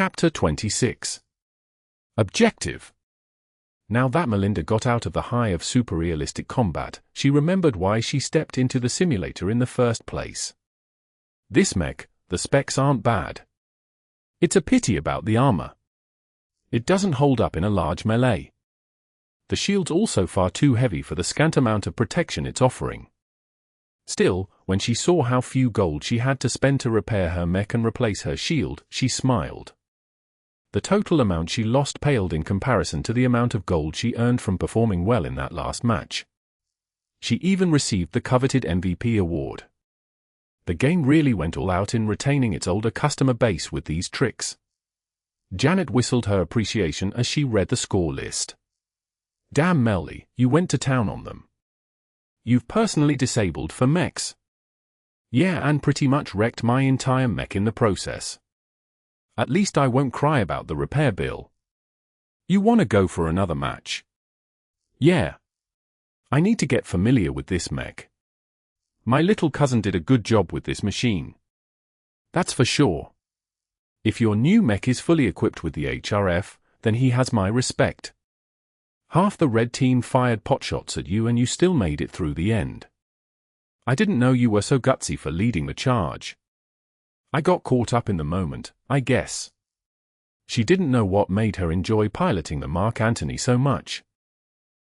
Chapter 26. Objective. Now that Melinda got out of the high of super-realistic combat, she remembered why she stepped into the simulator in the first place. This mech, the specs aren't bad. It's a pity about the armor. It doesn't hold up in a large melee. The shield's also far too heavy for the scant amount of protection it's offering. Still, when she saw how few gold she had to spend to repair her mech and replace her shield, she smiled. The total amount she lost paled in comparison to the amount of gold she earned from performing well in that last match. She even received the coveted MVP award. The game really went all out in retaining its older customer base with these tricks. Janet whistled her appreciation as she read the score list. Damn Melly, you went to town on them. You've personally disabled 4 mechs. Yeah, and pretty much wrecked my entire mech in the process. At least I won't cry about the repair bill. You wanna go for another match? Yeah. I need to get familiar with this mech. My little cousin did a good job with this machine. That's for sure. If your new mech is fully equipped with the HRF, then he has my respect. Half the red team fired potshots at you and you still made it through the end. I didn't know you were so gutsy for leading the charge. I got caught up in the moment, I guess. She didn't know what made her enjoy piloting the Mark Antony so much.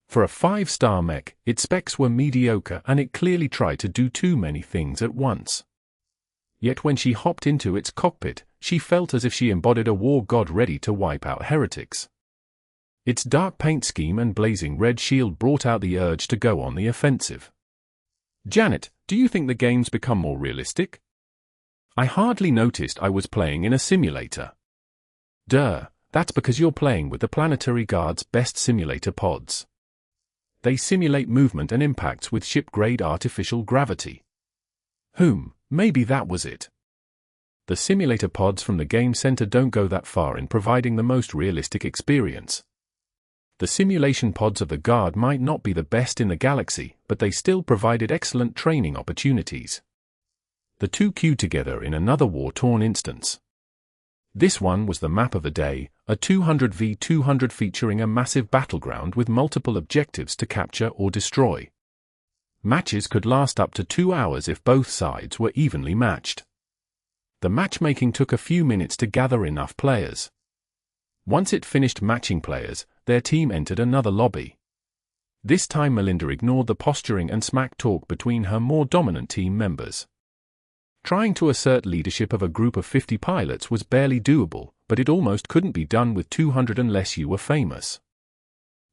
For a 5-star mech, its specs were mediocre and it clearly tried to do too many things at once. Yet when she hopped into its cockpit, she felt as if she embodied a war god ready to wipe out heretics. Its dark paint scheme and blazing red shield brought out the urge to go on the offensive. Janet, do you think the game's become more realistic? I hardly noticed I was playing in a simulator. Duh, that's because you're playing with the Planetary Guard's best simulator pods. They simulate movement and impacts with ship-grade artificial gravity. Maybe that was it. The simulator pods from the Game Center don't go that far in providing the most realistic experience. The simulation pods of the Guard might not be the best in the galaxy, but they still provided excellent training opportunities. The two queued together in another war-torn instance. This one was the map of the day, a 200v200 featuring a massive battleground with multiple objectives to capture or destroy. Matches could last up to 2 hours if both sides were evenly matched. The matchmaking took a few minutes to gather enough players. Once it finished matching players, their team entered another lobby. This time Melinda ignored the posturing and smack talk between her more dominant team members. Trying to assert leadership of a group of 50 pilots was barely doable, but it almost couldn't be done with 200 unless you were famous.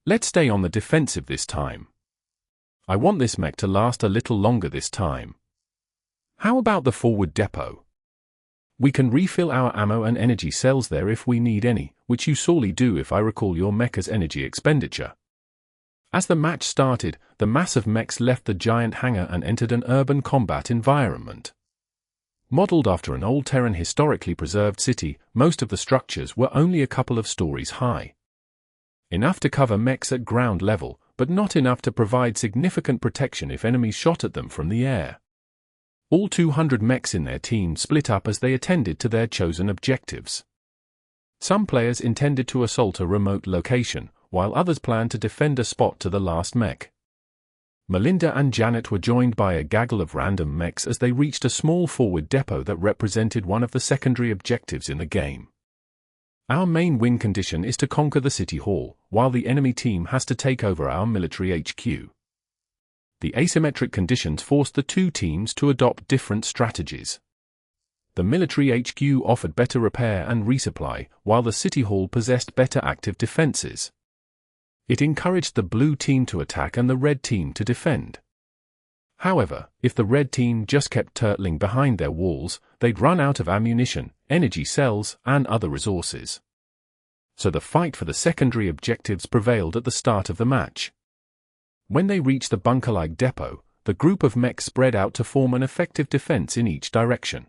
Let's stay on the defensive this time. I want this mech to last a little longer this time. How about the forward depot? We can refill our ammo and energy cells there if we need any, which you sorely do if I recall your mecha's energy expenditure. As the match started, the mass of mechs left the giant hangar and entered an urban combat environment. Modeled after an old Terran historically preserved city, most of the structures were only a couple of stories high. Enough to cover mechs at ground level, but not enough to provide significant protection if enemies shot at them from the air. All 200 mechs in their team split up as they attended to their chosen objectives. Some players intended to assault a remote location, while others planned to defend a spot to the last mech. Melinda and Janet were joined by a gaggle of random mechs as they reached a small forward depot that represented one of the secondary objectives in the game. Our main win condition is to conquer the city hall, while the enemy team has to take over our military HQ. The asymmetric conditions forced the two teams to adopt different strategies. The military HQ offered better repair and resupply, while the city hall possessed better active defenses. It encouraged the blue team to attack and the red team to defend. However, if the red team just kept turtling behind their walls, they'd run out of ammunition, energy cells, and other resources. So the fight for the secondary objectives prevailed at the start of the match. When they reached the bunker-like depot, the group of mechs spread out to form an effective defense in each direction.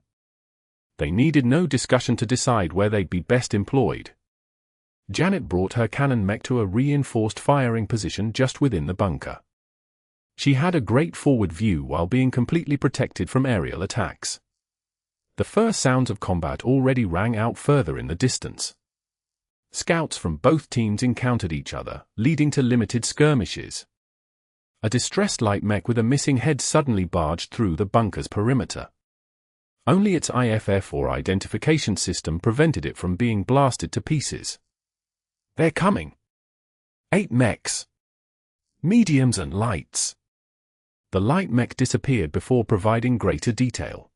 They needed no discussion to decide where they'd be best employed. Janet brought her cannon mech to a reinforced firing position just within the bunker. She had a great forward view while being completely protected from aerial attacks. The first sounds of combat already rang out further in the distance. Scouts from both teams encountered each other, leading to limited skirmishes. A distressed light mech with a missing head suddenly barged through the bunker's perimeter. Only its IFF or identification system prevented it from being blasted to pieces. They're coming. 8 mechs. Mediums and lights. The light mech disappeared before providing greater detail.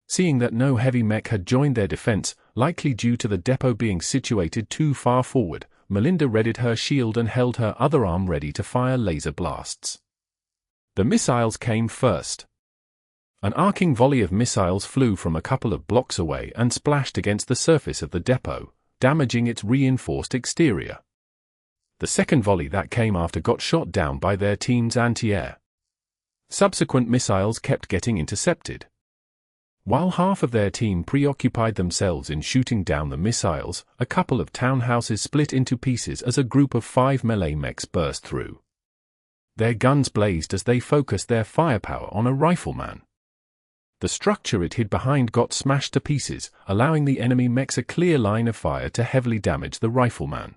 Seeing that no heavy mech had joined their defense, likely due to the depot being situated too far forward, Melinda readied her shield and held her other arm ready to fire laser blasts. The missiles came first. An arcing volley of missiles flew from a couple of blocks away and splashed against the surface of the depot, damaging its reinforced exterior. The second volley that came after got shot down by their team's anti-air. Subsequent missiles kept getting intercepted. While half of their team preoccupied themselves in shooting down the missiles, a couple of townhouses split into pieces as a group of 5 melee mechs burst through. Their guns blazed as they focused their firepower on a rifleman. The structure it hid behind got smashed to pieces, allowing the enemy mechs a clear line of fire to heavily damage the rifleman.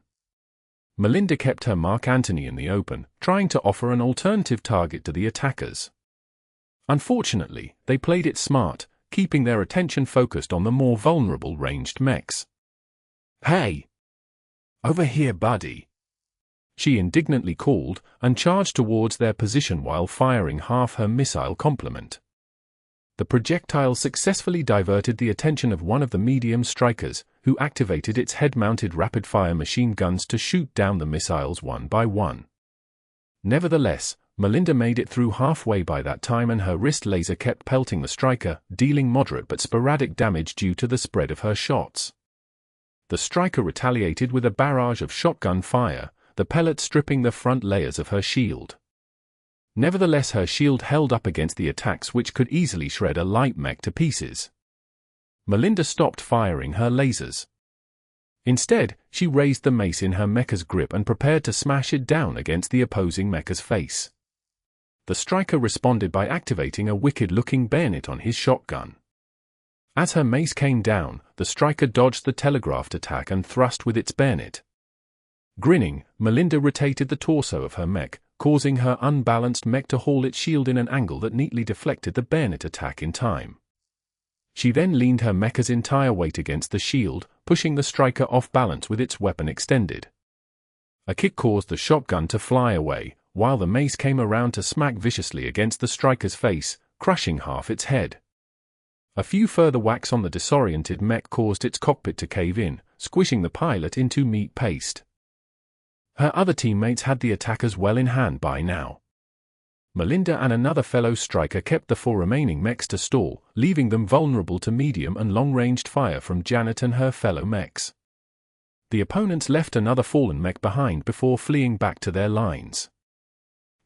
Melinda kept her Mark Antony in the open, trying to offer an alternative target to the attackers. Unfortunately, they played it smart, keeping their attention focused on the more vulnerable ranged mechs. "Hey! Over here, buddy!" she indignantly called, and charged towards their position while firing half her missile complement. The projectile successfully diverted the attention of one of the medium strikers, who activated its head-mounted rapid-fire machine guns to shoot down the missiles one by one. Nevertheless, Melinda made it through halfway by that time, and her wrist laser kept pelting the striker, dealing moderate but sporadic damage due to the spread of her shots. The striker retaliated with a barrage of shotgun fire, the pellets stripping the front layers of her shield. Nevertheless, her shield held up against the attacks which could easily shred a light mech to pieces. Melinda stopped firing her lasers. Instead, she raised the mace in her mecha's grip and prepared to smash it down against the opposing mecha's face. The striker responded by activating a wicked-looking bayonet on his shotgun. As her mace came down, the striker dodged the telegraphed attack and thrust with its bayonet. Grinning, Melinda rotated the torso of her mech, causing her unbalanced mech to haul its shield in an angle that neatly deflected the bayonet attack in time. She then leaned her mecha's entire weight against the shield, pushing the striker off balance with its weapon extended. A kick caused the shotgun to fly away, while the mace came around to smack viciously against the striker's face, crushing half its head. A few further whacks on the disoriented mech caused its cockpit to cave in, squishing the pilot into meat paste. Her other teammates had the attackers well in hand by now. Melinda and another fellow striker kept the 4 remaining mechs to stall, leaving them vulnerable to medium and long-ranged fire from Janet and her fellow mechs. The opponents left another fallen mech behind before fleeing back to their lines.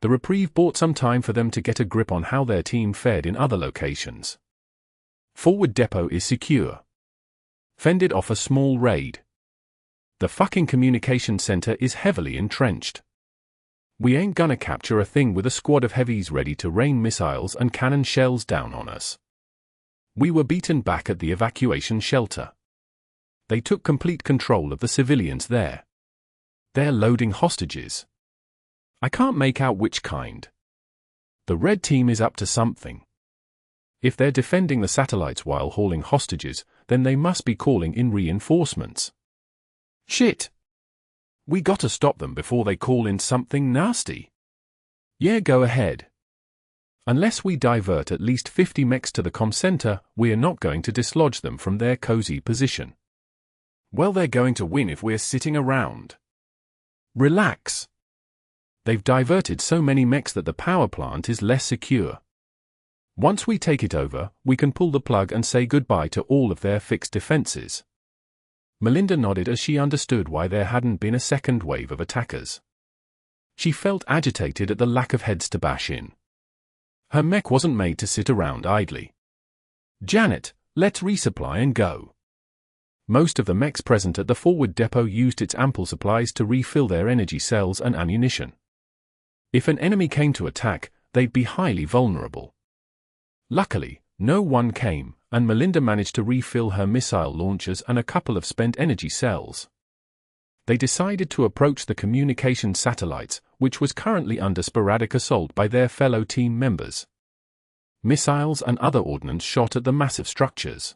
The reprieve bought some time for them to get a grip on how their team fared in other locations. Forward depot is secure. Fended off a small raid. The fucking communication center is heavily entrenched. We ain't gonna capture a thing with a squad of heavies ready to rain missiles and cannon shells down on us. We were beaten back at the evacuation shelter. They took complete control of the civilians there. They're loading hostages. I can't make out which kind. The red team is up to something. If they're defending the satellites while hauling hostages, then they must be calling in reinforcements. Shit! We gotta stop them before they call in something nasty. Yeah, go ahead. Unless we divert at least 50 mechs to the comm center, we're not going to dislodge them from their cozy position. Well, they're going to win if we're sitting around. Relax. They've diverted so many mechs that the power plant is less secure. Once we take it over, we can pull the plug and say goodbye to all of their fixed defenses. Melinda nodded as she understood why there hadn't been a second wave of attackers. She felt agitated at the lack of heads to bash in. Her mech wasn't made to sit around idly. Janet, let's resupply and go. Most of the mechs present at the forward depot used its ample supplies to refill their energy cells and ammunition. If an enemy came to attack, they'd be highly vulnerable. Luckily, no one came, and Melinda managed to refill her missile launchers and a couple of spent energy cells. They decided to approach the communication satellites, which was currently under sporadic assault by their fellow team members. Missiles and other ordnance shot at the massive structures.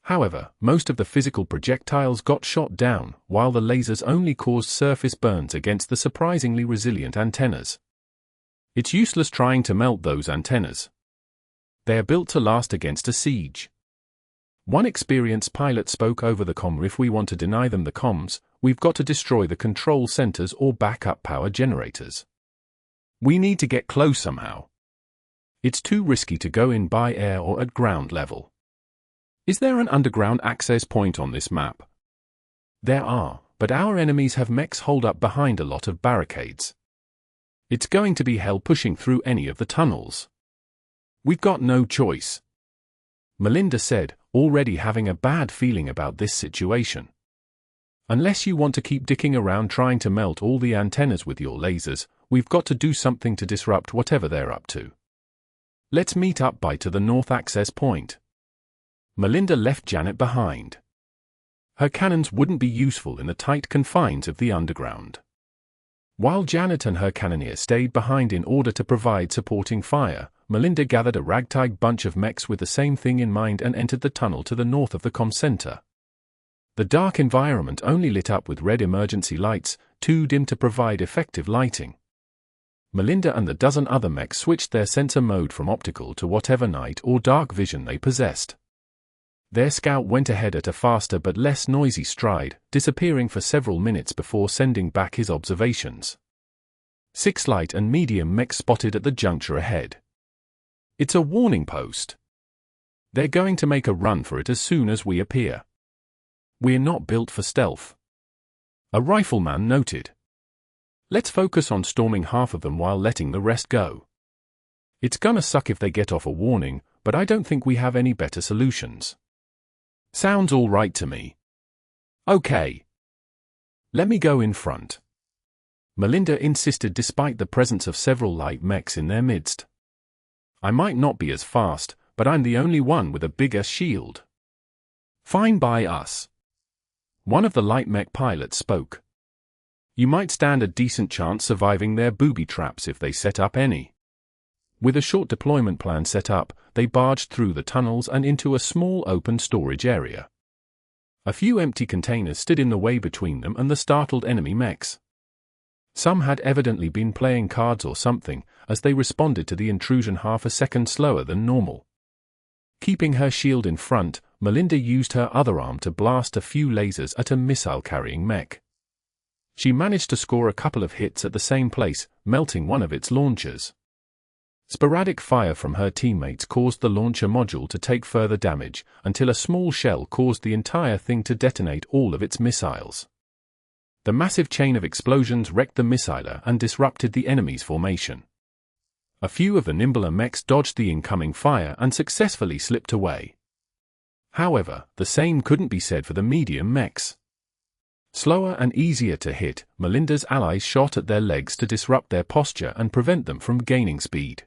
However, most of the physical projectiles got shot down, while the lasers only caused surface burns against the surprisingly resilient antennas. It's useless trying to melt those antennas. They are built to last against a siege. One experienced pilot spoke over the comm: if we want to deny them the comms, we've got to destroy the control centers or backup power generators. We need to get close somehow. It's too risky to go in by air or at ground level. Is there an underground access point on this map? There are, but our enemies have mechs holed up behind a lot of barricades. It's going to be hell pushing through any of the tunnels. We've got no choice. Melinda said, already having a bad feeling about this situation. Unless you want to keep dicking around trying to melt all the antennas with your lasers, we've got to do something to disrupt whatever they're up to. Let's meet up to the north access point. Melinda left Janet behind. Her cannons wouldn't be useful in the tight confines of the underground. While Janet and her cannoneer stayed behind in order to provide supporting fire, Melinda gathered a ragtag bunch of mechs with the same thing in mind and entered the tunnel to the north of the comm center. The dark environment only lit up with red emergency lights, too dim to provide effective lighting. Melinda and the dozen other mechs switched their sensor mode from optical to whatever night or dark vision they possessed. Their scout went ahead at a faster but less noisy stride, disappearing for several minutes before sending back his observations. 6 light and medium mechs spotted at the juncture ahead. It's a warning post. They're going to make a run for it as soon as we appear. We're not built for stealth. A rifleman noted. Let's focus on storming half of them while letting the rest go. It's gonna suck if they get off a warning, but I don't think we have any better solutions. Sounds all right to me. Okay. Let me go in front. Melinda insisted despite the presence of several light mechs in their midst. I might not be as fast, but I'm the only one with a bigger shield. Fine by us. One of the light mech pilots spoke. You might stand a decent chance surviving their booby traps if they set up any. With a short deployment plan set up, they barged through the tunnels and into a small open storage area. A few empty containers stood in the way between them and the startled enemy mechs. Some had evidently been playing cards or something, as they responded to the intrusion half a second slower than normal. Keeping her shield in front, Melinda used her other arm to blast a few lasers at a missile-carrying mech. She managed to score a couple of hits at the same place, melting one of its launchers. Sporadic fire from her teammates caused the launcher module to take further damage, until a small shell caused the entire thing to detonate all of its missiles. The massive chain of explosions wrecked the missiler and disrupted the enemy's formation. A few of the nimbler mechs dodged the incoming fire and successfully slipped away. However, the same couldn't be said for the medium mechs. Slower and easier to hit, Melinda's allies shot at their legs to disrupt their posture and prevent them from gaining speed.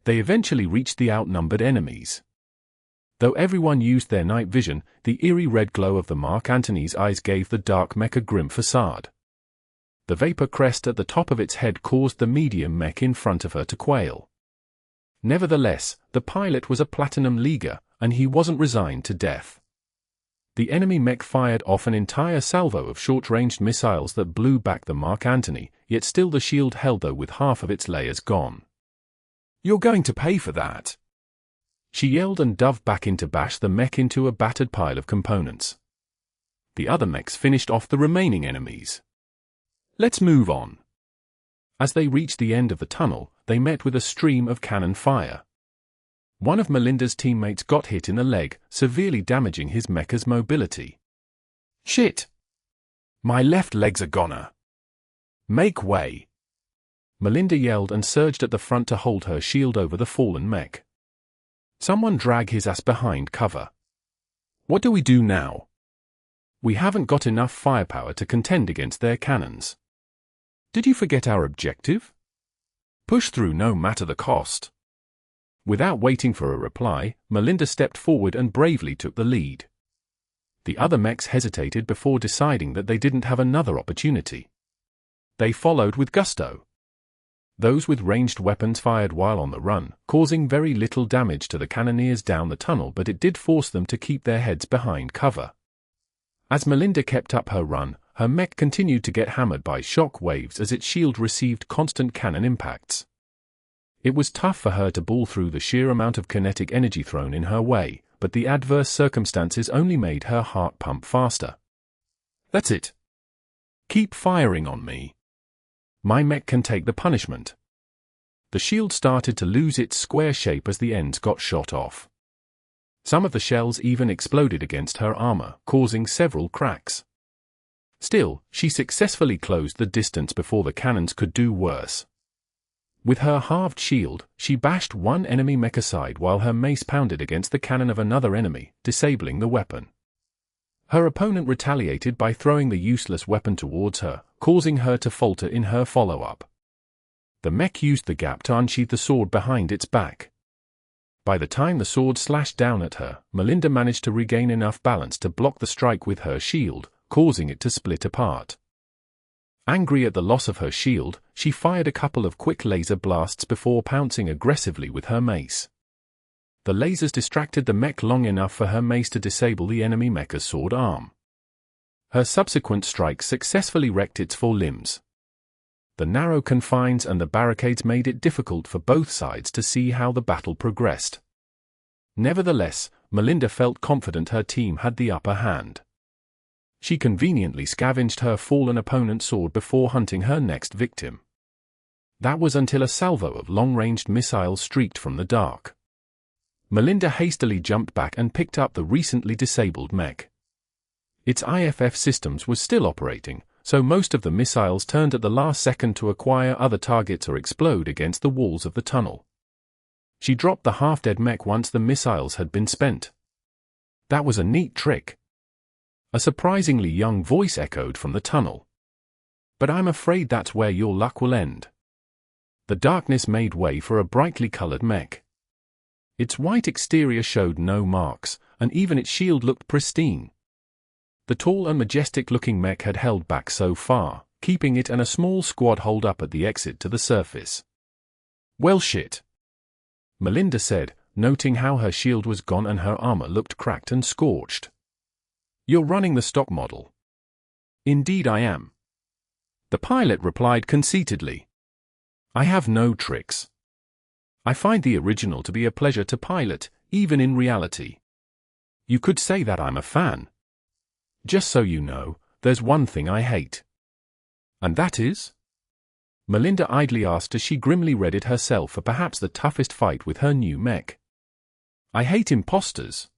They eventually reached the outnumbered enemies. Though everyone used their night vision, the eerie red glow of the Mark Antony's eyes gave the dark mech a grim facade. The vapor crest at the top of its head caused the medium mech in front of her to quail. Nevertheless, the pilot was a Platinum Leaguer, and he wasn't resigned to death. The enemy mech fired off an entire salvo of short-ranged missiles that blew back the Mark Antony, yet still the shield held though with half of its layers gone. "You're going to pay for that!" She yelled and dove back in to bash the mech into a battered pile of components. The other mechs finished off the remaining enemies. Let's move on. As they reached the end of the tunnel, they met with a stream of cannon fire. One of Melinda's teammates got hit in the leg, severely damaging his mecha's mobility. "Shit! My left leg's a goner! Make way!" Melinda yelled and surged at the front to hold her shield over the fallen mech. Someone drag his ass behind cover. What do we do now? We haven't got enough firepower to contend against their cannons. Did you forget our objective? Push through no matter the cost. Without waiting for a reply, Melinda stepped forward and bravely took the lead. The other mechs hesitated before deciding that they didn't have another opportunity. They followed with gusto. Those with ranged weapons fired while on the run, causing very little damage to the cannoneers down the tunnel, but it did force them to keep their heads behind cover. As Melinda kept up her run, her mech continued to get hammered by shock waves as its shield received constant cannon impacts. It was tough for her to ball through the sheer amount of kinetic energy thrown in her way, but the adverse circumstances only made her heart pump faster. That's it. Keep firing on me. My mech can take the punishment. The shield started to lose its square shape as the ends got shot off. Some of the shells even exploded against her armor, causing several cracks. Still, she successfully closed the distance before the cannons could do worse. With her halved shield, she bashed one enemy mech aside while her mace pounded against the cannon of another enemy, disabling the weapon. Her opponent retaliated by throwing the useless weapon towards her, causing her to falter in her follow-up. The mech used the gap to unsheath the sword behind its back. By the time the sword slashed down at her, Melinda managed to regain enough balance to block the strike with her shield, causing it to split apart. Angry at the loss of her shield, she fired a couple of quick laser blasts before pouncing aggressively with her mace. The lasers distracted the mech long enough for her mace to disable the enemy mecha's sword arm. Her subsequent strike successfully wrecked its four limbs. The narrow confines and the barricades made it difficult for both sides to see how the battle progressed. Nevertheless, Melinda felt confident her team had the upper hand. She conveniently scavenged her fallen opponent's sword before hunting her next victim. That was until a salvo of long-ranged missiles streaked from the dark. Melinda hastily jumped back and picked up the recently disabled mech. Its IFF systems was still operating, so most of the missiles turned at the last second to acquire other targets or explode against the walls of the tunnel. She dropped the half-dead mech once the missiles had been spent. That was a neat trick. A surprisingly young voice echoed from the tunnel. But I'm afraid that's where your luck will end. The darkness made way for a brightly colored mech. Its white exterior showed no marks, and even its shield looked pristine. The tall and majestic-looking mech had held back so far, keeping it and a small squad holed up at the exit to the surface. Well shit, Melinda said, noting how her shield was gone and her armor looked cracked and scorched. You're running the stock model. Indeed I am. The pilot replied conceitedly. I have no tricks. I find the original to be a pleasure to pilot, even in reality. You could say that I'm a fan. Just so you know, there's one thing I hate. And that is? Melinda idly asked as she grimly readied herself for perhaps the toughest fight with her new mech. I hate imposters.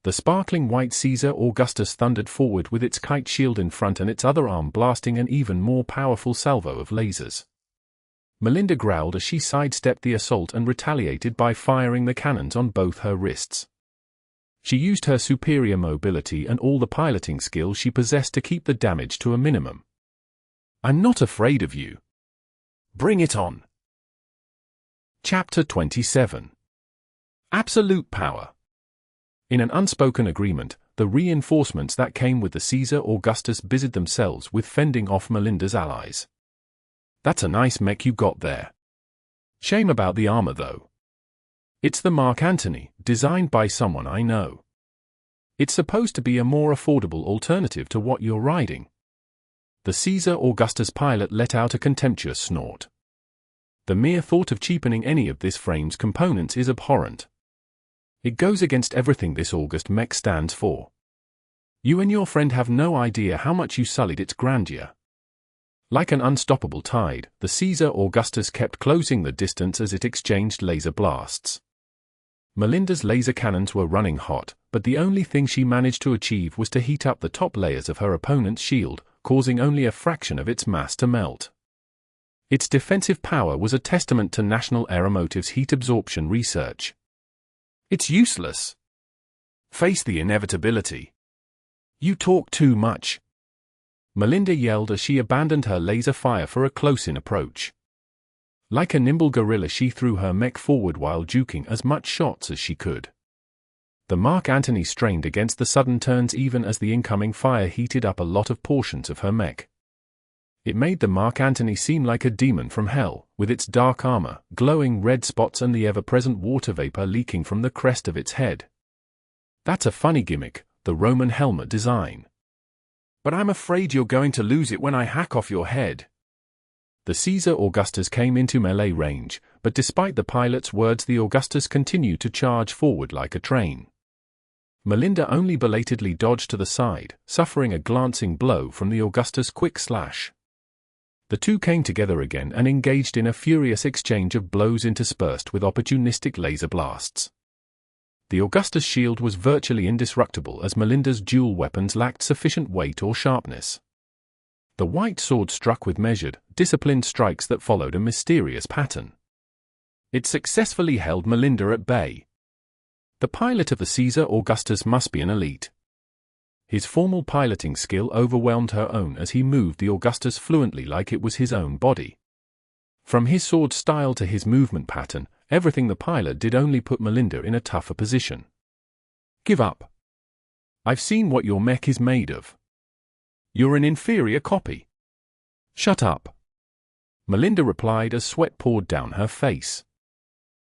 The sparkling white Caesar Augustus thundered forward with its kite shield in front and its other arm blasting an even more powerful salvo of lasers. Melinda growled as she sidestepped the assault and retaliated by firing the cannons on both her wrists. She used her superior mobility and all the piloting skills she possessed to keep the damage to a minimum. I'm not afraid of you. Bring it on. Chapter 27. Absolute Power. In an unspoken agreement, the reinforcements that came with the Caesar Augustus busied themselves with fending off Melinda's allies. That's a nice mech you got there. Shame about the armor though. It's the Mark Antony, designed by someone I know. It's supposed to be a more affordable alternative to what you're riding. The Caesar Augustus pilot let out a contemptuous snort. The mere thought of cheapening any of this frame's components is abhorrent. It goes against everything this August mech stands for. You and your friend have no idea how much you sullied its grandeur. Like an unstoppable tide, the Caesar Augustus kept closing the distance as it exchanged laser blasts. Melinda's laser cannons were running hot, but the only thing she managed to achieve was to heat up the top layers of her opponent's shield, causing only a fraction of its mass to melt. Its defensive power was a testament to National Aeromotive's heat absorption research. It's useless. Face the inevitability. You talk too much. Melinda yelled as she abandoned her laser fire for a close-in approach. Like a nimble gorilla, she threw her mech forward while juking as much shots as she could. The Mark Antony strained against the sudden turns even as the incoming fire heated up a lot of portions of her mech. It made the Mark Antony seem like a demon from hell, with its dark armor, glowing red spots and the ever-present water vapor leaking from the crest of its head. That's a funny gimmick, the Roman helmet design. But I'm afraid you're going to lose it when I hack off your head. The Caesar Augustus came into melee range, but despite the pilot's words, the Augustus continued to charge forward like a train. Melinda only belatedly dodged to the side, suffering a glancing blow from the Augustus' quick slash. The two came together again and engaged in a furious exchange of blows interspersed with opportunistic laser blasts. The Augustus' shield was virtually indestructible as Melinda's dual weapons lacked sufficient weight or sharpness. The white sword struck with measured, disciplined strikes that followed a mysterious pattern. It successfully held Melinda at bay. The pilot of the Caesar Augustus must be an elite. His formal piloting skill overwhelmed her own as he moved the Augustus fluently like it was his own body. From his sword style to his movement pattern, everything the pilot did only put Melinda in a tougher position. Give up. I've seen what your mech is made of. You're an inferior copy. Shut up. Melinda replied as sweat poured down her face.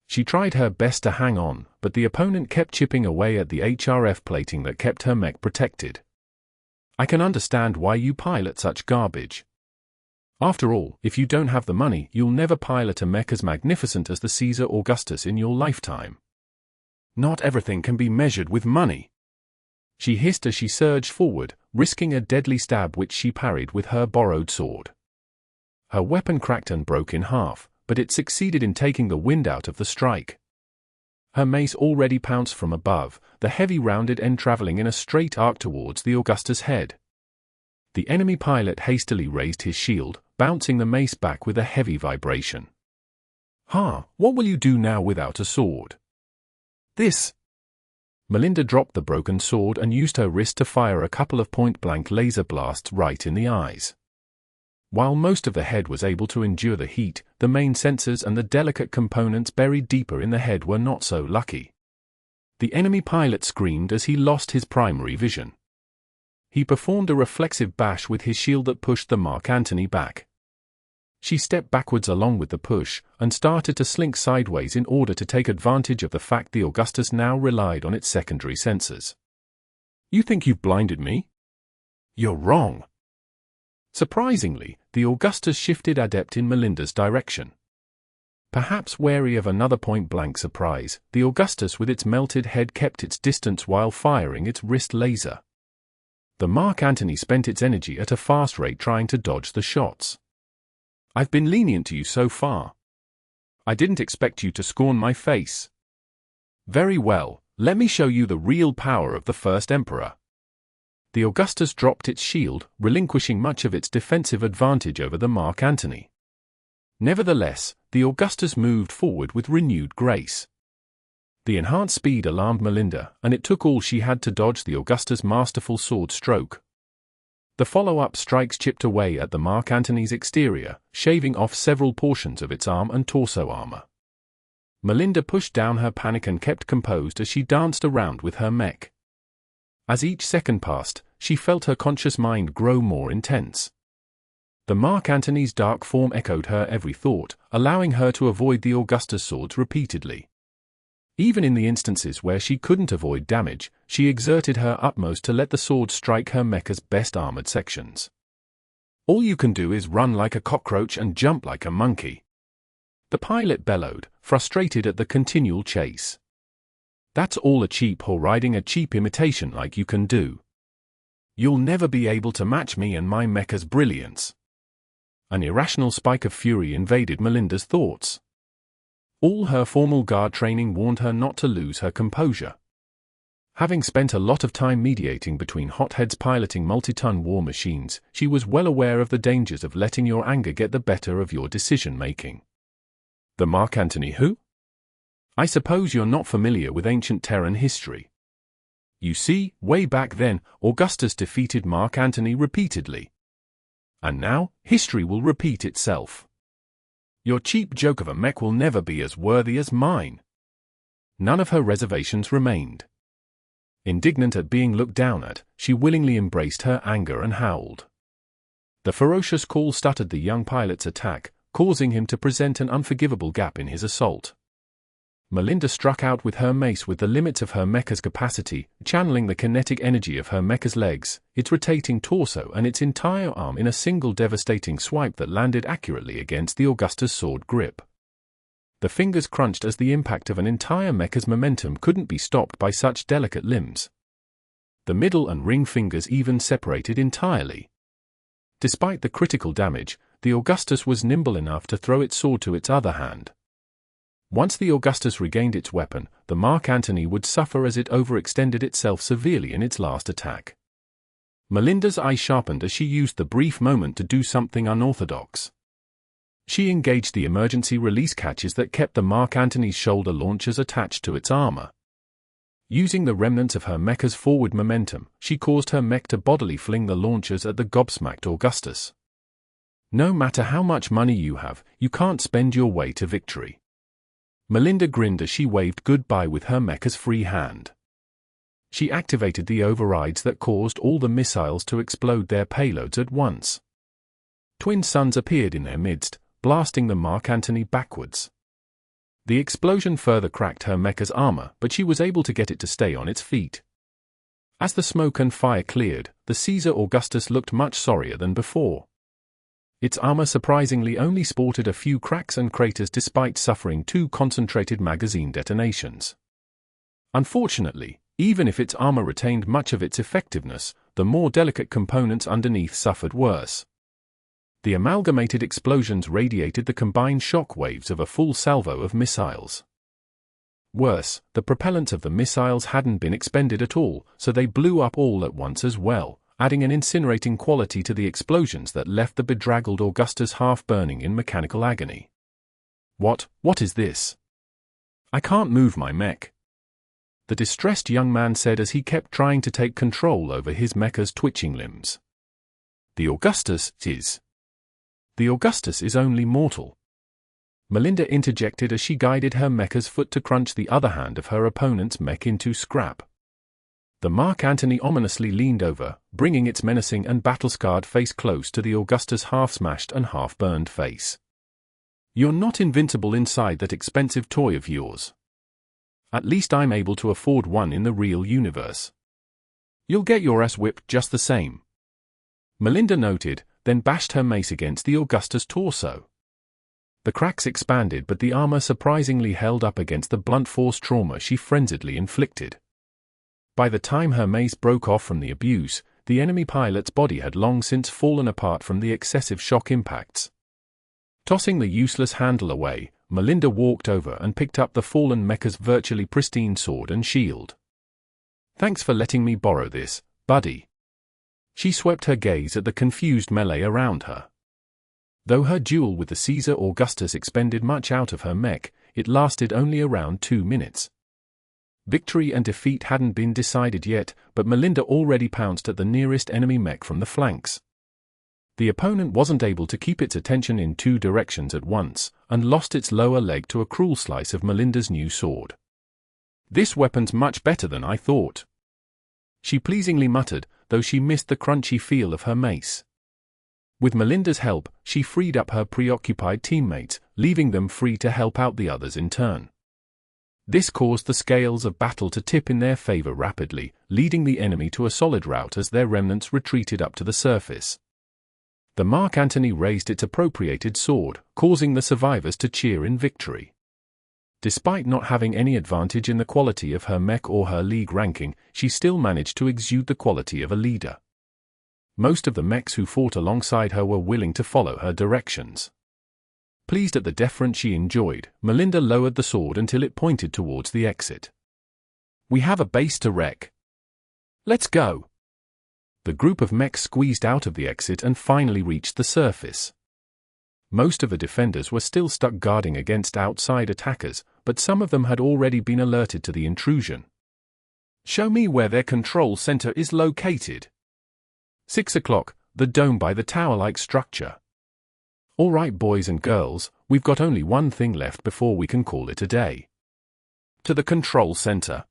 She tried her best to hang on, but the opponent kept chipping away at the HRF plating that kept her mech protected. I can understand why you pilot such garbage. After all, if you don't have the money, you'll never pilot a mech as magnificent as the Caesar Augustus in your lifetime. Not everything can be measured with money. She hissed as she surged forward, risking a deadly stab which she parried with her borrowed sword. Her weapon cracked and broke in half, but it succeeded in taking the wind out of the strike. Her mace already pounced from above, the heavy rounded end traveling in a straight arc towards the Augustus' head. The enemy pilot hastily raised his shield, bouncing the mace back with a heavy vibration. What will you do now without a sword? This. Melinda dropped the broken sword and used her wrist to fire a couple of point-blank laser blasts right in the eyes. While most of the head was able to endure the heat, the main sensors and the delicate components buried deeper in the head were not so lucky. The enemy pilot screamed as he lost his primary vision. He performed a reflexive bash with his shield that pushed the Mark Antony back. She stepped backwards along with the push, and started to slink sideways in order to take advantage of the fact the Augustus now relied on its secondary sensors. You think you've blinded me? You're wrong. Surprisingly, the Augustus shifted adept in Melinda's direction. Perhaps wary of another point-blank surprise, the Augustus with its melted head kept its distance while firing its wrist laser. The Mark Antony spent its energy at a fast rate trying to dodge the shots. I've been lenient to you so far. I didn't expect you to scorn my face. Very well, let me show you the real power of the first emperor. The Augustus dropped its shield, relinquishing much of its defensive advantage over the Mark Antony. Nevertheless, the Augustus moved forward with renewed grace. The enhanced speed alarmed Melinda, and it took all she had to dodge the Augustus' masterful sword stroke. The follow-up strikes chipped away at the Mark Antony's exterior, shaving off several portions of its arm and torso armor. Melinda pushed down her panic and kept composed as she danced around with her mech. As each second passed, she felt her conscious mind grow more intense. The Mark Antony's dark form echoed her every thought, allowing her to avoid the Augustus swords repeatedly. Even in the instances where she couldn't avoid damage, she exerted her utmost to let the sword strike her mecha's best armored sections. All you can do is run like a cockroach and jump like a monkey. The pilot bellowed, frustrated at the continual chase. That's all a cheap whore riding a cheap imitation like you can do. You'll never be able to match me and my mecha's brilliance. An irrational spike of fury invaded Melinda's thoughts. All her formal guard training warned her not to lose her composure. Having spent a lot of time mediating between hotheads piloting multi-ton war machines, she was well aware of the dangers of letting your anger get the better of your decision-making. The Mark Antony who? I suppose you're not familiar with ancient Terran history. You see, way back then, Augustus defeated Mark Antony repeatedly. And now, history will repeat itself. Your cheap joke of a mech will never be as worthy as mine. None of her reservations remained. Indignant at being looked down at, she willingly embraced her anger and howled. The ferocious call stuttered the young pilot's attack, causing him to present an unforgivable gap in his assault. Melinda struck out with her mace with the limits of her mecha's capacity, channeling the kinetic energy of her mecha's legs, its rotating torso and its entire arm in a single devastating swipe that landed accurately against the Augusta's sword grip. The fingers crunched as the impact of an entire mecha's momentum couldn't be stopped by such delicate limbs. The middle and ring fingers even separated entirely. Despite the critical damage, the Augustus was nimble enough to throw its sword to its other hand. Once the Augustus regained its weapon, the Mark Antony would suffer as it overextended itself severely in its last attack. Melinda's eye sharpened as she used the brief moment to do something unorthodox. She engaged the emergency release catches that kept the Mark Antony's shoulder launchers attached to its armor. Using the remnants of her mecha's forward momentum, she caused her mech to bodily fling the launchers at the gobsmacked Augustus. No matter how much money you have, you can't spend your way to victory. Melinda grinned as she waved goodbye with her mecha's free hand. She activated the overrides that caused all the missiles to explode their payloads at once. Twin suns appeared in their midst, blasting the Mark Antony backwards. The explosion further cracked her mecha's armor, but she was able to get it to stay on its feet. As the smoke and fire cleared, the Caesar Augustus looked much sorrier than before. Its armor surprisingly only sported a few cracks and craters despite suffering 2 concentrated magazine detonations. Unfortunately, even if its armor retained much of its effectiveness, the more delicate components underneath suffered worse. The amalgamated explosions radiated the combined shock waves of a full salvo of missiles. Worse, the propellants of the missiles hadn't been expended at all, so they blew up all at once as well, adding an incinerating quality to the explosions that left the bedraggled Augustus half burning in mechanical agony. What is this? I can't move my mech. The distressed young man said as he kept trying to take control over his mecha's twitching limbs. The Augustus is only mortal. Melinda interjected as she guided her mecha's foot to crunch the other hand of her opponent's mech into scrap. The Mark Antony ominously leaned over, bringing its menacing and battle-scarred face close to the Augustus' half-smashed and half-burned face. You're not invincible inside that expensive toy of yours. At least I'm able to afford one in the real universe. You'll get your ass whipped just the same. Melinda noted, then bashed her mace against the Augustus' torso. The cracks expanded, but the armor surprisingly held up against the blunt force trauma she frenziedly inflicted. By the time her mace broke off from the abuse, the enemy pilot's body had long since fallen apart from the excessive shock impacts. Tossing the useless handle away, Melinda walked over and picked up the fallen mecha's virtually pristine sword and shield. Thanks for letting me borrow this, buddy. She swept her gaze at the confused melee around her. Though her duel with the Caesar Augustus expended much out of her mech, it lasted only around 2 minutes. Victory and defeat hadn't been decided yet, but Melinda already pounced at the nearest enemy mech from the flanks. The opponent wasn't able to keep its attention in 2 directions at once, and lost its lower leg to a cruel slice of Melinda's new sword. This weapon's much better than I thought, she pleasingly muttered, though she missed the crunchy feel of her mace. With Melinda's help, she freed up her preoccupied teammates, leaving them free to help out the others in turn. This caused the scales of battle to tip in their favor rapidly, leading the enemy to a solid rout as their remnants retreated up to the surface. The Mark Antony raised its appropriated sword, causing the survivors to cheer in victory. Despite not having any advantage in the quality of her mech or her league ranking, she still managed to exude the quality of a leader. Most of the mechs who fought alongside her were willing to follow her directions. Pleased at the deference she enjoyed, Melinda lowered the sword until it pointed towards the exit. We have a base to wreck. Let's go. The group of mechs squeezed out of the exit and finally reached the surface. Most of the defenders were still stuck guarding against outside attackers, but some of them had already been alerted to the intrusion. Show me where their control center is located. 6 o'clock, the dome by the tower-like structure. All right, boys and girls, We've got only one thing left before we can call it a day. To the control center.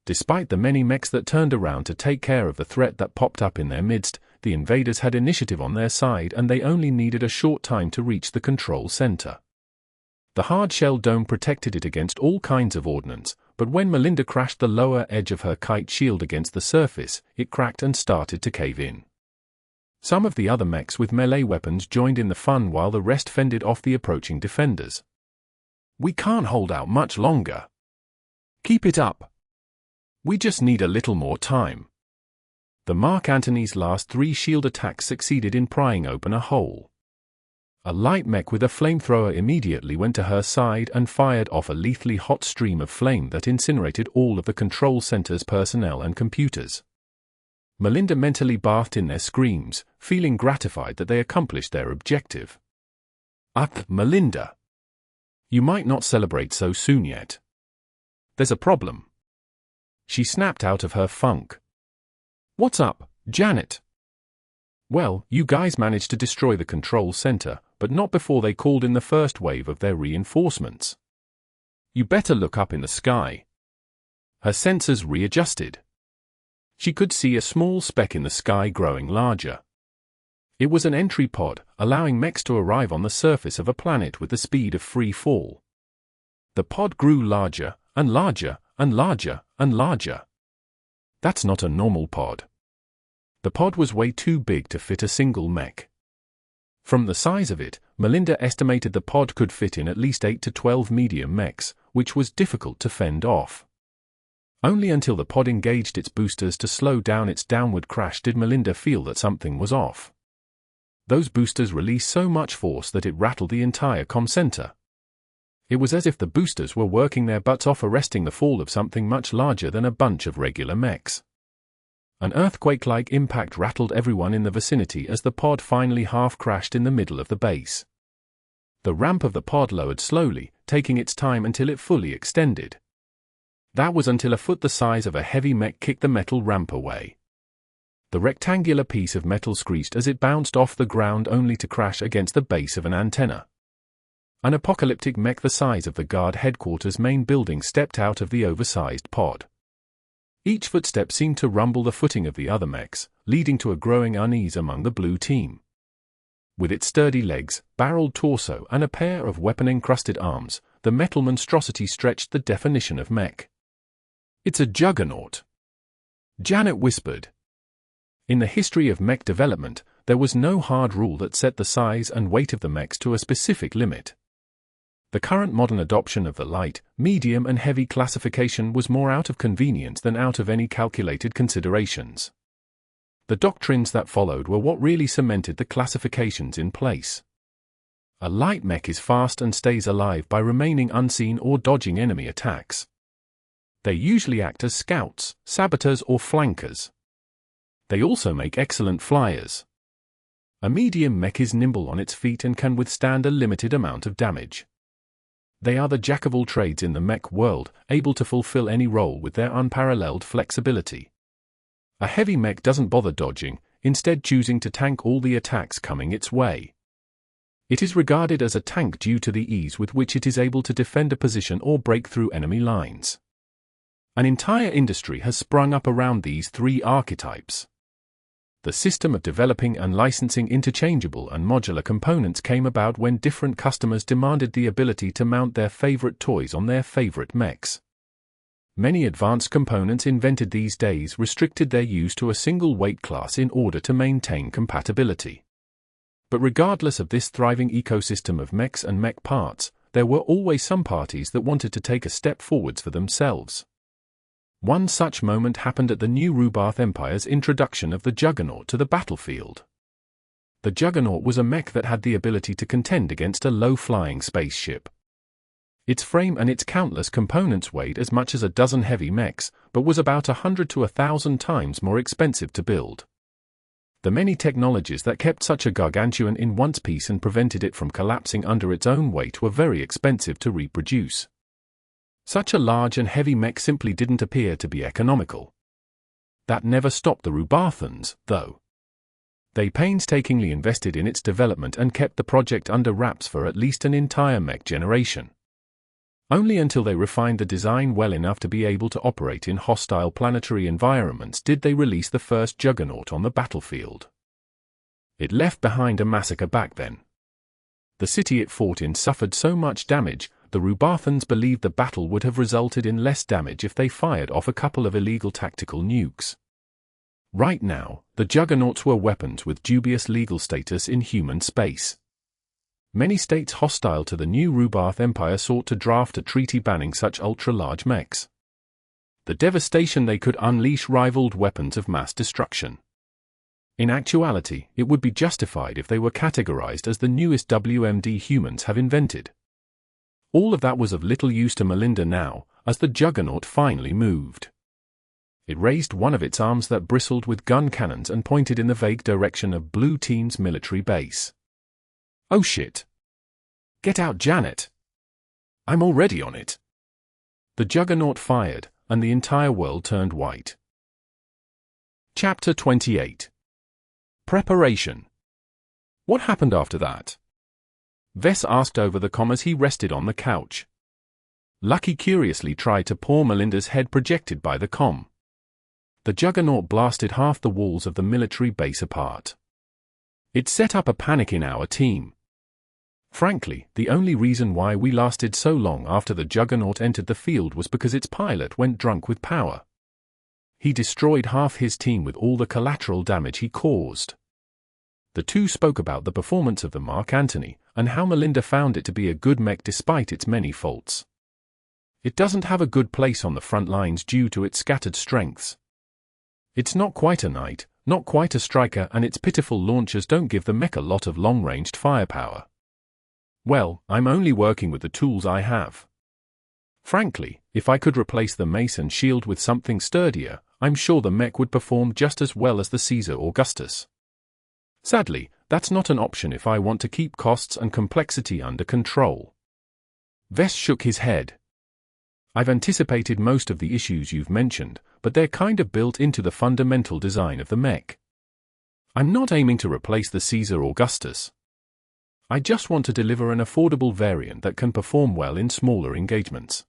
Despite the many mechs that turned around to take care of the threat that popped up in their midst, the invaders had initiative on their side and they only needed a short time to reach the control center. The hard-shell dome protected it against all kinds of ordnance, but when Melinda crashed the lower edge of her kite shield against the surface, it cracked and started to cave in. Some of the other mechs with melee weapons joined in the fun while the rest fended off the approaching defenders. "We can't hold out much longer. Keep it up. We just need a little more time." The Mark Antony's last 3 shield attacks succeeded in prying open a hole. A light mech with a flamethrower immediately went to her side and fired off a lethally hot stream of flame that incinerated all of the control center's personnel and computers. Melinda mentally bathed in their screams, feeling gratified that they accomplished their objective. Melinda. You might not celebrate so soon yet. There's a problem." She snapped out of her funk. "What's up, Janet?" "Well, you guys managed to destroy the control center, but not before they called in the first wave of their reinforcements. You better look up in the sky." Her sensors readjusted. She could see a small speck in the sky growing larger. It was an entry pod, allowing mechs to arrive on the surface of a planet with the speed of free fall. The pod grew larger, and larger, and larger, and larger. That's not a normal pod. The pod was way too big to fit a single mech. From the size of it, Melinda estimated the pod could fit in at least 8 to 12 medium mechs, which was difficult to fend off. Only until the pod engaged its boosters to slow down its downward crash did Melinda feel that something was off. Those boosters released so much force that it rattled the entire comm center. It was as if the boosters were working their butts off arresting the fall of something much larger than a bunch of regular mechs. An earthquake-like impact rattled everyone in the vicinity as the pod finally half-crashed in the middle of the base. The ramp of the pod lowered slowly, taking its time until it fully extended. That was until a foot the size of a heavy mech kicked the metal ramp away. The rectangular piece of metal screeched as it bounced off the ground only to crash against the base of an antenna. An apocalyptic mech the size of the guard headquarters main building stepped out of the oversized pod. Each footstep seemed to rumble the footing of the other mechs, leading to a growing unease among the blue team. With its sturdy legs, barreled torso, and a pair of weapon-encrusted arms, the metal monstrosity stretched the definition of mech. "It's a juggernaut," Janet whispered. In the history of mech development, there was no hard rule that set the size and weight of the mechs to a specific limit. The current modern adoption of the light, medium and heavy classification was more out of convenience than out of any calculated considerations. The doctrines that followed were what really cemented the classifications in place. A light mech is fast and stays alive by remaining unseen or dodging enemy attacks. They usually act as scouts, saboteurs or flankers. They also make excellent flyers. A medium mech is nimble on its feet and can withstand a limited amount of damage. They are the jack of all trades in the mech world, able to fulfill any role with their unparalleled flexibility. A heavy mech doesn't bother dodging, instead choosing to tank all the attacks coming its way. It is regarded as a tank due to the ease with which it is able to defend a position or break through enemy lines. An entire industry has sprung up around these 3 archetypes. The system of developing and licensing interchangeable and modular components came about when different customers demanded the ability to mount their favorite toys on their favorite mechs. Many advanced components invented these days restricted their use to a single weight class in order to maintain compatibility. But regardless of this thriving ecosystem of mechs and mech parts, there were always some parties that wanted to take a step forwards for themselves. One such moment happened at the new Rubath Empire's introduction of the Juggernaut to the battlefield. The Juggernaut was a mech that had the ability to contend against a low-flying spaceship. Its frame and its countless components weighed as much as a dozen heavy mechs, but was about 100 to 1,000 times more expensive to build. The many technologies that kept such a gargantuan in one piece and prevented it from collapsing under its own weight were very expensive to reproduce. Such a large and heavy mech simply didn't appear to be economical. That never stopped the Rubathans, though. They painstakingly invested in its development and kept the project under wraps for at least an entire mech generation. Only until they refined the design well enough to be able to operate in hostile planetary environments did they release the first Juggernaut on the battlefield. It left behind a massacre back then. The city it fought in suffered so much damage, the Rubathans believed the battle would have resulted in less damage if they fired off a couple of illegal tactical nukes. Right now, the Juggernauts were weapons with dubious legal status in human space. Many states hostile to the new Rubath Empire sought to draft a treaty banning such ultra-large mechs. The devastation they could unleash rivaled weapons of mass destruction. In actuality, it would be justified if they were categorized as the newest WMD humans have invented. All of that was of little use to Melinda now, as the Juggernaut finally moved. It raised one of its arms that bristled with gun cannons and pointed in the vague direction of Blue Team's military base. Oh shit. Get out, Janet. I'm already on it. The Juggernaut fired, and the entire world turned white. Chapter 28. Preparation. What happened after that? Vess asked over the comm as he rested on the couch. Lucky curiously tried to paw Melinda's head projected by the comm. The Juggernaut blasted half the walls of the military base apart. It set up a panic in our team. Frankly, the only reason why we lasted so long after the Juggernaut entered the field was because its pilot went drunk with power. He destroyed half his team with all the collateral damage he caused. The two spoke about the performance of the Mark Antony, and how Melinda found it to be a good mech despite its many faults. It doesn't have a good place on the front lines due to its scattered strengths. It's not quite a knight, not quite a striker, and its pitiful launchers don't give the mech a lot of long-ranged firepower. Well, I'm only working with the tools I have. Frankly, if I could replace the mace and shield with something sturdier, I'm sure the mech would perform just as well as the Caesar Augustus. Sadly, that's not an option if I want to keep costs and complexity under control. Vess shook his head. I've anticipated most of the issues you've mentioned, but they're kind of built into the fundamental design of the mech. I'm not aiming to replace the Caesar Augustus. I just want to deliver an affordable variant that can perform well in smaller engagements.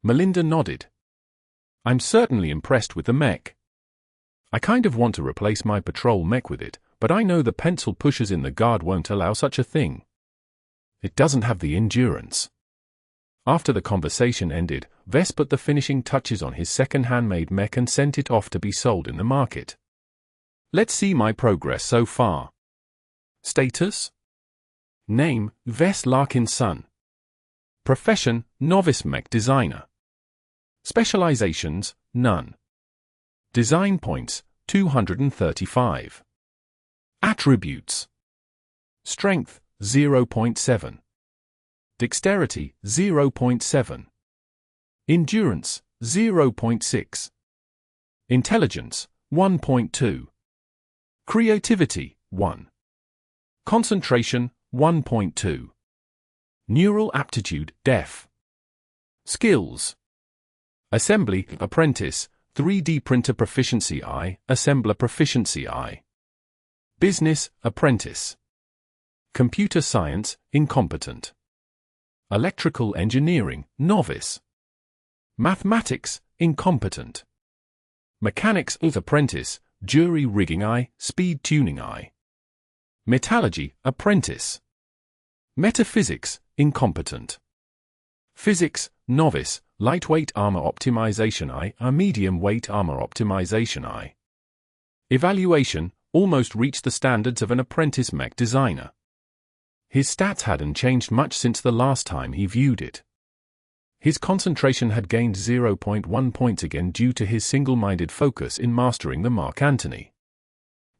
Melinda nodded. I'm certainly impressed with the mech. I kind of want to replace my patrol mech with it, but I know the pencil pushers in the guard won't allow such a thing. It doesn't have the endurance. After the conversation ended, Vess put the finishing touches on his second-hand-made mech and sent it off to be sold in the market. Let's see my progress so far. Status? Name, Vess Larkin's son. Profession, novice mech designer. Specializations, none. Design points, 235. Attributes. Strength, 0.7. Dexterity, 0.7. Endurance, 0.6. Intelligence, 1.2. Creativity, 1. Concentration, 1.2. Neural aptitude, def. Skills. Assembly, apprentice, 3D printer proficiency I, assembler proficiency I. Business, apprentice. Computer science, incompetent. Electrical engineering, novice. Mathematics, incompetent. Mechanics, apprentice, jury rigging I, speed tuning I. Metallurgy, apprentice. Metaphysics, incompetent. Physics, novice, lightweight armor optimization I, a medium weight armor optimization I. Evaluation, almost reached the standards of an apprentice mech designer. His stats hadn't changed much since the last time he viewed it. His concentration had gained 0.1 points again due to his single-minded focus in mastering the Mark Antony.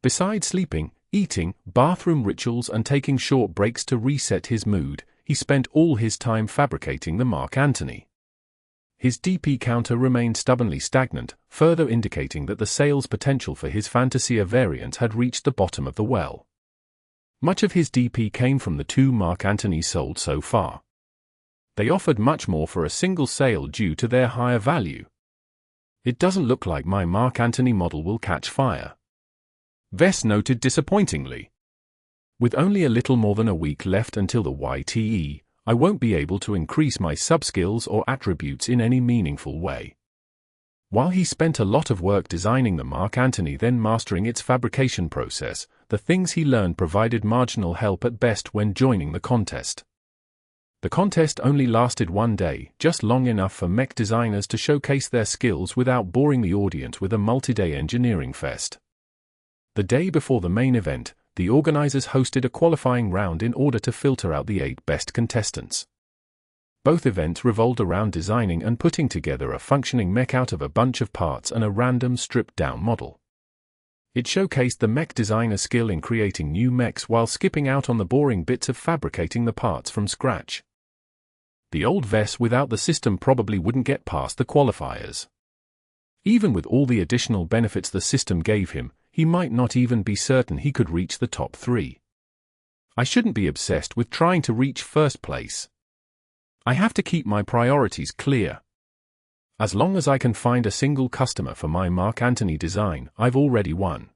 Besides sleeping, eating, bathroom rituals and taking short breaks to reset his mood, he spent all his time fabricating the Mark Antony. His DP counter remained stubbornly stagnant, further indicating that the sales potential for his Fantasia variant had reached the bottom of the well. Much of his DP came from the 2 Mark Antonys sold so far. They offered much more for a single sale due to their higher value. It doesn't look like my Mark Antony model will catch fire. Vess noted disappointingly. With only a little more than a week left until the YTE, I won't be able to increase my subskills or attributes in any meaningful way. While he spent a lot of work designing the Mark Antony, then mastering its fabrication process, the things he learned provided marginal help at best when joining the contest. The contest only lasted one day, just long enough for mech designers to showcase their skills without boring the audience with a multi-day engineering fest. The day before the main event, the organizers hosted a qualifying round in order to filter out the 8 best contestants. Both events revolved around designing and putting together a functioning mech out of a bunch of parts and a random stripped-down model. It showcased the mech designer's skill in creating new mechs while skipping out on the boring bits of fabricating the parts from scratch. The old Vess without the system probably wouldn't get past the qualifiers. Even with all the additional benefits the system gave him, he might not even be certain he could reach the top 3. I shouldn't be obsessed with trying to reach first place. I have to keep my priorities clear. As long as I can find a single customer for my Mark Antony design, I've already won.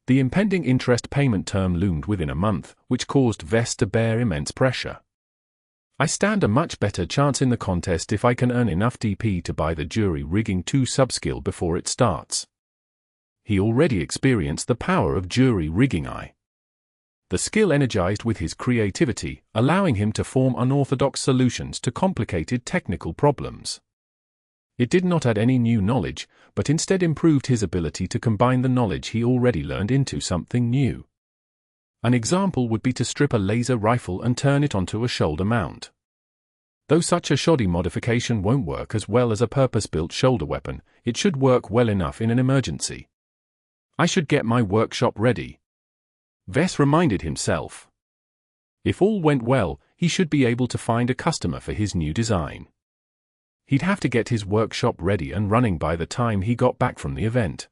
The impending interest payment term loomed within a month, which caused Vess to bear immense pressure. I stand a much better chance in the contest if I can earn enough DP to buy the Jury Rigging 2 subskill before it starts. He already experienced the power of Jury Rigging I. The skill energized with his creativity, allowing him to form unorthodox solutions to complicated technical problems. It did not add any new knowledge, but instead improved his ability to combine the knowledge he already learned into something new. An example would be to strip a laser rifle and turn it onto a shoulder mount. Though such a shoddy modification won't work as well as a purpose-built shoulder weapon, it should work well enough in an emergency. I should get my workshop ready. Vess reminded himself. If all went well, he should be able to find a customer for his new design. He'd have to get his workshop ready and running by the time he got back from the event.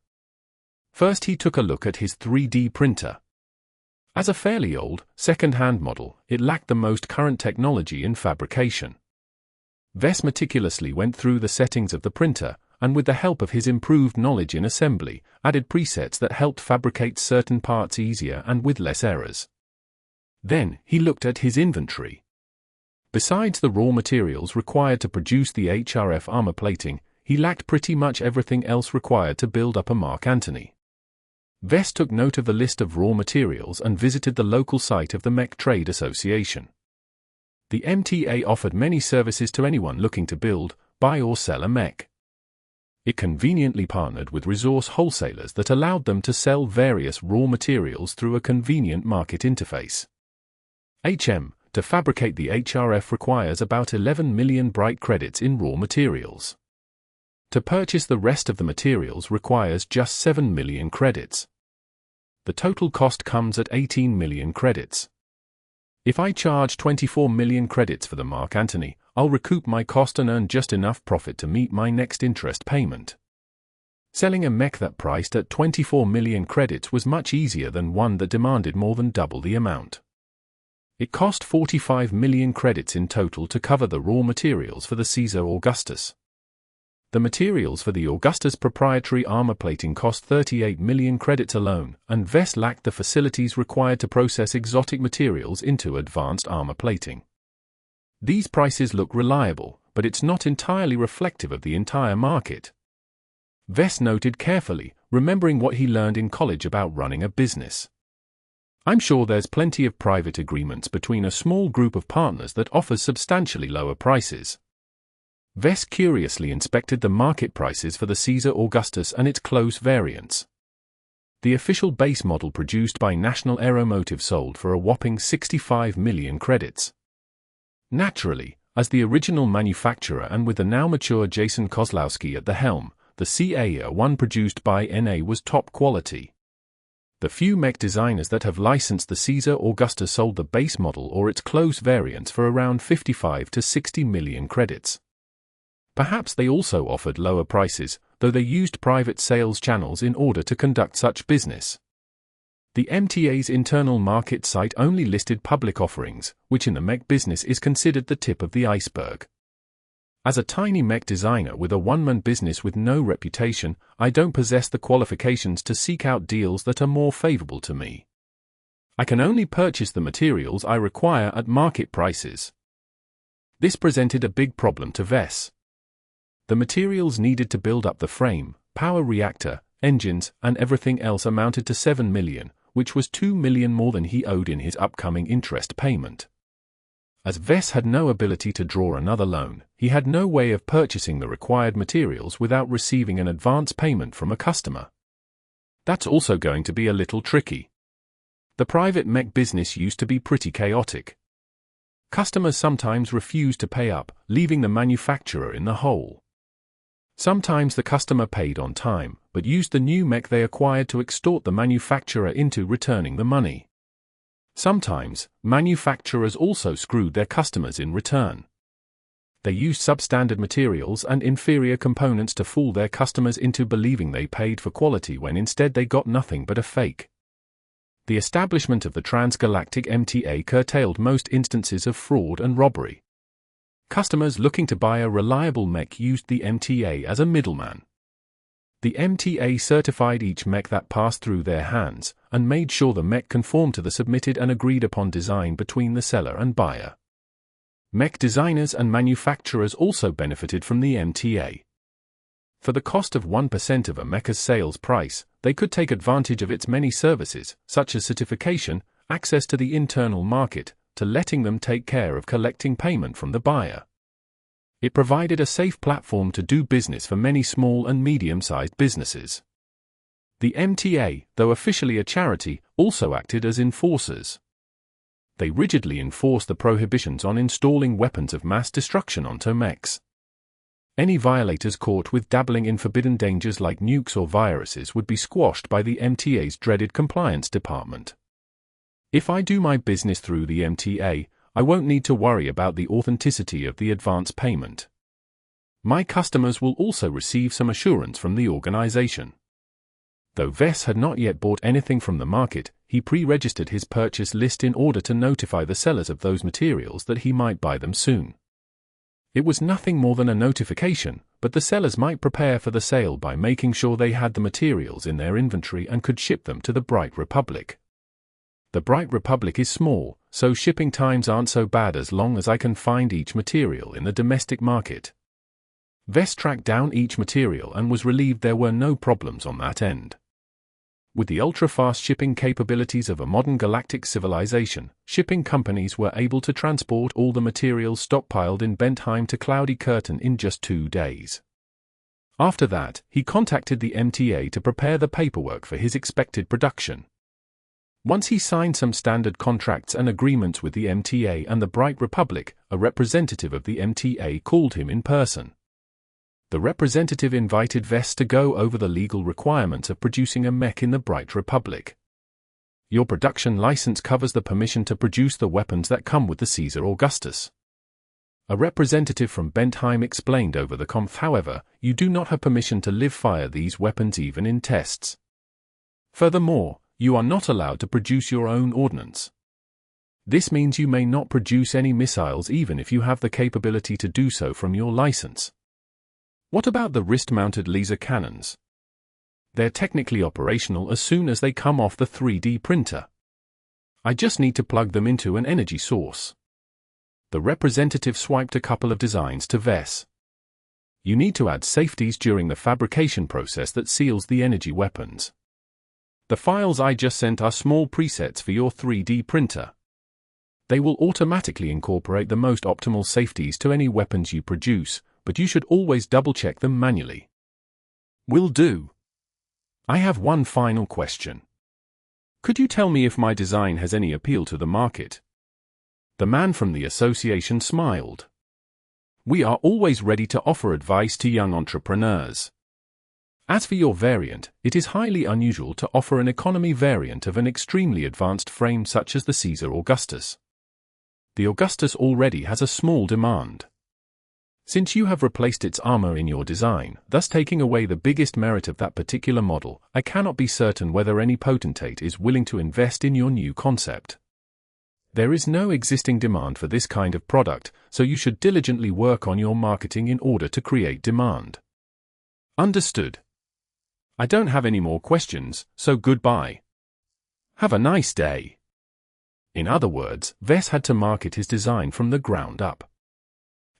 First he took a look at his 3D printer. As a fairly old, second-hand model, it lacked the most current technology in fabrication. Vess meticulously went through the settings of the printer, and with the help of his improved knowledge in assembly, added presets that helped fabricate certain parts easier and with less errors. Then, he looked at his inventory. Besides the raw materials required to produce the HRF armor plating, he lacked pretty much everything else required to build up a Mark Antony. Vess took note of the list of raw materials and visited the local site of the Mech Trade Association. The MTA offered many services to anyone looking to build, buy or sell a mech. It conveniently partnered with resource wholesalers that allowed them to sell various raw materials through a convenient market interface. To fabricate the HRF requires about 11 million bright credits in raw materials. To purchase the rest of the materials requires just 7 million credits. The total cost comes at 18 million credits. If I charge 24 million credits for the Mark Antony, I'll recoup my cost and earn just enough profit to meet my next interest payment. Selling a mech that priced at 24 million credits was much easier than one that demanded more than double the amount. It cost 45 million credits in total to cover the raw materials for the Caesar Augustus. The materials for the Augustus proprietary armor plating cost 38 million credits alone, and Vess lacked the facilities required to process exotic materials into advanced armor plating. These prices look reliable, but it's not entirely reflective of the entire market. Vess noted carefully, remembering what he learned in college about running a business. I'm sure there's plenty of private agreements between a small group of partners that offers substantially lower prices. Vess curiously inspected the market prices for the Caesar Augustus and its close variants. The official base model produced by National Aeromotive sold for a whopping 65 million credits. Naturally, as the original manufacturer and with the now mature Jason Kozlowski at the helm, the CA-1 produced by NA was top quality. The few mech designers that have licensed the Caesar Augustus sold the base model or its close variants for around 55 to 60 million credits. Perhaps they also offered lower prices, though they used private sales channels in order to conduct such business. The MTA's internal market site only listed public offerings, which in the mech business is considered the tip of the iceberg. As a tiny mech designer with a one-man business with no reputation, I don't possess the qualifications to seek out deals that are more favorable to me. I can only purchase the materials I require at market prices. This presented a big problem to Vess. The materials needed to build up the frame, power reactor, engines, and everything else amounted to 7 million, which was 2 million more than he owed in his upcoming interest payment. As Vess had no ability to draw another loan, he had no way of purchasing the required materials without receiving an advance payment from a customer. That's also going to be a little tricky. The private mech business used to be pretty chaotic. Customers sometimes refused to pay up, leaving the manufacturer in the hole. Sometimes the customer paid on time, but used the new mech they acquired to extort the manufacturer into returning the money. Sometimes, manufacturers also screwed their customers in return. They used substandard materials and inferior components to fool their customers into believing they paid for quality when instead they got nothing but a fake. The establishment of the transgalactic MTA curtailed most instances of fraud and robbery. Customers looking to buy a reliable mech used the MTA as a middleman. The MTA certified each mech that passed through their hands, and made sure the mech conformed to the submitted and agreed upon design between the seller and buyer. Mech designers and manufacturers also benefited from the MTA. For the cost of 1% of a mecha's sales price, they could take advantage of its many services, such as certification, access to the internal market, to letting them take care of collecting payment from the buyer. It provided a safe platform to do business for many small and medium-sized businesses. The MTA, though officially a charity, also acted as enforcers. They rigidly enforced the prohibitions on installing weapons of mass destruction onto mechs. Any violators caught with dabbling in forbidden dangers like nukes or viruses would be squashed by the MTA's dreaded compliance department. If I do my business through the MTA, I won't need to worry about the authenticity of the advance payment. My customers will also receive some assurance from the organization. Though Vess had not yet bought anything from the market, he pre-registered his purchase list in order to notify the sellers of those materials that he might buy them soon. It was nothing more than a notification, but the sellers might prepare for the sale by making sure they had the materials in their inventory and could ship them to the Bright Republic. The Bright Republic is small, so shipping times aren't so bad as long as I can find each material in the domestic market. Vess tracked down each material and was relieved there were no problems on that end. With the ultra-fast shipping capabilities of a modern galactic civilization, shipping companies were able to transport all the materials stockpiled in Bentheim to Cloudy Curtain in just 2 days. After that, he contacted the MTA to prepare the paperwork for his expected production. Once he signed some standard contracts and agreements with the MTA and the Bright Republic, a representative of the MTA called him in person. The representative invited Vess to go over the legal requirements of producing a mech in the Bright Republic. Your production license covers the permission to produce the weapons that come with the Caesar Augustus. A representative from Bentheim explained over the conf, however, you do not have permission to live fire these weapons even in tests. Furthermore, you are not allowed to produce your own ordnance. This means you may not produce any missiles even if you have the capability to do so from your license. What about the wrist-mounted laser cannons? They're technically operational as soon as they come off the 3D printer. I just need to plug them into an energy source. The representative swiped a couple of designs to Vess. You need to add safeties during the fabrication process that seals the energy weapons. The files I just sent are small presets for your 3D printer. They will automatically incorporate the most optimal safeties to any weapons you produce, but you should always double-check them manually. Will do. I have one final question. Could you tell me if my design has any appeal to the market? The man from the association smiled. We are always ready to offer advice to young entrepreneurs. As for your variant, it is highly unusual to offer an economy variant of an extremely advanced frame such as the Caesar Augustus. The Augustus already has a small demand. Since you have replaced its armor in your design, thus taking away the biggest merit of that particular model, I cannot be certain whether any potentate is willing to invest in your new concept. There is no existing demand for this kind of product, so you should diligently work on your marketing in order to create demand. Understood. I don't have any more questions, so goodbye. Have a nice day. In other words, Vess had to market his design from the ground up.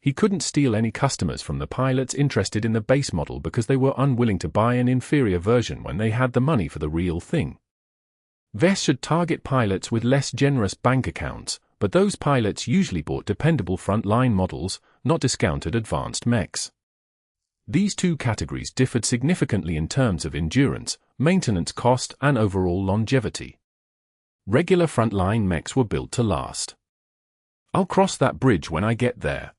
He couldn't steal any customers from the pilots interested in the base model because they were unwilling to buy an inferior version when they had the money for the real thing. Vess should target pilots with less generous bank accounts, but those pilots usually bought dependable front-line models, not discounted advanced mechs. These two categories differed significantly in terms of endurance, maintenance cost, and overall longevity. Regular front-line mechs were built to last. I'll cross that bridge when I get there.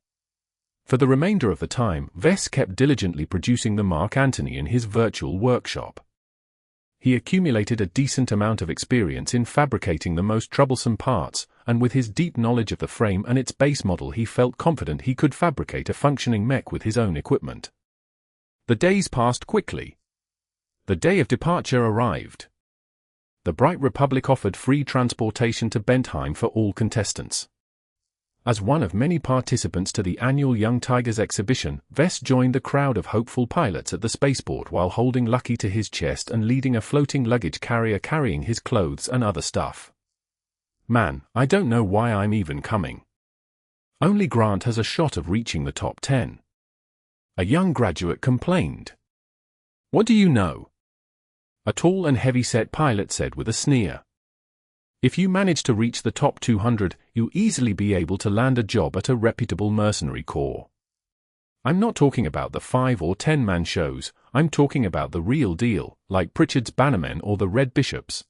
For the remainder of the time, Vess kept diligently producing the Mark Antony in his virtual workshop. He accumulated a decent amount of experience in fabricating the most troublesome parts, and with his deep knowledge of the frame and its base model he felt confident he could fabricate a functioning mech with his own equipment. The days passed quickly. The day of departure arrived. The Bright Republic offered free transportation to Bentheim for all contestants. As one of many participants to the annual Young Tigers exhibition, Vess joined the crowd of hopeful pilots at the spaceport while holding Lucky to his chest and leading a floating luggage carrier carrying his clothes and other stuff. Man, I don't know why I'm even coming. Only Grant has a shot of reaching the top 10. A young graduate complained. What do you know? A tall and heavy-set pilot said with a sneer. If you manage to reach the top 200, you'll easily be able to land a job at a reputable mercenary corps. I'm not talking about the 5 or 10-man shows, I'm talking about the real deal, like Pritchard's Bannermen or the Red Bishops.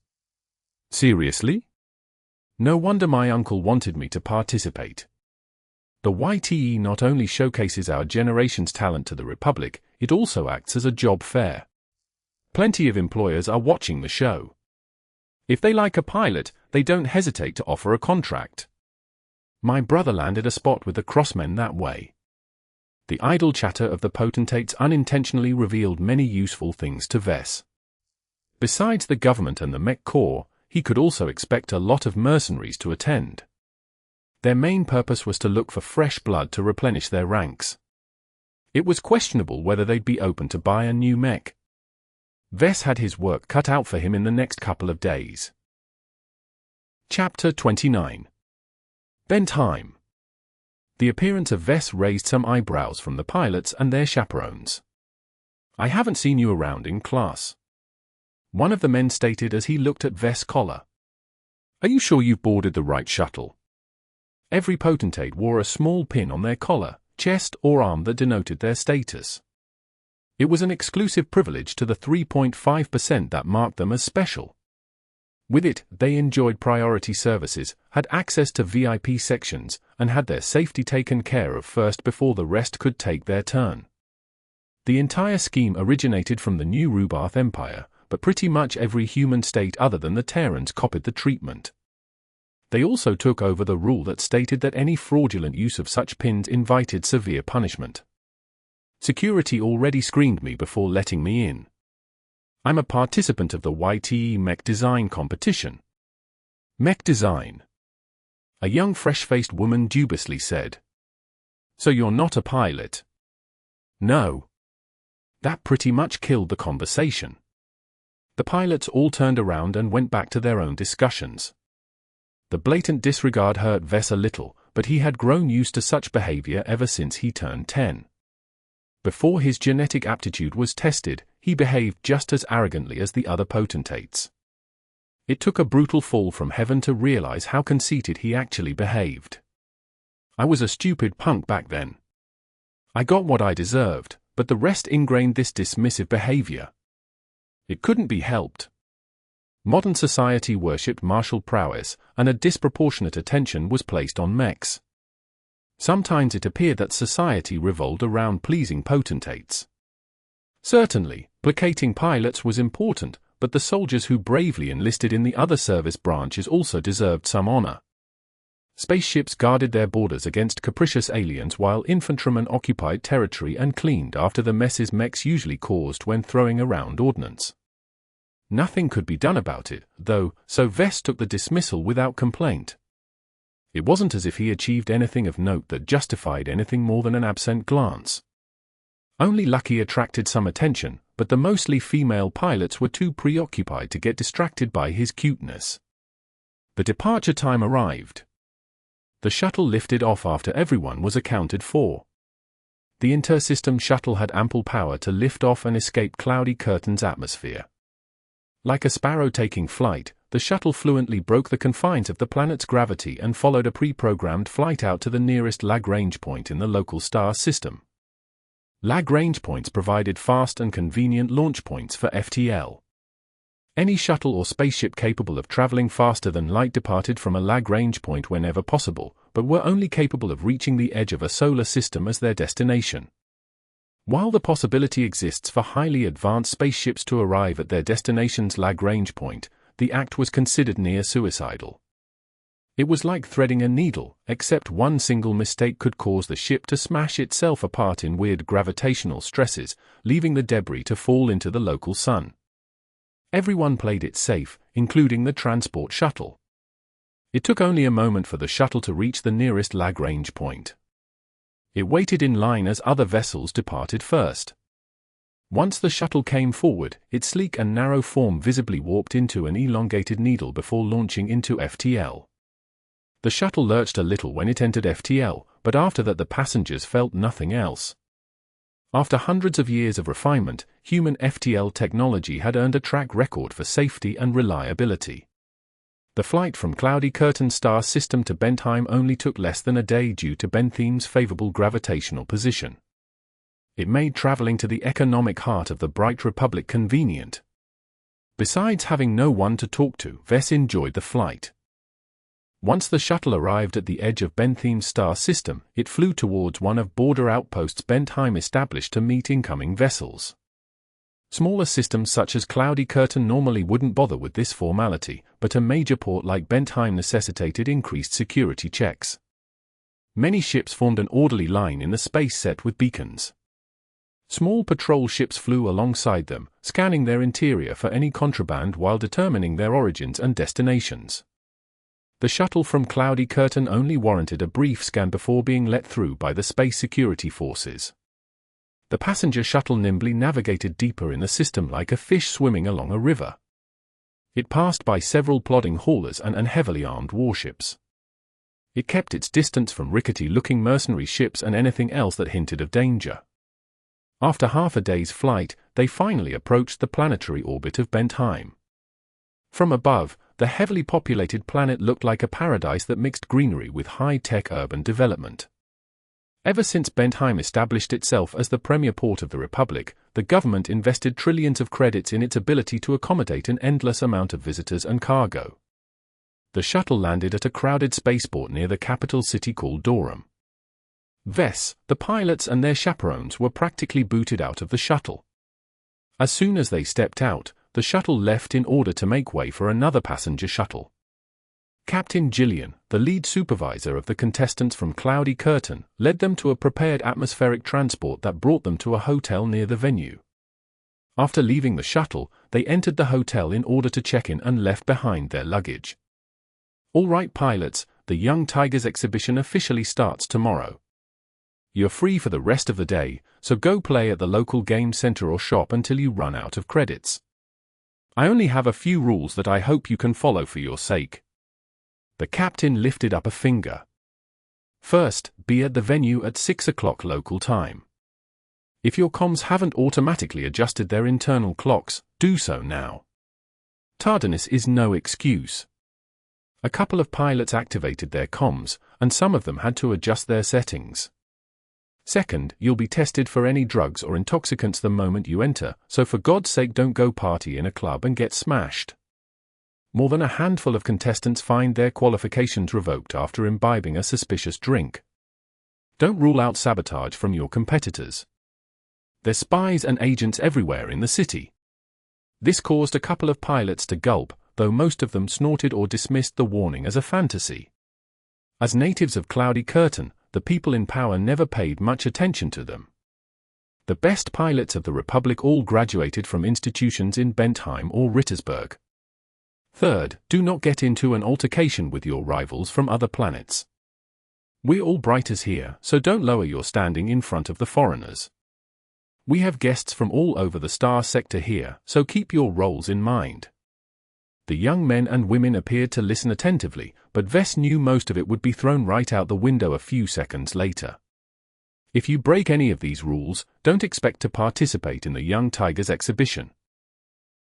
Seriously? No wonder my uncle wanted me to participate. The YTE not only showcases our generation's talent to the Republic, it also acts as a job fair. Plenty of employers are watching the show. If they like a pilot, they don't hesitate to offer a contract. My brother landed a spot with the Crossmen that way. The idle chatter of the potentates unintentionally revealed many useful things to Vess. Besides the government and the Mech Corps, he could also expect a lot of mercenaries to attend. Their main purpose was to look for fresh blood to replenish their ranks. It was questionable whether they'd be open to buy a new mech. Vess had his work cut out for him in the next couple of days. Chapter 29. Bentheim. The appearance of Vess raised some eyebrows from the pilots and their chaperones. I haven't seen you around in class. One of the men stated as he looked at Vess' collar. Are you sure you've boarded the right shuttle? Every potentate wore a small pin on their collar, chest or arm that denoted their status. It was an exclusive privilege to the 3.5% that marked them as special. With it, they enjoyed priority services, had access to VIP sections, and had their safety taken care of first before the rest could take their turn. The entire scheme originated from the new Rubath Empire, but pretty much every human state other than the Terrans copied the treatment. They also took over the rule that stated that any fraudulent use of such pins invited severe punishment. Security already screened me before letting me in. I'm a participant of the YTE Mech Design competition. Mech Design? A young fresh-faced woman dubiously said. So you're not a pilot? No. That pretty much killed the conversation. The pilots all turned around and went back to their own discussions. The blatant disregard hurt Vess a little, but he had grown used to such behavior ever since he turned 10. Before his genetic aptitude was tested, he behaved just as arrogantly as the other potentates. It took a brutal fall from heaven to realize how conceited he actually behaved. I was a stupid punk back then. I got what I deserved, but the rest ingrained this dismissive behavior. It couldn't be helped. Modern society worshipped martial prowess, and a disproportionate attention was placed on mechs. Sometimes it appeared that society revolved around pleasing potentates. Certainly, placating pilots was important, but the soldiers who bravely enlisted in the other service branches also deserved some honor. Spaceships guarded their borders against capricious aliens while infantrymen occupied territory and cleaned after the messes mechs usually caused when throwing around ordnance. Nothing could be done about it, though, so Vess took the dismissal without complaint. It wasn't as if he achieved anything of note that justified anything more than an absent glance. Only Lucky attracted some attention, but the mostly female pilots were too preoccupied to get distracted by his cuteness. The departure time arrived. The shuttle lifted off after everyone was accounted for. The inter-system shuttle had ample power to lift off and escape Cloudy Curtain's atmosphere. Like a sparrow taking flight, the shuttle fluently broke the confines of the planet's gravity and followed a pre-programmed flight out to the nearest Lagrange point in the local star system. Lagrange points provided fast and convenient launch points for FTL. Any shuttle or spaceship capable of traveling faster than light departed from a Lagrange point whenever possible, but were only capable of reaching the edge of a solar system as their destination. While the possibility exists for highly advanced spaceships to arrive at their destination's Lagrange point, the act was considered near suicidal. It was like threading a needle, except one single mistake could cause the ship to smash itself apart in weird gravitational stresses, leaving the debris to fall into the local sun. Everyone played it safe, including the transport shuttle. It took only a moment for the shuttle to reach the nearest Lagrange point. It waited in line as other vessels departed first. Once the shuttle came forward, its sleek and narrow form visibly warped into an elongated needle before launching into FTL. The shuttle lurched a little when it entered FTL, but after that the passengers felt nothing else. After hundreds of years of refinement, human FTL technology had earned a track record for safety and reliability. The flight from Cloudy Curtain star system to Bentheim only took less than a day due to Bentheim's favorable gravitational position. It made traveling to the economic heart of the Bright Republic convenient. Besides having no one to talk to, Vess enjoyed the flight. Once the shuttle arrived at the edge of Bentheim's star system, it flew towards one of border outposts Bentheim established to meet incoming vessels. Smaller systems such as Cloudy Curtain normally wouldn't bother with this formality, but a major port like Bentheim necessitated increased security checks. Many ships formed an orderly line in the space set with beacons. Small patrol ships flew alongside them, scanning their interior for any contraband while determining their origins and destinations. The shuttle from Cloudy Curtain only warranted a brief scan before being let through by the space security forces. The passenger shuttle nimbly navigated deeper in the system like a fish swimming along a river. It passed by several plodding haulers and heavily armed warships. It kept its distance from rickety-looking mercenary ships and anything else that hinted of danger. After half a day's flight, they finally approached the planetary orbit of Bentheim. From above, the heavily populated planet looked like a paradise that mixed greenery with high-tech urban development. Ever since Bentheim established itself as the premier port of the Republic, the government invested trillions of credits in its ability to accommodate an endless amount of visitors and cargo. The shuttle landed at a crowded spaceport near the capital city called Durham. Vess, the pilots and their chaperones were practically booted out of the shuttle. As soon as they stepped out, the shuttle left in order to make way for another passenger shuttle. Captain Gillian, the lead supervisor of the contestants from Cloudy Curtain, led them to a prepared atmospheric transport that brought them to a hotel near the venue. After leaving the shuttle, they entered the hotel in order to check in and left behind their luggage. All right, pilots, the Young Tigers exhibition officially starts tomorrow. You're free for the rest of the day, so go play at the local game center or shop until you run out of credits. I only have a few rules that I hope you can follow for your sake. The captain lifted up a finger. First, be at the venue at 6 o'clock local time. If your comms haven't automatically adjusted their internal clocks, do so now. Tardiness is no excuse. A couple of pilots activated their comms, and some of them had to adjust their settings. Second, you'll be tested for any drugs or intoxicants the moment you enter, so for God's sake don't go party in a club and get smashed. More than a handful of contestants find their qualifications revoked after imbibing a suspicious drink. Don't rule out sabotage from your competitors. There's spies and agents everywhere in the city. This caused a couple of pilots to gulp, though most of them snorted or dismissed the warning as a fantasy. As natives of Cloudy Curtain, the people in power never paid much attention to them. The best pilots of the Republic all graduated from institutions in Bentheim or Rittersburg. Third, do not get into an altercation with your rivals from other planets. We're all briters here, so don't lower your standing in front of the foreigners. We have guests from all over the star sector here, so keep your roles in mind. The young men and women appeared to listen attentively, but Vess knew most of it would be thrown right out the window a few seconds later. If you break any of these rules, don't expect to participate in the Young Tigers exhibition.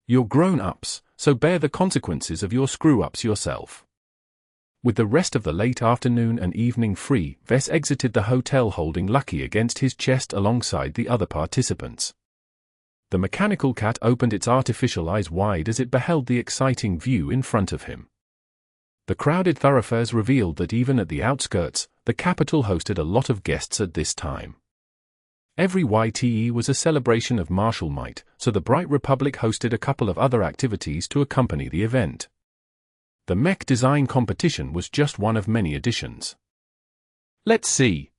You're grown-ups, so bear the consequences of your screw-ups yourself. With the rest of the late afternoon and evening free, Vess exited the hotel holding Lucky against his chest alongside the other participants. The mechanical cat opened its artificial eyes wide as it beheld the exciting view in front of him. The crowded thoroughfares revealed that even at the outskirts, the capital hosted a lot of guests at this time. Every YTE was a celebration of martial might, so the Bright Republic hosted a couple of other activities to accompany the event. The Mech design competition was just one of many additions. Let's see.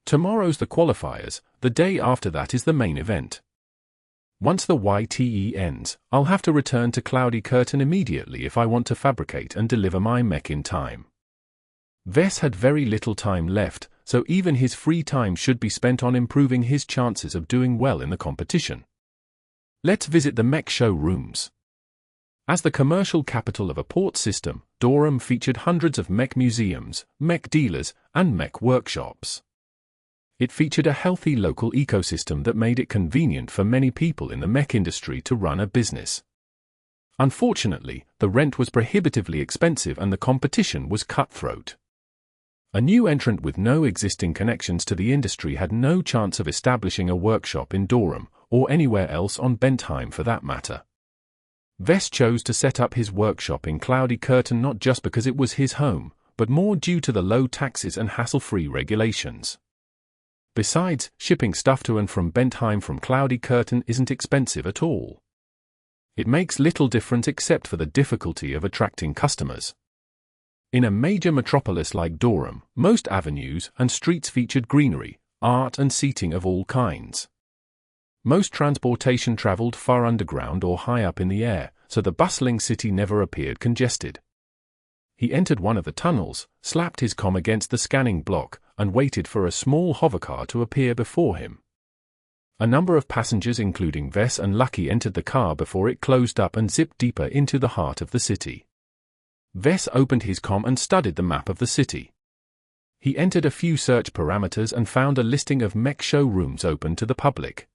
Tomorrow's the qualifiers, the day after that is the main event. Once the YTE ends, I'll have to return to Cloudy Curtain immediately if I want to fabricate and deliver my mech in time. Vess had very little time left, so even his free time should be spent on improving his chances of doing well in the competition. Let's visit the mech showrooms. As the commercial capital of a port system, Durham featured hundreds of mech museums, mech dealers, and mech workshops. It featured a healthy local ecosystem that made it convenient for many people in the mech industry to run a business. Unfortunately, the rent was prohibitively expensive and the competition was cutthroat. A new entrant with no existing connections to the industry had no chance of establishing a workshop in Durham, or anywhere else on Bentheim for that matter. Vess chose to set up his workshop in Cloudy Curtain not just because it was his home, but more due to the low taxes and hassle-free regulations. Besides, shipping stuff to and from Bentheim from Cloudy Curtain isn't expensive at all. It makes little difference except for the difficulty of attracting customers. In a major metropolis like Durham, most avenues and streets featured greenery, art and seating of all kinds. Most transportation traveled far underground or high up in the air, so the bustling city never appeared congested. He entered one of the tunnels, slapped his comm against the scanning block, and waited for a small hovercar to appear before him. A number of passengers including Vess and Lucky entered the car before it closed up and zipped deeper into the heart of the city. Vess opened his comm and studied the map of the city. He entered a few search parameters and found a listing of mech showrooms open to the public.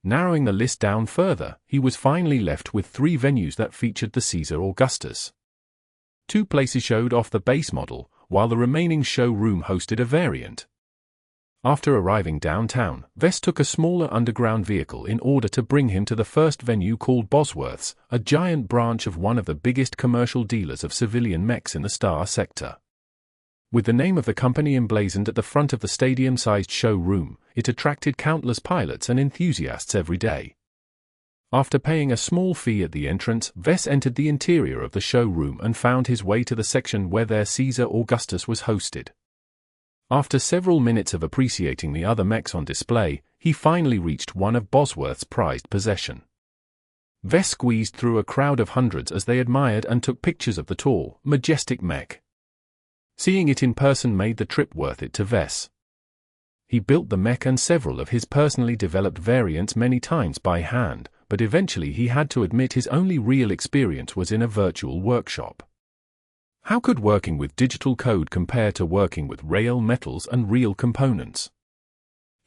Narrowing the list down further, he was finally left with 3 venues that featured the Caesar Augustus. 2 places showed off the base model, while the remaining showroom hosted a variant. After arriving downtown, Vess took a smaller underground vehicle in order to bring him to the first venue called Bosworth's, a giant branch of one of the biggest commercial dealers of civilian mechs in the Star Sector. With the name of the company emblazoned at the front of the stadium-sized showroom, it attracted countless pilots and enthusiasts every day. After paying a small fee at the entrance, Vess entered the interior of the showroom and found his way to the section where their Caesar Augustus was hosted. After several minutes of appreciating the other mechs on display, he finally reached one of Bosworth's prized possession. Vess squeezed through a crowd of hundreds as they admired and took pictures of the tall, majestic mech. Seeing it in person made the trip worth it to Vess. He built the mech and several of his personally developed variants many times by hand, but eventually he had to admit his only real experience was in a virtual workshop. How could working with digital code compare to working with real metals and real components?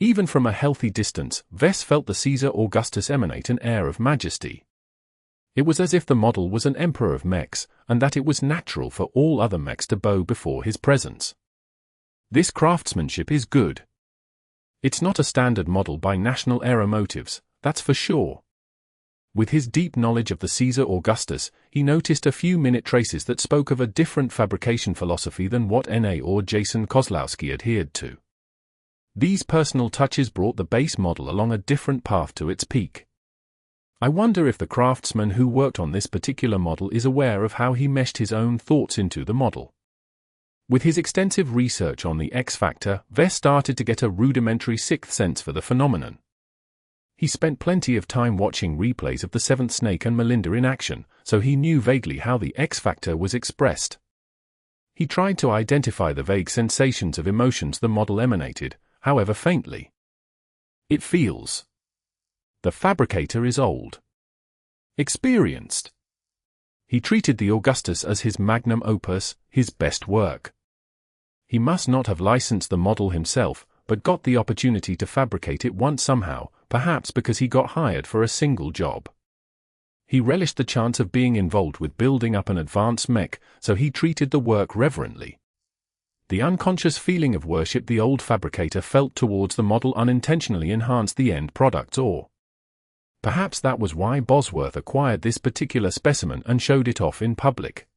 Even from a healthy distance, Vess felt the Caesar Augustus emanate an air of majesty. It was as if the model was an emperor of mechs, and that it was natural for all other mechs to bow before his presence. This craftsmanship is good. It's not a standard model by National Aeromotives, that's for sure. With his deep knowledge of the Caesar Augustus, he noticed a few minute traces that spoke of a different fabrication philosophy than what N.A. or Jason Kozlowski adhered to. These personal touches brought the base model along a different path to its peak. I wonder if the craftsman who worked on this particular model is aware of how he meshed his own thoughts into the model. With his extensive research on the X factor, Vess started to get a rudimentary sixth sense for the phenomenon. He spent plenty of time watching replays of the Seventh Snake and Melinda in action, so he knew vaguely how the X factor was expressed. He tried to identify the vague sensations of emotions the model emanated, however faintly. It feels. The fabricator is old. Experienced. He treated the Augustus as his magnum opus, his best work. He must not have licensed the model himself, but got the opportunity to fabricate it once somehow, perhaps because he got hired for a single job. He relished the chance of being involved with building up an advanced mech, so he treated the work reverently. The unconscious feeling of worship the old fabricator felt towards the model unintentionally enhanced the end product, or perhaps that was why Bosworth acquired this particular specimen and showed it off in public.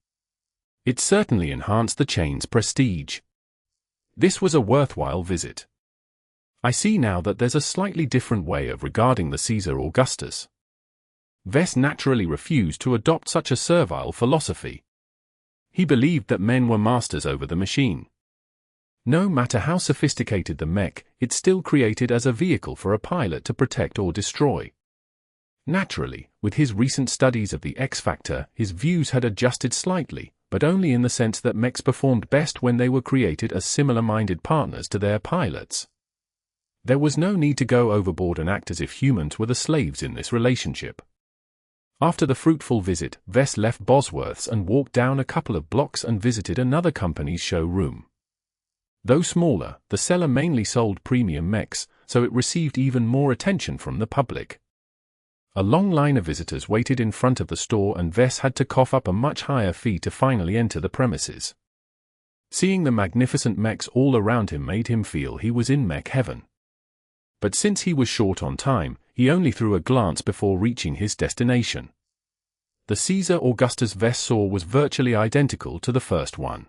It certainly enhanced the chain's prestige. This was a worthwhile visit. I see now that there's a slightly different way of regarding the Caesar Augustus. Vess naturally refused to adopt such a servile philosophy. He believed that men were masters over the machine. No matter how sophisticated the mech, it's still created as a vehicle for a pilot to protect or destroy. Naturally, with his recent studies of the X factor, his views had adjusted slightly, but only in the sense that mechs performed best when they were created as similar-minded partners to their pilots. There was no need to go overboard and act as if humans were the slaves in this relationship. After the fruitful visit, Vess left Bosworth's and walked down a couple of blocks and visited another company's showroom. Though smaller, the seller mainly sold premium mechs, so it received even more attention from the public. A long line of visitors waited in front of the store and Vess had to cough up a much higher fee to finally enter the premises. Seeing the magnificent mechs all around him made him feel he was in mech heaven. But since he was short on time, he only threw a glance before reaching his destination. The Caesar Augustus Vess saw was virtually identical to the first one.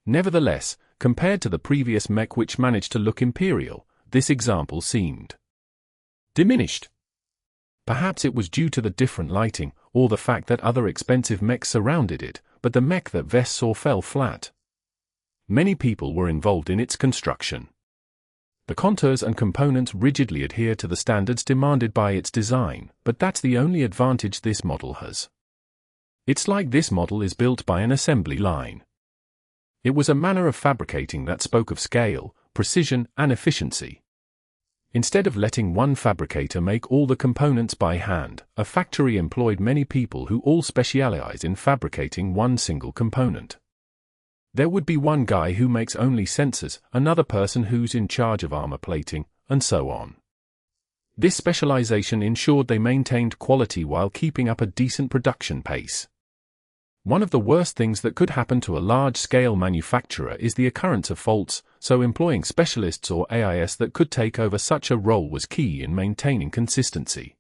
Nevertheless, compared to the previous mech which managed to look imperial, this example seemed diminished. Perhaps it was due to the different lighting, or the fact that other expensive mechs surrounded it, but the mech that Vess saw fell flat. Many people were involved in its construction. The contours and components rigidly adhere to the standards demanded by its design, but that's the only advantage this model has. It's like this model is built by an assembly line. It was a manner of fabricating that spoke of scale, precision, and efficiency. Instead of letting one fabricator make all the components by hand, a factory employed many people who all specialize in fabricating one single component. There would be one guy who makes only sensors, another person who's in charge of armor plating, and so on. This specialization ensured they maintained quality while keeping up a decent production pace. One of the worst things that could happen to a large-scale manufacturer is the occurrence of faults, so employing specialists or AIS that could take over such a role was key in maintaining consistency.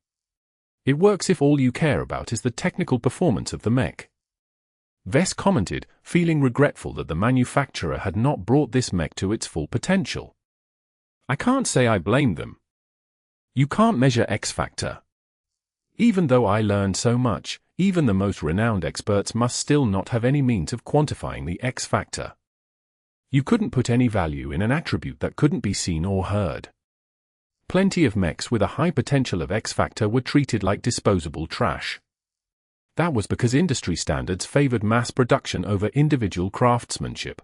It works if all you care about is the technical performance of the mech. Vess commented, feeling regretful that the manufacturer had not brought this mech to its full potential. I can't say I blame them. You can't measure X factor. Even though I learned so much, even the most renowned experts must still not have any means of quantifying the X factor. You couldn't put any value in an attribute that couldn't be seen or heard. Plenty of mechs with a high potential of X factor were treated like disposable trash. That was because industry standards favored mass production over individual craftsmanship.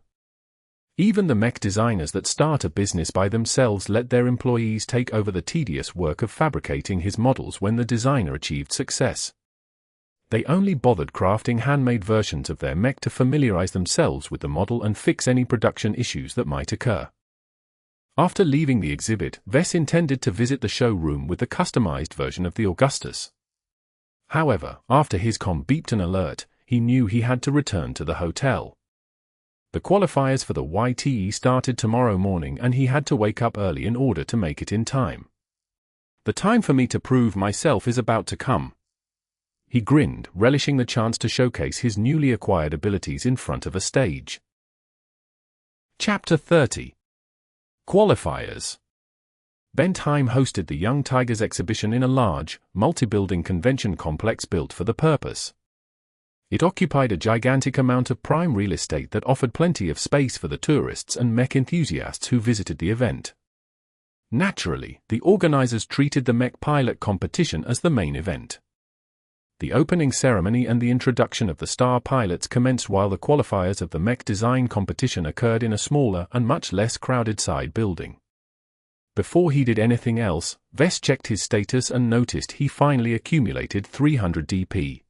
Even the mech designers that start a business by themselves let their employees take over the tedious work of fabricating his models when the designer achieved success. They only bothered crafting handmade versions of their mech to familiarize themselves with the model and fix any production issues that might occur. After leaving the exhibit, Vess intended to visit the showroom with the customized version of the Augustus. However, after his comm beeped an alert, he knew he had to return to the hotel. The qualifiers for the YTE started tomorrow morning and he had to wake up early in order to make it in time. The time for me to prove myself is about to come. He grinned, relishing the chance to showcase his newly acquired abilities in front of a stage. Chapter 30. Qualifiers. Bentheim hosted the Young Tigers exhibition in a large, multi-building convention complex built for the purpose. It occupied a gigantic amount of prime real estate that offered plenty of space for the tourists and mech enthusiasts who visited the event. Naturally, the organizers treated the Mech pilot competition as the main event. The opening ceremony and the introduction of the star pilots commenced while the qualifiers of the Mech design competition occurred in a smaller and much less crowded side building. Before he did anything else, Vess checked his status and noticed he finally accumulated 300 DP.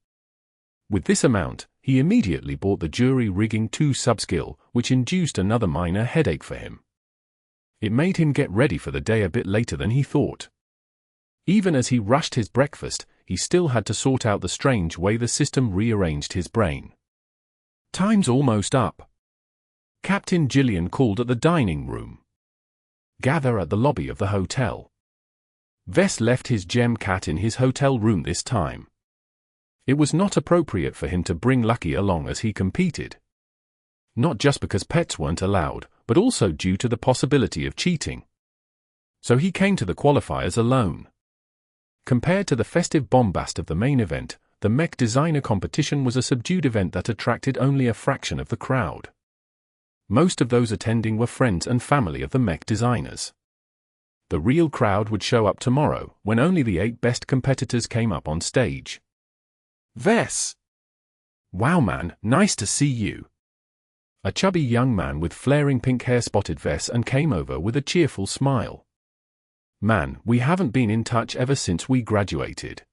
With this amount, he immediately bought the jury rigging 2 subskill, which induced another minor headache for him. It made him get ready for the day a bit later than he thought. Even as he rushed his breakfast, he still had to sort out the strange way the system rearranged his brain. Time's almost up. Captain Gillian called at the dining room. Gather at the lobby of the hotel. Vess left his gem cat in his hotel room this time. It was not appropriate for him to bring Lucky along as he competed. Not just because pets weren't allowed, but also due to the possibility of cheating. So he came to the qualifiers alone. Compared to the festive bombast of the main event, the Mech designer competition was a subdued event that attracted only a fraction of the crowd. Most of those attending were friends and family of the Mech designers. The real crowd would show up tomorrow, when only the 8 best competitors came up on stage. Vess! Wow man, nice to see you. A chubby young man with flaring pink hair spotted Vess and came over with a cheerful smile. Man, we haven't been in touch ever since we graduated.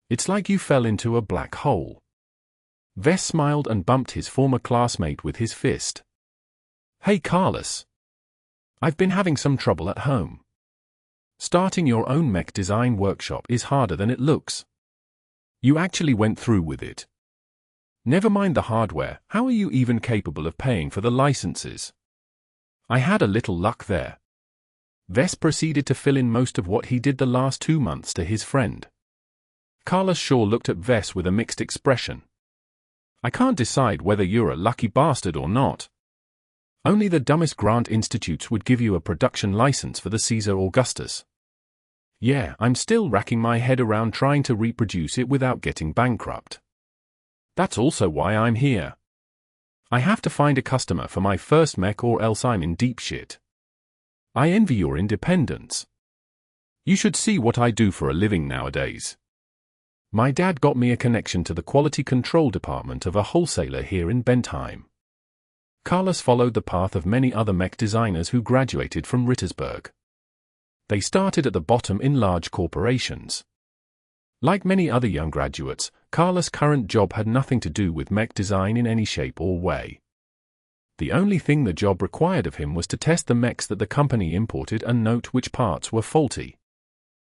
It's like you fell into a black hole. Vess smiled and bumped his former classmate with his fist. Hey Carlos. I've been having some trouble at home. Starting your own Mech design workshop is harder than it looks. You actually went through with it. Never mind the hardware, how are you even capable of paying for the licenses? I had a little luck there. Vess proceeded to fill in most of what he did the last 2 months to his friend. Carlos Shaw looked at Vess with a mixed expression. I can't decide whether you're a lucky bastard or not. Only the dumbest grant institutes would give you a production license for the Caesar Augustus. Yeah, I'm still racking my head around trying to reproduce it without getting bankrupt. That's also why I'm here. I have to find a customer for my first Mech or else I'm in deep shit. I envy your independence. You should see what I do for a living nowadays. My dad got me a connection to the quality control department of a wholesaler here in Bentheim. Carlos followed the path of many other Mech designers who graduated from Rittersberg. They started at the bottom in large corporations. Like many other young graduates, Carlos' current job had nothing to do with Mech design in any shape or way. The only thing the job required of him was to test the Mechs that the company imported and note which parts were faulty.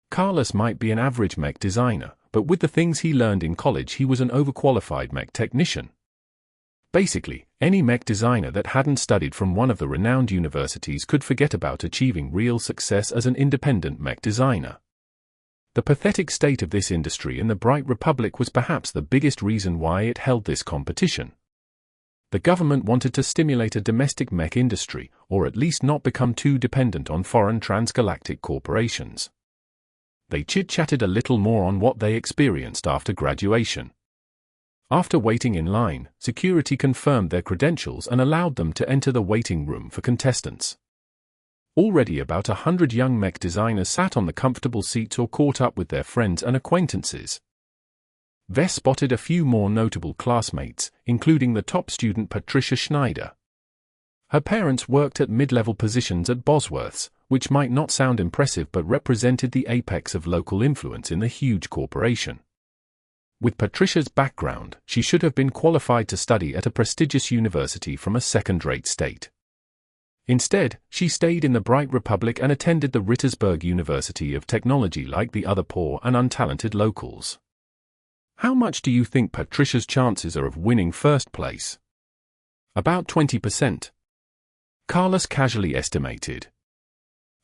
Carlos might be an average Mech designer, but with the things he learned in college he was an overqualified Mech technician. Basically, any Mech designer that hadn't studied from one of the renowned universities could forget about achieving real success as an independent Mech designer. The pathetic state of this industry in the Bright Republic was perhaps the biggest reason why it held this competition. The government wanted to stimulate a domestic Mech industry, or at least not become too dependent on foreign transgalactic corporations. They chit-chatted a little more on what they experienced after graduation. After waiting in line, security confirmed their credentials and allowed them to enter the waiting room for contestants. Already about 100 young Mech designers sat on the comfortable seats or caught up with their friends and acquaintances. Vess spotted a few more notable classmates, including the top student Patricia Schneider. Her parents worked at mid-level positions at Bosworth's, which might not sound impressive but represented the apex of local influence in the huge corporation. With Patricia's background, she should have been qualified to study at a prestigious university from a second-rate state. Instead, she stayed in the Bright Republic and attended the Rittersberg University of Technology like the other poor and untalented locals. How much do you think Patricia's chances are of winning first place? About 20%. Carlos casually estimated.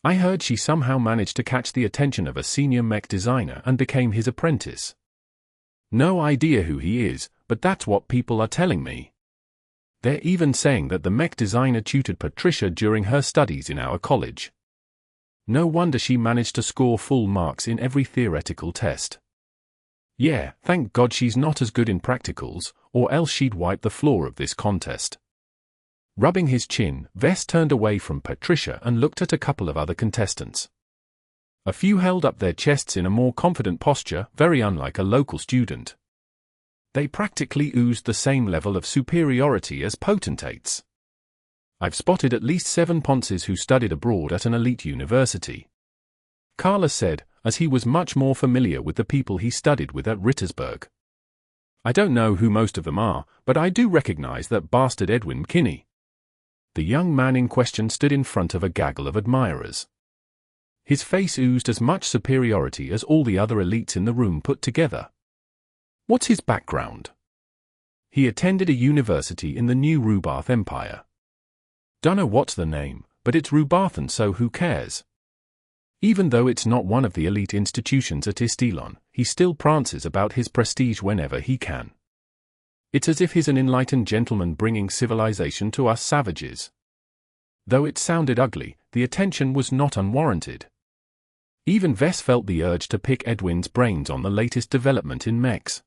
I heard she somehow managed to catch the attention of a senior Mech designer and became his apprentice. No idea who he is, but that's what people are telling me. They're even saying that the Mech designer tutored Patricia during her studies in our college. No wonder she managed to score full marks in every theoretical test. Yeah, thank God she's not as good in practicals, or else she'd wipe the floor of this contest. Rubbing his chin, Vess turned away from Patricia and looked at a couple of other contestants. A few held up their chests in a more confident posture, very unlike a local student. They practically oozed the same level of superiority as potentates. I've spotted at least 7 Ponces who studied abroad at an elite university, Carla said, as he was much more familiar with the people he studied with at Rittersberg. I don't know who most of them are, but I do recognize that bastard Edwin Kinney. The young man in question stood in front of a gaggle of admirers. His face oozed as much superiority as all the other elites in the room put together. What's his background? He attended a university in the new Rubath Empire. Dunno what's the name, but it's Rubathan, so who cares? Even though it's not one of the elite institutions at Istilon, he still prances about his prestige whenever he can. It's as if he's an enlightened gentleman bringing civilization to us savages. Though it sounded ugly, the attention was not unwarranted. Even Vess felt the urge to pick Edwin's brains on the latest development in mechs.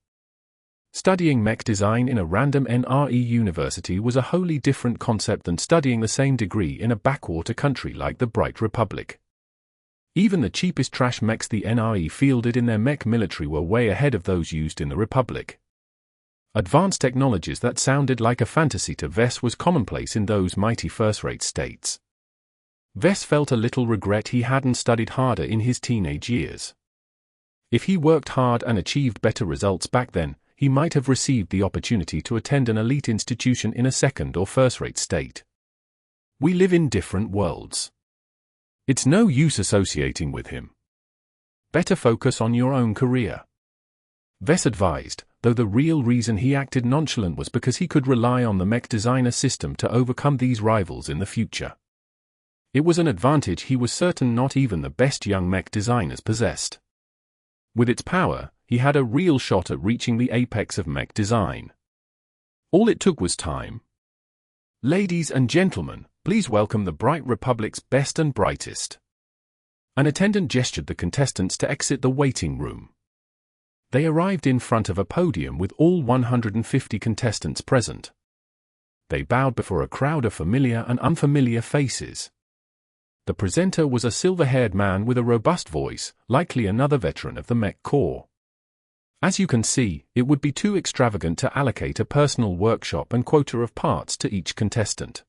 Studying mech design in a random NRE university was a wholly different concept than studying the same degree in a backwater country like the Bright Republic. Even the cheapest trash mechs the NRE fielded in their mech military were way ahead of those used in the Republic. Advanced technologies that sounded like a fantasy to Vess was commonplace in those mighty first-rate states. Vess felt a little regret he hadn't studied harder in his teenage years. If he worked hard and achieved better results back then, he might have received the opportunity to attend an elite institution in a second or first-rate state. We live in different worlds. It's no use associating with him. Better focus on your own career. Vess advised, though the real reason he acted nonchalant was because he could rely on the mech designer system to overcome these rivals in the future. It was an advantage he was certain not even the best young mech designers possessed. With its power, he had a real shot at reaching the apex of mech design. All it took was time. Ladies and gentlemen, please welcome the Bright Republic's best and brightest. An attendant gestured the contestants to exit the waiting room. They arrived in front of a podium with all 150 contestants present. They bowed before a crowd of familiar and unfamiliar faces. The presenter was a silver-haired man with a robust voice, likely another veteran of the Mech Corps. As you can see, it would be too extravagant to allocate a personal workshop and quota of parts to each contestant.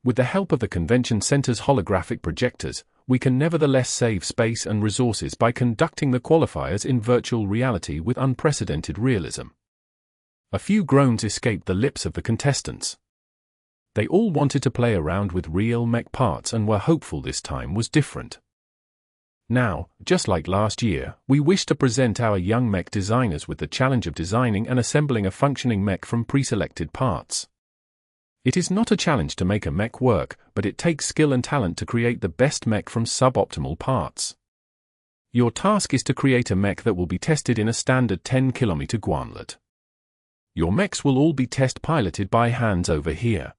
With the help of the convention center's holographic projectors, we can nevertheless save space and resources by conducting the qualifiers in virtual reality with unprecedented realism. A few groans escaped the lips of the contestants. They all wanted to play around with real mech parts and were hopeful this time was different. Now, just like last year, we wish to present our young mech designers with the challenge of designing and assembling a functioning mech from pre-selected parts. It is not a challenge to make a mech work, but it takes skill and talent to create the best mech from suboptimal parts. Your task is to create a mech that will be tested in a standard 10-kilometer gauntlet. Your mechs will all be test-piloted by hands over here.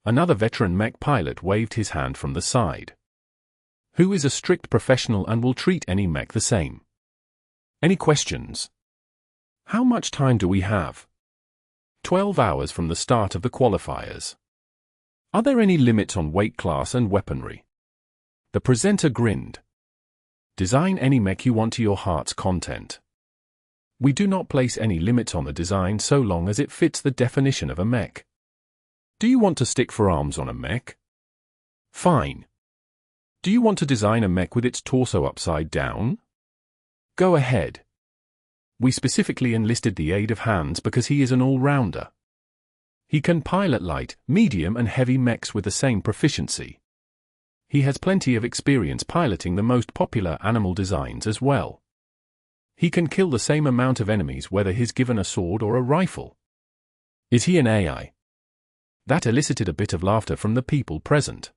Another veteran mech pilot waved his hand from the side. Who is a strict professional and will treat any mech the same. Any questions? How much time do we have? 12 hours from the start of the qualifiers. Are there any limits on weight class and weaponry? The presenter grinned. Design any mech you want to your heart's content. We do not place any limits on the design so long as it fits the definition of a mech. Do you want to stick forearms on a mech? Fine. Do you want to design a mech with its torso upside down? Go ahead. We specifically enlisted the aid of Hans because he is an all-rounder. He can pilot light, medium and heavy mechs with the same proficiency. He has plenty of experience piloting the most popular animal designs as well. He can kill the same amount of enemies whether he's given a sword or a rifle. Is he an AI? That elicited a bit of laughter from the people present.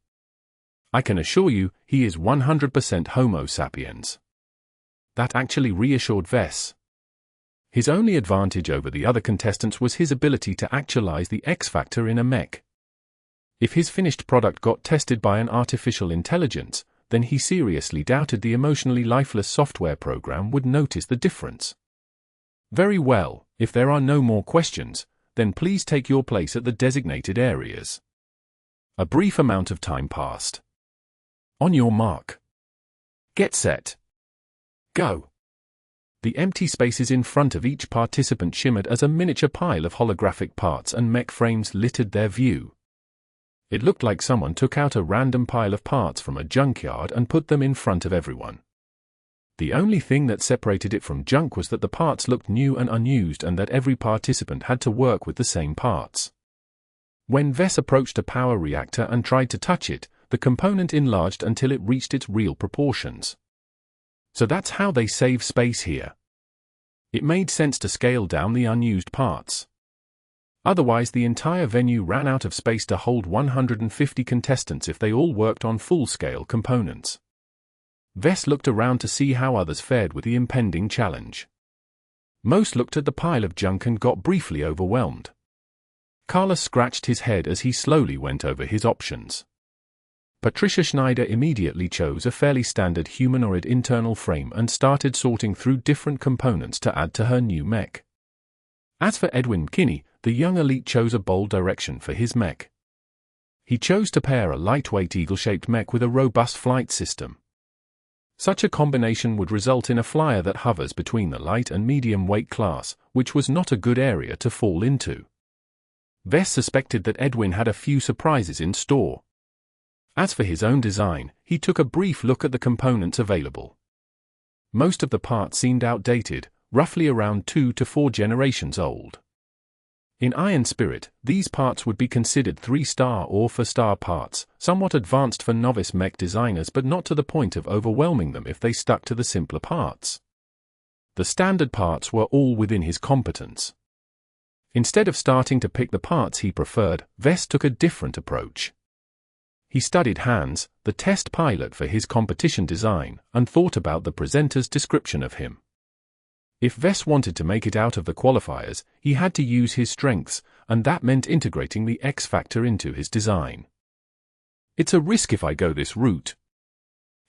I can assure you, he is 100% Homo sapiens. That actually reassured Vess. His only advantage over the other contestants was his ability to actualize the X-factor in a mech. If his finished product got tested by an artificial intelligence, then he seriously doubted the emotionally lifeless software program would notice the difference. Very well, if there are no more questions, then please take your place at the designated areas. A brief amount of time passed. On your mark. Get set. Go. The empty spaces in front of each participant shimmered as a miniature pile of holographic parts and mech frames littered their view. It looked like someone took out a random pile of parts from a junkyard and put them in front of everyone. The only thing that separated it from junk was that the parts looked new and unused and that every participant had to work with the same parts. When Vess approached a power reactor and tried to touch it, the component enlarged until it reached its real proportions. So that's how they save space here. It made sense to scale down the unused parts. Otherwise, the entire venue ran out of space to hold 150 contestants if they all worked on full-scale components. Vess looked around to see how others fared with the impending challenge. Most looked at the pile of junk and got briefly overwhelmed. Carlos scratched his head as he slowly went over his options. Patricia Schneider immediately chose a fairly standard humanoid internal frame and started sorting through different components to add to her new mech. As for Edwin Kinney, the young elite chose a bold direction for his mech. He chose to pair a lightweight eagle-shaped mech with a robust flight system. Such a combination would result in a flyer that hovers between the light and medium weight class, which was not a good area to fall into. Vess suspected that Edwin had a few surprises in store. As for his own design, he took a brief look at the components available. Most of the parts seemed outdated, roughly around 2 to 4 generations old. In Iron Spirit, these parts would be considered 3-star or 4-star parts, somewhat advanced for novice mech designers but not to the point of overwhelming them if they stuck to the simpler parts. The standard parts were all within his competence. Instead of starting to pick the parts he preferred, Vess took a different approach. He studied Hans, the test pilot for his competition design, and thought about the presenter's description of him. If Vess wanted to make it out of the qualifiers, he had to use his strengths, and that meant integrating the X factor into his design. It's a risk if I go this route.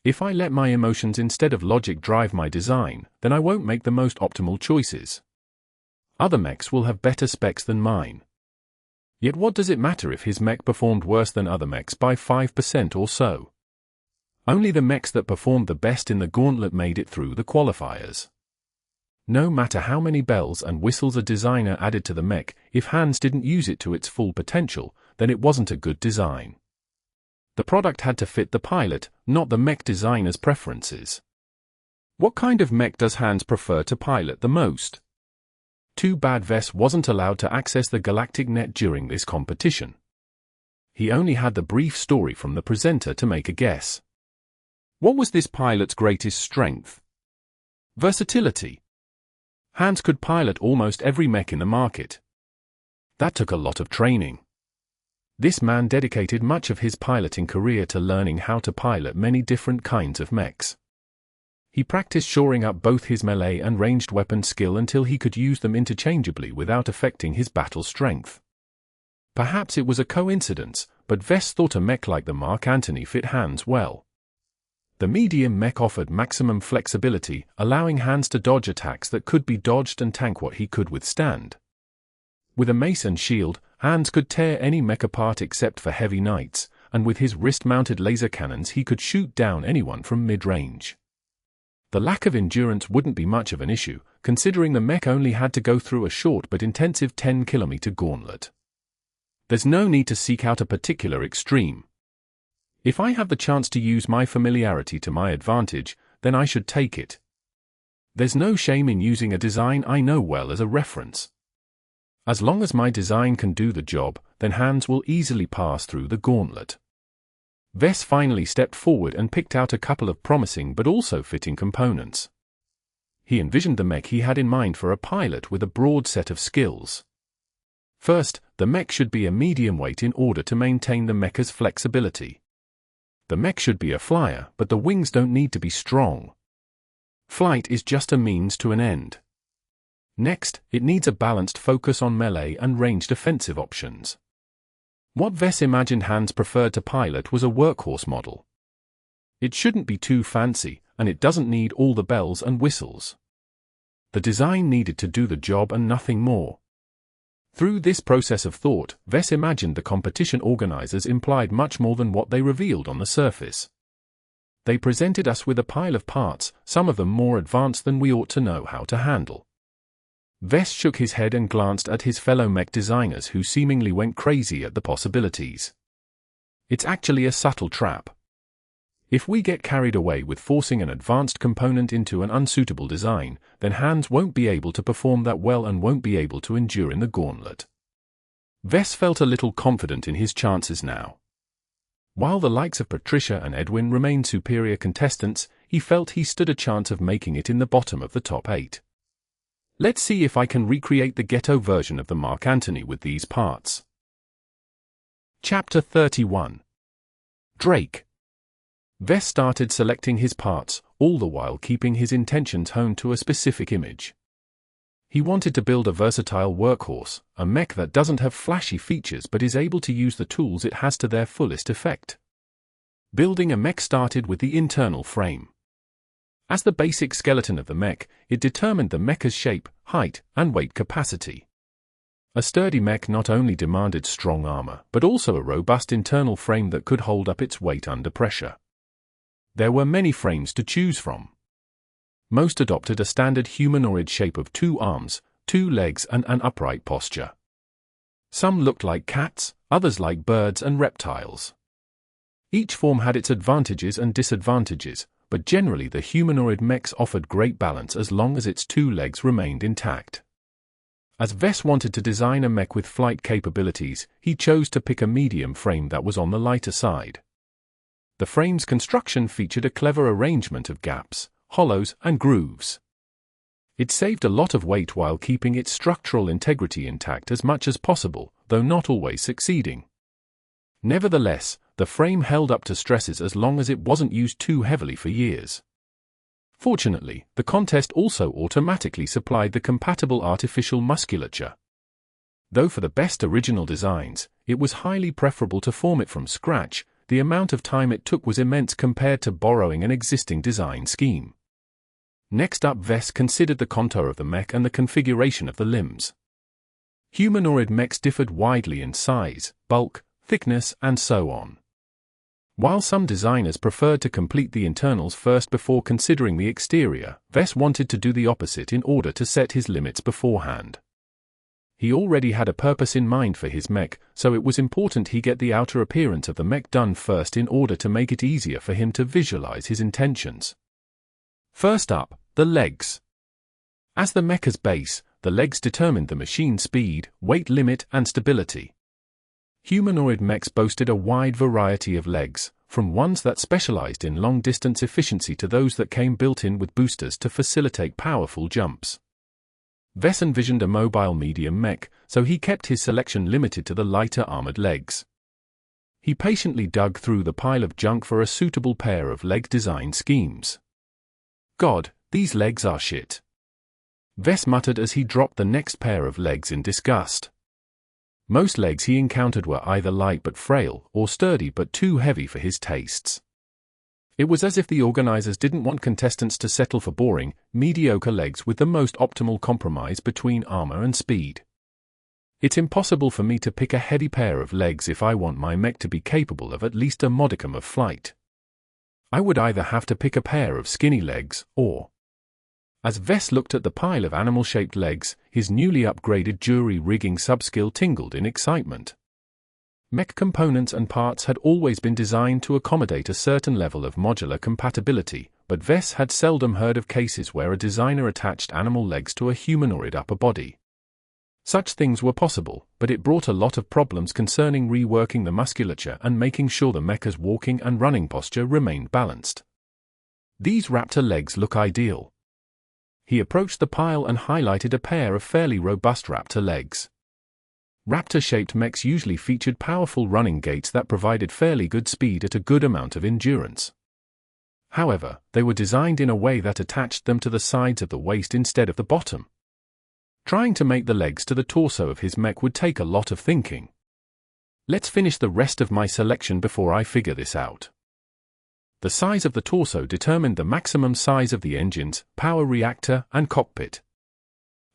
If I let my emotions instead of logic drive my design, then I won't make the most optimal choices. Other mechs will have better specs than mine. Yet what does it matter if his mech performed worse than other mechs by 5% or so? Only the mechs that performed the best in the Gauntlet made it through the qualifiers. No matter how many bells and whistles a designer added to the mech, if Hans didn't use it to its full potential, then it wasn't a good design. The product had to fit the pilot, not the mech designer's preferences. What kind of mech does Hans prefer to pilot the most? Too bad Vess wasn't allowed to access the galactic net during this competition. He only had the brief story from the presenter to make a guess. What was this pilot's greatest strength? Versatility. Hans could pilot almost every mech in the market. That took a lot of training. This man dedicated much of his piloting career to learning how to pilot many different kinds of mechs. He practiced shoring up both his melee and ranged weapon skill until he could use them interchangeably without affecting his battle strength. Perhaps it was a coincidence, but Vess thought a mech like the Mark Antony fit Hans well. The medium mech offered maximum flexibility, allowing Hans to dodge attacks that could be dodged and tank what he could withstand. With a mace and shield, Hans could tear any mech apart except for heavy knights, and with his wrist-mounted laser cannons he could shoot down anyone from mid-range. The lack of endurance wouldn't be much of an issue, considering the mech only had to go through a short but intensive 10-kilometer gauntlet. There's no need to seek out a particular extreme. If I have the chance to use my familiarity to my advantage, then I should take it. There's no shame in using a design I know well as a reference. As long as my design can do the job, then Hans will easily pass through the gauntlet. Vess finally stepped forward and picked out a couple of promising but also fitting components. He envisioned the mech he had in mind for a pilot with a broad set of skills. First, the mech should be a medium weight in order to maintain the mecha's flexibility. The mech should be a flyer, but the wings don't need to be strong. Flight is just a means to an end. Next, it needs a balanced focus on melee and ranged offensive options. What Vess imagined Hans preferred to pilot was a workhorse model. It shouldn't be too fancy, and it doesn't need all the bells and whistles. The design needed to do the job and nothing more. Through this process of thought, Vess imagined the competition organizers implied much more than what they revealed on the surface. They presented us with a pile of parts, some of them more advanced than we ought to know how to handle. Vess shook his head and glanced at his fellow mech designers who seemingly went crazy at the possibilities. It's actually a subtle trap. If we get carried away with forcing an advanced component into an unsuitable design, then Hans won't be able to perform that well and won't be able to endure in the Gauntlet. Vess felt a little confident in his chances now. While the likes of Patricia and Edwin remained superior contestants, he felt he stood a chance of making it in the bottom of the top 8. Let's see if I can recreate the ghetto version of the Mark Antony with these parts. Chapter 31. Drake. Vess started selecting his parts, all the while keeping his intentions honed to a specific image. He wanted to build a versatile workhorse, a mech that doesn't have flashy features but is able to use the tools it has to their fullest effect. Building a mech started with the internal frame. As the basic skeleton of the mech, it determined the mecha's shape, height, and weight capacity. A sturdy mech not only demanded strong armor, but also a robust internal frame that could hold up its weight under pressure. There were many frames to choose from. Most adopted a standard humanoid shape of 2 arms, 2 legs and an upright posture. Some looked like cats, others like birds and reptiles. Each form had its advantages and disadvantages, but generally the humanoid mechs offered great balance as long as its 2 legs remained intact. As Vess wanted to design a mech with flight capabilities, he chose to pick a medium frame that was on the lighter side. The frame's construction featured a clever arrangement of gaps, hollows, and grooves. It saved a lot of weight while keeping its structural integrity intact as much as possible, though not always succeeding. Nevertheless, the frame held up to stresses as long as it wasn't used too heavily for years. Fortunately, the contest also automatically supplied the compatible artificial musculature. Though for the best original designs, it was highly preferable to form it from scratch, the amount of time it took was immense compared to borrowing an existing design scheme. Next up, Vess considered the contour of the mech and the configuration of the limbs. Humanoid mechs differed widely in size, bulk, thickness, and so on. While some designers preferred to complete the internals first before considering the exterior, Vess wanted to do the opposite in order to set his limits beforehand. He already had a purpose in mind for his mech, so it was important he get the outer appearance of the mech done first in order to make it easier for him to visualize his intentions. First up, the legs. As the mecha's base, the legs determined the machine's speed, weight limit, and stability. Humanoid mechs boasted a wide variety of legs, from ones that specialized in long-distance efficiency to those that came built-in with boosters to facilitate powerful jumps. Vess envisioned a mobile medium mech, so he kept his selection limited to the lighter armored legs. He patiently dug through the pile of junk for a suitable pair of leg design schemes. God, these legs are shit. Vess muttered as he dropped the next pair of legs in disgust. Most legs he encountered were either light but frail, or sturdy but too heavy for his tastes. It was as if the organizers didn't want contestants to settle for boring, mediocre legs with the most optimal compromise between armor and speed. It's impossible for me to pick a heavy pair of legs if I want my mech to be capable of at least a modicum of flight. I would either have to pick a pair of skinny legs, or... As Vess looked at the pile of animal-shaped legs, his newly upgraded jury rigging subskill tingled in excitement. Mech components and parts had always been designed to accommodate a certain level of modular compatibility, but Vess had seldom heard of cases where a designer attached animal legs to a humanoid upper body. Such things were possible, but it brought a lot of problems concerning reworking the musculature and making sure the mecha's walking and running posture remained balanced. These raptor legs look ideal. He approached the pile and highlighted a pair of fairly robust raptor legs. Raptor-shaped mechs usually featured powerful running gaits that provided fairly good speed at a good amount of endurance. However, they were designed in a way that attached them to the sides of the waist instead of the bottom. Trying to make the legs to the torso of his mech would take a lot of thinking. Let's finish the rest of my selection before I figure this out. The size of the torso determined the maximum size of the engines, power reactor, and cockpit.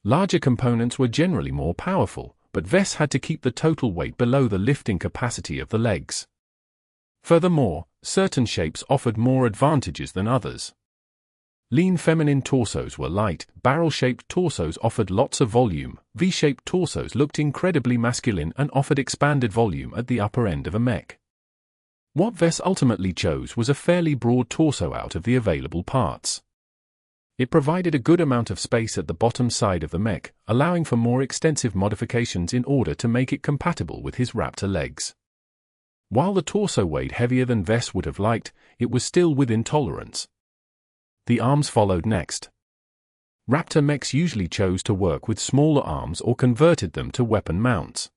Larger components were generally more powerful, but Vess had to keep the total weight below the lifting capacity of the legs. Furthermore, certain shapes offered more advantages than others. Lean feminine torsos were light, barrel-shaped torsos offered lots of volume, V-shaped torsos looked incredibly masculine and offered expanded volume at the upper end of a mech. What Vess ultimately chose was a fairly broad torso out of the available parts. It provided a good amount of space at the bottom side of the mech, allowing for more extensive modifications in order to make it compatible with his raptor legs. While the torso weighed heavier than Vess would have liked, it was still within tolerance. The arms followed next. Raptor mechs usually chose to work with smaller arms or converted them to weapon mounts.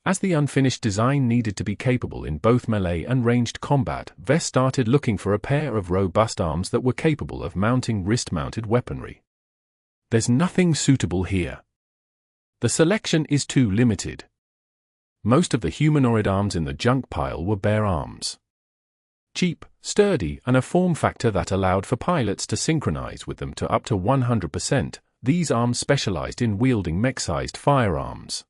As the unfinished design needed to be capable in both melee and ranged combat, Vess started looking for a pair of robust arms that were capable of mounting wrist-mounted weaponry. There's nothing suitable here. The selection is too limited. Most of the humanoid arms in the junk pile were bare arms. Cheap, sturdy, and a form factor that allowed for pilots to synchronize with them to up to 100%, these arms specialized in wielding mech-sized firearms.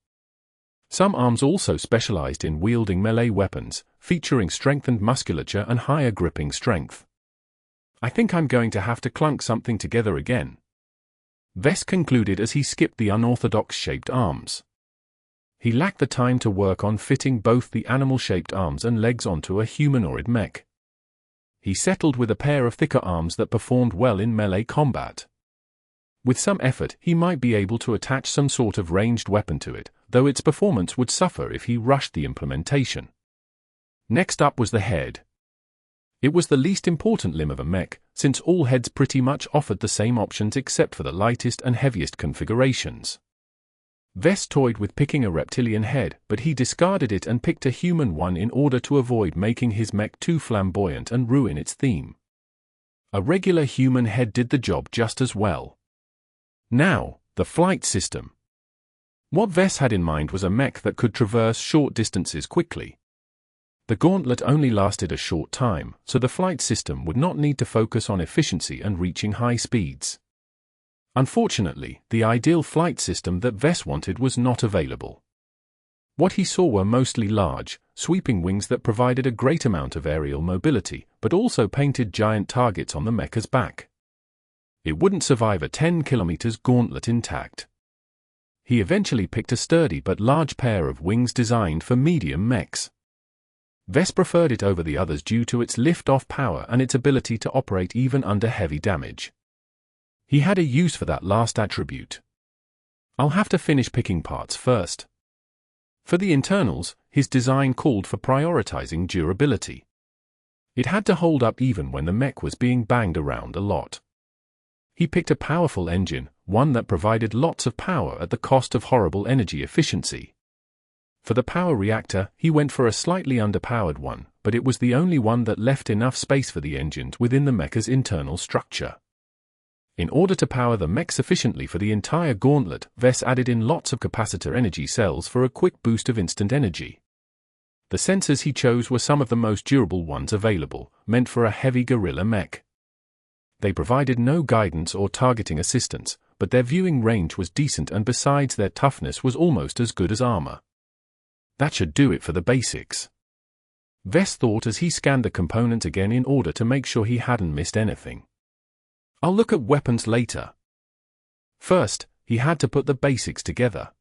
Some arms also specialized in wielding melee weapons, featuring strengthened musculature and higher gripping strength. I think I'm going to have to clunk something together again, Vess concluded as he skipped the unorthodox-shaped arms. He lacked the time to work on fitting both the animal-shaped arms and legs onto a humanoid mech. He settled with a pair of thicker arms that performed well in melee combat. With some effort, he might be able to attach some sort of ranged weapon to it, though its performance would suffer if he rushed the implementation. Next up was the head. It was the least important limb of a mech, since all heads pretty much offered the same options except for the lightest and heaviest configurations. Vess toyed with picking a reptilian head, but he discarded it and picked a human one in order to avoid making his mech too flamboyant and ruin its theme. A regular human head did the job just as well. Now, the flight system. What Vess had in mind was a mech that could traverse short distances quickly. The Gauntlet only lasted a short time, so the flight system would not need to focus on efficiency and reaching high speeds. Unfortunately, the ideal flight system that Vess wanted was not available. What he saw were mostly large, sweeping wings that provided a great amount of aerial mobility, but also painted giant targets on the mecha's back. It wouldn't survive a 10 km Gauntlet intact. He eventually picked a sturdy but large pair of wings designed for medium mechs. Vess preferred it over the others due to its lift-off power and its ability to operate even under heavy damage. He had a use for that last attribute. I'll have to finish picking parts first. For the internals, his design called for prioritizing durability. It had to hold up even when the mech was being banged around a lot. He picked a powerful engine, one that provided lots of power at the cost of horrible energy efficiency. For the power reactor, he went for a slightly underpowered one, but it was the only one that left enough space for the engines within the mecha's internal structure. In order to power the mech sufficiently for the entire Gauntlet, Vess added in lots of capacitor energy cells for a quick boost of instant energy. The sensors he chose were some of the most durable ones available, meant for a heavy guerrilla mech. They provided no guidance or targeting assistance, but their viewing range was decent and besides their toughness was almost as good as armor. That should do it for the basics. Vess thought as he scanned the components again in order to make sure he hadn't missed anything. I'll look at weapons later. First, he had to put the basics together.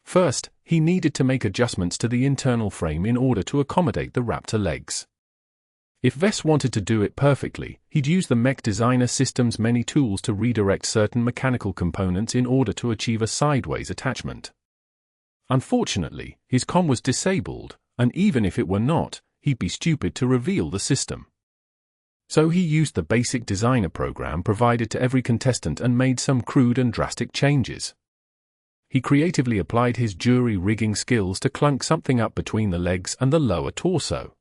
First, he needed to make adjustments to the internal frame in order to accommodate the Raptor legs. If Vess wanted to do it perfectly, he'd use the Mech Designer system's many tools to redirect certain mechanical components in order to achieve a sideways attachment. Unfortunately, his comm was disabled, and even if it were not, he'd be stupid to reveal the system. So he used the basic designer program provided to every contestant and made some crude and drastic changes. He creatively applied his jury rigging skills to clunk something up between the legs and the lower torso.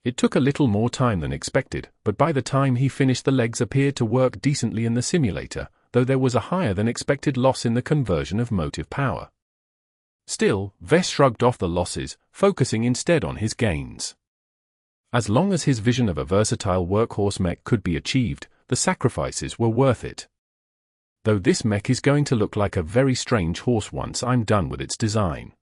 It took a little more time than expected, but by the time he finished the legs appeared to work decently in the simulator, though there was a higher than expected loss in the conversion of motive power. Still, Vess shrugged off the losses, focusing instead on his gains. As long as his vision of a versatile workhorse mech could be achieved, the sacrifices were worth it. Though this mech is going to look like a very strange horse once I'm done with its design.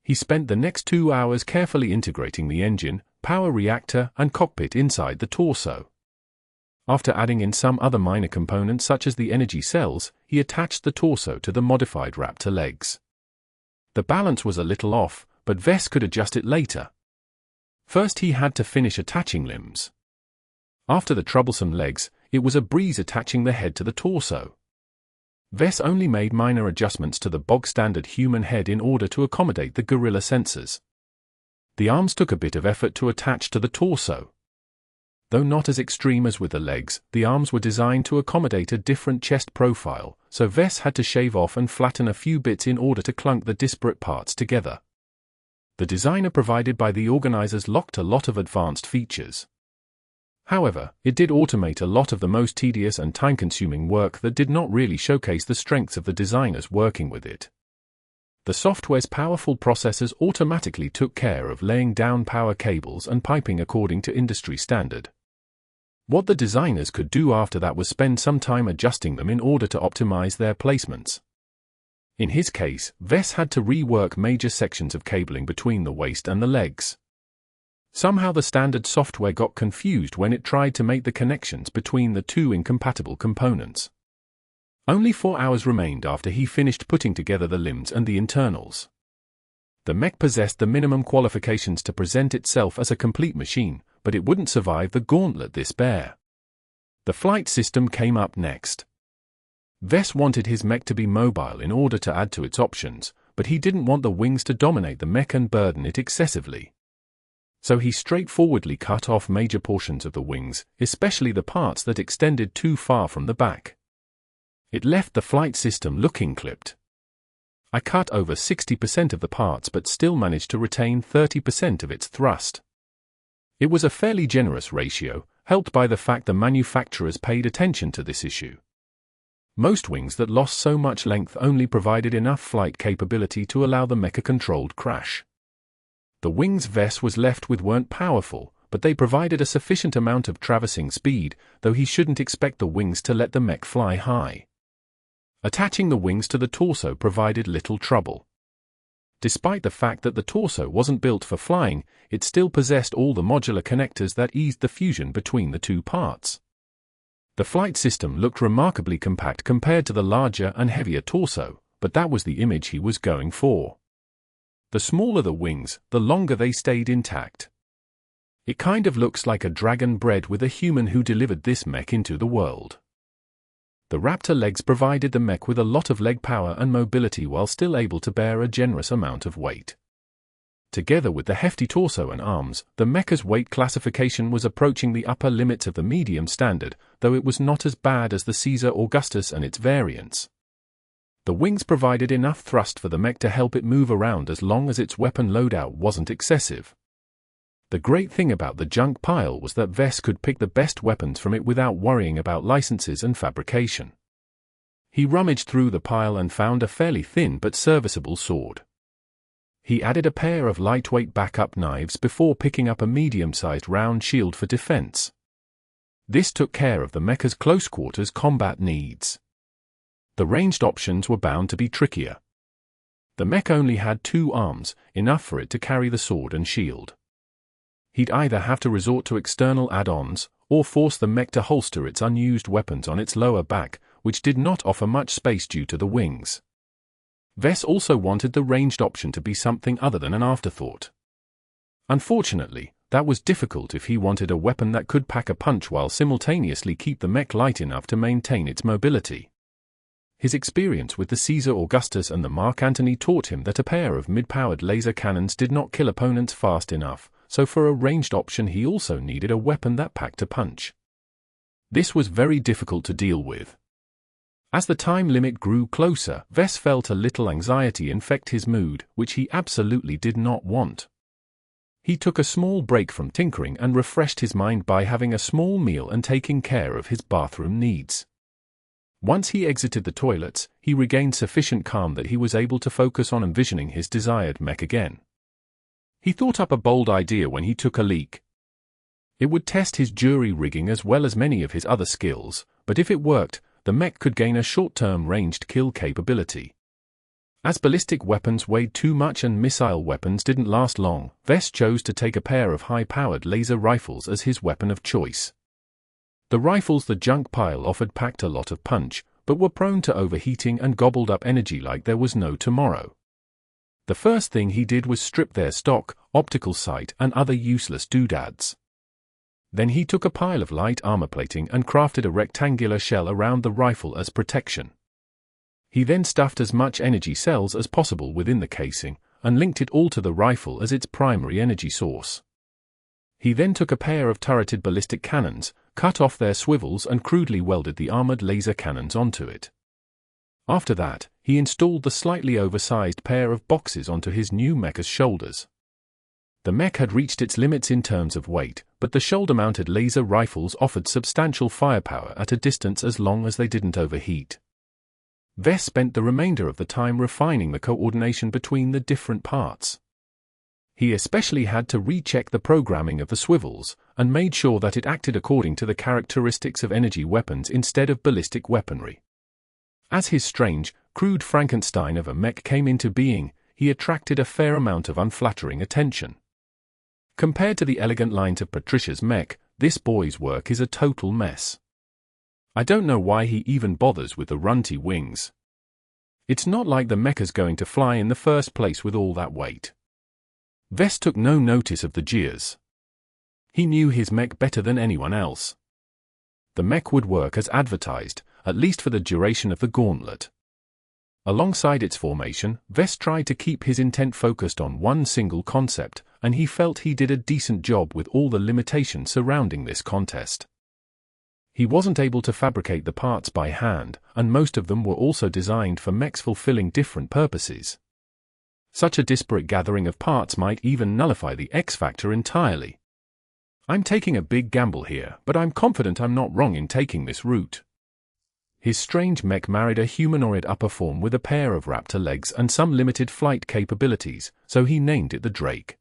He spent the next 2 hours carefully integrating the engine, power reactor, and cockpit inside the torso. After adding in some other minor components such as the energy cells, he attached the torso to the modified Raptor legs. The balance was a little off, but Vess could adjust it later. First he had to finish attaching limbs. After the troublesome legs, it was a breeze attaching the head to the torso. Vess only made minor adjustments to the bog-standard human head in order to accommodate the gorilla sensors. The arms took a bit of effort to attach to the torso. Though not as extreme as with the legs, the arms were designed to accommodate a different chest profile, so Vess had to shave off and flatten a few bits in order to clunk the disparate parts together. The designer provided by the organizers locked a lot of advanced features. However, it did automate a lot of the most tedious and time-consuming work that did not really showcase the strengths of the designers working with it. The software's powerful processors automatically took care of laying down power cables and piping according to industry standard. What the designers could do after that was spend some time adjusting them in order to optimize their placements. In his case, Vess had to rework major sections of cabling between the waist and the legs. Somehow the standard software got confused when it tried to make the connections between the two incompatible components. Only 4 hours remained after he finished putting together the limbs and the internals. The mech possessed the minimum qualifications to present itself as a complete machine, but it wouldn't survive the gauntlet this bare. The flight system came up next. Vess wanted his mech to be mobile in order to add to its options, but he didn't want the wings to dominate the mech and burden it excessively. So he straightforwardly cut off major portions of the wings, especially the parts that extended too far from the back. It left the flight system looking clipped. I cut over 60% of the parts but still managed to retain 30% of its thrust. It was a fairly generous ratio, helped by the fact the manufacturers paid attention to this issue. Most wings that lost so much length only provided enough flight capability to allow the mecha-controlled crash. The wings Vess was left with weren't powerful, but they provided a sufficient amount of traversing speed, though he shouldn't expect the wings to let the mech fly high. Attaching the wings to the torso provided little trouble. Despite the fact that the torso wasn't built for flying, it still possessed all the modular connectors that eased the fusion between the two parts. The flight system looked remarkably compact compared to the larger and heavier torso, but that was the image he was going for. The smaller the wings, the longer they stayed intact. It kind of looks like a dragon bred with a human who delivered this mech into the world. The Raptor legs provided the mech with a lot of leg power and mobility while still able to bear a generous amount of weight. Together with the hefty torso and arms, the mecha's weight classification was approaching the upper limits of the medium standard, though it was not as bad as the Caesar Augustus and its variants. The wings provided enough thrust for the mech to help it move around as long as its weapon loadout wasn't excessive. The great thing about the junk pile was that Vess could pick the best weapons from it without worrying about licenses and fabrication. He rummaged through the pile and found a fairly thin but serviceable sword. He added a pair of lightweight backup knives before picking up a medium-sized round shield for defense. This took care of the mecha's close-quarters combat needs. The ranged options were bound to be trickier. The mech only had 2 arms, enough for it to carry the sword and shield. He'd either have to resort to external add-ons, or force the mech to holster its unused weapons on its lower back, which did not offer much space due to the wings. Vess also wanted the ranged option to be something other than an afterthought. Unfortunately, that was difficult if he wanted a weapon that could pack a punch while simultaneously keep the mech light enough to maintain its mobility. His experience with the Caesar Augustus and the Mark Antony taught him that a pair of mid-powered laser cannons did not kill opponents fast enough, so for a ranged option he also needed a weapon that packed a punch. This was very difficult to deal with. As the time limit grew closer, Vess felt a little anxiety infect his mood, which he absolutely did not want. He took a small break from tinkering and refreshed his mind by having a small meal and taking care of his bathroom needs. Once he exited the toilets, he regained sufficient calm that he was able to focus on envisioning his desired mech again. He thought up a bold idea when he took a leak. It would test his jury rigging as well as many of his other skills, but if it worked, the mech could gain a short-term ranged kill capability. As ballistic weapons weighed too much and missile weapons didn't last long, Vess chose to take a pair of high-powered laser rifles as his weapon of choice. The rifles the junk pile offered packed a lot of punch, but were prone to overheating and gobbled up energy like there was no tomorrow. The first thing he did was strip their stock, optical sight, and other useless doodads. Then he took a pile of light armor plating and crafted a rectangular shell around the rifle as protection. He then stuffed as much energy cells as possible within the casing, and linked it all to the rifle as its primary energy source. He then took a pair of turreted ballistic cannons, cut off their swivels and crudely welded the armored laser cannons onto it. After that, he installed the slightly oversized pair of boxes onto his new mecha's shoulders. The mech had reached its limits in terms of weight, but the shoulder-mounted laser rifles offered substantial firepower at a distance as long as they didn't overheat. Vess spent the remainder of the time refining the coordination between the different parts. He especially had to recheck the programming of the swivels, and made sure that it acted according to the characteristics of energy weapons instead of ballistic weaponry. As his strange, crude Frankenstein of a mech came into being, he attracted a fair amount of unflattering attention. Compared to the elegant lines of Patricia's mech, this boy's work is a total mess. I don't know why he even bothers with the runty wings. It's not like the mecha's going to fly in the first place with all that weight. Vess took no notice of the jeers. He knew his mech better than anyone else. The mech would work as advertised, at least for the duration of the Gauntlet. Alongside its formation, Vess tried to keep his intent focused on one single concept, and he felt he did a decent job with all the limitations surrounding this contest. He wasn't able to fabricate the parts by hand, and most of them were also designed for mechs fulfilling different purposes. Such a disparate gathering of parts might even nullify the X-factor entirely. I'm taking a big gamble here, but I'm confident I'm not wrong in taking this route. His strange mech married a humanoid upper form with a pair of raptor legs and some limited flight capabilities, so he named it the Drake.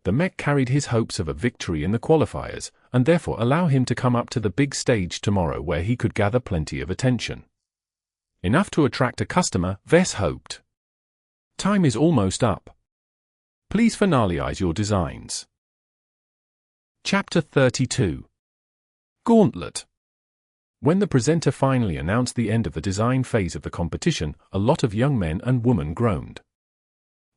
The mech carried his hopes of a victory in the qualifiers, and therefore allow him to come up to the big stage tomorrow where he could gather plenty of attention. Enough to attract a customer, Vess hoped. Time is almost up. Please finalize your designs. Chapter 32. Gauntlet. When the presenter finally announced the end of the design phase of the competition, a lot of young men and women groaned.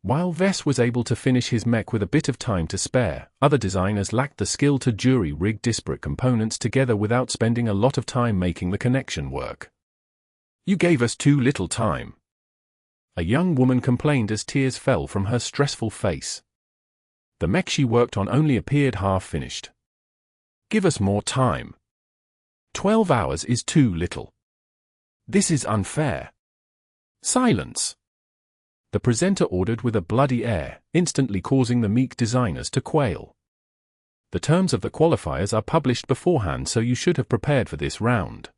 While Vess was able to finish his mech with a bit of time to spare, other designers lacked the skill to jury-rig disparate components together without spending a lot of time making the connection work. "You gave us too little time," a young woman complained as tears fell from her stressful face. The mech she worked on only appeared half-finished. "Give us more time. 12 hours is too little. This is unfair." "Silence," the presenter ordered with a bloody air, instantly causing the meek designers to quail. The terms of the qualifiers are published beforehand, so you should have prepared for this round.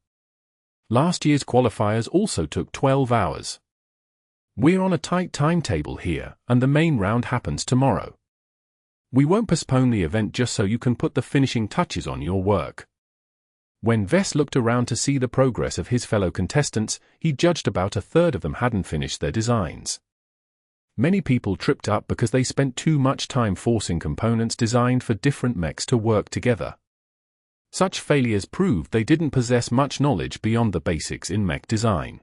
Last year's qualifiers also took 12 hours. We're on a tight timetable here, and the main round happens tomorrow. We won't postpone the event just so you can put the finishing touches on your work. When Vess looked around to see the progress of his fellow contestants, he judged about a third of them hadn't finished their designs. Many people tripped up because they spent too much time forcing components designed for different mechs to work together. Such failures proved they didn't possess much knowledge beyond the basics in mech design.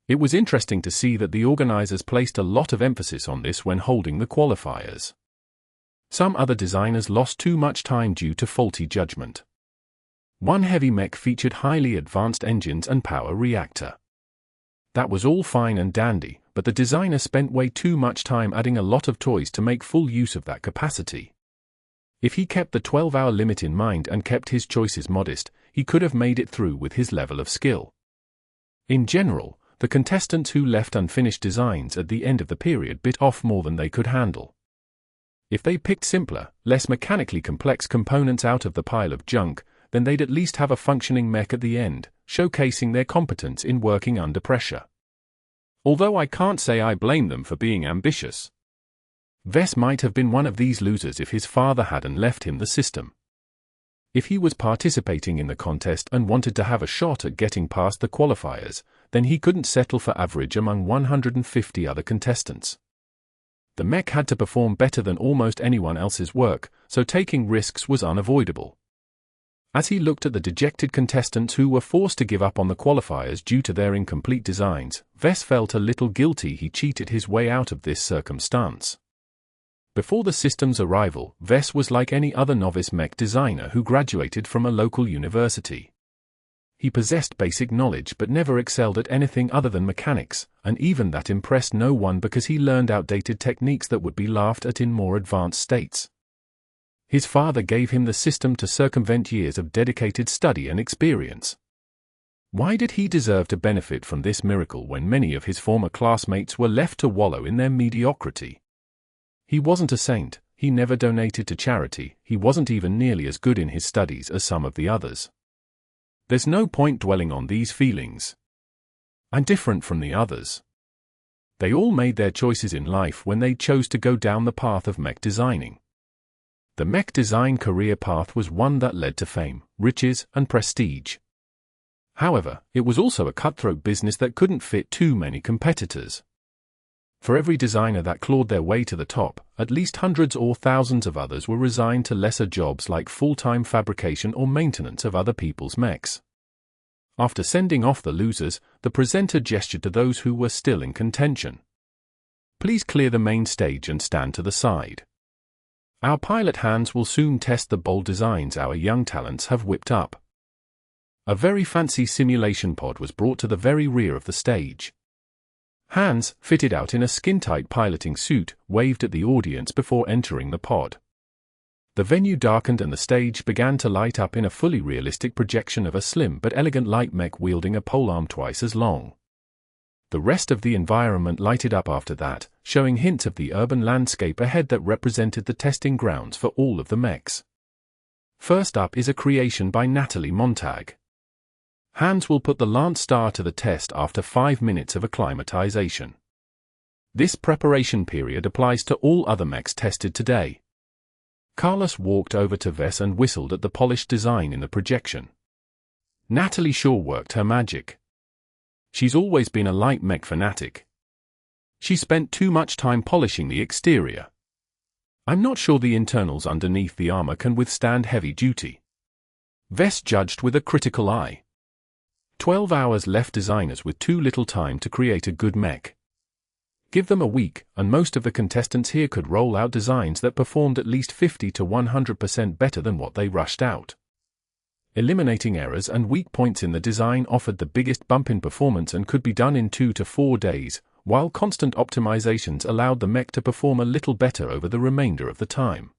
It was interesting to see that the organizers placed a lot of emphasis on this when holding the qualifiers. Some other designers lost too much time due to faulty judgment. One heavy mech featured highly advanced engines and power reactor. That was all fine and dandy, but the designer spent way too much time adding a lot of toys to make full use of that capacity. If he kept the 12-hour limit in mind and kept his choices modest, he could have made it through with his level of skill. In general, the contestants who left unfinished designs at the end of the period bit off more than they could handle. If they picked simpler, less mechanically complex components out of the pile of junk, then they'd at least have a functioning mech at the end, showcasing their competence in working under pressure. Although I can't say I blame them for being ambitious. Vess might have been one of these losers if his father hadn't left him the system. If he was participating in the contest and wanted to have a shot at getting past the qualifiers, then he couldn't settle for average among 150 other contestants. The mech had to perform better than almost anyone else's work, so taking risks was unavoidable. As he looked at the dejected contestants who were forced to give up on the qualifiers due to their incomplete designs, Vess felt a little guilty he cheated his way out of this circumstance. Before the system's arrival, Vess was like any other novice mech designer who graduated from a local university. He possessed basic knowledge but never excelled at anything other than mechanics, and even that impressed no one because he learned outdated techniques that would be laughed at in more advanced states. His father gave him the system to circumvent years of dedicated study and experience. Why did he deserve to benefit from this miracle when many of his former classmates were left to wallow in their mediocrity? He wasn't a saint, he never donated to charity, he wasn't even nearly as good in his studies as some of the others. There's no point dwelling on these feelings. I'm different from the others. They all made their choices in life when they chose to go down the path of mech designing. The mech design career path was one that led to fame, riches, and prestige. However, it was also a cutthroat business that couldn't fit too many competitors. For every designer that clawed their way to the top, at least hundreds or thousands of others were resigned to lesser jobs like full-time fabrication or maintenance of other people's mechs. After sending off the losers, the presenter gestured to those who were still in contention. Please clear the main stage and stand to the side. Our pilot Hans will soon test the bold designs our young talents have whipped up. A very fancy simulation pod was brought to the very rear of the stage. Hans, fitted out in a skin-tight piloting suit, waved at the audience before entering the pod. The venue darkened and the stage began to light up in a fully realistic projection of a slim but elegant light mech wielding a polearm twice as long. The rest of the environment lighted up after that, showing hints of the urban landscape ahead that represented the testing grounds for all of the mechs. First up is a creation by Natalie Montag. Hans will put the Lance Star to the test after 5 minutes of acclimatization. This preparation period applies to all other mechs tested today. Carlos walked over to Vess and whistled at the polished design in the projection. Natalie sure worked her magic. She's always been a light mech fanatic. She spent too much time polishing the exterior. I'm not sure the internals underneath the armor can withstand heavy duty. Vess judged with a critical eye. 12 hours left designers with too little time to create a good mech. Give them a week, and most of the contestants here could roll out designs that performed at least 50 to 100% better than what they rushed out. Eliminating errors and weak points in the design offered the biggest bump in performance and could be done in 2 to 4 days, while constant optimizations allowed the mech to perform a little better over the remainder of the time.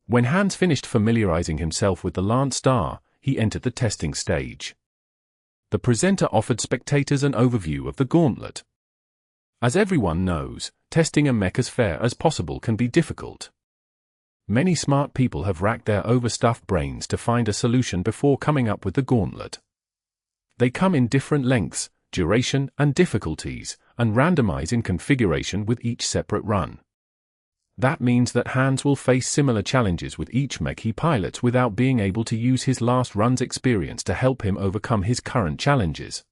When Hans finished familiarizing himself with the Lance Star, he entered the testing stage. The presenter offered spectators an overview of the Gauntlet. As everyone knows, testing a mech as fair as possible can be difficult. Many smart people have racked their overstuffed brains to find a solution before coming up with the Gauntlet. They come in different lengths, duration, and difficulties, and randomize in configuration with each separate run. That means that Hans will face similar challenges with each mech he pilots without being able to use his last run's experience to help him overcome his current challenges.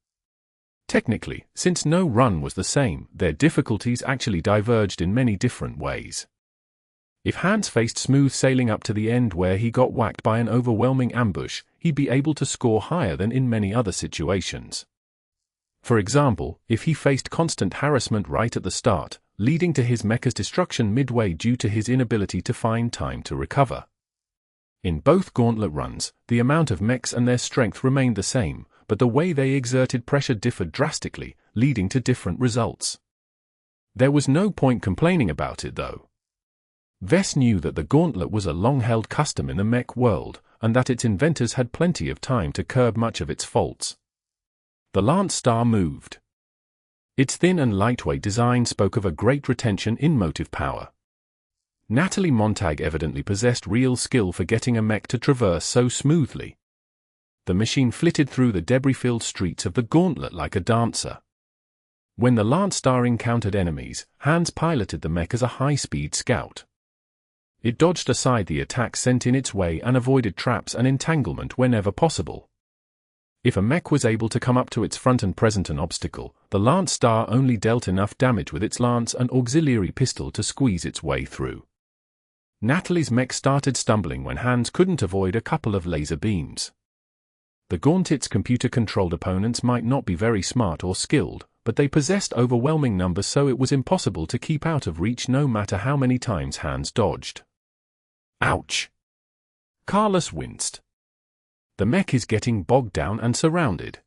Technically, since no run was the same, their difficulties actually diverged in many different ways. If Hans faced smooth sailing up to the end where he got whacked by an overwhelming ambush, he'd be able to score higher than in many other situations. For example, if he faced constant harassment right at the start, leading to his mecha's destruction midway due to his inability to find time to recover. In both Gauntlet runs, the amount of mechs and their strength remained the same, but the way they exerted pressure differed drastically, leading to different results. There was no point complaining about it though. Vess knew that the Gauntlet was a long-held custom in the mech world, and that its inventors had plenty of time to curb much of its faults. The Lance Star moved. Its thin and lightweight design spoke of a great retention in motive power. Natalie Montag evidently possessed real skill for getting a mech to traverse so smoothly. The machine flitted through the debris-filled streets of the Gauntlet like a dancer. When the Lance Star encountered enemies, Hans piloted the mech as a high-speed scout. It dodged aside the attacks sent in its way and avoided traps and entanglement whenever possible. If a mech was able to come up to its front and present an obstacle, the Lance Star only dealt enough damage with its lance and auxiliary pistol to squeeze its way through. Natalie's mech started stumbling when Hans couldn't avoid a couple of laser beams. The Gauntlet's computer-controlled opponents might not be very smart or skilled, but they possessed overwhelming numbers, so it was impossible to keep out of reach no matter how many times Hans dodged. Ouch! Carlos winced. The mech is getting bogged down and surrounded.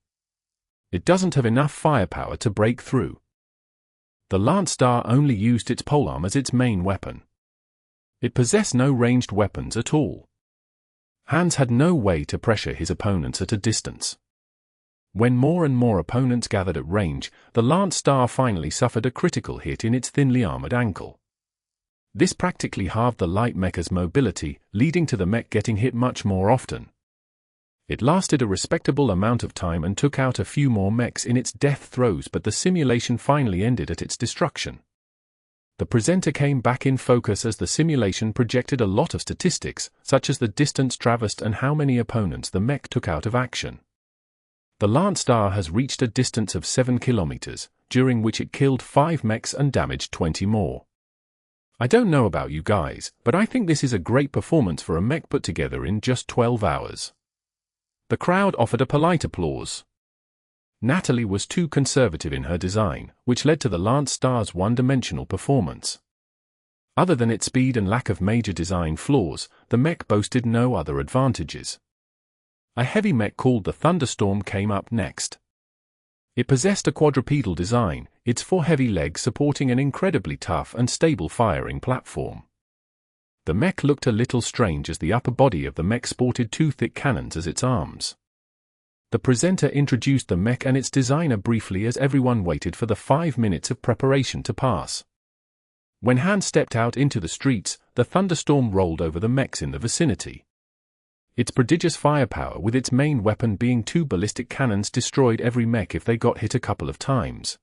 It doesn't have enough firepower to break through. The Lance Star only used its polearm as its main weapon. It possessed no ranged weapons at all. Hans had no way to pressure his opponents at a distance. When more and more opponents gathered at range, the Lance Star finally suffered a critical hit in its thinly armored ankle. This practically halved the light mecha's mobility, leading to the mech getting hit much more often. It lasted a respectable amount of time and took out a few more mechs in its death throes, but the simulation finally ended at its destruction. The presenter came back in focus as the simulation projected a lot of statistics, such as the distance traversed and how many opponents the mech took out of action. The Lance Star has reached a distance of 7 kilometers, during which it killed 5 mechs and damaged 20 more. I don't know about you guys, but I think this is a great performance for a mech put together in just 12 hours. The crowd offered a polite applause. Natalie was too conservative in her design, which led to the Lance Star's one-dimensional performance. Other than its speed and lack of major design flaws, the mech boasted no other advantages. A heavy mech called the Thunderstorm came up next. It possessed a quadrupedal design, its 4 heavy legs supporting an incredibly tough and stable firing platform. The mech looked a little strange as the upper body of the mech sported 2 thick cannons as its arms. The presenter introduced the mech and its designer briefly as everyone waited for the 5 minutes of preparation to pass. When Hans stepped out into the streets, the Thunderstorm rolled over the mechs in the vicinity. Its prodigious firepower, with its main weapon being 2 ballistic cannons, destroyed every mech if they got hit a couple of times.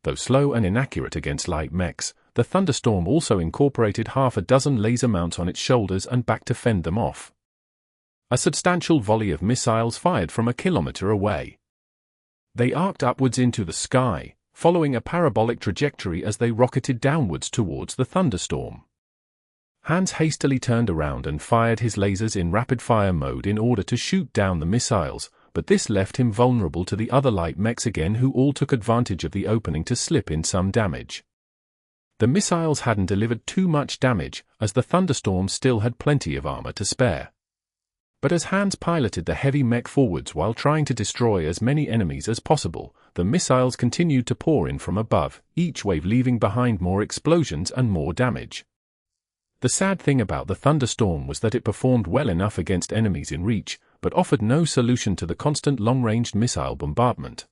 Though slow and inaccurate against light mechs, the Thunderstorm also incorporated half a dozen laser mounts on its shoulders and back to fend them off. A substantial volley of missiles fired from a kilometer away. They arced upwards into the sky, following a parabolic trajectory as they rocketed downwards towards the Thunderstorm. Hans hastily turned around and fired his lasers in rapid-fire mode in order to shoot down the missiles, but this left him vulnerable to the other light mechs again, who all took advantage of the opening to slip in some damage. The missiles hadn't delivered too much damage, as the Thunderstorm still had plenty of armor to spare. But as Hans piloted the heavy mech forwards while trying to destroy as many enemies as possible, the missiles continued to pour in from above, each wave leaving behind more explosions and more damage. The sad thing about the Thunderstorm was that it performed well enough against enemies in reach, but offered no solution to the constant long-range missile bombardment.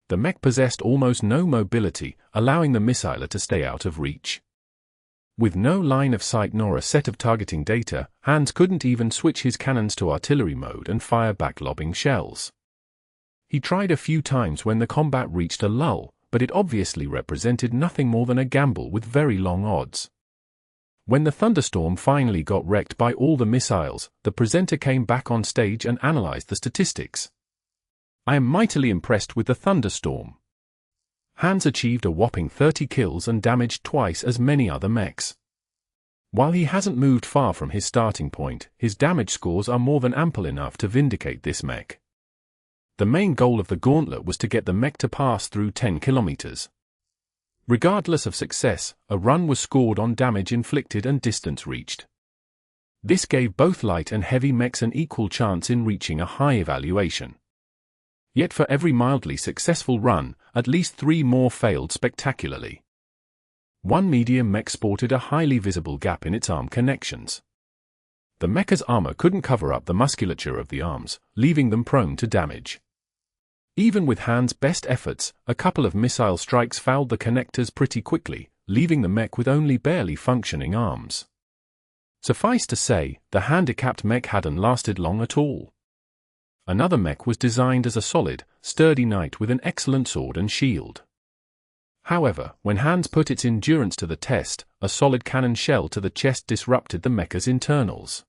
The mech possessed almost no mobility, allowing the missiler to stay out of reach. With no line of sight nor a set of targeting data, Hans couldn't even switch his cannons to artillery mode and fire back lobbing shells. He tried a few times when the combat reached a lull, but it obviously represented nothing more than a gamble with very long odds. When the Thunderstorm finally got wrecked by all the missiles, the presenter came back on stage and analyzed the statistics. I am mightily impressed with the Thunderstorm. Hans achieved a whopping 30 kills and damaged twice as many other mechs. While he hasn't moved far from his starting point, his damage scores are more than ample enough to vindicate this mech. The main goal of the Gauntlet was to get the mech to pass through 10 kilometers. Regardless of success, a run was scored on damage inflicted and distance reached. This gave both light and heavy mechs an equal chance in reaching a high evaluation. Yet for every mildly successful run, at least 3 more failed spectacularly. One medium mech sported a highly visible gap in its arm connections. The mecha's armor couldn't cover up the musculature of the arms, leaving them prone to damage. Even with Hans' best efforts, a couple of missile strikes fouled the connectors pretty quickly, leaving the mech with only barely functioning arms. Suffice to say, the handicapped mech hadn't lasted long at all. Another mech was designed as a solid, sturdy knight with an excellent sword and shield. However, when Hans put its endurance to the test, a solid cannon shell to the chest disrupted the mecha's internals.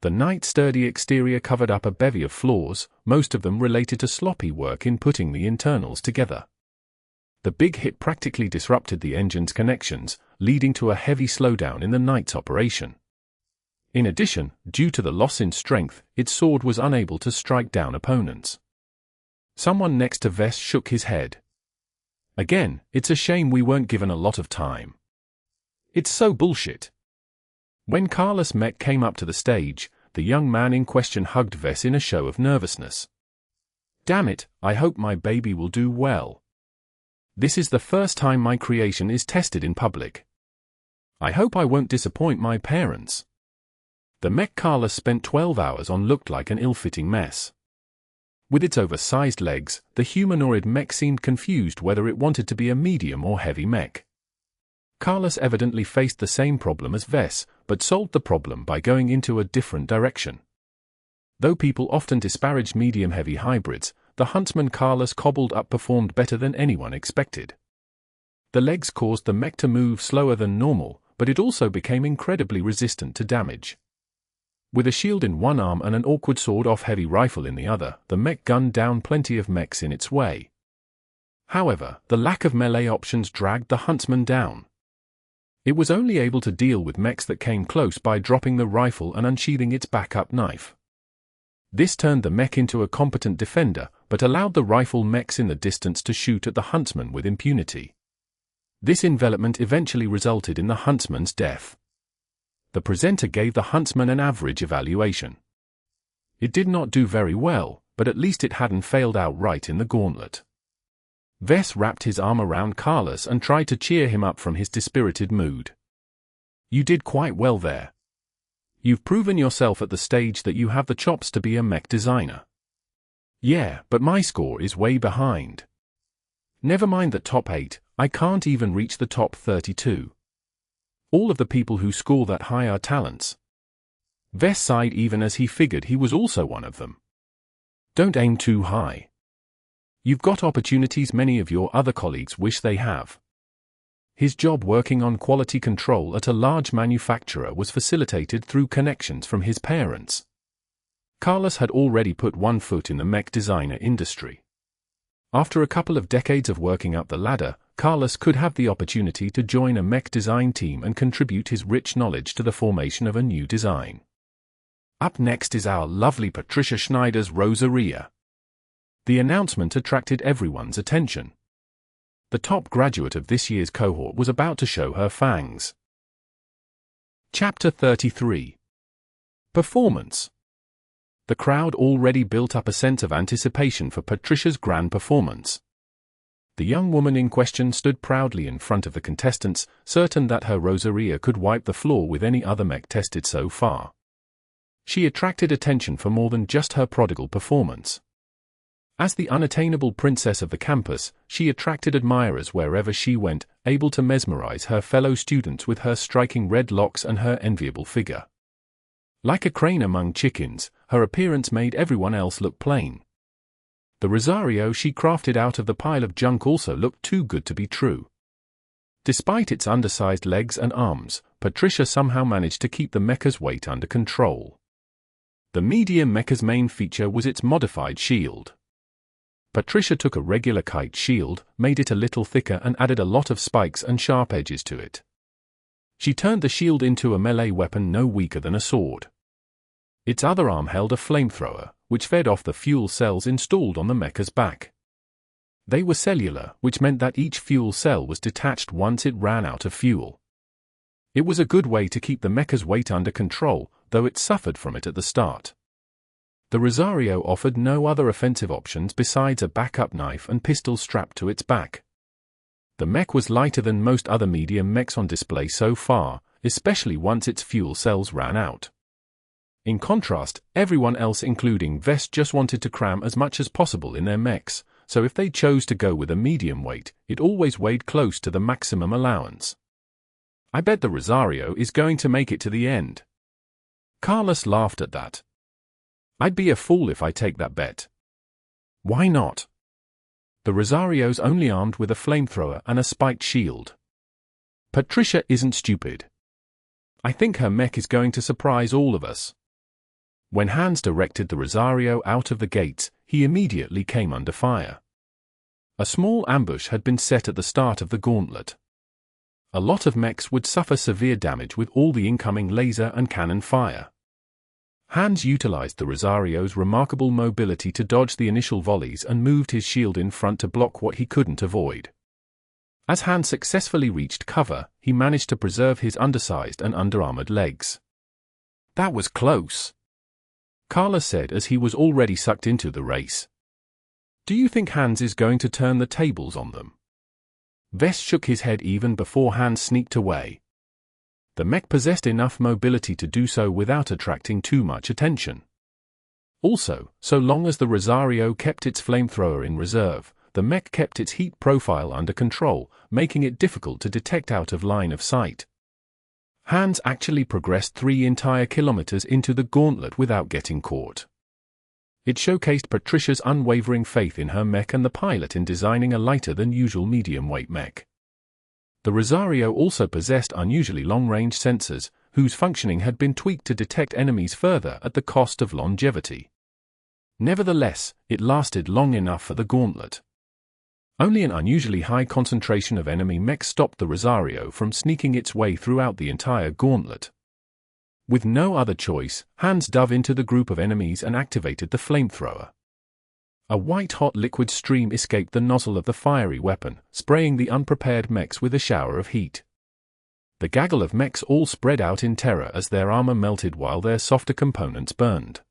The night-sturdy exterior covered up a bevy of flaws, most of them related to sloppy work in putting the internals together. The big hit practically disrupted the engine's connections, leading to a heavy slowdown in the knight's operation. In addition, due to the loss in strength, its sword was unable to strike down opponents. Someone next to Vess shook his head. Again, it's a shame we weren't given a lot of time. It's so bullshit. When Carlos Mech came up to the stage, the young man in question hugged Vess in a show of nervousness. Damn it, I hope my baby will do well. This is the first time my creation is tested in public. I hope I won't disappoint my parents. The mech Carlos spent 12 hours on looked like an ill-fitting mess. With its oversized legs, the humanoid mech seemed confused whether it wanted to be a medium or heavy mech. Carlos evidently faced the same problem as Vess, but solved the problem by going into a different direction. Though people often disparage medium-heavy hybrids, the huntsman Carlos cobbled up performed better than anyone expected. The legs caused the mech to move slower than normal, but it also became incredibly resistant to damage. With a shield in one arm and an awkward sword-off heavy rifle in the other, the mech gunned down plenty of mechs in its way. However, the lack of melee options dragged the huntsman down. It was only able to deal with mechs that came close by dropping the rifle and unsheathing its backup knife. This turned the mech into a competent defender, but allowed the rifle mechs in the distance to shoot at the huntsman with impunity. This envelopment eventually resulted in the huntsman's death. The presenter gave the huntsman an average evaluation. It did not do very well, but at least it hadn't failed outright in the gauntlet. Vess wrapped his arm around Carlos and tried to cheer him up from his dispirited mood. You did quite well there. You've proven yourself at the stage that you have the chops to be a mech designer. Yeah, but my score is way behind. Never mind the top 8, I can't even reach the top 32. All of the people who score that high are talents. Vess sighed even as he figured he was also one of them. Don't aim too high. You've got opportunities many of your other colleagues wish they have. His job working on quality control at a large manufacturer was facilitated through connections from his parents. Carlos had already put one foot in the mech designer industry. After a couple of decades of working up the ladder, Carlos could have the opportunity to join a mech design team and contribute his rich knowledge to the formation of a new design. Up next is our lovely Patricia Schneider's Rosaria. The announcement attracted everyone's attention. The top graduate of this year's cohort was about to show her fangs. Chapter 33. Performance. The crowd already built up a sense of anticipation for Patricia's grand performance. The young woman in question stood proudly in front of the contestants, certain that her Rosaria could wipe the floor with any other mech tested so far. She attracted attention for more than just her prodigal performance. As the unattainable princess of the campus, she attracted admirers wherever she went, able to mesmerize her fellow students with her striking red locks and her enviable figure. Like a crane among chickens, her appearance made everyone else look plain. The Rosario she crafted out of the pile of junk also looked too good to be true. Despite its undersized legs and arms, Patricia somehow managed to keep the mecha's weight under control. The medium mecha's main feature was its modified shield. Patricia took a regular kite shield, made it a little thicker and added a lot of spikes and sharp edges to it. She turned the shield into a melee weapon no weaker than a sword. Its other arm held a flamethrower, which fed off the fuel cells installed on the mecha's back. They were cellular, which meant that each fuel cell was detached once it ran out of fuel. It was a good way to keep the mecha's weight under control, though it suffered from it at the start. The Rosario offered no other offensive options besides a backup knife and pistol strapped to its back. The mech was lighter than most other medium mechs on display so far, especially once its fuel cells ran out. In contrast, everyone else including Vess just wanted to cram as much as possible in their mechs, so if they chose to go with a medium weight, it always weighed close to the maximum allowance. I bet the Rosario is going to make it to the end. Carlos laughed at that. I'd be a fool if I take that bet. Why not? The Rosario's only armed with a flamethrower and a spiked shield. Patricia isn't stupid. I think her mech is going to surprise all of us. When Hans directed the Rosario out of the gates, he immediately came under fire. A small ambush had been set at the start of the gauntlet. A lot of mechs would suffer severe damage with all the incoming laser and cannon fire. Hans utilized the Rosario's remarkable mobility to dodge the initial volleys and moved his shield in front to block what he couldn't avoid. As Hans successfully reached cover, he managed to preserve his undersized and underarmored legs. "That was close," Carla said as he was already sucked into the race. "Do you think Hans is going to turn the tables on them?" Wes shook his head even before Hans sneaked away. The mech possessed enough mobility to do so without attracting too much attention. Also, so long as the Rosario kept its flamethrower in reserve, the mech kept its heat profile under control, making it difficult to detect out of line of sight. Hans actually progressed 3 entire kilometers into the gauntlet without getting caught. It showcased Patricia's unwavering faith in her mech and the pilot in designing a lighter-than-usual medium-weight mech. The Rosario also possessed unusually long-range sensors, whose functioning had been tweaked to detect enemies further at the cost of longevity. Nevertheless, it lasted long enough for the gauntlet. Only an unusually high concentration of enemy mechs stopped the Rosario from sneaking its way throughout the entire gauntlet. With no other choice, Hans dove into the group of enemies and activated the flamethrower. A white-hot liquid stream escaped the nozzle of the fiery weapon, spraying the unprepared mechs with a shower of heat. The gaggle of mechs all spread out in terror as their armor melted while their softer components burned.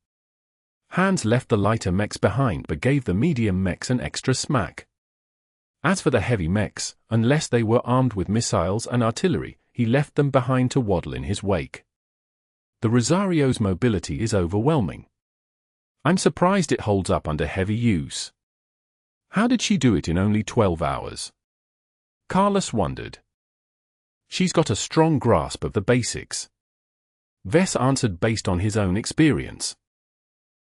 Hans left the lighter mechs behind but gave the medium mechs an extra smack. As for the heavy mechs, unless they were armed with missiles and artillery, he left them behind to waddle in his wake. The Rosario's mobility is overwhelming. I'm surprised it holds up under heavy use. How did she do it in only 12 hours? Carlos wondered. She's got a strong grasp of the basics. Wes answered based on his own experience.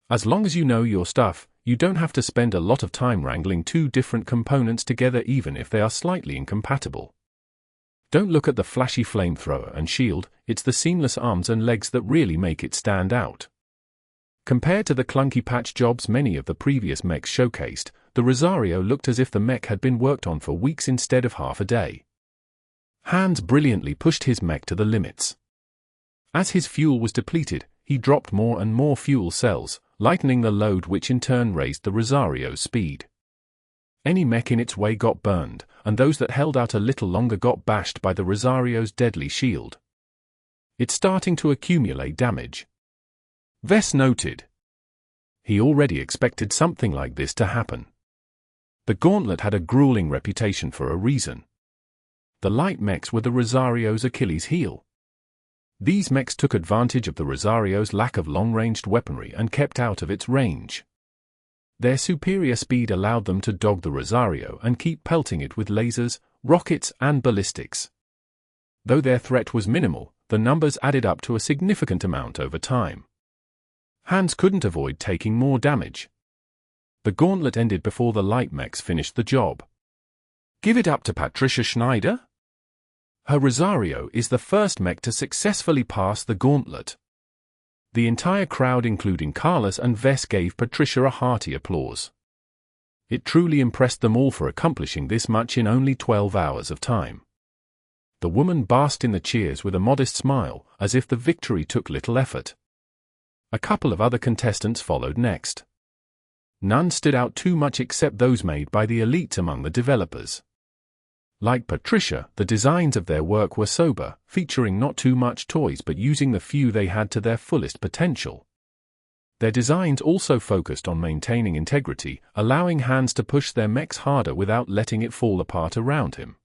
As long as you know your stuff, you don't have to spend a lot of time wrangling 2 different components together even if they are slightly incompatible. Don't look at the flashy flamethrower and shield, it's the seamless arms and legs that really make it stand out. Compared to the clunky patch jobs many of the previous mechs showcased, the Rosario looked as if the mech had been worked on for weeks instead of half a day. Hans brilliantly pushed his mech to the limits. As his fuel was depleted, he dropped more and more fuel cells, lightening the load which in turn raised the Rosario's speed. Any mech in its way got burned, and those that held out a little longer got bashed by the Rosario's deadly shield. It's starting to accumulate damage. Wes noted. He already expected something like this to happen. The gauntlet had a grueling reputation for a reason. The light mechs were the Rosario's Achilles heel. These mechs took advantage of the Rosario's lack of long-ranged weaponry and kept out of its range. Their superior speed allowed them to dog the Rosario and keep pelting it with lasers, rockets, and ballistics. Though their threat was minimal, the numbers added up to a significant amount over time. Hans couldn't avoid taking more damage. The gauntlet ended before the light mechs finished the job. Give it up to Patricia Schneider? Her Rosario is the first mech to successfully pass the gauntlet. The entire crowd including Carlos and Wes gave Patricia a hearty applause. It truly impressed them all for accomplishing this much in only 12 hours of time. The woman basked in the cheers with a modest smile, as if the victory took little effort. A couple of other contestants followed next. None stood out too much except those made by the elites among the developers. Like Patricia, the designs of their work were sober, featuring not too much toys but using the few they had to their fullest potential. Their designs also focused on maintaining integrity, allowing Hans to push their mechs harder without letting it fall apart around him.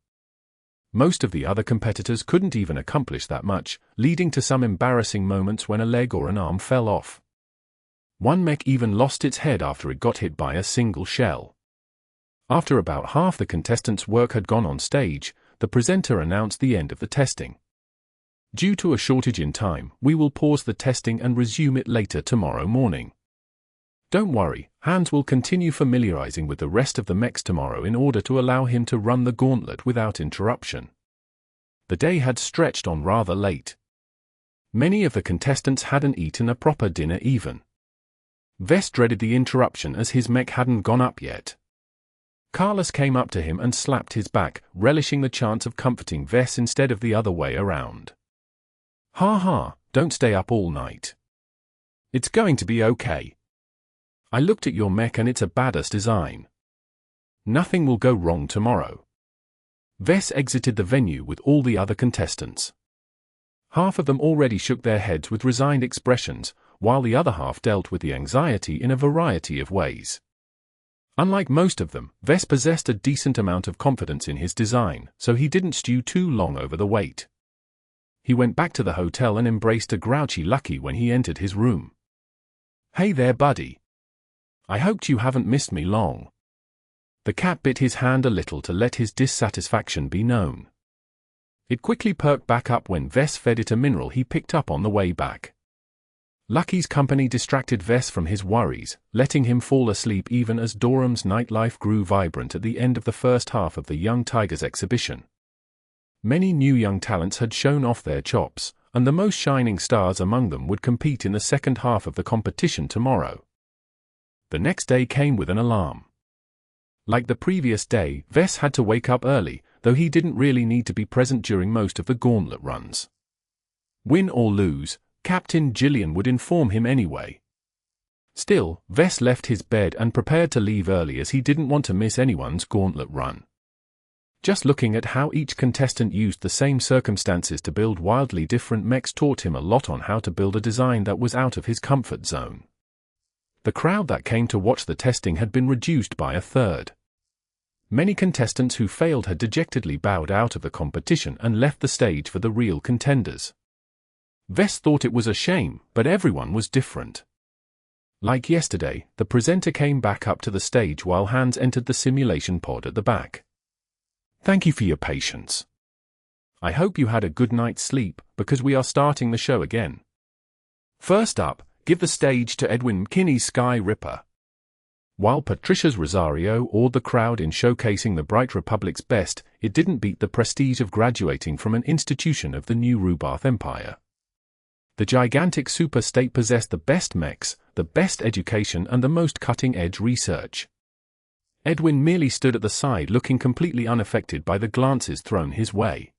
Most of the other competitors couldn't even accomplish that much, leading to some embarrassing moments when a leg or an arm fell off. One mech even lost its head after it got hit by a single shell. After about half the contestants' work had gone on stage, the presenter announced the end of the testing. Due to a shortage in time, we will pause the testing and resume it later tomorrow morning. Don't worry, Hans will continue familiarizing with the rest of the mechs tomorrow in order to allow him to run the gauntlet without interruption. The day had stretched on rather late. Many of the contestants hadn't eaten a proper dinner even. Vess dreaded the interruption as his mech hadn't gone up yet. Carlos came up to him and slapped his back, relishing the chance of comforting Vess instead of the other way around. Ha ha, don't stay up all night. It's going to be okay. I looked at your mech and it's a badass design. Nothing will go wrong tomorrow. Vess exited the venue with all the other contestants. Half of them already shook their heads with resigned expressions, while the other half dealt with the anxiety in a variety of ways. Unlike most of them, Vess possessed a decent amount of confidence in his design, so he didn't stew too long over the wait. He went back to the hotel and embraced a grouchy Lucky when he entered his room. Hey there, buddy. I hoped you haven't missed me long. The cat bit his hand a little to let his dissatisfaction be known. It quickly perked back up when Vess fed it a mineral he picked up on the way back. Lucky's company distracted Vess from his worries, letting him fall asleep even as Durham's nightlife grew vibrant at the end of the first half of the Young Tigers exhibition. Many new young talents had shown off their chops, and the most shining stars among them would compete in the second half of the competition tomorrow. The next day came with an alarm. Like the previous day, Vess had to wake up early, though he didn't really need to be present during most of the gauntlet runs. Win or lose, Captain Gillian would inform him anyway. Still, Vess left his bed and prepared to leave early as he didn't want to miss anyone's gauntlet run. Just looking at how each contestant used the same circumstances to build wildly different mechs taught him a lot on how to build a design that was out of his comfort zone. The crowd that came to watch the testing had been reduced by a third. Many contestants who failed had dejectedly bowed out of the competition and left the stage for the real contenders. Vess thought it was a shame, but everyone was different. Like yesterday, the presenter came back up to the stage while Hans entered the simulation pod at the back. Thank you for your patience. I hope you had a good night's sleep, because we are starting the show again. First up, give the stage to Edwin McKinney's Sky Ripper. While Patricia's Rosario awed the crowd in showcasing the Bright Republic's best, it didn't beat the prestige of graduating from an institution of the new Rubath Empire. The gigantic super-state possessed the best mechs, the best education and the most cutting-edge research. Edwin merely stood at the side looking completely unaffected by the glances thrown his way.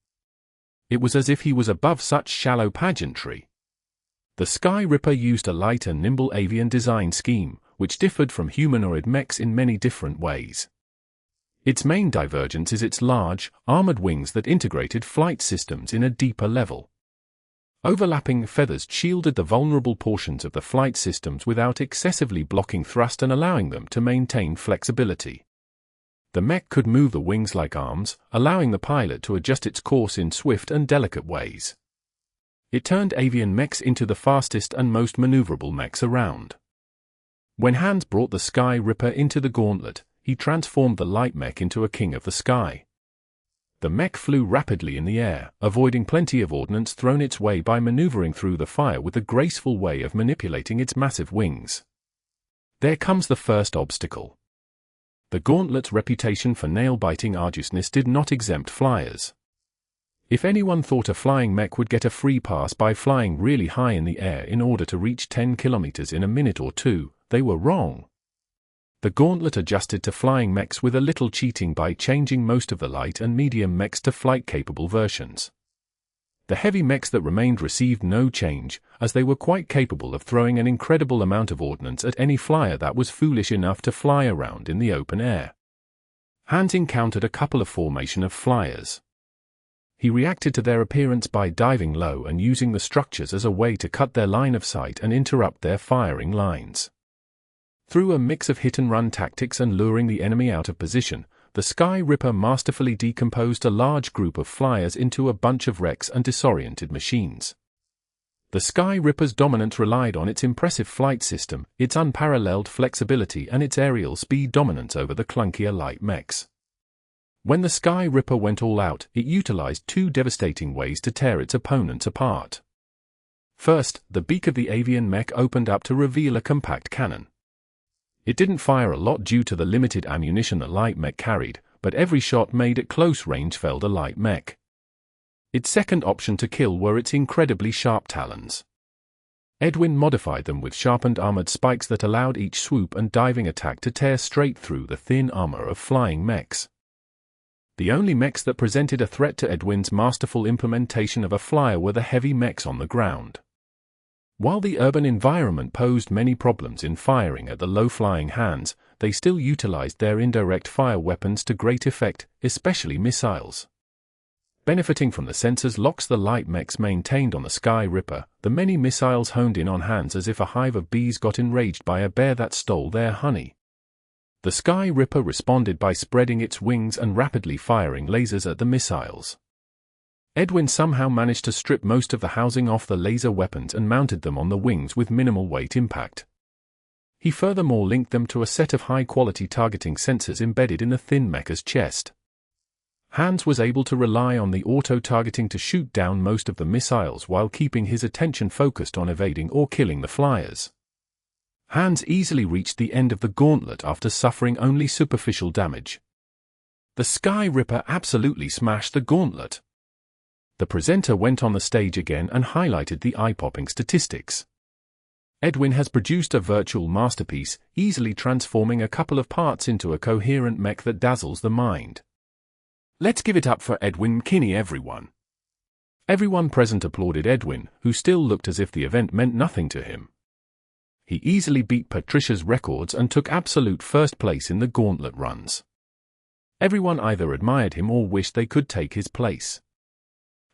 It was as if he was above such shallow pageantry. The Sky Ripper used a light and nimble avian design scheme, which differed from humanoid mechs in many different ways. Its main divergence is its large, armored wings that integrated flight systems in a deeper level. Overlapping feathers shielded the vulnerable portions of the flight systems without excessively blocking thrust and allowing them to maintain flexibility. The mech could move the wings like arms, allowing the pilot to adjust its course in swift and delicate ways. It turned avian mechs into the fastest and most maneuverable mechs around. When Hans brought the Sky Ripper into the gauntlet, he transformed the light mech into a king of the sky. The mech flew rapidly in the air, avoiding plenty of ordnance thrown its way by maneuvering through the fire with a graceful way of manipulating its massive wings. There comes the first obstacle. The gauntlet's reputation for nail-biting arduousness did not exempt flyers. If anyone thought a flying mech would get a free pass by flying really high in the air in order to reach 10 kilometers in a minute or two, they were wrong. The gauntlet adjusted to flying mechs with a little cheating by changing most of the light and medium mechs to flight-capable versions. The heavy mechs that remained received no change, as they were quite capable of throwing an incredible amount of ordnance at any flyer that was foolish enough to fly around in the open air. Hans encountered a couple of formation of flyers. He reacted to their appearance by diving low and using the structures as a way to cut their line of sight and interrupt their firing lines. Through a mix of hit-and-run tactics and luring the enemy out of position, the Sky Ripper masterfully decomposed a large group of flyers into a bunch of wrecks and disoriented machines. The Sky Ripper's dominance relied on its impressive flight system, its unparalleled flexibility and its aerial speed dominance over the clunkier light mechs. When the Sky Ripper went all out, it utilized two devastating ways to tear its opponents apart. First, the beak of the avian mech opened up to reveal a compact cannon. It didn't fire a lot due to the limited ammunition the light mech carried, but every shot made at close range felled a light mech. Its second option to kill were its incredibly sharp talons. Edwin modified them with sharpened armored spikes that allowed each swoop and diving attack to tear straight through the thin armor of flying mechs. The only mechs that presented a threat to Edwin's masterful implementation of a flyer were the heavy mechs on the ground. While the urban environment posed many problems in firing at the low-flying hands, they still utilized their indirect fire weapons to great effect, especially missiles. Benefiting from the sensors locks the light mechs maintained on the Sky Ripper, the many missiles honed in on hands as if a hive of bees got enraged by a bear that stole their honey. The Sky Ripper responded by spreading its wings and rapidly firing lasers at the missiles. Edwin somehow managed to strip most of the housing off the laser weapons and mounted them on the wings with minimal weight impact. He furthermore linked them to a set of high-quality targeting sensors embedded in the thin mecha's chest. Hans was able to rely on the auto-targeting to shoot down most of the missiles while keeping his attention focused on evading or killing the flyers. Hans easily reached the end of the gauntlet after suffering only superficial damage. The Sky Ripper absolutely smashed the gauntlet. The presenter went on the stage again and highlighted the eye-popping statistics. Edwin has produced a virtual masterpiece, easily transforming a couple of parts into a coherent mech that dazzles the mind. Let's give it up for Edwin Kinney, everyone. Everyone present applauded Edwin, who still looked as if the event meant nothing to him. He easily beat Patricia's records and took absolute first place in the gauntlet runs. Everyone either admired him or wished they could take his place.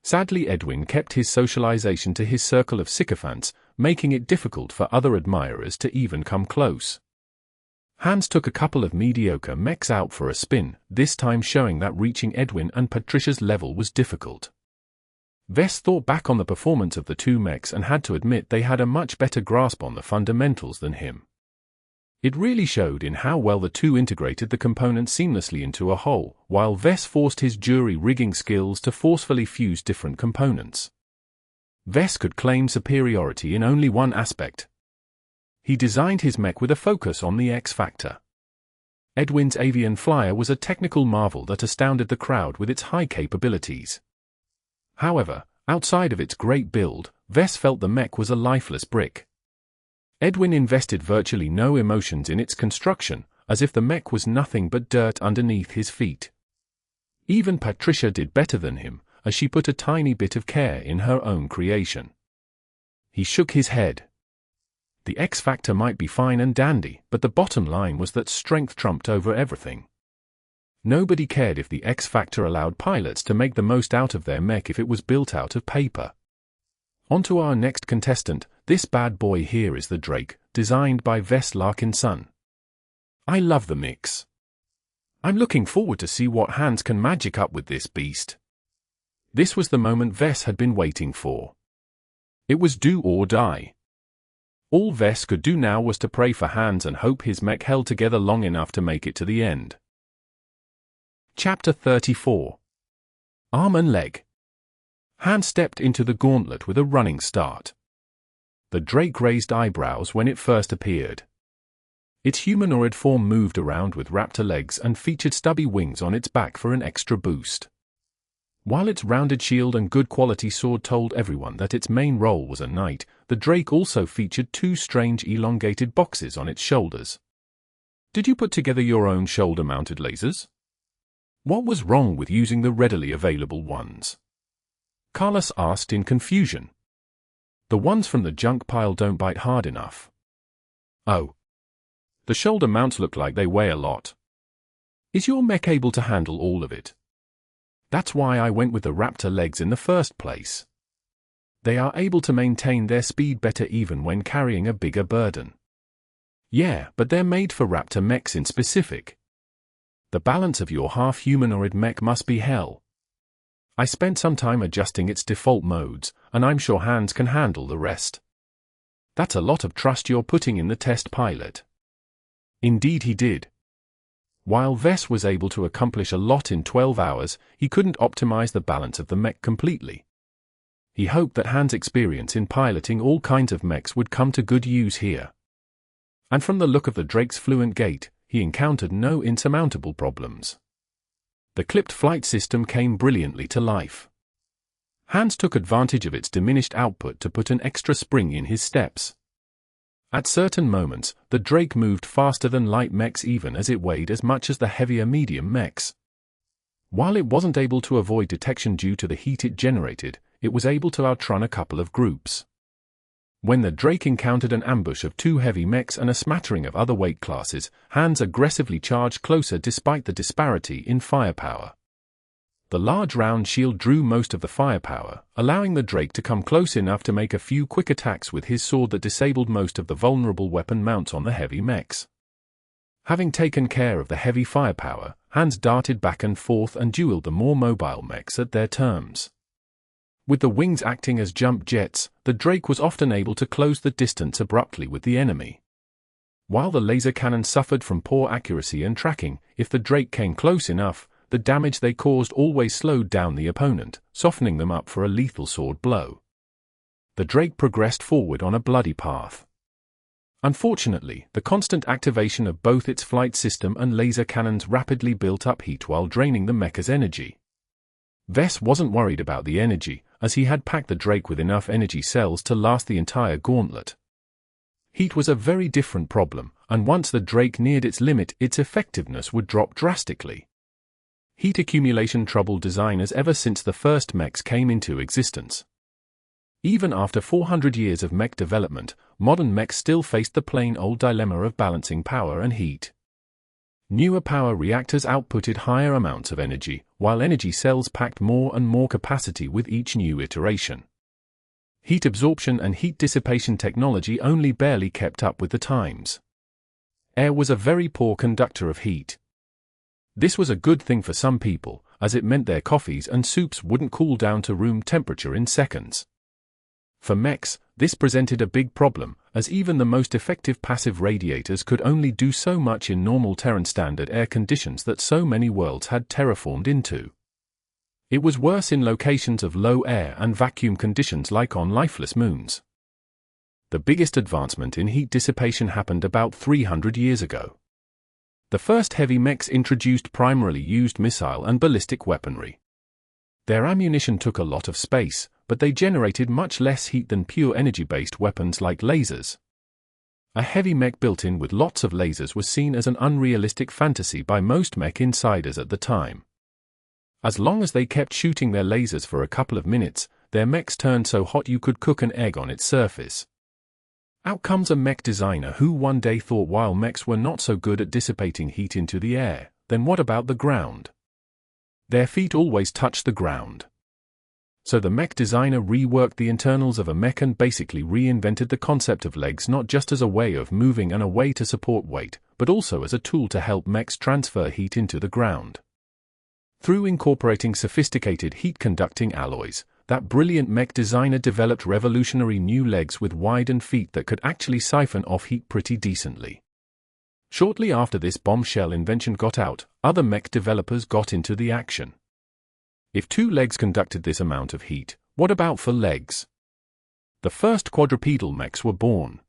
Sadly, Edwin kept his socialization to his circle of sycophants, making it difficult for other admirers to even come close. Hans took a couple of mediocre mechs out for a spin, this time showing that reaching Edwin and Patricia's level was difficult. Vess thought back on the performance of the two mechs and had to admit they had a much better grasp on the fundamentals than him. It really showed in how well the two integrated the components seamlessly into a whole, while Vess forced his jury rigging skills to forcefully fuse different components. Vess could claim superiority in only one aspect. He designed his mech with a focus on the X factor. Edwin's avian flyer was a technical marvel that astounded the crowd with its high capabilities. However, outside of its great build, Vess felt the mech was a lifeless brick. Edwin invested virtually no emotions in its construction, as if the mech was nothing but dirt underneath his feet. Even Patricia did better than him, as she put a tiny bit of care in her own creation. He shook his head. The X factor might be fine and dandy, but the bottom line was that strength trumped over everything. Nobody cared if the X factor allowed pilots to make the most out of their mech if it was built out of paper. On to our next contestant. This bad boy here is the Drake, designed by Vess Larkinson. I love the mix. I'm looking forward to see what Hans can magic up with this beast. This was the moment Vess had been waiting for. It was do or die. All Vess could do now was to pray for Hans and hope his mech held together long enough to make it to the end. Chapter 34. Arm and Leg. Hans stepped into the gauntlet with a running start. The Drake raised eyebrows when it first appeared. Its humanoid form moved around with raptor legs and featured stubby wings on its back for an extra boost. While its rounded shield and good quality sword told everyone that its main role was a knight, the Drake also featured two strange elongated boxes on its shoulders. Did you put together your own shoulder-mounted lasers? What was wrong with using the readily available ones? Carlos asked in confusion. The ones from the junk pile don't bite hard enough. Oh. The shoulder mounts look like they weigh a lot. Is your mech able to handle all of it? That's why I went with the raptor legs in the first place. They are able to maintain their speed better even when carrying a bigger burden. Yeah, but they're made for raptor mechs in specific. The balance of your half-humanoid mech must be hell. I spent some time adjusting its default modes, and I'm sure Hans can handle the rest. That's a lot of trust you're putting in the test pilot. Indeed he did. While Vess was able to accomplish a lot in 12 hours, he couldn't optimize the balance of the mech completely. He hoped that Hans' experience in piloting all kinds of mechs would come to good use here. And from the look of the Drake's fluent gait, he encountered no insurmountable problems. The clipped flight system came brilliantly to life. Hans took advantage of its diminished output to put an extra spring in his steps. At certain moments, the Drake moved faster than light mechs even as it weighed as much as the heavier medium mechs. While it wasn't able to avoid detection due to the heat it generated, it was able to outrun a couple of groups. When the Drake encountered an ambush of 2 heavy mechs and a smattering of other weight classes, Hans aggressively charged closer despite the disparity in firepower. The large round shield drew most of the firepower, allowing the Drake to come close enough to make a few quick attacks with his sword that disabled most of the vulnerable weapon mounts on the heavy mechs. Having taken care of the heavy firepower, Hans darted back and forth and dueled the more mobile mechs at their terms. With the wings acting as jump jets, the Drake was often able to close the distance abruptly with the enemy. While the laser cannon suffered from poor accuracy and tracking, if the Drake came close enough, the damage they caused always slowed down the opponent, softening them up for a lethal sword blow. The Drake progressed forward on a bloody path. Unfortunately, the constant activation of both its flight system and laser cannons rapidly built up heat while draining the mecha's energy. Vess wasn't worried about the energy, as he had packed the Drake with enough energy cells to last the entire gauntlet. Heat was a very different problem, and once the Drake neared its limit, its effectiveness would drop drastically. Heat accumulation troubled designers ever since the first mechs came into existence. Even after 400 years of mech development, modern mechs still faced the plain old dilemma of balancing power and heat. Newer power reactors outputted higher amounts of energy, while energy cells packed more and more capacity with each new iteration. Heat absorption and heat dissipation technology only barely kept up with the times. Air was a very poor conductor of heat. This was a good thing for some people, as it meant their coffees and soups wouldn't cool down to room temperature in seconds. For mechs, this presented a big problem, as even the most effective passive radiators could only do so much in normal Terran standard air conditions that so many worlds had terraformed into. It was worse in locations of low air and vacuum conditions like on lifeless moons. The biggest advancement in heat dissipation happened about 300 years ago. The first heavy mechs introduced primarily used missile and ballistic weaponry. Their ammunition took a lot of space, but they generated much less heat than pure energy-based weapons like lasers. A heavy mech built in with lots of lasers was seen as an unrealistic fantasy by most mech insiders at the time. As long as they kept shooting their lasers for a couple of minutes, their mechs turned so hot you could cook an egg on its surface. Out comes a mech designer who one day thought while mechs were not so good at dissipating heat into the air, then what about the ground? Their feet always touch the ground. So the mech designer reworked the internals of a mech and basically reinvented the concept of legs not just as a way of moving and a way to support weight, but also as a tool to help mechs transfer heat into the ground. Through incorporating sophisticated heat-conducting alloys, that brilliant mech designer developed revolutionary new legs with widened feet that could actually siphon off heat pretty decently. Shortly after this bombshell invention got out, other mech developers got into the action. If 2 legs conducted this amount of heat, what about 4 legs? The first quadrupedal mechs were born.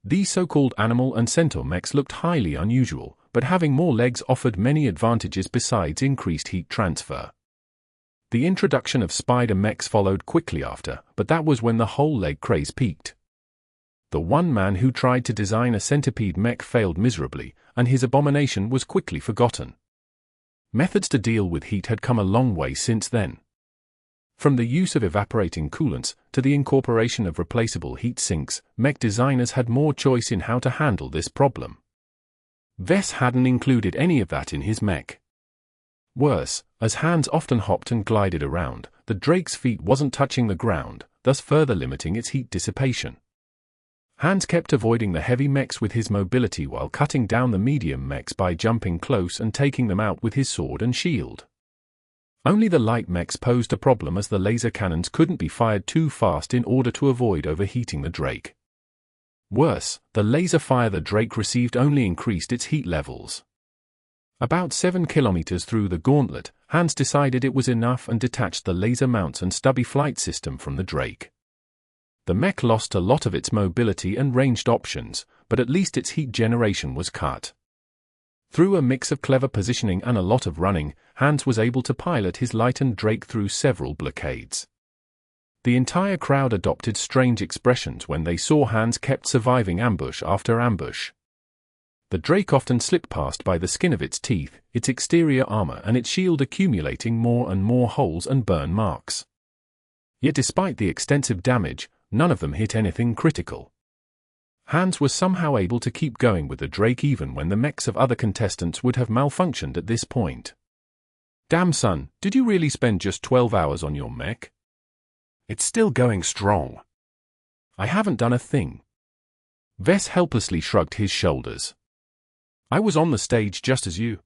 These so-called animal and centaur mechs looked highly unusual, but having more legs offered many advantages besides increased heat transfer. The introduction of spider mechs followed quickly after, but that was when the whole leg craze peaked. The one man who tried to design a centipede mech failed miserably, and his abomination was quickly forgotten. Methods to deal with heat had come a long way since then. From the use of evaporating coolants to the incorporation of replaceable heat sinks, mech designers had more choice in how to handle this problem. Vess hadn't included any of that in his mech. Worse, as Hans often hopped and glided around, the Drake's feet wasn't touching the ground, thus further limiting its heat dissipation. Hans kept avoiding the heavy mechs with his mobility while cutting down the medium mechs by jumping close and taking them out with his sword and shield. Only the light mechs posed a problem as the laser cannons couldn't be fired too fast in order to avoid overheating the Drake. Worse, the laser fire the Drake received only increased its heat levels. About 7 kilometers through the Gauntlet, Hans decided it was enough and detached the laser mounts and stubby flight system from the Drake. The mech lost a lot of its mobility and ranged options, but at least its heat generation was cut. Through a mix of clever positioning and a lot of running, Hans was able to pilot his lightened Drake through several blockades. The entire crowd adopted strange expressions when they saw Hans kept surviving ambush after ambush. The Drake often slipped past by the skin of its teeth, its exterior armor and its shield accumulating more and more holes and burn marks. Yet despite the extensive damage, none of them hit anything critical. Hans was somehow able to keep going with the Drake even when the mechs of other contestants would have malfunctioned at this point. Damn son, did you really spend just 12 hours on your mech? It's still going strong. I haven't done a thing. Vess helplessly shrugged his shoulders. I was on the stage just as you.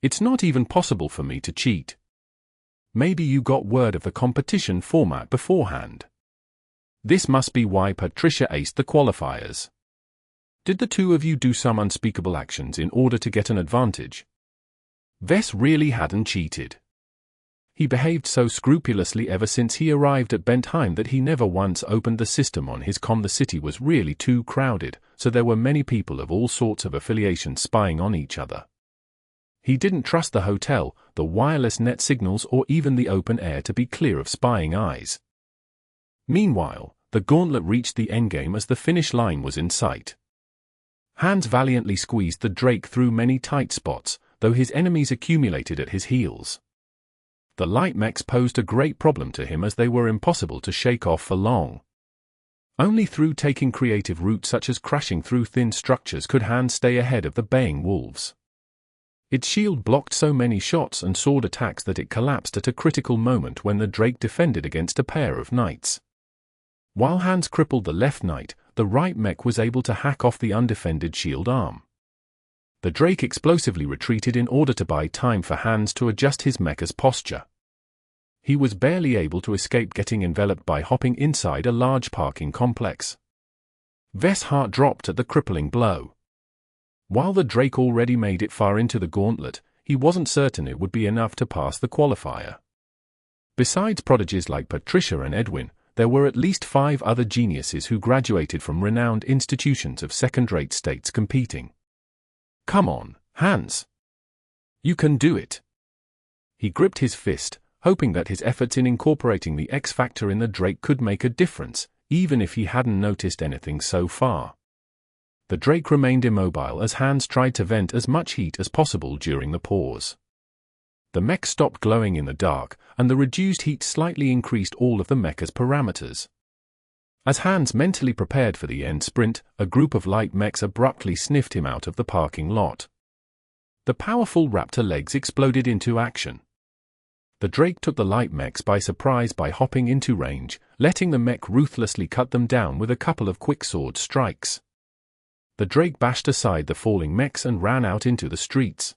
It's not even possible for me to cheat. Maybe you got word of the competition format beforehand. This must be why Patricia aced the qualifiers. Did the two of you do some unspeakable actions in order to get an advantage? Vess really hadn't cheated. He behaved so scrupulously ever since he arrived at Bentheim that he never once opened the system on his comm. The city was really too crowded, so there were many people of all sorts of affiliations spying on each other. He didn't trust the hotel, the wireless net signals or even the open air to be clear of spying eyes. Meanwhile, the Gauntlet reached the endgame as the finish line was in sight. Hans valiantly squeezed the Drake through many tight spots, though his enemies accumulated at his heels. The light mechs posed a great problem to him as they were impossible to shake off for long. Only through taking creative routes such as crashing through thin structures could Hans stay ahead of the baying wolves. Its shield blocked so many shots and sword attacks that it collapsed at a critical moment when the Drake defended against a pair of knights. While Hans crippled the left knight, the right mech was able to hack off the undefended shield arm. The Drake explosively retreated in order to buy time for Hans to adjust his mecha's posture. He was barely able to escape getting enveloped by hopping inside a large parking complex. Vess' heart dropped at the crippling blow. While the Drake already made it far into the Gauntlet, he wasn't certain it would be enough to pass the qualifier. Besides prodigies like Patricia and Edwin, there were at least 5 other geniuses who graduated from renowned institutions of second-rate states competing. Come on, Hans. You can do it. He gripped his fist, hoping that his efforts in incorporating the X factor in the Drake could make a difference, even if he hadn't noticed anything so far. The Drake remained immobile as Hans tried to vent as much heat as possible during the pause. The mech stopped glowing in the dark, and the reduced heat slightly increased all of the mecha's parameters. As Hans mentally prepared for the end sprint, a group of light mechs abruptly sniffed him out of the parking lot. The powerful raptor legs exploded into action. The Drake took the light mechs by surprise by hopping into range, letting the mech ruthlessly cut them down with a couple of quick sword strikes. The Drake bashed aside the falling mechs and ran out into the streets.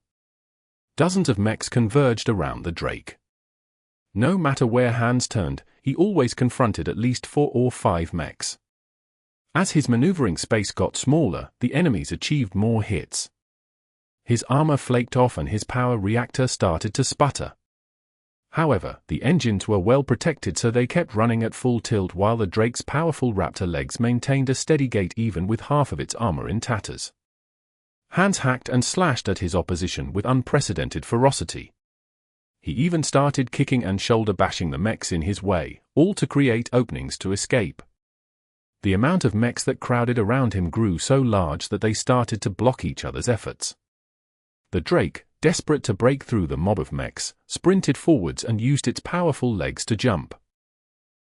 Dozens of mechs converged around the Drake. No matter where Hans turned, he always confronted at least 4 or 5 mechs. As his maneuvering space got smaller, the enemies achieved more hits. His armor flaked off and his power reactor started to sputter. However, the engines were well protected, so they kept running at full tilt while the Drake's powerful raptor legs maintained a steady gait even with half of its armor in tatters. Hans hacked and slashed at his opposition with unprecedented ferocity. He even started kicking and shoulder bashing the mechs in his way, all to create openings to escape. The amount of mechs that crowded around him grew so large that they started to block each other's efforts. The Drake, desperate to break through the mob of mechs, sprinted forwards and used its powerful legs to jump.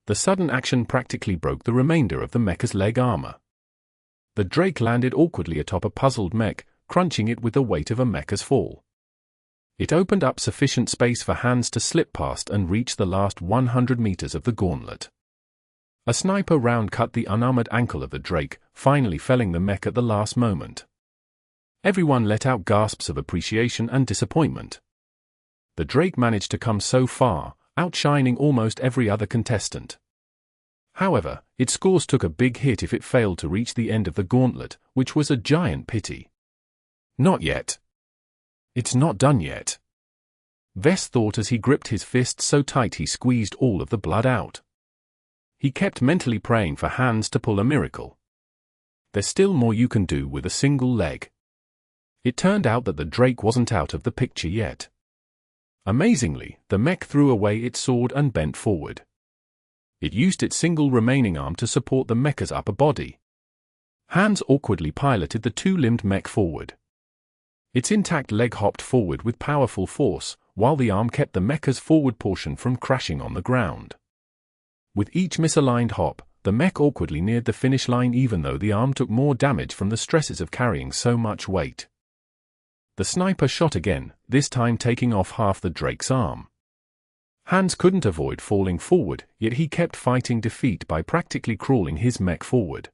The sudden action practically broke the remainder of the mecha's leg armor. The Drake landed awkwardly atop a puzzled mech, crunching it with the weight of a mecha's fall. It opened up sufficient space for Hans to slip past and reach the last 100 meters of the Gauntlet. A sniper round cut the unarmored ankle of the Drake, finally felling the mech at the last moment. Everyone let out gasps of appreciation and disappointment. The Drake managed to come so far, outshining almost every other contestant. However, its scores took a big hit if it failed to reach the end of the Gauntlet, which was a giant pity. Not yet. It's not done yet. Vess thought as he gripped his fist so tight he squeezed all of the blood out. He kept mentally praying for Hans to pull a miracle. there's still more you can do with a single leg. It turned out that the Drake wasn't out of the picture yet. Amazingly, the mech threw away its sword and bent forward. It used its single remaining arm to support the mecha's upper body. Hands awkwardly piloted the two-limbed mech forward. Its intact leg hopped forward with powerful force, while the arm kept the mecha's forward portion from crashing on the ground. With each misaligned hop, the mech awkwardly neared the finish line even though the arm took more damage from the stresses of carrying so much weight. The sniper shot again, this time taking off half the Drake's arm. Hans couldn't avoid falling forward, yet he kept fighting defeat by practically crawling his mech forward.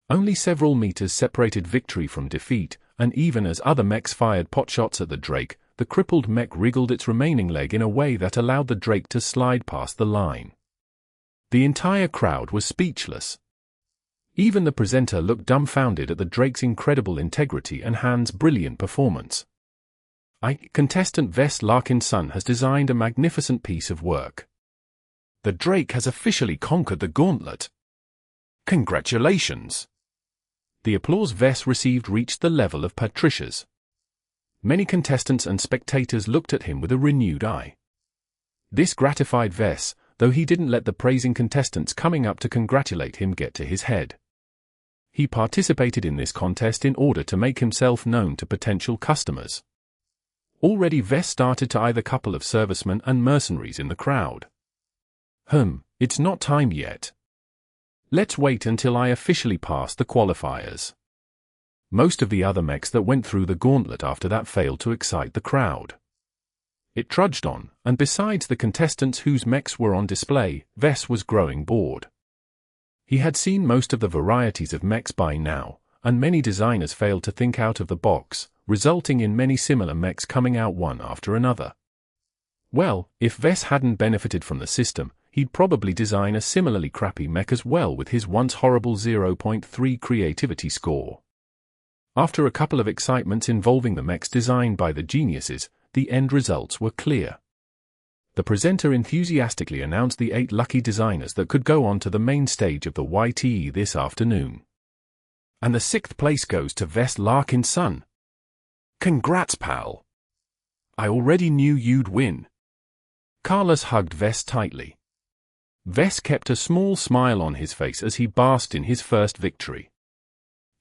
Only several meters separated victory from defeat, and even as other mechs fired potshots at the Drake, the crippled mech wriggled its remaining leg in a way that allowed the Drake to slide past the line. The entire crowd was speechless. Even the presenter looked dumbfounded at the Drake's incredible integrity and Hans' brilliant performance. Contestant Ves Larkinson has designed a magnificent piece of work. The Drake has officially conquered the Gauntlet. Congratulations! The applause Ves received reached the level of Patricia's. Many contestants and spectators looked at him with a renewed eye. This gratified Ves, though he didn't let the praising contestants coming up to congratulate him get to his head. He participated in this contest in order to make himself known to potential customers. Already Ves started to eye the couple of servicemen and mercenaries in the crowd. It's not time yet. Let's wait until I officially pass the qualifiers. Most of the other mechs that went through the Gauntlet after that failed to excite the crowd. It trudged on, and besides the contestants whose mechs were on display, Ves was growing bored. He had seen most of the varieties of mechs by now, and many designers failed to think out of the box, resulting in many similar mechs coming out one after another. Well, if Ves hadn't benefited from the system, he'd probably design a similarly crappy mech as well with his once horrible 0.3 creativity score. After a couple of excitements involving the mechs designed by the geniuses, the end results were clear. The presenter enthusiastically announced the 8 lucky designers that could go on to the main stage of the YTE this afternoon. And the 6th place goes to Ves Larkinson. Congrats, pal. I already knew you'd win. Carlos hugged Ves tightly. Ves kept a small smile on his face as he basked in his first victory.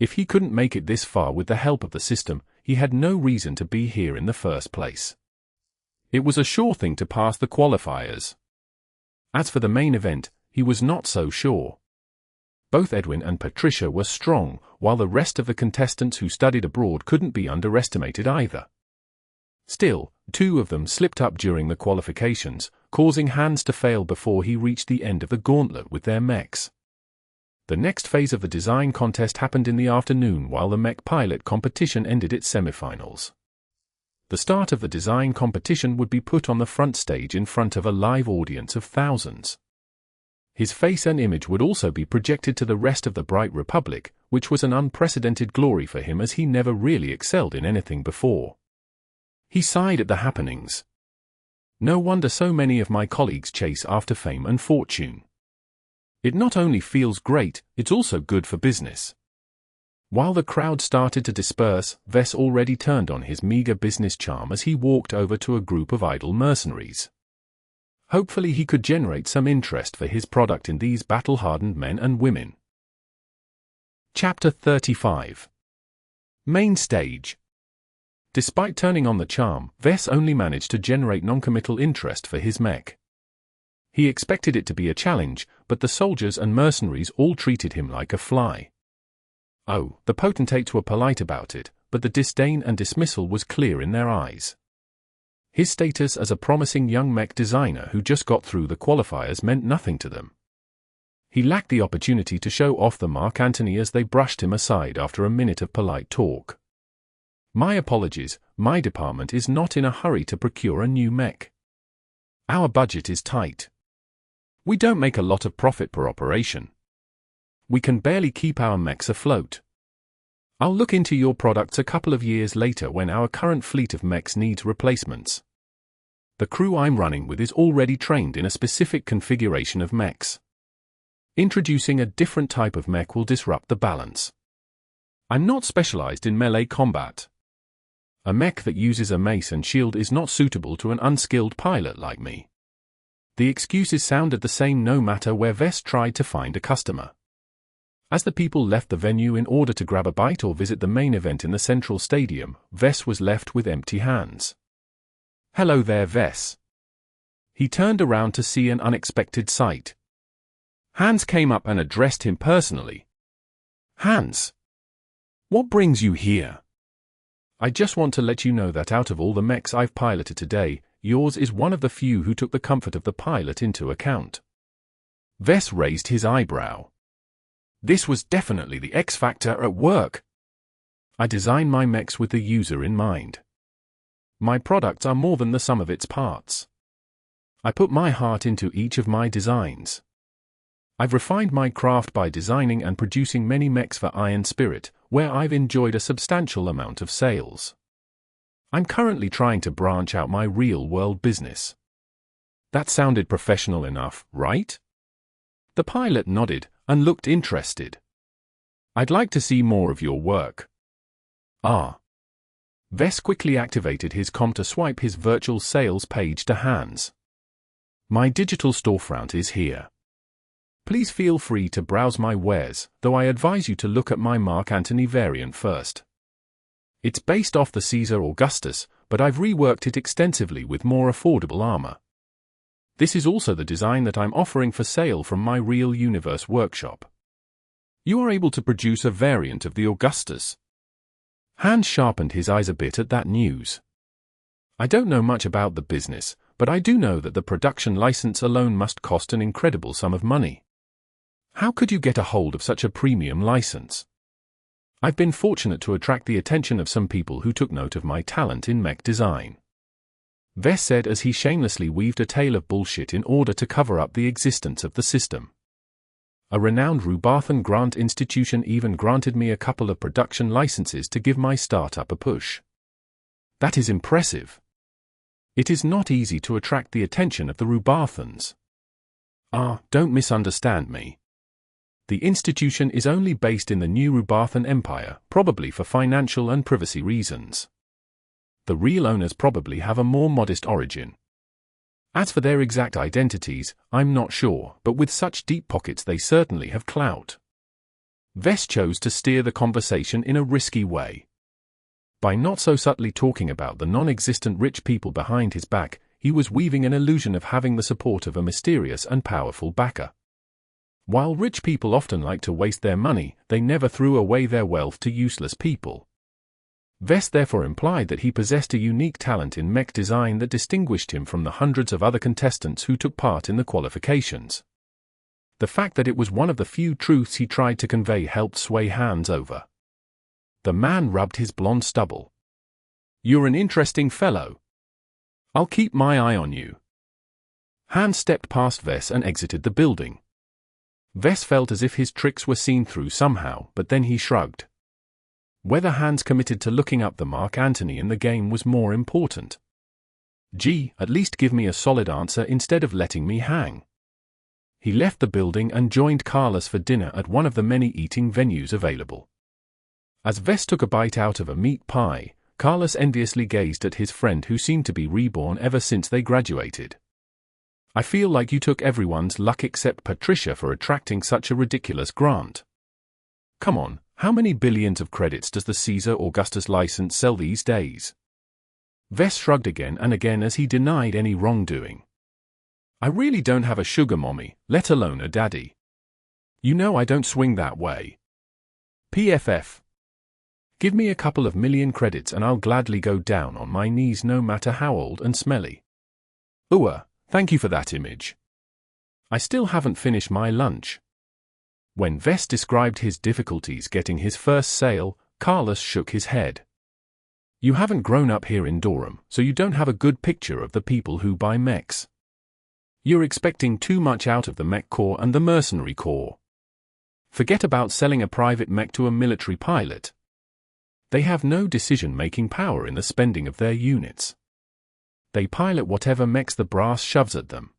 If he couldn't make it this far with the help of the system, he had no reason to be here in the first place. It was a sure thing to pass the qualifiers. As for the main event, he was not so sure. Both Edwin and Patricia were strong, while the rest of the contestants who studied abroad couldn't be underestimated either. Still, 2 of them slipped up during the qualifications, causing Hans to fail before he reached the end of the Gauntlet with their mechs. The next phase of the design contest happened in the afternoon while the mech pilot competition ended its semifinals. The start of the design competition would be put on the front stage in front of a live audience of thousands. His face and image would also be projected to the rest of the Bright Republic, which was an unprecedented glory for him as he never really excelled in anything before. He sighed at the happenings. No wonder so many of my colleagues chase after fame and fortune. It not only feels great, it's also good for business. While the crowd started to disperse, Ves already turned on his meager business charm as he walked over to a group of idle mercenaries. Hopefully he could generate some interest for his product in these battle-hardened men and women. Chapter 35. Main Stage. Despite turning on the charm, Ves only managed to generate noncommittal interest for his mech. He expected it to be a challenge, but the soldiers and mercenaries all treated him like a fly. Oh, the potentates were polite about it, but the disdain and dismissal was clear in their eyes. His status as a promising young mech designer who just got through the qualifiers meant nothing to them. He lacked the opportunity to show off the Mark Antony as they brushed him aside after a minute of polite talk. My apologies, my department is not in a hurry to procure a new mech. Our budget is tight. We don't make a lot of profit per operation. We can barely keep our mechs afloat. I'll look into your products a couple of years later when our current fleet of mechs needs replacements. The crew I'm running with is already trained in a specific configuration of mechs. Introducing a different type of mech will disrupt the balance. I'm not specialized in melee combat. A mech that uses a mace and shield is not suitable to an unskilled pilot like me. The excuses sounded the same no matter where Vess tried to find a customer. As the people left the venue in order to grab a bite or visit the main event in the central stadium, Vess was left with empty hands. "Hello there, Vess." He turned around to see an unexpected sight. Hans came up and addressed him personally. "Hans, what brings you here?" "I just want to let you know that out of all the mechs I've piloted today, yours is one of the few who took the comfort of the pilot into account." Vess raised his eyebrow. This was definitely the X factor at work. I design my mechs with the user in mind. My products are more than the sum of its parts. I put my heart into each of my designs. I've refined my craft by designing and producing many mechs for Iron Spirit, where I've enjoyed a substantial amount of sales. I'm currently trying to branch out my real-world business. That sounded professional enough, right? The pilot nodded and looked interested. "I'd like to see more of your work." "Ah." Vess quickly activated his comm to swipe his virtual sales page to Hans. "My digital storefront is here. Please feel free to browse my wares, though I advise you to look at my Mark Antony variant first. It's based off the Caesar Augustus, but I've reworked it extensively with more affordable armor. This is also the design that I'm offering for sale from my Real Universe workshop. You are able to produce a variant of the Augustus." Hans sharpened his eyes a bit at that news. "I don't know much about the business, but I do know that the production license alone must cost an incredible sum of money. How could you get a hold of such a premium license?" "I've been fortunate to attract the attention of some people who took note of my talent in mech design," Vess said as he shamelessly weaved a tale of bullshit in order to cover up the existence of the system. "A renowned Rubathan grant institution even granted me a couple of production licenses to give my startup a push. That is impressive. It is not easy to attract the attention of the Rubathans. Don't misunderstand me. The institution is only based in the new Rubathan Empire, probably for financial and privacy reasons. The real owners probably have a more modest origin. As for their exact identities, I'm not sure, but with such deep pockets they certainly have clout." Vess chose to steer the conversation in a risky way. By not so subtly talking about the non-existent rich people behind his back, he was weaving an illusion of having the support of a mysterious and powerful backer. While rich people often like to waste their money, they never threw away their wealth to useless people. Vess therefore implied that he possessed a unique talent in mech design that distinguished him from the hundreds of other contestants who took part in the qualifications. The fact that it was one of the few truths he tried to convey helped sway Hans over. The man rubbed his blonde stubble. "You're an interesting fellow. I'll keep my eye on you." Hans stepped past Vess and exited the building. Vess felt as if his tricks were seen through somehow, but then he shrugged. Whether Hans committed to looking up the Mark Antony in the game was more important. At least give me a solid answer instead of letting me hang. He left the building and joined Carlos for dinner at one of the many eating venues available. As Vess took a bite out of a meat pie, Carlos enviously gazed at his friend who seemed to be reborn ever since they graduated. "I feel like you took everyone's luck except Patricia for attracting such a ridiculous grant. Come on, how many billions of credits does the Caesar Augustus license sell these days?" Vess shrugged again and again as he denied any wrongdoing. "I really don't have a sugar mommy, let alone a daddy. You know I don't swing that way. PFF. Give me a couple of million credits and I'll gladly go down on my knees no matter how old and smelly. Thank you for that image. I still haven't finished my lunch." When Vess described his difficulties getting his first sale, Carlos shook his head. "You haven't grown up here in Durham, so you don't have a good picture of the people who buy mechs. You're expecting too much out of the mech corps and the mercenary corps. Forget about selling a private mech to a military pilot. They have no decision-making power in the spending of their units. They pilot whatever mechs the brass shoves at them.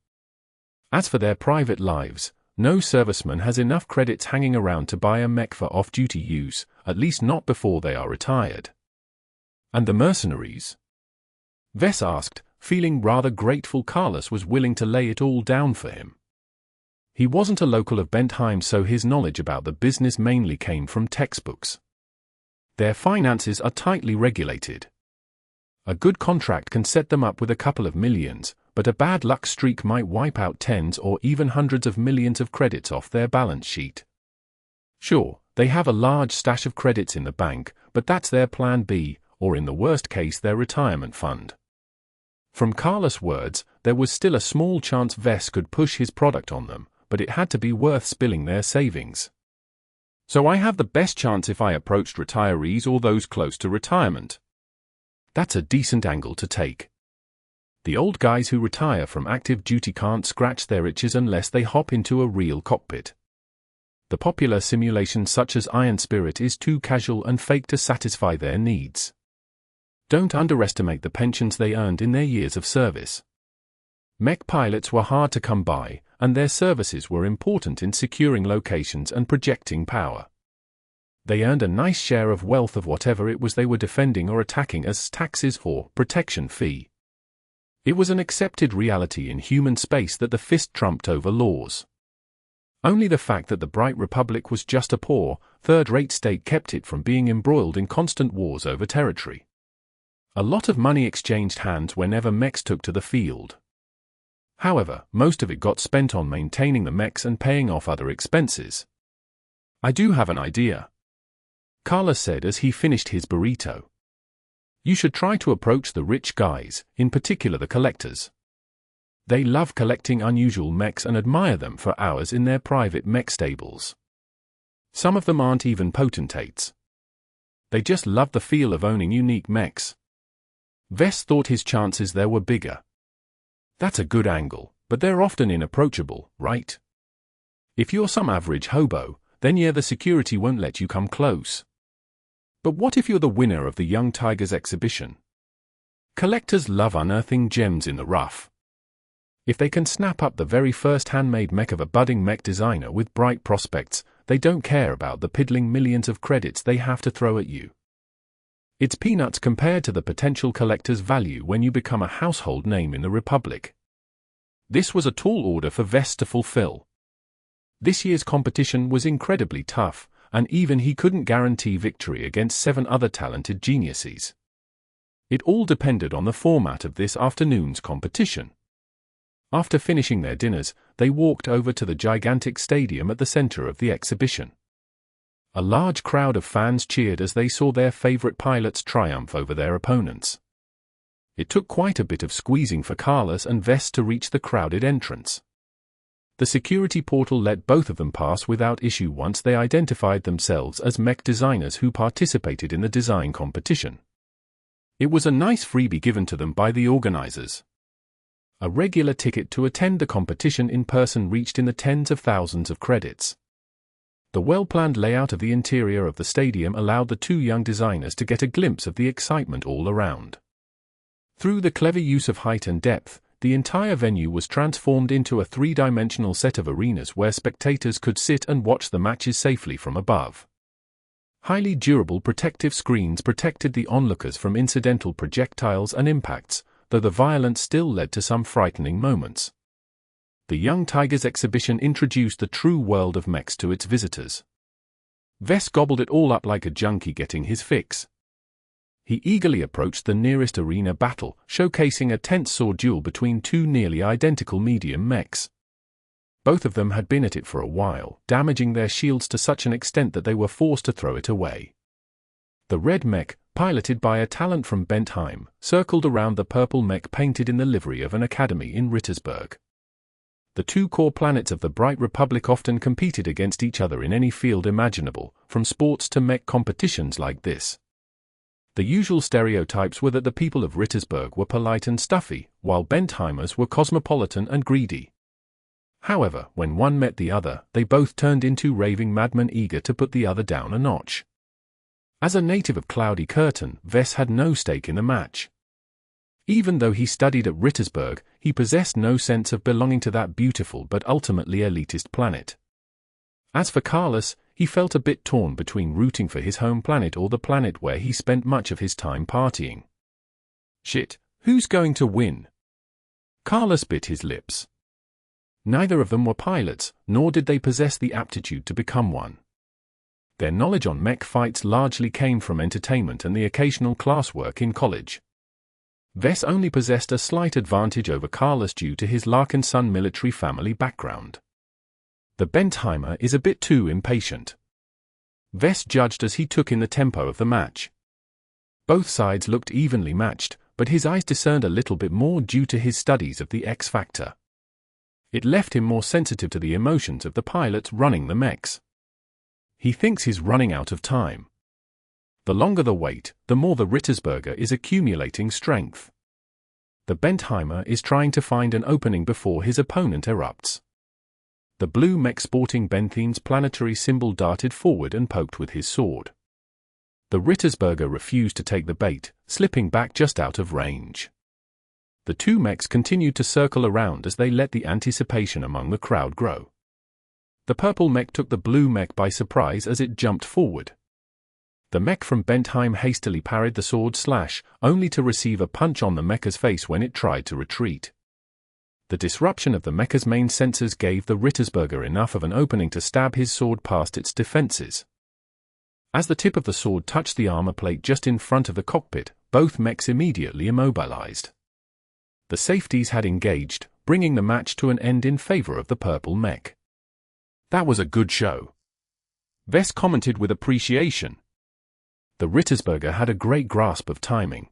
As for their private lives, no serviceman has enough credits hanging around to buy a mech for off-duty use, at least not before they are retired. And the mercenaries? Vess asked, feeling rather grateful Carlos was willing to lay it all down for him. He wasn't a local of Bentheim, so his knowledge about the business mainly came from textbooks. Their finances are tightly regulated. A good contract can set them up with a couple of millions, but a bad luck streak might wipe out tens or even hundreds of millions of credits off their balance sheet. Sure, they have a large stash of credits in the bank, but that's their plan B, or in the worst case their retirement fund. From Carlos' words, there was still a small chance Vess could push his product on them, but it had to be worth spilling their savings. So I have the best chance if I approached retirees or those close to retirement. That's a decent angle to take. The old guys who retire from active duty can't scratch their itches unless they hop into a real cockpit. The popular simulation such as Iron Spirit is too casual and fake to satisfy their needs. Don't underestimate the pensions they earned in their years of service. Mech pilots were hard to come by, and their services were important in securing locations and projecting power. They earned a nice share of wealth of whatever it was they were defending or attacking as taxes or protection fee. It was an accepted reality in human space that the fist trumped over laws. Only the fact that the Bright Republic was just a poor, third-rate state kept it from being embroiled in constant wars over territory. A lot of money exchanged hands whenever mechs took to the field. However, most of it got spent on maintaining the mechs and paying off other expenses. I do have an idea, Carlos said as he finished his burrito. You should try to approach the rich guys, in particular the collectors. They love collecting unusual mechs and admire them for hours in their private mech stables. Some of them aren't even potentates. They just love the feel of owning unique mechs. Vess thought his chances there were bigger. That's a good angle, but they're often inapproachable, right? If you're some average hobo, then yeah, the security won't let you come close. But what if you're the winner of the Young Tigers exhibition? Collectors love unearthing gems in the rough. If they can snap up the very first handmade mech of a budding mech designer with bright prospects, they don't care about the piddling millions of credits they have to throw at you. It's peanuts compared to the potential collector's value when you become a household name in the Republic. This was a tall order for Vess to fulfill. This year's competition was incredibly tough, and even he couldn't guarantee victory against 7 other talented geniuses. It all depended on the format of this afternoon's competition. After finishing their dinners, they walked over to the gigantic stadium at the center of the exhibition. A large crowd of fans cheered as they saw their favorite pilots triumph over their opponents. It took quite a bit of squeezing for Carlos and Vess to reach the crowded entrance. The security portal let both of them pass without issue once they identified themselves as mech designers who participated in the design competition. It was a nice freebie given to them by the organizers. A regular ticket to attend the competition in person reached in the tens of thousands of credits. The well-planned layout of the interior of the stadium allowed the 2 young designers to get a glimpse of the excitement all around. Through the clever use of height and depth, the entire venue was transformed into a 3-dimensional set of arenas where spectators could sit and watch the matches safely from above. Highly durable protective screens protected the onlookers from incidental projectiles and impacts, though the violence still led to some frightening moments. The Young Tigers exhibition introduced the true world of mechs to its visitors. Vess gobbled it all up like a junkie getting his fix. He eagerly approached the nearest arena battle, showcasing a tense sword duel between 2 nearly identical medium mechs. Both of them had been at it for a while, damaging their shields to such an extent that they were forced to throw it away. The red mech, piloted by a talent from Bentheim, circled around the purple mech painted in the livery of an academy in Rittersburg. The 2 core planets of the Bright Republic often competed against each other in any field imaginable, from sports to mech competitions like this. The usual stereotypes were that the people of Rittersburg were polite and stuffy, while Bentheimers were cosmopolitan and greedy. However, when one met the other, they both turned into raving madmen eager to put the other down a notch. As a native of Cloudy Curtain, Vess had no stake in the match. Even though he studied at Rittersburg, he possessed no sense of belonging to that beautiful but ultimately elitist planet. As for Carlos, he felt a bit torn between rooting for his home planet or the planet where he spent much of his time partying. Shit, who's going to win? Carlos bit his lips. Neither of them were pilots, nor did they possess the aptitude to become one. Their knowledge on mech fights largely came from entertainment and the occasional classwork in college. Wes only possessed a slight advantage over Carlos due to his Larkinson military family background. The Bentheimer is a bit too impatient. Wes judged as he took in the tempo of the match. Both sides looked evenly matched, but his eyes discerned a little bit more due to his studies of the X factor. It left him more sensitive to the emotions of the pilots running the mechs. He thinks he's running out of time. The longer the wait, the more the Rittersberger is accumulating strength. The Bentheimer is trying to find an opening before his opponent erupts. The blue mech sporting Bentheim's planetary symbol darted forward and poked with his sword. The Rittersberger refused to take the bait, slipping back just out of range. The two mechs continued to circle around as they let the anticipation among the crowd grow. The purple mech took the blue mech by surprise as it jumped forward. The mech from Bentheim hastily parried the sword slash, only to receive a punch on the mecha's face when it tried to retreat. The disruption of the mecha's main sensors gave the Rittersberger enough of an opening to stab his sword past its defenses. As the tip of the sword touched the armor plate just in front of the cockpit, both mechs immediately immobilized. The safeties had engaged, bringing the match to an end in favor of the purple mech. That was a good show. Wes commented with appreciation. The Rittersberger had a great grasp of timing.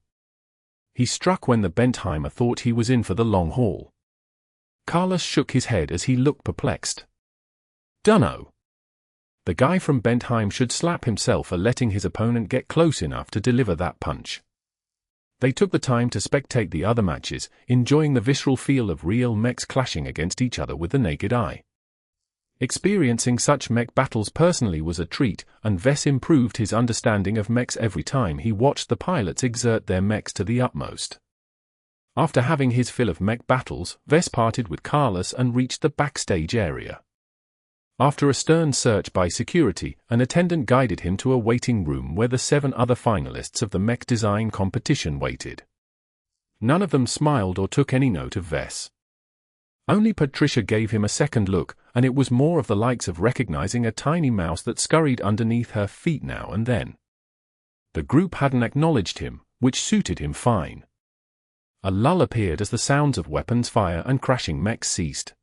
He struck when the Bentheimer thought he was in for the long haul. Carlos shook his head as he looked perplexed. Dunno. The guy from Bentheim should slap himself for letting his opponent get close enough to deliver that punch. They took the time to spectate the other matches, enjoying the visceral feel of real mechs clashing against each other with the naked eye. Experiencing such mech battles personally was a treat, and Wes improved his understanding of mechs every time he watched the pilots exert their mechs to the utmost. After having his fill of mech battles, Wes parted with Carlos and reached the backstage area. After a stern search by security, an attendant guided him to a waiting room where the 7 other finalists of the mech design competition waited. None of them smiled or took any note of Wes. Only Patricia gave him a second look, and it was more of the likes of recognizing a tiny mouse that scurried underneath her feet now and then. The group hadn't acknowledged him, which suited him fine. A lull appeared as the sounds of weapons fire and crashing mechs ceased.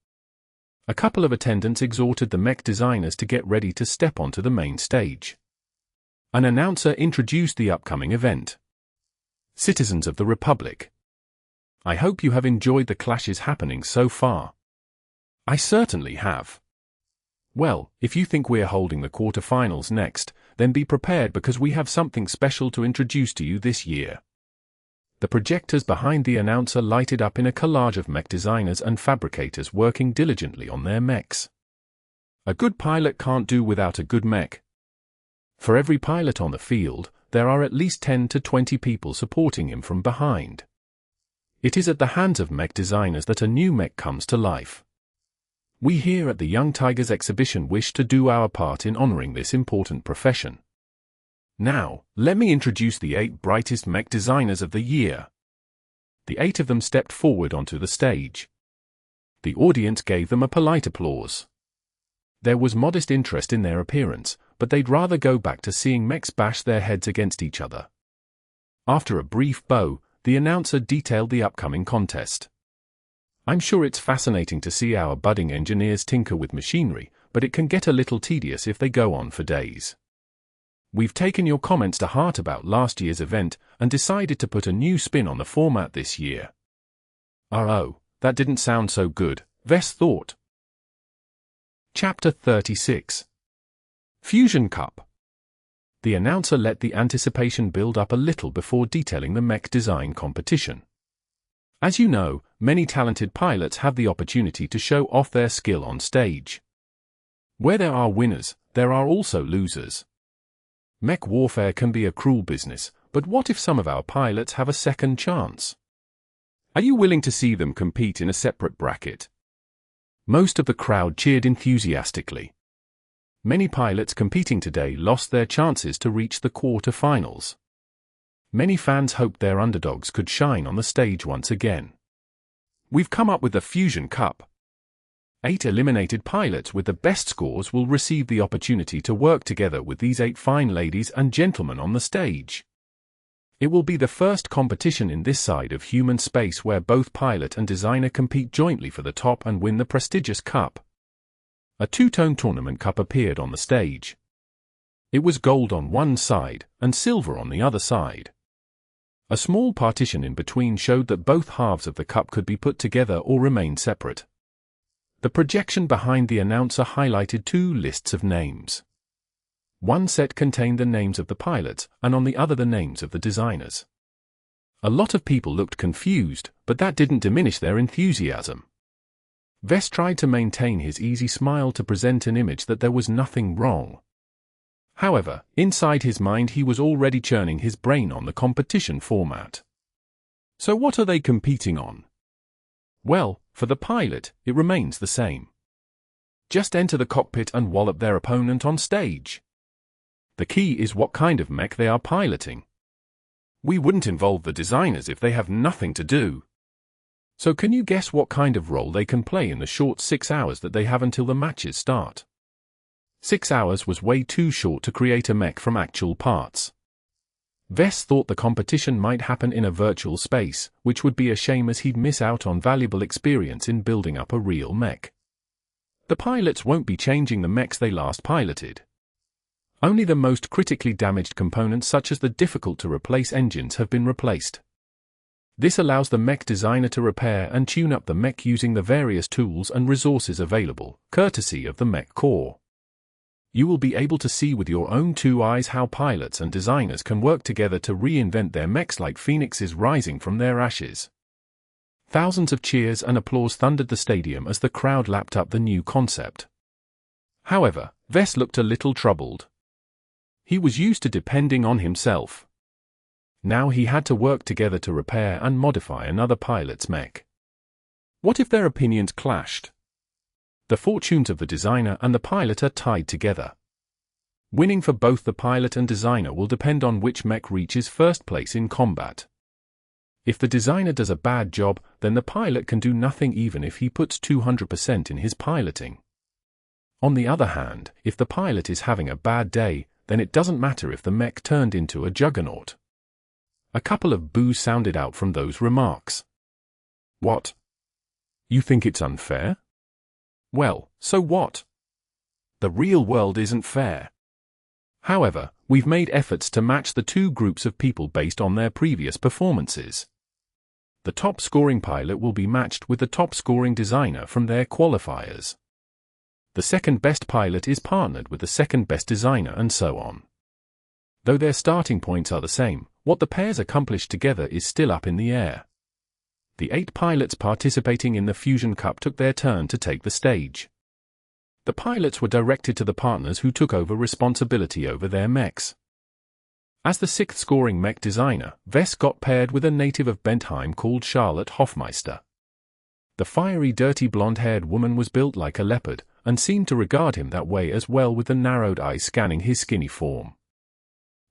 A couple of attendants exhorted the mech designers to get ready to step onto the main stage. An announcer introduced the upcoming event. Citizens of the Republic, I hope you have enjoyed the clashes happening so far. I certainly have. Well, if you think we're holding the quarterfinals next, then be prepared because we have something special to introduce to you this year. The projectors behind the announcer lighted up in a collage of mech designers and fabricators working diligently on their mechs. A good pilot can't do without a good mech. For every pilot on the field, there are at least 10 to 20 people supporting him from behind. It is at the hands of mech designers that a new mech comes to life. We here at the Young Tigers exhibition wish to do our part in honoring this important profession. Now, let me introduce the 8 brightest mech designers of the year. The 8 of them stepped forward onto the stage. The audience gave them a polite applause. There was modest interest in their appearance, but they'd rather go back to seeing mechs bash their heads against each other. After a brief bow, the announcer detailed the upcoming contest. I'm sure it's fascinating to see our budding engineers tinker with machinery, but it can get a little tedious if they go on for days. We've taken your comments to heart about last year's event and decided to put a new spin on the format this year. Oh, that didn't sound so good, Wes thought. Chapter 36. Fusion Cup. The announcer let the anticipation build up a little before detailing the mech design competition. As you know, many talented pilots have the opportunity to show off their skill on stage. Where there are winners, there are also losers. Mech warfare can be a cruel business, but what if some of our pilots have a second chance? Are you willing to see them compete in a separate bracket? Most of the crowd cheered enthusiastically. Many pilots competing today lost their chances to reach the quarter-finals. Many fans hoped their underdogs could shine on the stage once again. We've come up with the Fusion Cup. 8 eliminated pilots with the best scores will receive the opportunity to work together with these 8 fine ladies and gentlemen on the stage. It will be the first competition in this side of human space where both pilot and designer compete jointly for the top and win the prestigious cup. A two-tone tournament cup appeared on the stage. It was gold on one side and silver on the other side. A small partition in between showed that both halves of the cup could be put together or remain separate. The projection behind the announcer highlighted 2 lists of names. One set contained the names of the pilots, and on the other the names of the designers. A lot of people looked confused, but that didn't diminish their enthusiasm. Vess tried to maintain his easy smile to present an image that there was nothing wrong. However, inside his mind he was already churning his brain on the competition format. So what are they competing on? Well, for the pilot, it remains the same. Just enter the cockpit and wallop their opponent on stage. The key is what kind of mech they are piloting. We wouldn't involve the designers if they have nothing to do. So can you guess what kind of role they can play in the short 6 hours that they have until the matches start? 6 hours was way too short to create a mech from actual parts. Vess thought the competition might happen in a virtual space, which would be a shame as he'd miss out on valuable experience in building up a real mech. The pilots won't be changing the mechs they last piloted. Only the most critically damaged components such as the difficult-to-replace engines have been replaced. This allows the mech designer to repair and tune up the mech using the various tools and resources available, courtesy of the mech core. You will be able to see with your own 2 eyes how pilots and designers can work together to reinvent their mechs like phoenixes rising from their ashes. Thousands of cheers and applause thundered the stadium as the crowd lapped up the new concept. However, Vess looked a little troubled. He was used to depending on himself. Now he had to work together to repair and modify another pilot's mech. What if their opinions clashed? The fortunes of the designer and the pilot are tied together. Winning for both the pilot and designer will depend on which mech reaches first place in combat. If the designer does a bad job, then the pilot can do nothing even if he puts 200% in his piloting. On the other hand, if the pilot is having a bad day, then it doesn't matter if the mech turned into a juggernaut. A couple of boos sounded out from those remarks. What? You think it's unfair? Well, so what? The real world isn't fair. However, we've made efforts to match the 2 groups of people based on their previous performances. The top-scoring pilot will be matched with the top-scoring designer from their qualifiers. The second-best pilot is partnered with the second-best designer and so on. Though their starting points are the same, what the pairs accomplish together is still up in the air. The 8 pilots participating in the Fusion Cup took their turn to take the stage. The pilots were directed to the partners who took over responsibility over their mechs. As the 6th scoring mech designer, Vess got paired with a native of Bentheim called Charlotte Hofmeister. The fiery, dirty blonde-haired woman was built like a leopard, and seemed to regard him that way as well, with the narrowed eyes scanning his skinny form.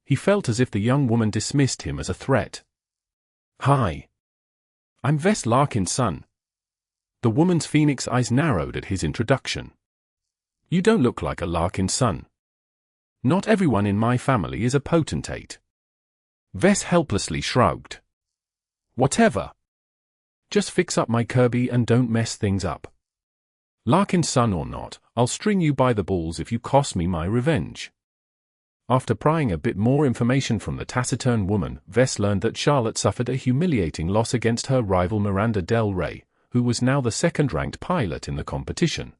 He felt as if the young woman dismissed him as a threat. "Hi. I'm Vess Larkin's son." The woman's phoenix eyes narrowed at his introduction. "You don't look like a Larkin's son. Not everyone in my family is a potentate." Vess helplessly shrugged. "Whatever. Just fix up my Kirby and don't mess things up. Larkin's son or not, I'll string you by the balls if you cost me my revenge." After prying a bit more information from the taciturn woman, Vess learned that Charlotte suffered a humiliating loss against her rival Miranda Del Rey, who was now the second-ranked pilot in the competition.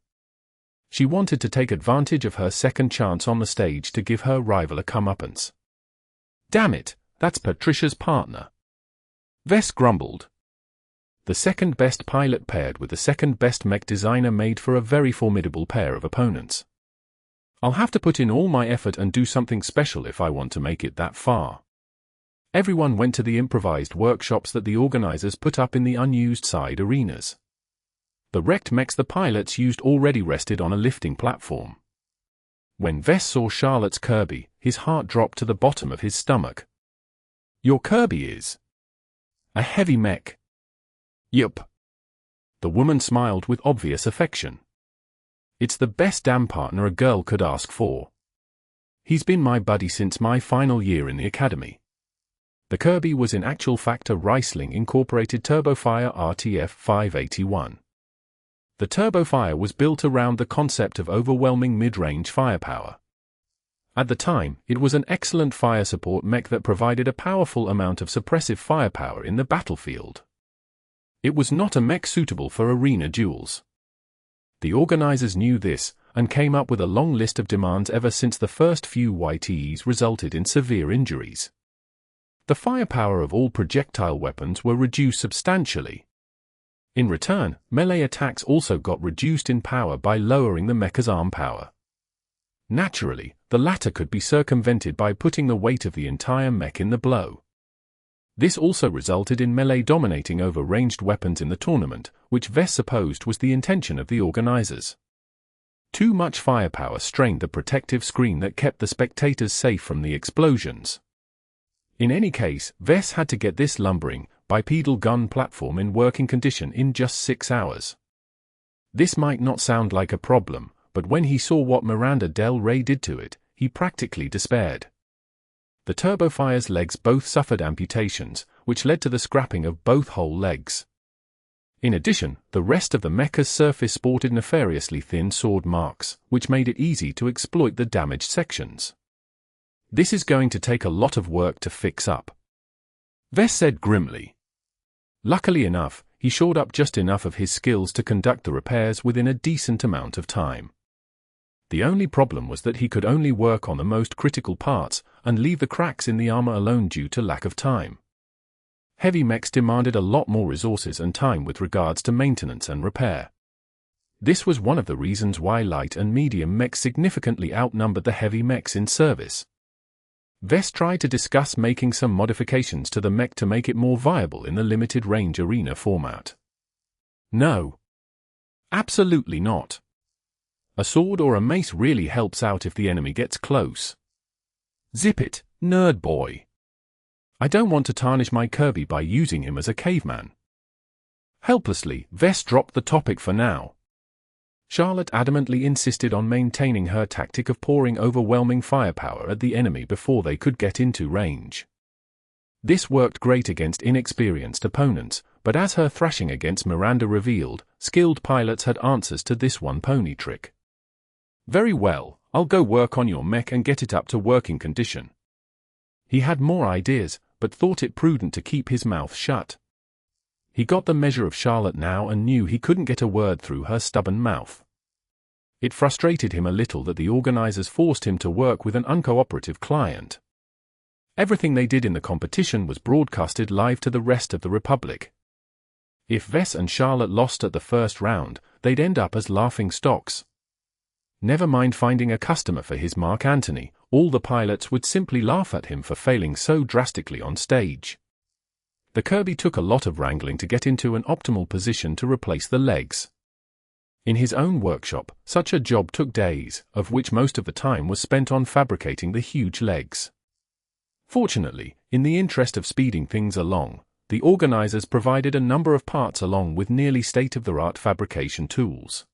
She wanted to take advantage of her second chance on the stage to give her rival a comeuppance. "Damn it, that's Patricia's partner." Vess grumbled. The second-best pilot paired with the second-best mech designer made for a very formidable pair of opponents. "I'll have to put in all my effort and do something special if I want to make it that far." Everyone went to the improvised workshops that the organizers put up in the unused side arenas. The wrecked mechs the pilots used already rested on a lifting platform. When Vess saw Charlotte's Kirby, his heart dropped to the bottom of his stomach. "Your Kirby is a heavy mech?" "Yup." The woman smiled with obvious affection. "It's the best damn partner a girl could ask for. He's been my buddy since my final year in the academy." The Kirby was in actual fact a Riesling Incorporated Turbofire RTF 581. The Turbofire was built around the concept of overwhelming mid-range firepower. At the time, it was an excellent fire support mech that provided a powerful amount of suppressive firepower in the battlefield. It was not a mech suitable for arena duels. The organizers knew this, and came up with a long list of demands ever since the first few YTEs resulted in severe injuries. The firepower of all projectile weapons were reduced substantially. In return, melee attacks also got reduced in power by lowering the mecha's arm power. Naturally, the latter could be circumvented by putting the weight of the entire mech in the blow. This also resulted in melee dominating over ranged weapons in the tournament, which Vess supposed was the intention of the organizers. Too much firepower strained the protective screen that kept the spectators safe from the explosions. In any case, Vess had to get this lumbering, bipedal gun platform in working condition in just 6 hours. This might not sound like a problem, but when he saw what Miranda Del Rey did to it, he practically despaired. The Turbofire's legs both suffered amputations, which led to the scrapping of both whole legs. In addition, the rest of the mecha's surface sported nefariously thin sword marks, which made it easy to exploit the damaged sections. "This is going to take a lot of work to fix up," Vess said grimly. Luckily enough, he shored up just enough of his skills to conduct the repairs within a decent amount of time. The only problem was that he could only work on the most critical parts, and leave the cracks in the armor alone due to lack of time. Heavy mechs demanded a lot more resources and time with regards to maintenance and repair. This was one of the reasons why light and medium mechs significantly outnumbered the heavy mechs in service. Vess tried to discuss making some modifications to the mech to make it more viable in the limited range arena format. "No. Absolutely not. A sword or a mace really helps out if the enemy gets close. Zip it, nerd boy. I don't want to tarnish my Kirby by using him as a caveman." Helplessly, Vess dropped the topic for now. Charlotte adamantly insisted on maintaining her tactic of pouring overwhelming firepower at the enemy before they could get into range. This worked great against inexperienced opponents, but as her thrashing against Miranda revealed, skilled pilots had answers to this one-pony trick. "Very well, I'll go work on your mech and get it up to working condition." He had more ideas, but thought it prudent to keep his mouth shut. He got the measure of Charlotte now and knew he couldn't get a word through her stubborn mouth. It frustrated him a little that the organizers forced him to work with an uncooperative client. Everything they did in the competition was broadcasted live to the rest of the Republic. If Vess and Charlotte lost at the first round, they'd end up as laughing stocks. Never mind finding a customer for his Mark Antony, all the pilots would simply laugh at him for failing so drastically on stage. The Kirby took a lot of wrangling to get into an optimal position to replace the legs. In his own workshop, such a job took days, of which most of the time was spent on fabricating the huge legs. Fortunately, in the interest of speeding things along, the organizers provided a number of parts along with nearly state-of-the-art fabrication tools.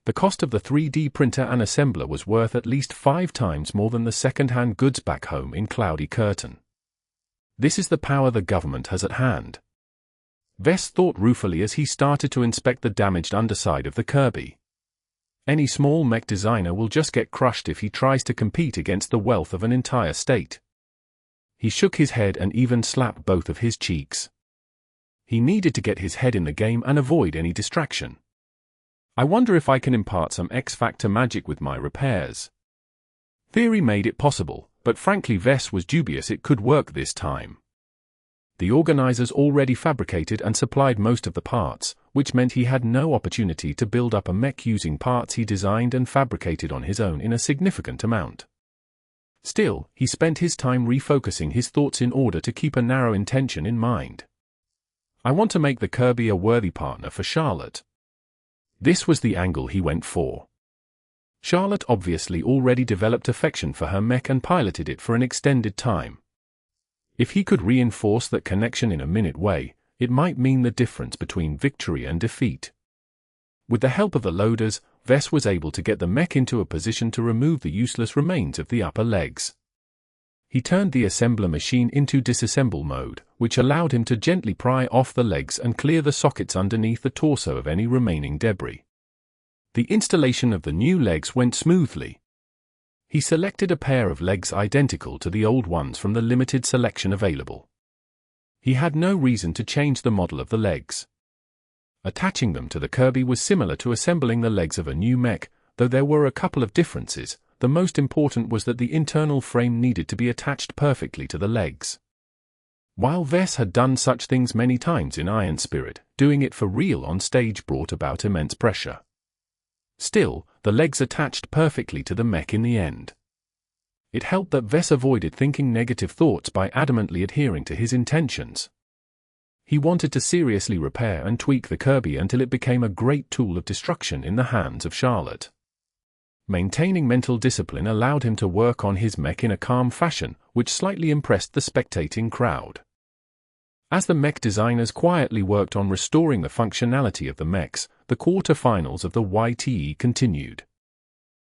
The cost of the 3D printer and assembler was worth at least 5 times more than the second-hand goods back home in Cloudy Curtain. This is the power the government has at hand. Vess thought ruefully as he started to inspect the damaged underside of the Kirby. Any small mech designer will just get crushed if he tries to compete against the wealth of an entire state. He shook his head and even slapped both of his cheeks. He needed to get his head in the game and avoid any distraction. "I wonder if I can impart some X-Factor magic with my repairs." Theory made it possible, but frankly Vess was dubious it could work this time. The organizers already fabricated and supplied most of the parts, which meant he had no opportunity to build up a mech using parts he designed and fabricated on his own in a significant amount. Still, he spent his time refocusing his thoughts in order to keep a narrow intention in mind. I want to make the Kirby a worthy partner for Charlotte. This was the angle he went for. Charlotte obviously already developed affection for her mech and piloted it for an extended time. If he could reinforce that connection in a minute way, it might mean the difference between victory and defeat. With the help of the loaders, Vess was able to get the mech into a position to remove the useless remains of the upper legs. He turned the assembler machine into disassemble mode, which allowed him to gently pry off the legs and clear the sockets underneath the torso of any remaining debris. The installation of the new legs went smoothly. He selected a pair of legs identical to the old ones from the limited selection available. He had no reason to change the model of the legs. Attaching them to the Kirby was similar to assembling the legs of a new mech, though there were a couple of differences. The most important was that the internal frame needed to be attached perfectly to the legs. While Vess had done such things many times in Iron Spirit, doing it for real on stage brought about immense pressure. Still, the legs attached perfectly to the mech in the end. It helped that Vess avoided thinking negative thoughts by adamantly adhering to his intentions. He wanted to seriously repair and tweak the Kirby until it became a great tool of destruction in the hands of Charlotte. Maintaining mental discipline allowed him to work on his mech in a calm fashion, which slightly impressed the spectating crowd. As the mech designers quietly worked on restoring the functionality of the mechs, the quarter-finals of the YTE continued.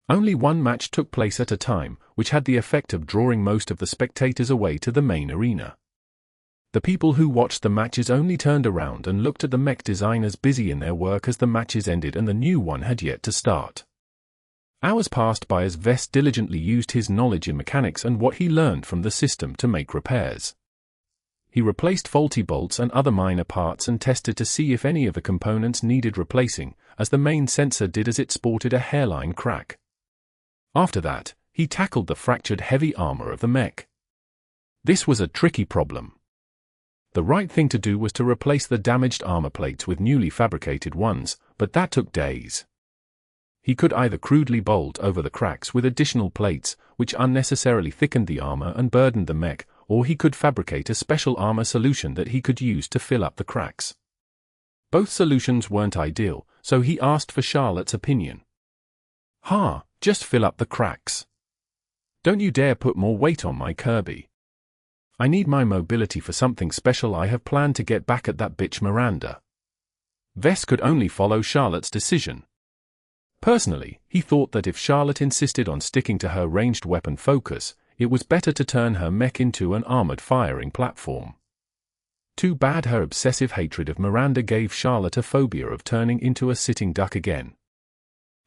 Only one match took place at a time, which had the effect of drawing most of the spectators away to the main arena. The people who watched the matches only turned around and looked at the mech designers busy in their work as the matches ended and the new one had yet to start. Hours passed by as Vess diligently used his knowledge in mechanics and what he learned from the system to make repairs. He replaced faulty bolts and other minor parts and tested to see if any of the components needed replacing, as the main sensor did as it sported a hairline crack. After that, he tackled the fractured heavy armor of the mech. This was a tricky problem. The right thing to do was to replace the damaged armor plates with newly fabricated ones, but that took days. He could either crudely bolt over the cracks with additional plates, which unnecessarily thickened the armor and burdened the mech, or he could fabricate a special armor solution that he could use to fill up the cracks. Both solutions weren't ideal, so he asked for Charlotte's opinion. Just fill up the cracks. Don't you dare put more weight on my Kirby. I need my mobility for something special I have planned to get back at that bitch Miranda. Vess could only follow Charlotte's decision. Personally, he thought that if Charlotte insisted on sticking to her ranged weapon focus, it was better to turn her mech into an armored firing platform. Too bad her obsessive hatred of Miranda gave Charlotte a phobia of turning into a sitting duck again.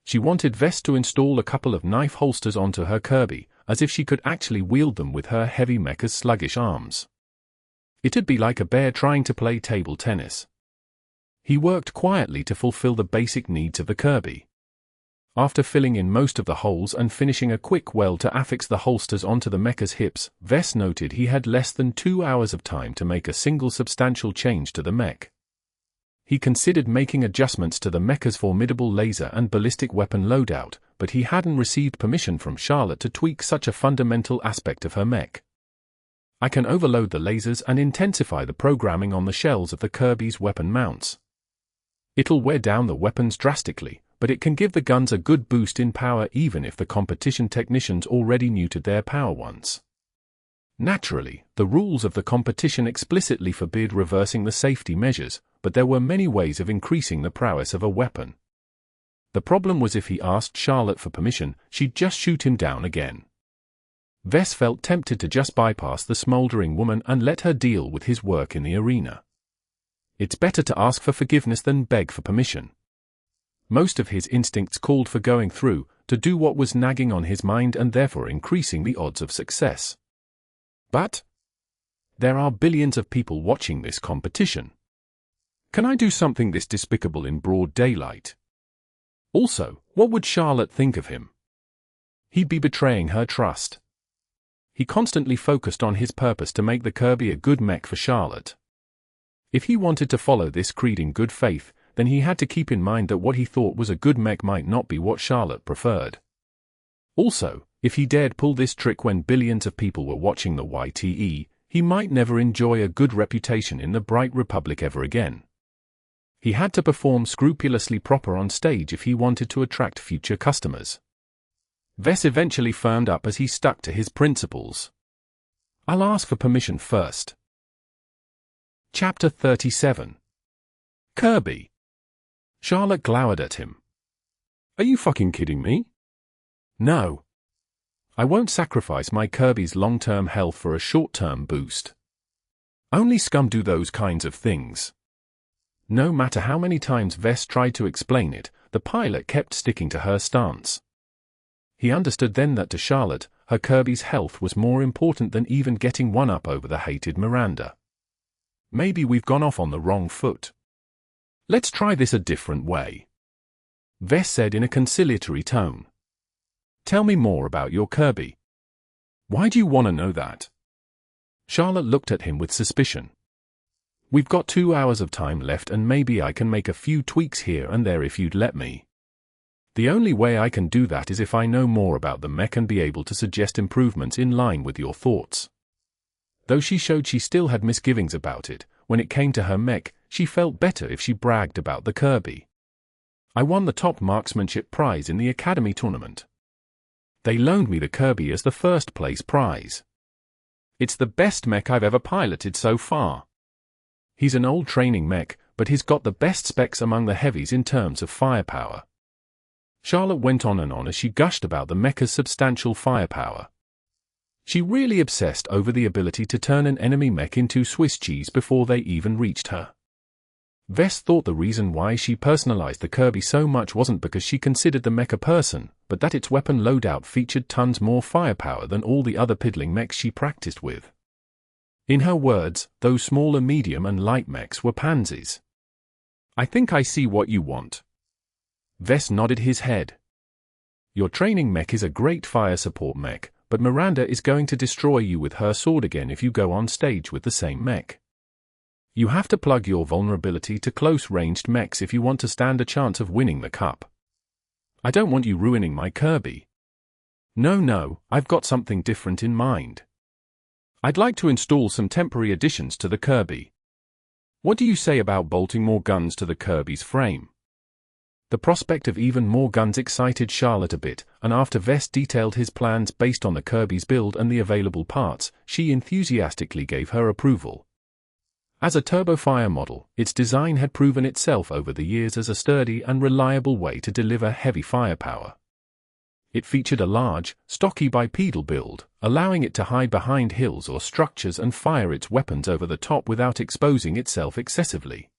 She wanted Vess to install a couple of knife holsters onto her Kirby, as if she could actually wield them with her heavy mecha's sluggish arms. It'd be like a bear trying to play table tennis. He worked quietly to fulfill the basic needs of the Kirby. After filling in most of the holes and finishing a quick weld to affix the holsters onto the mecha's hips, Vess noted he had less than 2 hours of time to make a single substantial change to the mech. He considered making adjustments to the mecha's formidable laser and ballistic weapon loadout, but he hadn't received permission from Charlotte to tweak such a fundamental aspect of her mech. I can overload the lasers and intensify the programming on the shells of the Kirby's weapon mounts. It'll wear down the weapons drastically, but it can give the guns a good boost in power even if the competition technicians already neutered their power ones. Naturally, the rules of the competition explicitly forbid reversing the safety measures, but there were many ways of increasing the prowess of a weapon. The problem was if he asked Charlotte for permission, she'd just shoot him down again. Vess felt tempted to just bypass the smoldering woman and let her deal with his work in the arena. It's better to ask for forgiveness than beg for permission. Most of his instincts called for going through, to do what was nagging on his mind and therefore increasing the odds of success. But there are billions of people watching this competition. Can I do something this despicable in broad daylight? Also, what would Charlotte think of him? He'd be betraying her trust. He constantly focused on his purpose to make the Kirby a good mech for Charlotte. If he wanted to follow this creed in good faith, then he had to keep in mind that what he thought was a good mech might not be what Charlotte preferred. Also, If he dared pull this trick when billions of people were watching the YTE, he might never enjoy a good reputation in the Bright Republic ever again. He had to perform scrupulously proper on stage if he wanted to attract future customers. Vess eventually firmed up as he stuck to his principles. I'll ask for permission first. Chapter 37. Kirby. Charlotte glowered at him. Are you fucking kidding me? No. I won't sacrifice my Kirby's long-term health for a short-term boost. Only scum do those kinds of things. No matter how many times Vess tried to explain it, the pilot kept sticking to her stance. He understood then that to Charlotte, her Kirby's health was more important than even getting one up over the hated Miranda. Maybe we've gone off on the wrong foot. Let's try this a different way. Vess said in a conciliatory tone. Tell me more about your Kirby. Why do you want to know that? Charlotte looked at him with suspicion. We've got 2 hours of time left and maybe I can make a few tweaks here and there if you'd let me. The only way I can do that is if I know more about the mech and be able to suggest improvements in line with your thoughts. Though she showed she still had misgivings about it, when it came to her mech, she felt better if she bragged about the Kirby. I won the top marksmanship prize in the Academy tournament. They loaned me the Kirby as the first place prize. It's the best mech I've ever piloted so far. He's an old training mech, but he's got the best specs among the heavies in terms of firepower. Charlotte went on and on as she gushed about the mecha's substantial firepower. She really obsessed over the ability to turn an enemy mech into Swiss cheese before they even reached her. Vess thought the reason why she personalized the Kirby so much wasn't because she considered the mech a person, but that its weapon loadout featured tons more firepower than all the other piddling mechs she practiced with. In her words, those smaller medium and light mechs were pansies. I think I see what you want. Vess nodded his head. Your training mech is a great fire support mech, but Miranda is going to destroy you with her sword again if you go on stage with the same mech. You have to plug your vulnerability to close-ranged mechs if you want to stand a chance of winning the cup. I don't want you ruining my Kirby. No, I've got something different in mind. I'd like to install some temporary additions to the Kirby. What do you say about bolting more guns to the Kirby's frame? The prospect of even more guns excited Charlotte a bit, and after Vess detailed his plans based on the Kirby's build and the available parts, she enthusiastically gave her approval. As a turbofire model, its design had proven itself over the years as a sturdy and reliable way to deliver heavy firepower. It featured a large, stocky bipedal build, allowing it to hide behind hills or structures and fire its weapons over the top without exposing itself excessively.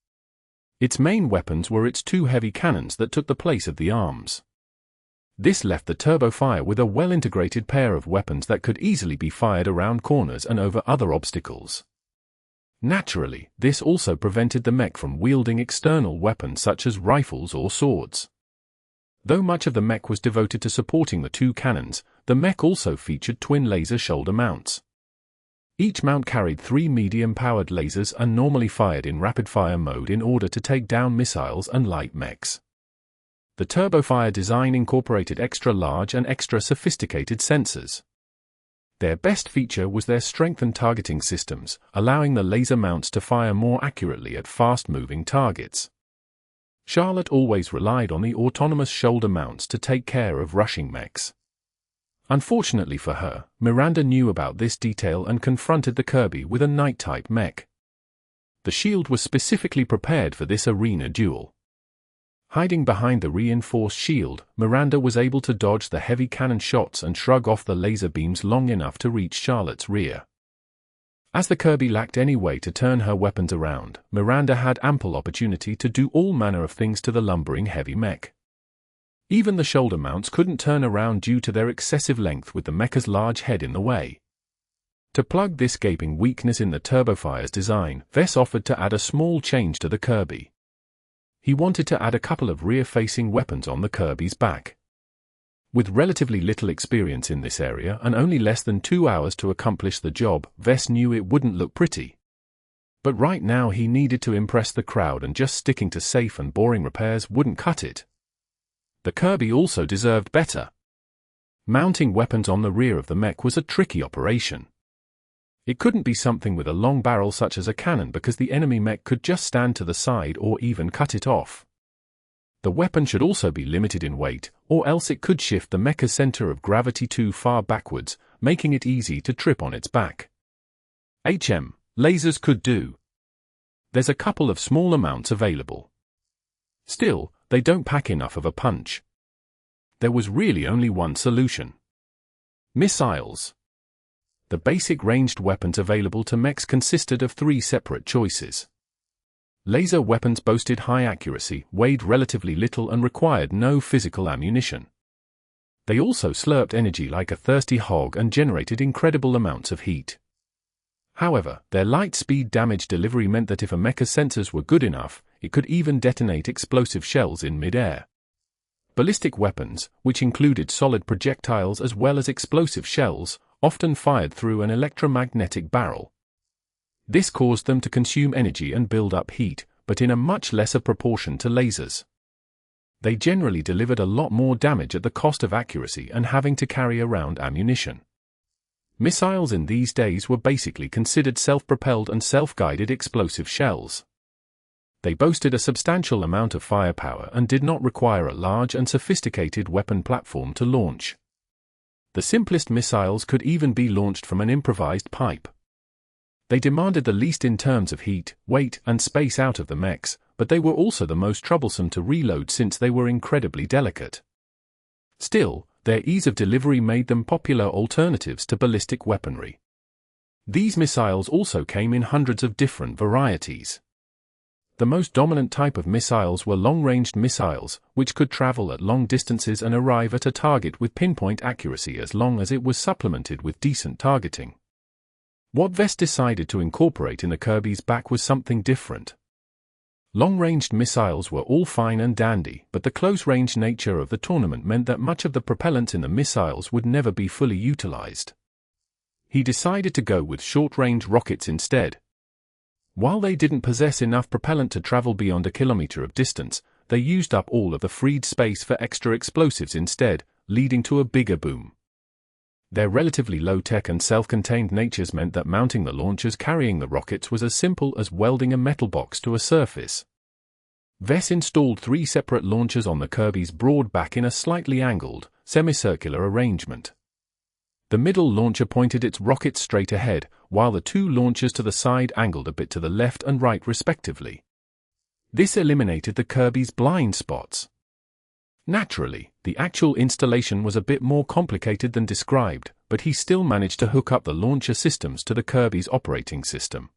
Its main weapons were its 2 heavy cannons that took the place of the arms. This left the turbofire with a well-integrated pair of weapons that could easily be fired around corners and over other obstacles. Naturally, this also prevented the mech from wielding external weapons such as rifles or swords. Though much of the mech was devoted to supporting the 2 cannons, the mech also featured twin laser shoulder mounts. Each mount carried 3 medium-powered lasers and normally fired in rapid-fire mode in order to take down missiles and light mechs. The turbofire design incorporated extra-large and extra-sophisticated sensors. Their best feature was their strengthened targeting systems, allowing the laser mounts to fire more accurately at fast-moving targets. Charlotte always relied on the autonomous shoulder mounts to take care of rushing mechs. Unfortunately for her, Miranda knew about this detail and confronted the Kirby with a Knight-type mech. The shield was specifically prepared for this arena duel. Hiding behind the reinforced shield, Miranda was able to dodge the heavy cannon shots and shrug off the laser beams long enough to reach Charlotte's rear. As the Kirby lacked any way to turn her weapons around, Miranda had ample opportunity to do all manner of things to the lumbering heavy mech. Even the shoulder mounts couldn't turn around due to their excessive length with the mecha's large head in the way. To plug this gaping weakness in the turbofire's design, Vess offered to add a small change to the Kirby. He wanted to add a couple of rear-facing weapons on the Kirby's back. With relatively little experience in this area and only less than 2 hours to accomplish the job, Vess knew it wouldn't look pretty. But right now he needed to impress the crowd, and just sticking to safe and boring repairs wouldn't cut it. The Kirby also deserved better. Mounting weapons on the rear of the mech was a tricky operation. It couldn't be something with a long barrel such as a cannon because the enemy mech could just stand to the side or even cut it off. The weapon should also be limited in weight, or else it could shift the mecha's center of gravity too far backwards, making it easy to trip on its back. Lasers could do. There's a couple of small amounts available. Still, they don't pack enough of a punch. There was really only one solution. Missiles. The basic ranged weapons available to mechs consisted of 3 separate choices. Laser weapons boasted high accuracy, weighed relatively little and required no physical ammunition. They also slurped energy like a thirsty hog and generated incredible amounts of heat. However, their light speed damage delivery meant that if a mecha's sensors were good enough, it could even detonate explosive shells in mid-air. Ballistic weapons, which included solid projectiles as well as explosive shells, often fired through an electromagnetic barrel. This caused them to consume energy and build up heat, but in a much lesser proportion to lasers. They generally delivered a lot more damage at the cost of accuracy and having to carry around ammunition. Missiles in these days were basically considered self-propelled and self-guided explosive shells. They boasted a substantial amount of firepower and did not require a large and sophisticated weapon platform to launch. The simplest missiles could even be launched from an improvised pipe. They demanded the least in terms of heat, weight, and space out of the mechs, but they were also the most troublesome to reload since they were incredibly delicate. Still, their ease of delivery made them popular alternatives to ballistic weaponry. These missiles also came in hundreds of different varieties. The most dominant type of missiles were long-ranged missiles, which could travel at long distances and arrive at a target with pinpoint accuracy as long as it was supplemented with decent targeting. What Vess decided to incorporate in the Kirby's back was something different. Long-ranged missiles were all fine and dandy, but the close-range nature of the tournament meant that much of the propellant in the missiles would never be fully utilized. He decided to go with short-range rockets instead. While they didn't possess enough propellant to travel beyond a kilometer of distance, they used up all of the freed space for extra explosives instead, leading to a bigger boom. Their relatively low-tech and self-contained natures meant that mounting the launchers carrying the rockets was as simple as welding a metal box to a surface. Vess installed 3 separate launchers on the Kirby's broad back in a slightly angled, semicircular arrangement. The middle launcher pointed its rockets straight ahead, while the 2 launchers to the side angled a bit to the left and right respectively. This eliminated the Kirby's blind spots. Naturally, the actual installation was a bit more complicated than described, but he still managed to hook up the launcher systems to the Kirby's operating system.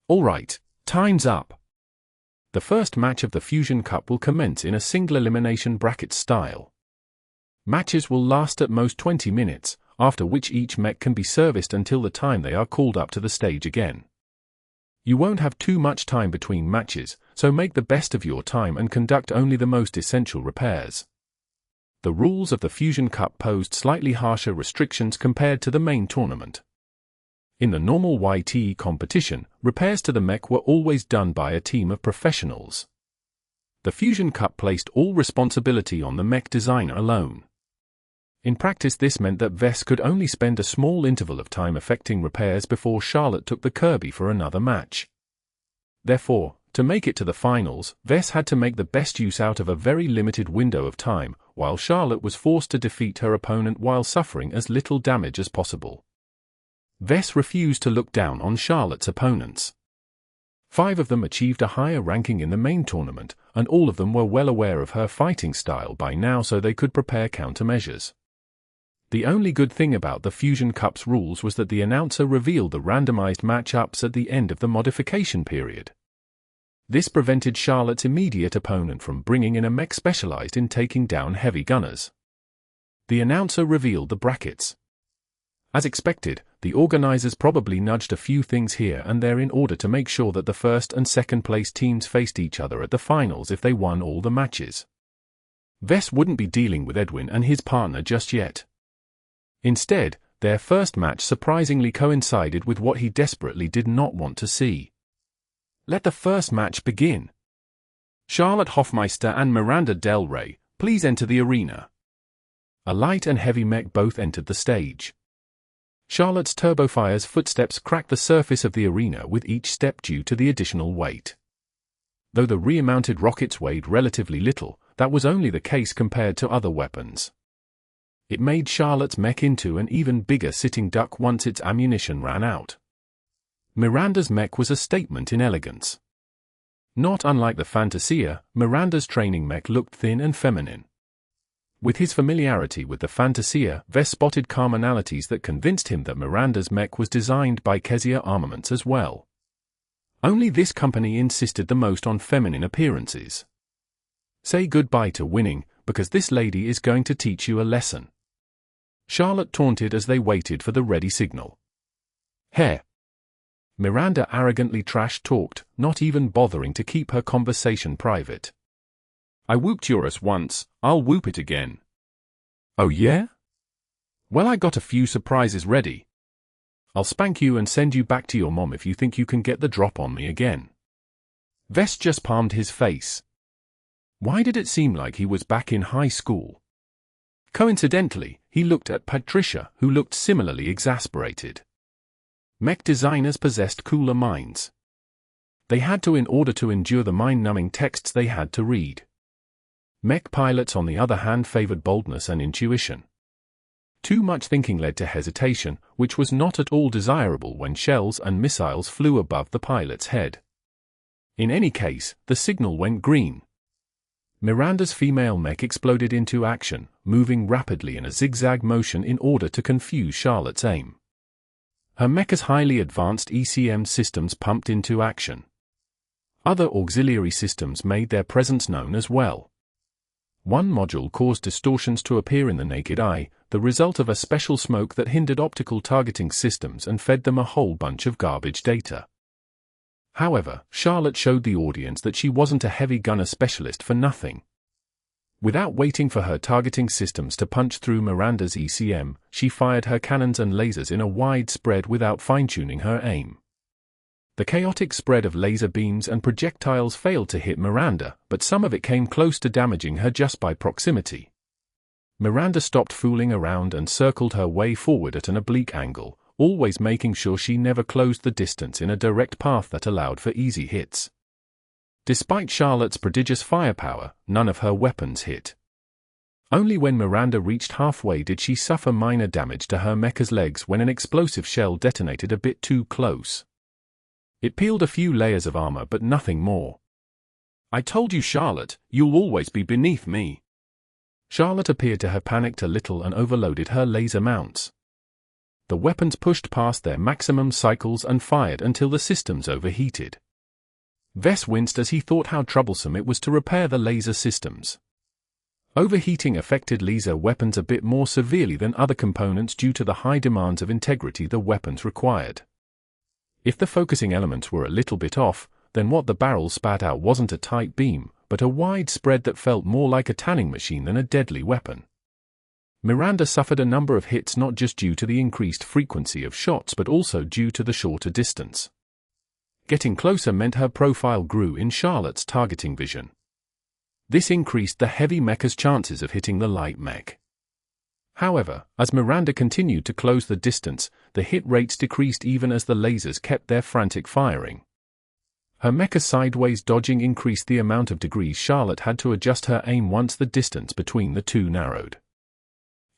Alright, time's up. The first match of the Fusion Cup will commence in a single elimination bracket style. Matches will last at most 20 minutes, after which each mech can be serviced until the time they are called up to the stage again. You won't have too much time between matches, so make the best of your time and conduct only the most essential repairs. The rules of the Fusion Cup posed slightly harsher restrictions compared to the main tournament. In the normal YTE competition, repairs to the mech were always done by a team of professionals. The Fusion Cup placed all responsibility on the mech designer alone. In practice, this meant that Vess could only spend a small interval of time effecting repairs before Charlotte took the Kirby for another match. Therefore, to make it to the finals, Vess had to make the best use out of a very limited window of time, while Charlotte was forced to defeat her opponent while suffering as little damage as possible. Vess refused to look down on Charlotte's opponents. 5 of them achieved a higher ranking in the main tournament, and all of them were well aware of her fighting style by now, so they could prepare countermeasures. The only good thing about the Fusion Cup's rules was that the announcer revealed the randomized matchups at the end of the modification period. This prevented Charlotte's immediate opponent from bringing in a mech specialized in taking down heavy gunners. The announcer revealed the brackets. As expected, the organizers probably nudged a few things here and there in order to make sure that the first and second place teams faced each other at the finals if they won all the matches. Vess wouldn't be dealing with Edwin and his partner just yet. Instead, their first match surprisingly coincided with what he desperately did not want to see. Let the first match begin. Charlotte Hoffmeister and Miranda Del Rey, please enter the arena. A light and heavy mech both entered the stage. Charlotte's Turbofire's footsteps cracked the surface of the arena with each step due to the additional weight. Though the rear-mounted rockets weighed relatively little, that was only the case compared to other weapons. It made Charlotte's mech into an even bigger sitting duck once its ammunition ran out. Miranda's mech was a statement in elegance. Not unlike the Fantasia, Miranda's training mech looked thin and feminine. With his familiarity with the Fantasia, Vess spotted commonalities that convinced him that Miranda's mech was designed by Kezia Armaments as well. Only this company insisted the most on feminine appearances. Say goodbye to winning, because this lady is going to teach you a lesson. Charlotte taunted as they waited for the ready signal. Heh. Miranda arrogantly trash-talked, not even bothering to keep her conversation private. I whooped Eurus once, I'll whoop it again. Oh yeah? Well, I got a few surprises ready. I'll spank you and send you back to your mom if you think you can get the drop on me again. Vess just palmed his face. Why did it seem like he was back in high school? Coincidentally, he looked at Patricia, who looked similarly exasperated. Mech designers possessed cooler minds. They had to in order to endure the mind-numbing texts they had to read. Mech pilots, on the other hand, favored boldness and intuition. Too much thinking led to hesitation, which was not at all desirable when shells and missiles flew above the pilot's head. In any case, the signal went green. Miranda's female mech exploded into action, moving rapidly in a zigzag motion in order to confuse Charlotte's aim. Her mecha's highly advanced ECM systems pumped into action. Other auxiliary systems made their presence known as well. One module caused distortions to appear in the naked eye, the result of a special smoke that hindered optical targeting systems and fed them a whole bunch of garbage data. However, Charlotte showed the audience that she wasn't a heavy gunner specialist for nothing. Without waiting for her targeting systems to punch through Miranda's ECM, she fired her cannons and lasers in a wide spread without fine-tuning her aim. The chaotic spread of laser beams and projectiles failed to hit Miranda, but some of it came close to damaging her just by proximity. Miranda stopped fooling around and circled her way forward at an oblique angle, always making sure she never closed the distance in a direct path that allowed for easy hits. Despite Charlotte's prodigious firepower, none of her weapons hit. Only when Miranda reached halfway did she suffer minor damage to her mecha's legs when an explosive shell detonated a bit too close. It peeled a few layers of armor but nothing more. I told you, Charlotte, you'll always be beneath me. Charlotte appeared to have panicked a little and overloaded her laser mounts. The weapons pushed past their maximum cycles and fired until the systems overheated. Vess winced as he thought how troublesome it was to repair the laser systems. Overheating affected laser weapons a bit more severely than other components due to the high demands of integrity the weapons required. If the focusing elements were a little bit off, then what the barrel spat out wasn't a tight beam, but a wide spread that felt more like a tanning machine than a deadly weapon. Miranda suffered a number of hits not just due to the increased frequency of shots but also due to the shorter distance. Getting closer meant her profile grew in Charlotte's targeting vision. This increased the heavy mecha's chances of hitting the light mech. However, as Miranda continued to close the distance, the hit rates decreased even as the lasers kept their frantic firing. Her mecha's sideways dodging increased the amount of degrees Charlotte had to adjust her aim once the distance between the two narrowed.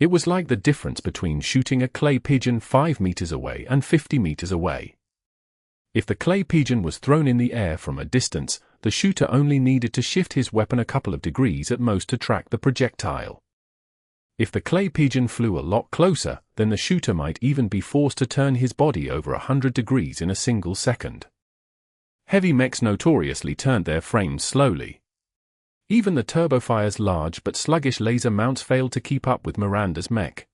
It was like the difference between shooting a clay pigeon 5 meters away and 50 meters away. If the clay pigeon was thrown in the air from a distance, the shooter only needed to shift his weapon a couple of degrees at most to track the projectile. If the clay pigeon flew a lot closer, then the shooter might even be forced to turn his body over 100 degrees in a single second. Heavy mechs notoriously turned their frames slowly. Even the Turbofire's large but sluggish laser mounts failed to keep up with Miranda's mech.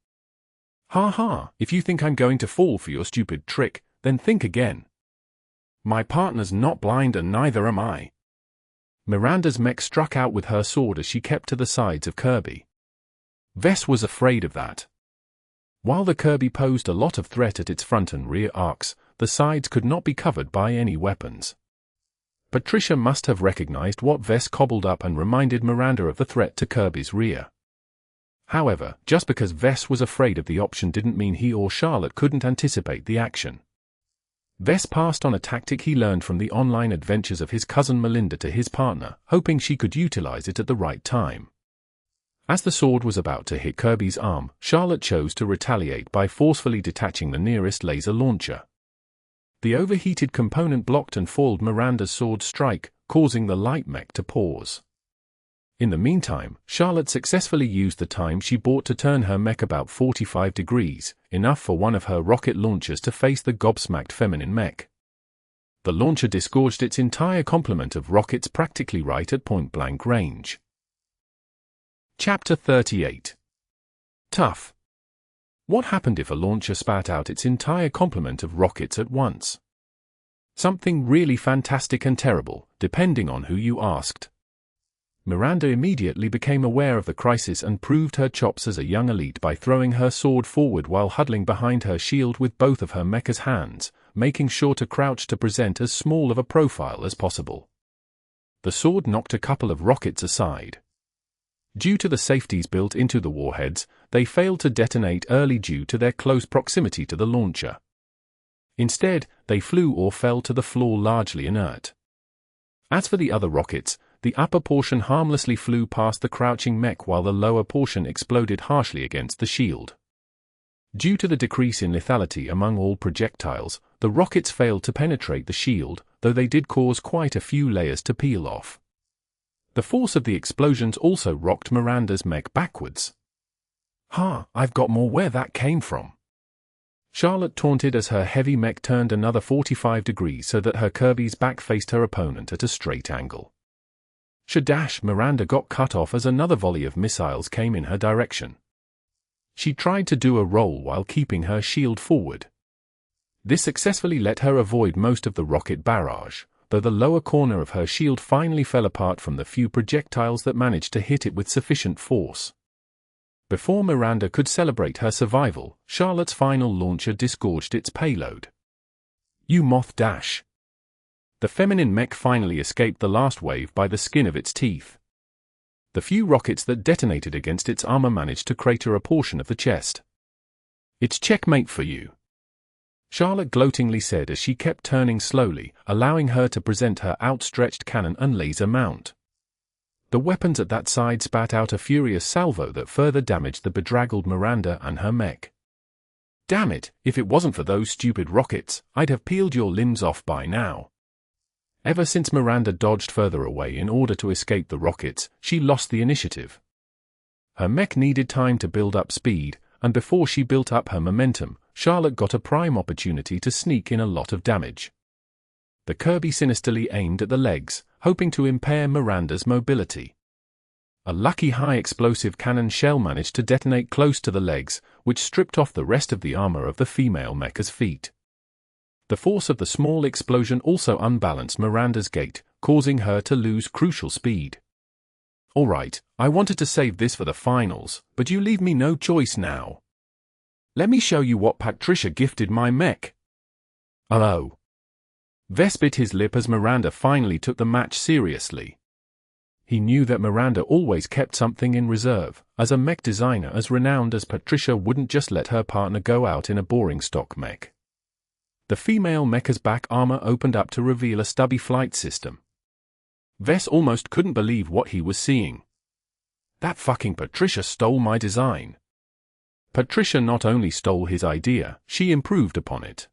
Ha ha, if you think I'm going to fall for your stupid trick, then think again. My partner's not blind and neither am I. Miranda's mech struck out with her sword as she kept to the sides of Kirby. Vess was afraid of that. While the Kirby posed a lot of threat at its front and rear arcs, the sides could not be covered by any weapons. Patricia must have recognized what Vess cobbled up and reminded Miranda of the threat to Kirby's rear. However, just because Vess was afraid of the option didn't mean he or Charlotte couldn't anticipate the action. Vess passed on a tactic he learned from the online adventures of his cousin Melinda to his partner, hoping she could utilize it at the right time. As the sword was about to hit Kirby's arm, Charlotte chose to retaliate by forcefully detaching the nearest laser launcher. The overheated component blocked and foiled Miranda's sword strike, causing the light mech to pause. In the meantime, Charlotte successfully used the time she bought to turn her mech about 45 degrees, enough for one of her rocket launchers to face the gobsmacked feminine mech. The launcher disgorged its entire complement of rockets practically right at point-blank range. Chapter 38. Tough. What happened if a launcher spat out its entire complement of rockets at once? Something really fantastic and terrible, depending on who you asked. Miranda immediately became aware of the crisis and proved her chops as a young elite by throwing her sword forward while huddling behind her shield with both of her mecha's hands, making sure to crouch to present as small of a profile as possible. The sword knocked a couple of rockets aside. Due to the safeties built into the warheads, they failed to detonate early due to their close proximity to the launcher. Instead, they flew or fell to the floor largely inert. As for the other rockets, the upper portion harmlessly flew past the crouching mech while the lower portion exploded harshly against the shield. Due to the decrease in lethality among all projectiles, the rockets failed to penetrate the shield, though they did cause quite a few layers to peel off. The force of the explosions also rocked Miranda's mech backwards. I've got more where that came from. Charlotte taunted as her heavy mech turned another 45 degrees so that her Kirby's back faced her opponent at a straight angle. Shadash, Miranda got cut off as another volley of missiles came in her direction. She tried to do a roll while keeping her shield forward. This successfully let her avoid most of the rocket barrage, though the lower corner of her shield finally fell apart from the few projectiles that managed to hit it with sufficient force. Before Miranda could celebrate her survival, Charlotte's final launcher disgorged its payload. You moth dash. The feminine mech finally escaped the last wave by the skin of its teeth. The few rockets that detonated against its armor managed to crater a portion of the chest. It's checkmate for you, Charlotte gloatingly said as she kept turning slowly, allowing her to present her outstretched cannon and laser mount. The weapons at that side spat out a furious salvo that further damaged the bedraggled Miranda and her mech. Damn it, if it wasn't for those stupid rockets, I'd have peeled your limbs off by now. Ever since Miranda dodged further away in order to escape the rockets, she lost the initiative. Her mech needed time to build up speed, and before she built up her momentum, Charlotte got a prime opportunity to sneak in a lot of damage. The Kirby sinisterly aimed at the legs, hoping to impair Miranda's mobility. A lucky high-explosive cannon shell managed to detonate close to the legs, which stripped off the rest of the armor of the female mecha's feet. The force of the small explosion also unbalanced Miranda's gait, causing her to lose crucial speed. Alright, I wanted to save this for the finals, but you leave me no choice now. Let me show you what Patricia gifted my mech. Oh. Vess bit his lip as Miranda finally took the match seriously. He knew that Miranda always kept something in reserve, as a mech designer as renowned as Patricia wouldn't just let her partner go out in a boring stock mech. The female mecha's back armor opened up to reveal a stubby flight system. Vess almost couldn't believe what he was seeing. That fucking Patricia stole my design. Patricia not only stole his idea, she improved upon it.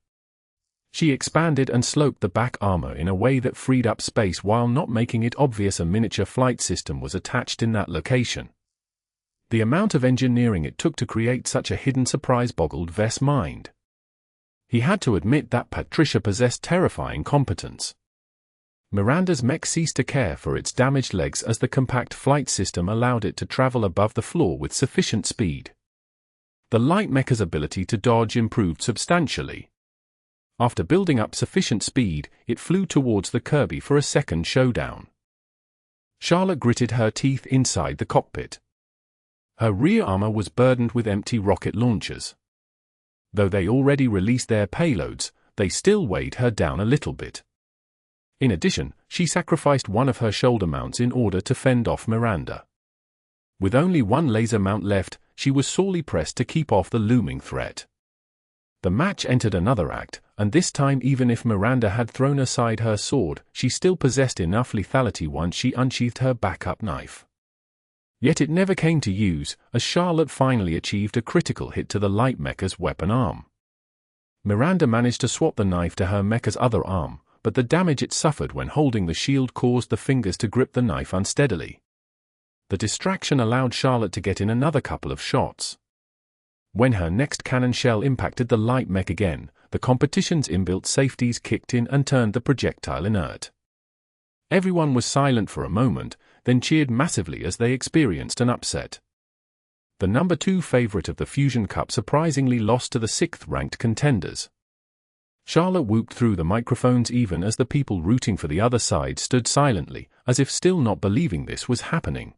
She expanded and sloped the back armor in a way that freed up space while not making it obvious a miniature flight system was attached in that location. The amount of engineering it took to create such a hidden surprise boggled Vess' mind. He had to admit that Patricia possessed terrifying competence. Miranda's mech ceased to care for its damaged legs as the compact flight system allowed it to travel above the floor with sufficient speed. The light mecha's ability to dodge improved substantially. After building up sufficient speed, it flew towards the Kirby for a second showdown. Charlotte gritted her teeth inside the cockpit. Her rear armor was burdened with empty rocket launchers. Though they already released their payloads, they still weighed her down a little bit. In addition, she sacrificed one of her shoulder mounts in order to fend off Miranda. With only one laser mount left, she was sorely pressed to keep off the looming threat. The match entered another act, and this time even if Miranda had thrown aside her sword, she still possessed enough lethality once she unsheathed her backup knife. Yet it never came to use, as Charlotte finally achieved a critical hit to the light mecha's weapon arm. Miranda managed to swap the knife to her mecha's other arm, but the damage it suffered when holding the shield caused the fingers to grip the knife unsteadily. The distraction allowed Charlotte to get in another couple of shots. When her next cannon shell impacted the light mech again, the competition's inbuilt safeties kicked in and turned the projectile inert. Everyone was silent for a moment, then cheered massively as they experienced an upset. The number 2 favorite of the Fusion Cup surprisingly lost to the 6th-ranked contenders. Charlotte whooped through the microphones even as the people rooting for the other side stood silently, as if still not believing this was happening.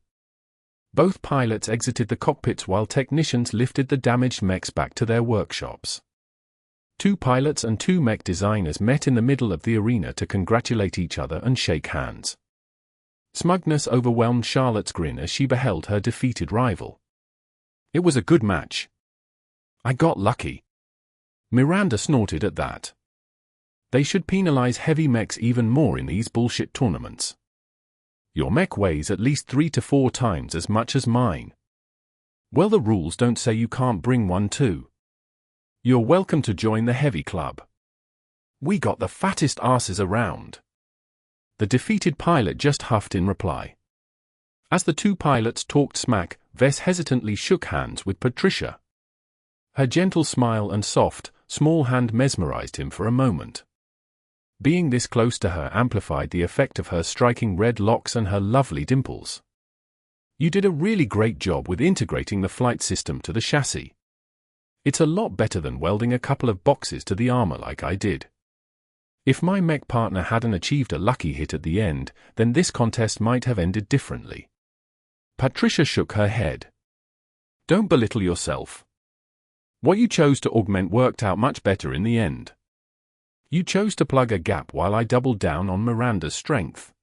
Both pilots exited the cockpits while technicians lifted the damaged mechs back to their workshops. 2 pilots and 2 mech designers met in the middle of the arena to congratulate each other and shake hands. Smugness overwhelmed Charlotte's grin as she beheld her defeated rival. "It was a good match. I got lucky." Miranda snorted at that. "They should penalize heavy mechs even more in these bullshit tournaments. Your mech weighs at least 3 to 4 times as much as mine." "Well, the rules don't say you can't bring one too. You're welcome to join the heavy club. We got the fattest asses around." The defeated pilot just huffed in reply. As the 2 pilots talked smack, Vess hesitantly shook hands with Patricia. Her gentle smile and soft, small hand mesmerized him for a moment. Being this close to her amplified the effect of her striking red locks and her lovely dimples. "You did a really great job with integrating the flight system to the chassis. It's a lot better than welding a couple of boxes to the armor like I did. If my mech partner hadn't achieved a lucky hit at the end, then this contest might have ended differently." Patricia shook her head. "Don't belittle yourself. What you chose to augment worked out much better in the end. You chose to plug a gap while I doubled down on Miranda's strength.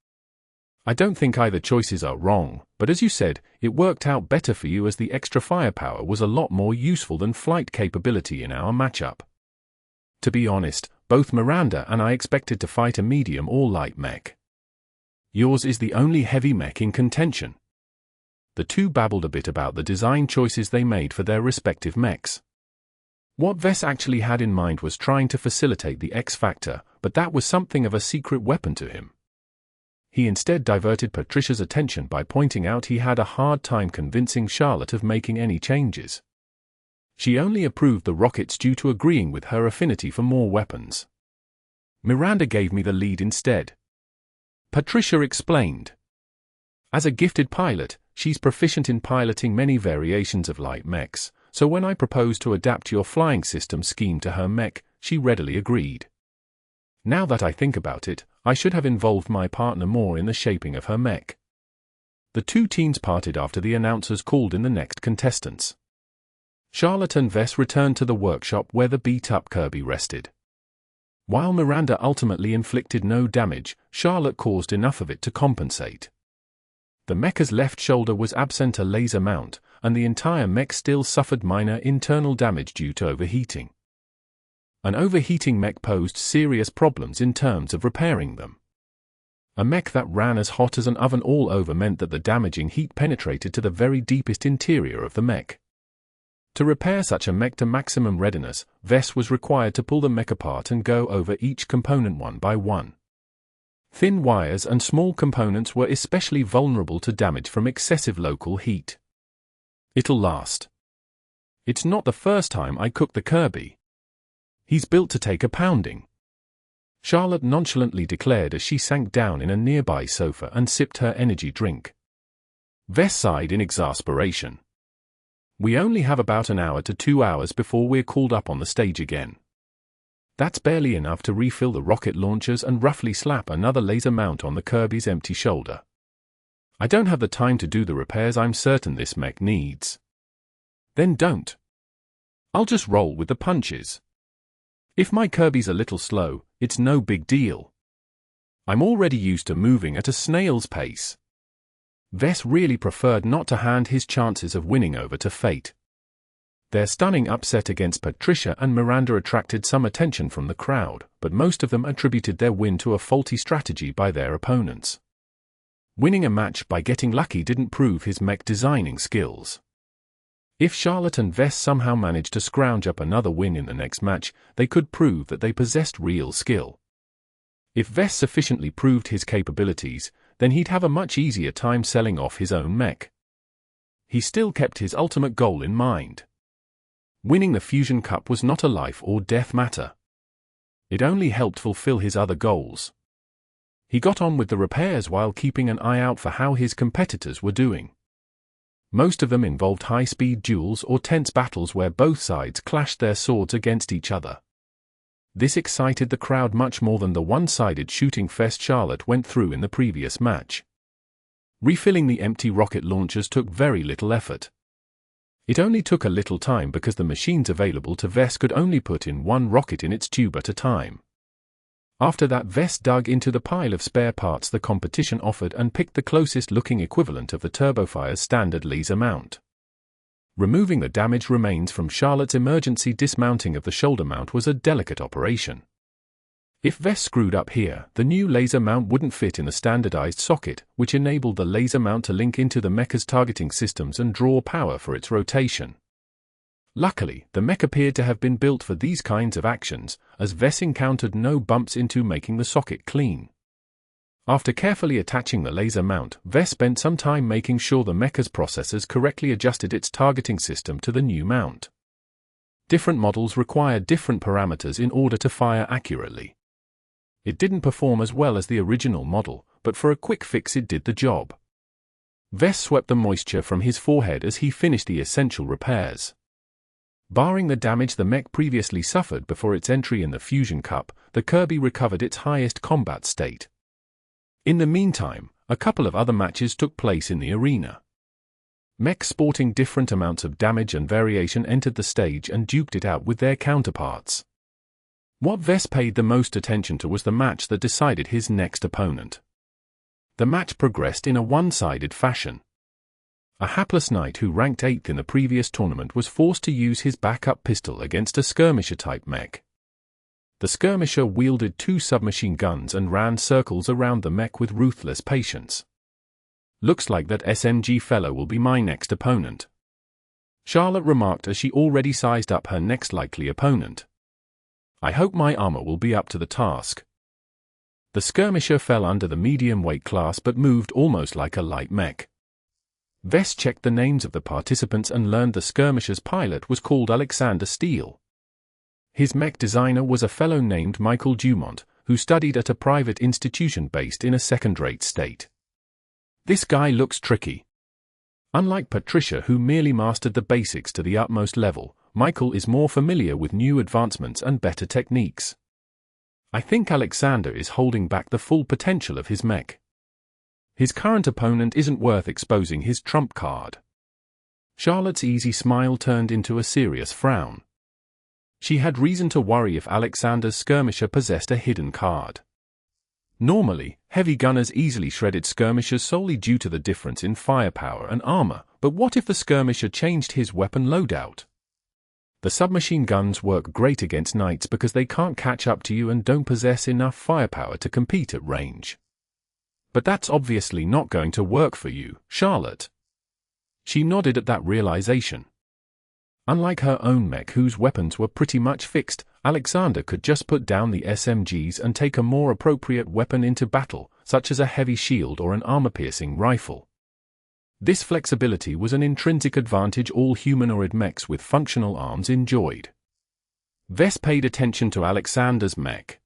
I don't think either choices are wrong, but as you said, it worked out better for you as the extra firepower was a lot more useful than flight capability in our matchup. To be honest, both Miranda and I expected to fight a medium or light mech. Yours is the only heavy mech in contention." The 2 babbled a bit about the design choices they made for their respective mechs. What Vess actually had in mind was trying to facilitate the X Factor, but that was something of a secret weapon to him. He instead diverted Patricia's attention by pointing out he had a hard time convincing Charlotte of making any changes. She only approved the rockets due to agreeing with her affinity for more weapons. "Miranda gave me the lead instead," Patricia explained. "As a gifted pilot, she's proficient in piloting many variations of light mechs, so when I proposed to adapt your flying system scheme to her mech, she readily agreed. Now that I think about it, I should have involved my partner more in the shaping of her mech." The 2 teams parted after the announcers called in the next contestants. Charlotte and Vess returned to the workshop where the beat-up Kirby rested. While Miranda ultimately inflicted no damage, Charlotte caused enough of it to compensate. The mecha's left shoulder was absent a laser mount, and the entire mech still suffered minor internal damage due to overheating. An overheating mech posed serious problems in terms of repairing them. A mech that ran as hot as an oven all over meant that the damaging heat penetrated to the very deepest interior of the mech. To repair such a mech to maximum readiness, Vess was required to pull the mech apart and go over each component one by one. Thin wires and small components were especially vulnerable to damage from excessive local heat. "It'll last. It's not the first time I cooked the Kirby. He's built to take a pounding," Charlotte nonchalantly declared as she sank down in a nearby sofa and sipped her energy drink. Vess sighed in exasperation. "We only have about an hour to 2 hours before we're called up on the stage again. That's barely enough to refill the rocket launchers and roughly slap another laser mount on the Kirby's empty shoulder. I don't have the time to do the repairs I'm certain this mech needs." "Then don't. I'll just roll with the punches. If my Kirby's a little slow, it's no big deal. I'm already used to moving at a snail's pace." Vess really preferred not to hand his chances of winning over to fate. Their stunning upset against Patricia and Miranda attracted some attention from the crowd, but most of them attributed their win to a faulty strategy by their opponents. Winning a match by getting lucky didn't prove his mech designing skills. If Charlotte and Vess somehow managed to scrounge up another win in the next match, they could prove that they possessed real skill. If Vess sufficiently proved his capabilities, then he'd have a much easier time selling off his own mech. He still kept his ultimate goal in mind. Winning the Fusion Cup was not a life or death matter. It only helped fulfill his other goals. He got on with the repairs while keeping an eye out for how his competitors were doing. Most of them involved high-speed duels or tense battles where both sides clashed their swords against each other. This excited the crowd much more than the one-sided shooting fest Charlotte went through in the previous match. Refilling the empty rocket launchers took very little effort. It only took a little time because the machines available to Vess could only put in one rocket in its tube at a time. After that, Vess dug into the pile of spare parts the competition offered and picked the closest-looking equivalent of the Turbofire's standard laser mount. Removing the damaged remains from Charlotte's emergency dismounting of the shoulder mount was a delicate operation. If Vess screwed up here, the new laser mount wouldn't fit in the standardized socket, which enabled the laser mount to link into the mecha's targeting systems and draw power for its rotation. Luckily, the mech appeared to have been built for these kinds of actions, as Vess encountered no bumps into making the socket clean. After carefully attaching the laser mount, Vess spent some time making sure the mecha's processors correctly adjusted its targeting system to the new mount. Different models require different parameters in order to fire accurately. It didn't perform as well as the original model, but for a quick fix it did the job. Vess swept the moisture from his forehead as he finished the essential repairs. Barring the damage the mech previously suffered before its entry in the Fusion Cup, the Kirby recovered its highest combat state. In the meantime, a couple of other matches took place in the arena. Mechs sporting different amounts of damage and variation entered the stage and duked it out with their counterparts. What Vess paid the most attention to was the match that decided his next opponent. The match progressed in a one-sided fashion. A hapless knight who ranked 8th in the previous tournament was forced to use his backup pistol against a skirmisher-type mech. The skirmisher wielded 2 submachine guns and ran circles around the mech with ruthless patience. "Looks like that SMG fellow will be my next opponent," Charlotte remarked as she already sized up her next likely opponent. "I hope my armor will be up to the task." The skirmisher fell under the medium weight class but moved almost like a light mech. Vess checked the names of the participants and learned the skirmisher's pilot was called Alexander Steele. His mech designer was a fellow named Michael Dumont, who studied at a private institution based in a second-rate state. "This guy looks tricky." Unlike Patricia, who merely mastered the basics to the utmost level, Michael is more familiar with new advancements and better techniques. "I think Alexander is holding back the full potential of his mech. His current opponent isn't worth exposing his trump card." Charlotte's easy smile turned into a serious frown. She had reason to worry if Alexander's skirmisher possessed a hidden card. Normally, heavy gunners easily shredded skirmishers solely due to the difference in firepower and armor, but what if the skirmisher changed his weapon loadout? The submachine guns work great against knights because they can't catch up to you and don't possess enough firepower to compete at range. But that's obviously not going to work for you, Charlotte. She nodded at that realization. Unlike her own mech, whose weapons were pretty much fixed, Alexander could just put down the SMGs and take a more appropriate weapon into battle, such as a heavy shield or an armor-piercing rifle. This flexibility was an intrinsic advantage all humanoid mechs with functional arms enjoyed. Vess paid attention to Alexander's mech.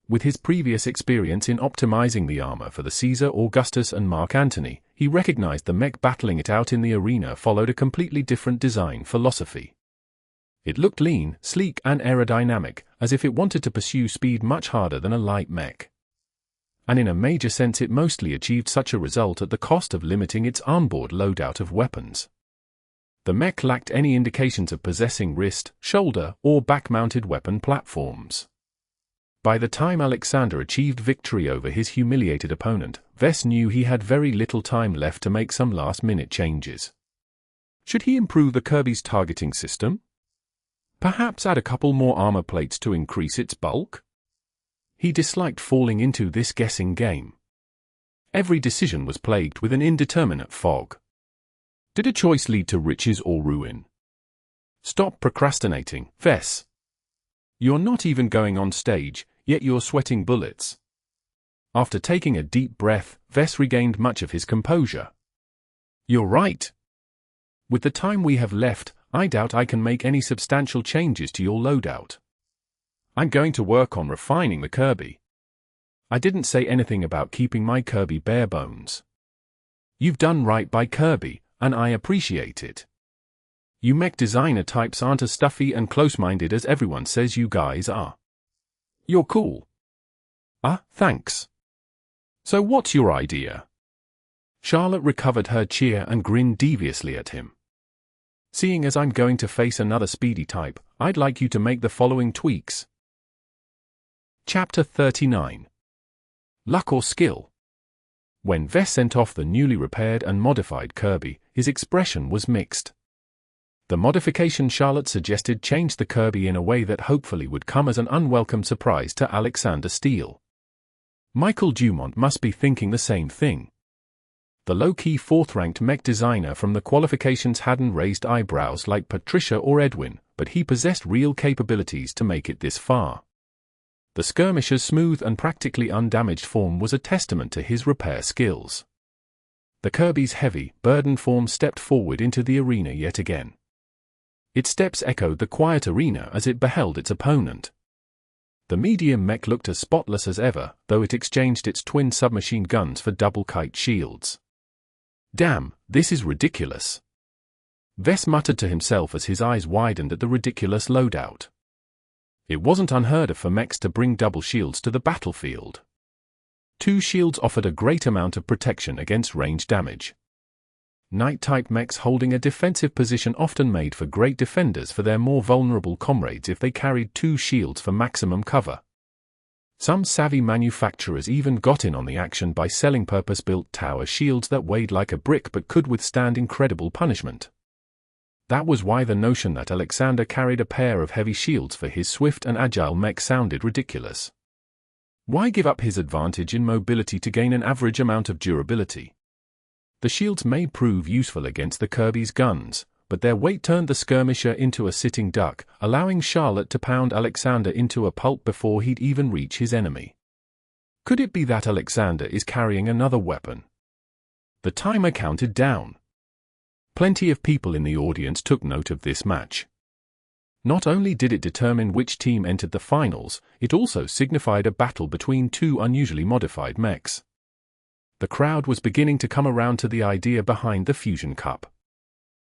With his previous experience in optimizing the armor for the Caesar, Augustus and Mark Antony, he recognized the mech battling it out in the arena followed a completely different design philosophy. It looked lean, sleek and aerodynamic, as if it wanted to pursue speed much harder than a light mech. And in a major sense it mostly achieved such a result at the cost of limiting its onboard loadout of weapons. The mech lacked any indications of possessing wrist, shoulder, or back-mounted weapon platforms. By the time Alexander achieved victory over his humiliated opponent, Vess knew he had very little time left to make some last-minute changes. Should he improve the Kirby's targeting system? Perhaps add a couple more armor plates to increase its bulk? He disliked falling into this guessing game. Every decision was plagued with an indeterminate fog. Did a choice lead to riches or ruin? Stop procrastinating, Vess. You're not even going on stage, yet you're sweating bullets. After taking a deep breath, Vess regained much of his composure. You're right. With the time we have left, I doubt I can make any substantial changes to your loadout. I'm going to work on refining the Kirby. I didn't say anything about keeping my Kirby bare bones. You've done right by Kirby, and I appreciate it. You mech designer types aren't as stuffy and close-minded as everyone says you guys are. You're cool. Thanks. So what's your idea? Charlotte recovered her cheer and grinned deviously at him. Seeing as I'm going to face another speedy type, I'd like you to make the following tweaks. Chapter 39. Luck or Skill. When Vess sent off the newly repaired and modified Kirby, his expression was mixed. The modification Charlotte suggested changed the Kirby in a way that hopefully would come as an unwelcome surprise to Alexander Steele. Michael Dumont must be thinking the same thing. The low-key fourth-ranked mech designer from the Qualifications hadn't raised eyebrows like Patricia or Edwin, but he possessed real capabilities to make it this far. The skirmisher's smooth and practically undamaged form was a testament to his repair skills. The Kirby's heavy, burdened form stepped forward into the arena yet again. Its steps echoed the quiet arena as it beheld its opponent. The medium mech looked as spotless as ever, though it exchanged its twin submachine guns for double kite shields. Damn, this is ridiculous. Vess muttered to himself as his eyes widened at the ridiculous loadout. It wasn't unheard of for mechs to bring double shields to the battlefield. Two shields offered a great amount of protection against range damage. Knight-type mechs holding a defensive position often made for great defenders for their more vulnerable comrades if they carried two shields for maximum cover. Some savvy manufacturers even got in on the action by selling purpose-built tower shields that weighed like a brick but could withstand incredible punishment. That was why the notion that Alexander carried a pair of heavy shields for his swift and agile mech sounded ridiculous. Why give up his advantage in mobility to gain an average amount of durability? The shields may prove useful against the Kirby's guns, but their weight turned the skirmisher into a sitting duck, allowing Charlotte to pound Alexander into a pulp before he'd even reach his enemy. Could it be that Alexander is carrying another weapon? The timer counted down. Plenty of people in the audience took note of this match. Not only did it determine which team entered the finals, it also signified a battle between two unusually modified mechs. The crowd was beginning to come around to the idea behind the Fusion Cup.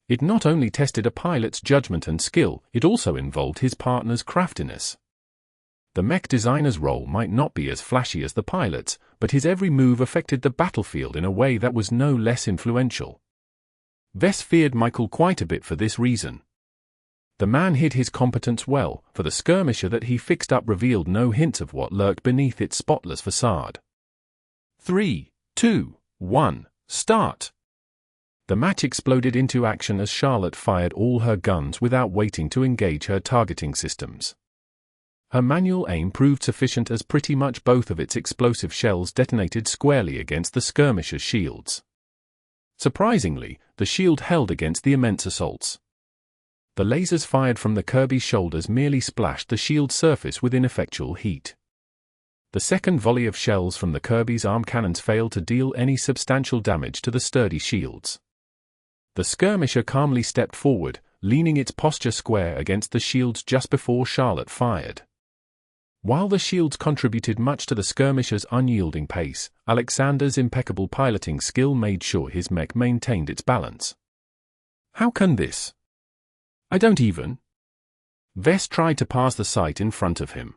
It not only tested a pilot's judgment and skill, it also involved his partner's craftiness. The mech designer's role might not be as flashy as the pilot's, but his every move affected the battlefield in a way that was no less influential. Vess feared Michael quite a bit for this reason. The man hid his competence well, for the skirmisher that he fixed up revealed no hints of what lurked beneath its spotless facade. 3, 2, 1, start! The match exploded into action as Charlotte fired all her guns without waiting to engage her targeting systems. Her manual aim proved sufficient as pretty much both of its explosive shells detonated squarely against the skirmisher's shields. Surprisingly, the shield held against the immense assaults. The lasers fired from the Kirby's shoulders merely splashed the shield's surface with ineffectual heat. The second volley of shells from the Kirby's arm cannons failed to deal any substantial damage to the sturdy shields. The skirmisher calmly stepped forward, leaning its posture square against the shields just before Charlotte fired. While the shields contributed much to the skirmisher's unyielding pace, Alexander's impeccable piloting skill made sure his mech maintained its balance. How can this? I don't even. Vess tried to pass the sight in front of him.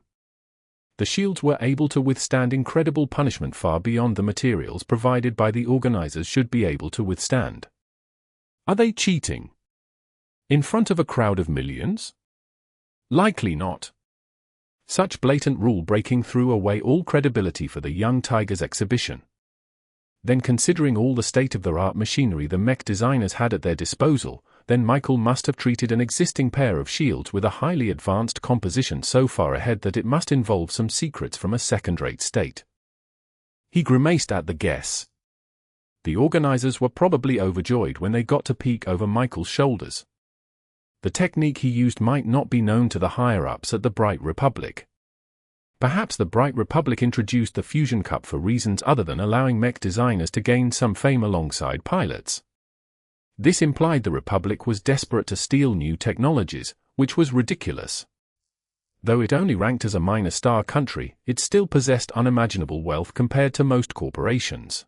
The shields were able to withstand incredible punishment far beyond the materials provided by the organizers should be able to withstand. Are they cheating? In front of a crowd of millions? Likely not. Such blatant rule-breaking threw away all credibility for the young Tigers exhibition. Then, considering all the state-of-the-art machinery the mech designers had at their disposal, then Michael must have treated an existing pair of shields with a highly advanced composition so far ahead that it must involve some secrets from a second-rate state. He grimaced at the guess. The organizers were probably overjoyed when they got to peek over Michael's shoulders. The technique he used might not be known to the higher-ups at the Bright Republic. Perhaps the Bright Republic introduced the Fusion Cup for reasons other than allowing mech designers to gain some fame alongside pilots. This implied the Republic was desperate to steal new technologies, which was ridiculous. Though it only ranked as a minor star country, it still possessed unimaginable wealth compared to most corporations.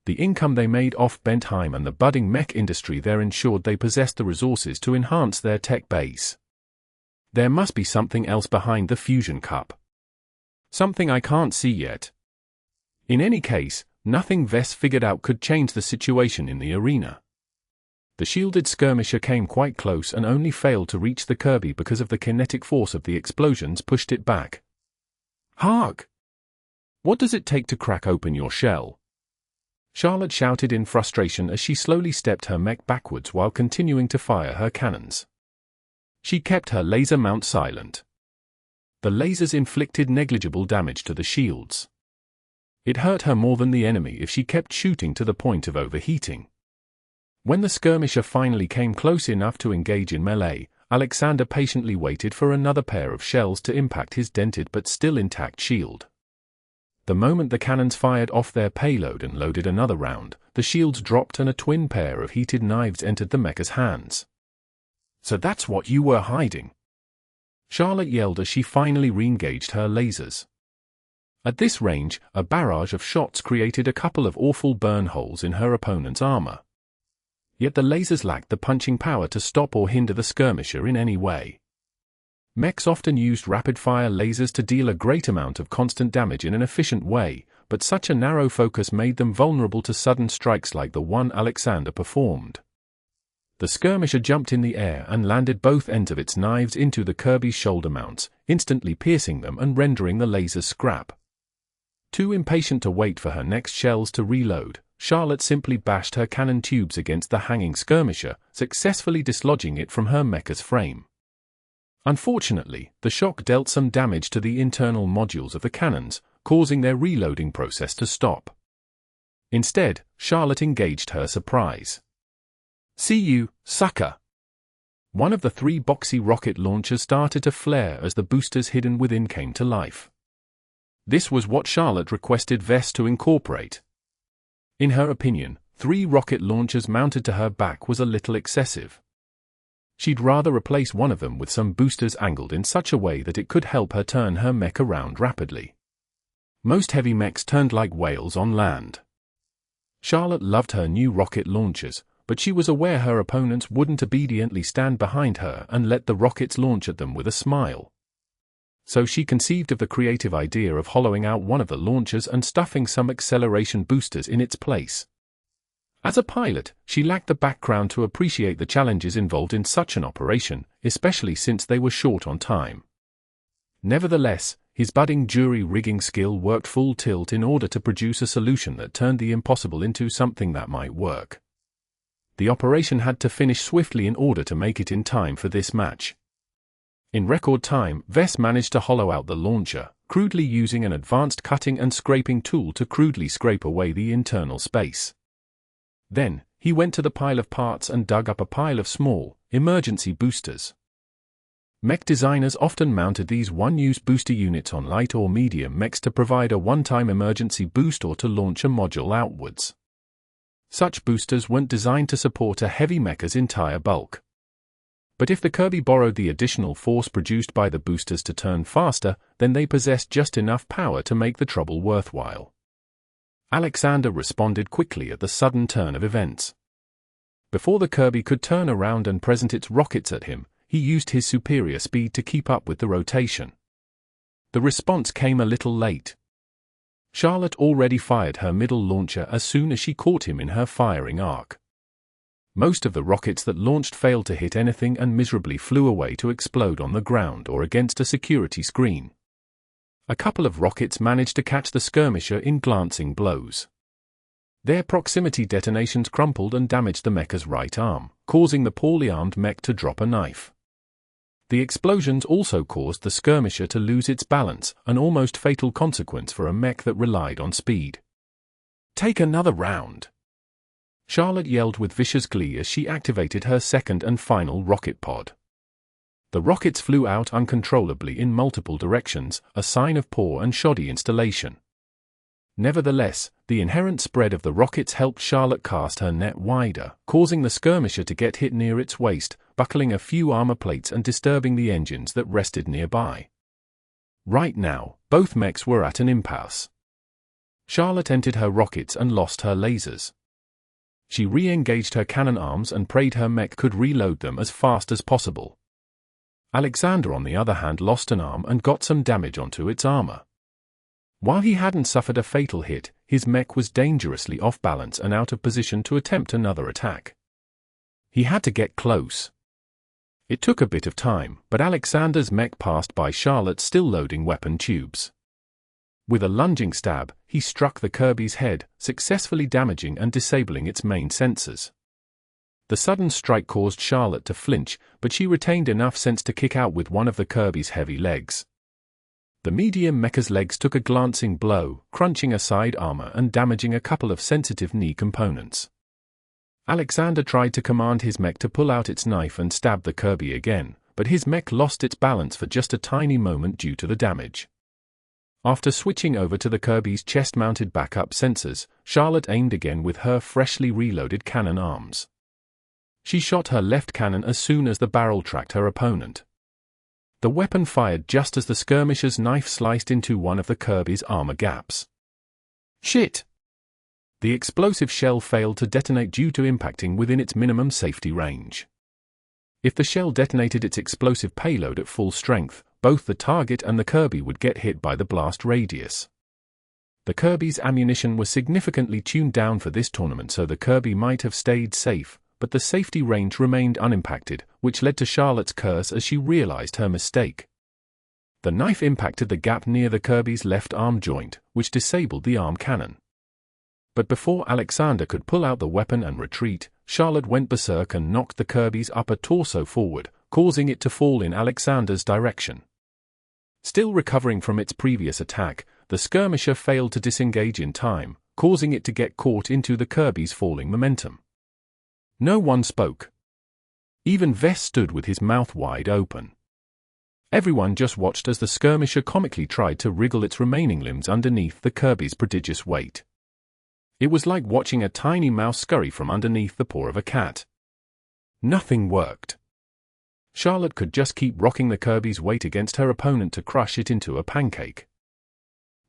The income they made off Bentheim and the budding mech industry there ensured they possessed the resources to enhance their tech base. There must be something else behind the Fusion Cup. Something I can't see yet. In any case, nothing Vess figured out could change the situation in the arena. The shielded skirmisher came quite close and only failed to reach the Kirby because of the kinetic force of the explosions pushed it back. Hark! What does it take to crack open your shell? Charlotte shouted in frustration as she slowly stepped her mech backwards while continuing to fire her cannons. She kept her laser mount silent. The lasers inflicted negligible damage to the shields. It hurt her more than the enemy if she kept shooting to the point of overheating. When the skirmisher finally came close enough to engage in melee, Alexander patiently waited for another pair of shells to impact his dented but still intact shield. The moment the cannons fired off their payload and loaded another round, the shields dropped and a twin pair of heated knives entered the mecha's hands. "So that's what you were hiding," Charlotte yelled as she finally re-engaged her lasers. At this range, a barrage of shots created a couple of awful burn holes in her opponent's armor. Yet the lasers lacked the punching power to stop or hinder the skirmisher in any way. Mechs often used rapid-fire lasers to deal a great amount of constant damage in an efficient way, but such a narrow focus made them vulnerable to sudden strikes like the one Alexander performed. The skirmisher jumped in the air and landed both ends of its knives into the Kirby's shoulder mounts, instantly piercing them and rendering the lasers scrap. Too impatient to wait for her next shells to reload, Charlotte simply bashed her cannon tubes against the hanging skirmisher, successfully dislodging it from her mecha's frame. Unfortunately, the shock dealt some damage to the internal modules of the cannons, causing their reloading process to stop. Instead, Charlotte engaged her surprise. "See you, sucker!" One of the three boxy rocket launchers started to flare as the boosters hidden within came to life. This was what Charlotte requested Vess to incorporate. In her opinion, 3 rocket launchers mounted to her back was a little excessive. She'd rather replace one of them with some boosters angled in such a way that it could help her turn her mech around rapidly. Most heavy mechs turned like whales on land. Charlotte loved her new rocket launchers, but she was aware her opponents wouldn't obediently stand behind her and let the rockets launch at them with a smile. So she conceived of the creative idea of hollowing out one of the launchers and stuffing some acceleration boosters in its place. As a pilot, she lacked the background to appreciate the challenges involved in such an operation, especially since they were short on time. Nevertheless, his budding jury rigging skill worked full tilt in order to produce a solution that turned the impossible into something that might work. The operation had to finish swiftly in order to make it in time for this match. In record time, Vess managed to hollow out the launcher, crudely using an advanced cutting and scraping tool to crudely scrape away the internal space. Then, he went to the pile of parts and dug up a pile of small, emergency boosters. Mech designers often mounted these one-use booster units on light or medium mechs to provide a one-time emergency boost or to launch a module outwards. Such boosters weren't designed to support a heavy mecha's entire bulk. But if the Kirby borrowed the additional force produced by the boosters to turn faster, then they possessed just enough power to make the trouble worthwhile. Alexander responded quickly at the sudden turn of events. Before the Kirby could turn around and present its rockets at him, he used his superior speed to keep up with the rotation. The response came a little late. Charlotte already fired her middle launcher as soon as she caught him in her firing arc. Most of the rockets that launched failed to hit anything and miserably flew away to explode on the ground or against a security screen. A couple of rockets managed to catch the skirmisher in glancing blows. Their proximity detonations crumpled and damaged the mecha's right arm, causing the poorly armed mech to drop a knife. The explosions also caused the skirmisher to lose its balance, an almost fatal consequence for a mech that relied on speed. "Take another round!" Charlotte yelled with vicious glee as she activated her second and final rocket pod. The rockets flew out uncontrollably in multiple directions, a sign of poor and shoddy installation. Nevertheless, the inherent spread of the rockets helped Charlotte cast her net wider, causing the skirmisher to get hit near its waist, buckling a few armor plates and disturbing the engines that rested nearby. Right now, both mechs were at an impasse. Charlotte emptied her rockets and lost her lasers. She re-engaged her cannon arms and prayed her mech could reload them as fast as possible. Alexander, on the other hand, lost an arm and got some damage onto its armor. While he hadn't suffered a fatal hit, his mech was dangerously off balance and out of position to attempt another attack. He had to get close. It took a bit of time, but Alexander's mech passed by Charlotte still loading weapon tubes. With a lunging stab, he struck the Kirby's head, successfully damaging and disabling its main sensors. The sudden strike caused Charlotte to flinch, but she retained enough sense to kick out with one of the Kirby's heavy legs. The medium mecha's legs took a glancing blow, crunching a side armor and damaging a couple of sensitive knee components. Alexander tried to command his mech to pull out its knife and stab the Kirby again, but his mech lost its balance for just a tiny moment due to the damage. After switching over to the Kirby's chest-mounted backup sensors, Charlotte aimed again with her freshly reloaded cannon arms. She shot her left cannon as soon as the barrel tracked her opponent. The weapon fired just as the skirmisher's knife sliced into one of the Kirby's armor gaps. Shit! The explosive shell failed to detonate due to impacting within its minimum safety range. If the shell detonated its explosive payload at full strength, both the target and the Kirby would get hit by the blast radius. The Kirby's ammunition was significantly tuned down for this tournament, so the Kirby might have stayed safe, but the safety range remained unimpacted, which led to Charlotte's curse as she realized her mistake. The knife impacted the gap near the Kirby's left arm joint, which disabled the arm cannon. But before Alexander could pull out the weapon and retreat, Charlotte went berserk and knocked the Kirby's upper torso forward, causing it to fall in Alexander's direction. Still recovering from its previous attack, the skirmisher failed to disengage in time, causing it to get caught into the Kirby's falling momentum. No one spoke. Even Vess stood with his mouth wide open. Everyone just watched as the skirmisher comically tried to wriggle its remaining limbs underneath the Kirby's prodigious weight. It was like watching a tiny mouse scurry from underneath the paw of a cat. Nothing worked. Charlotte could just keep rocking the Kirby's weight against her opponent to crush it into a pancake.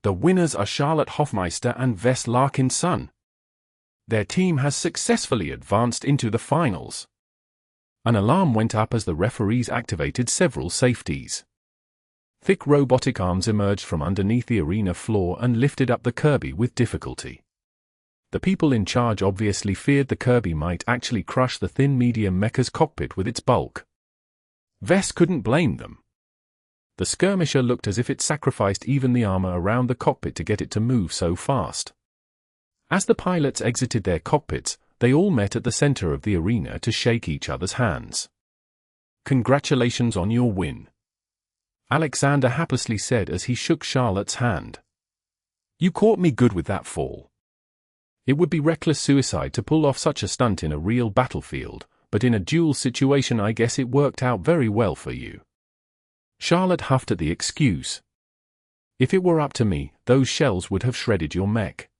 The winners are Charlotte Hoffmeister and Vess Larkinson. Their team has successfully advanced into the finals. An alarm went up as the referees activated several safeties. Thick robotic arms emerged from underneath the arena floor and lifted up the Kirby with difficulty. The people in charge obviously feared the Kirby might actually crush the thin medium mecha's cockpit with its bulk. Vess couldn't blame them. The skirmisher looked as if it sacrificed even the armor around the cockpit to get it to move so fast. As the pilots exited their cockpits, they all met at the center of the arena to shake each other's hands. "Congratulations on your win," Alexander happily said as he shook Charlotte's hand. "You caught me good with that fall. It would be reckless suicide to pull off such a stunt in a real battlefield, but in a duel situation I guess it worked out very well for you." Charlotte huffed at the excuse. "If it were up to me, those shells would have shredded your mech.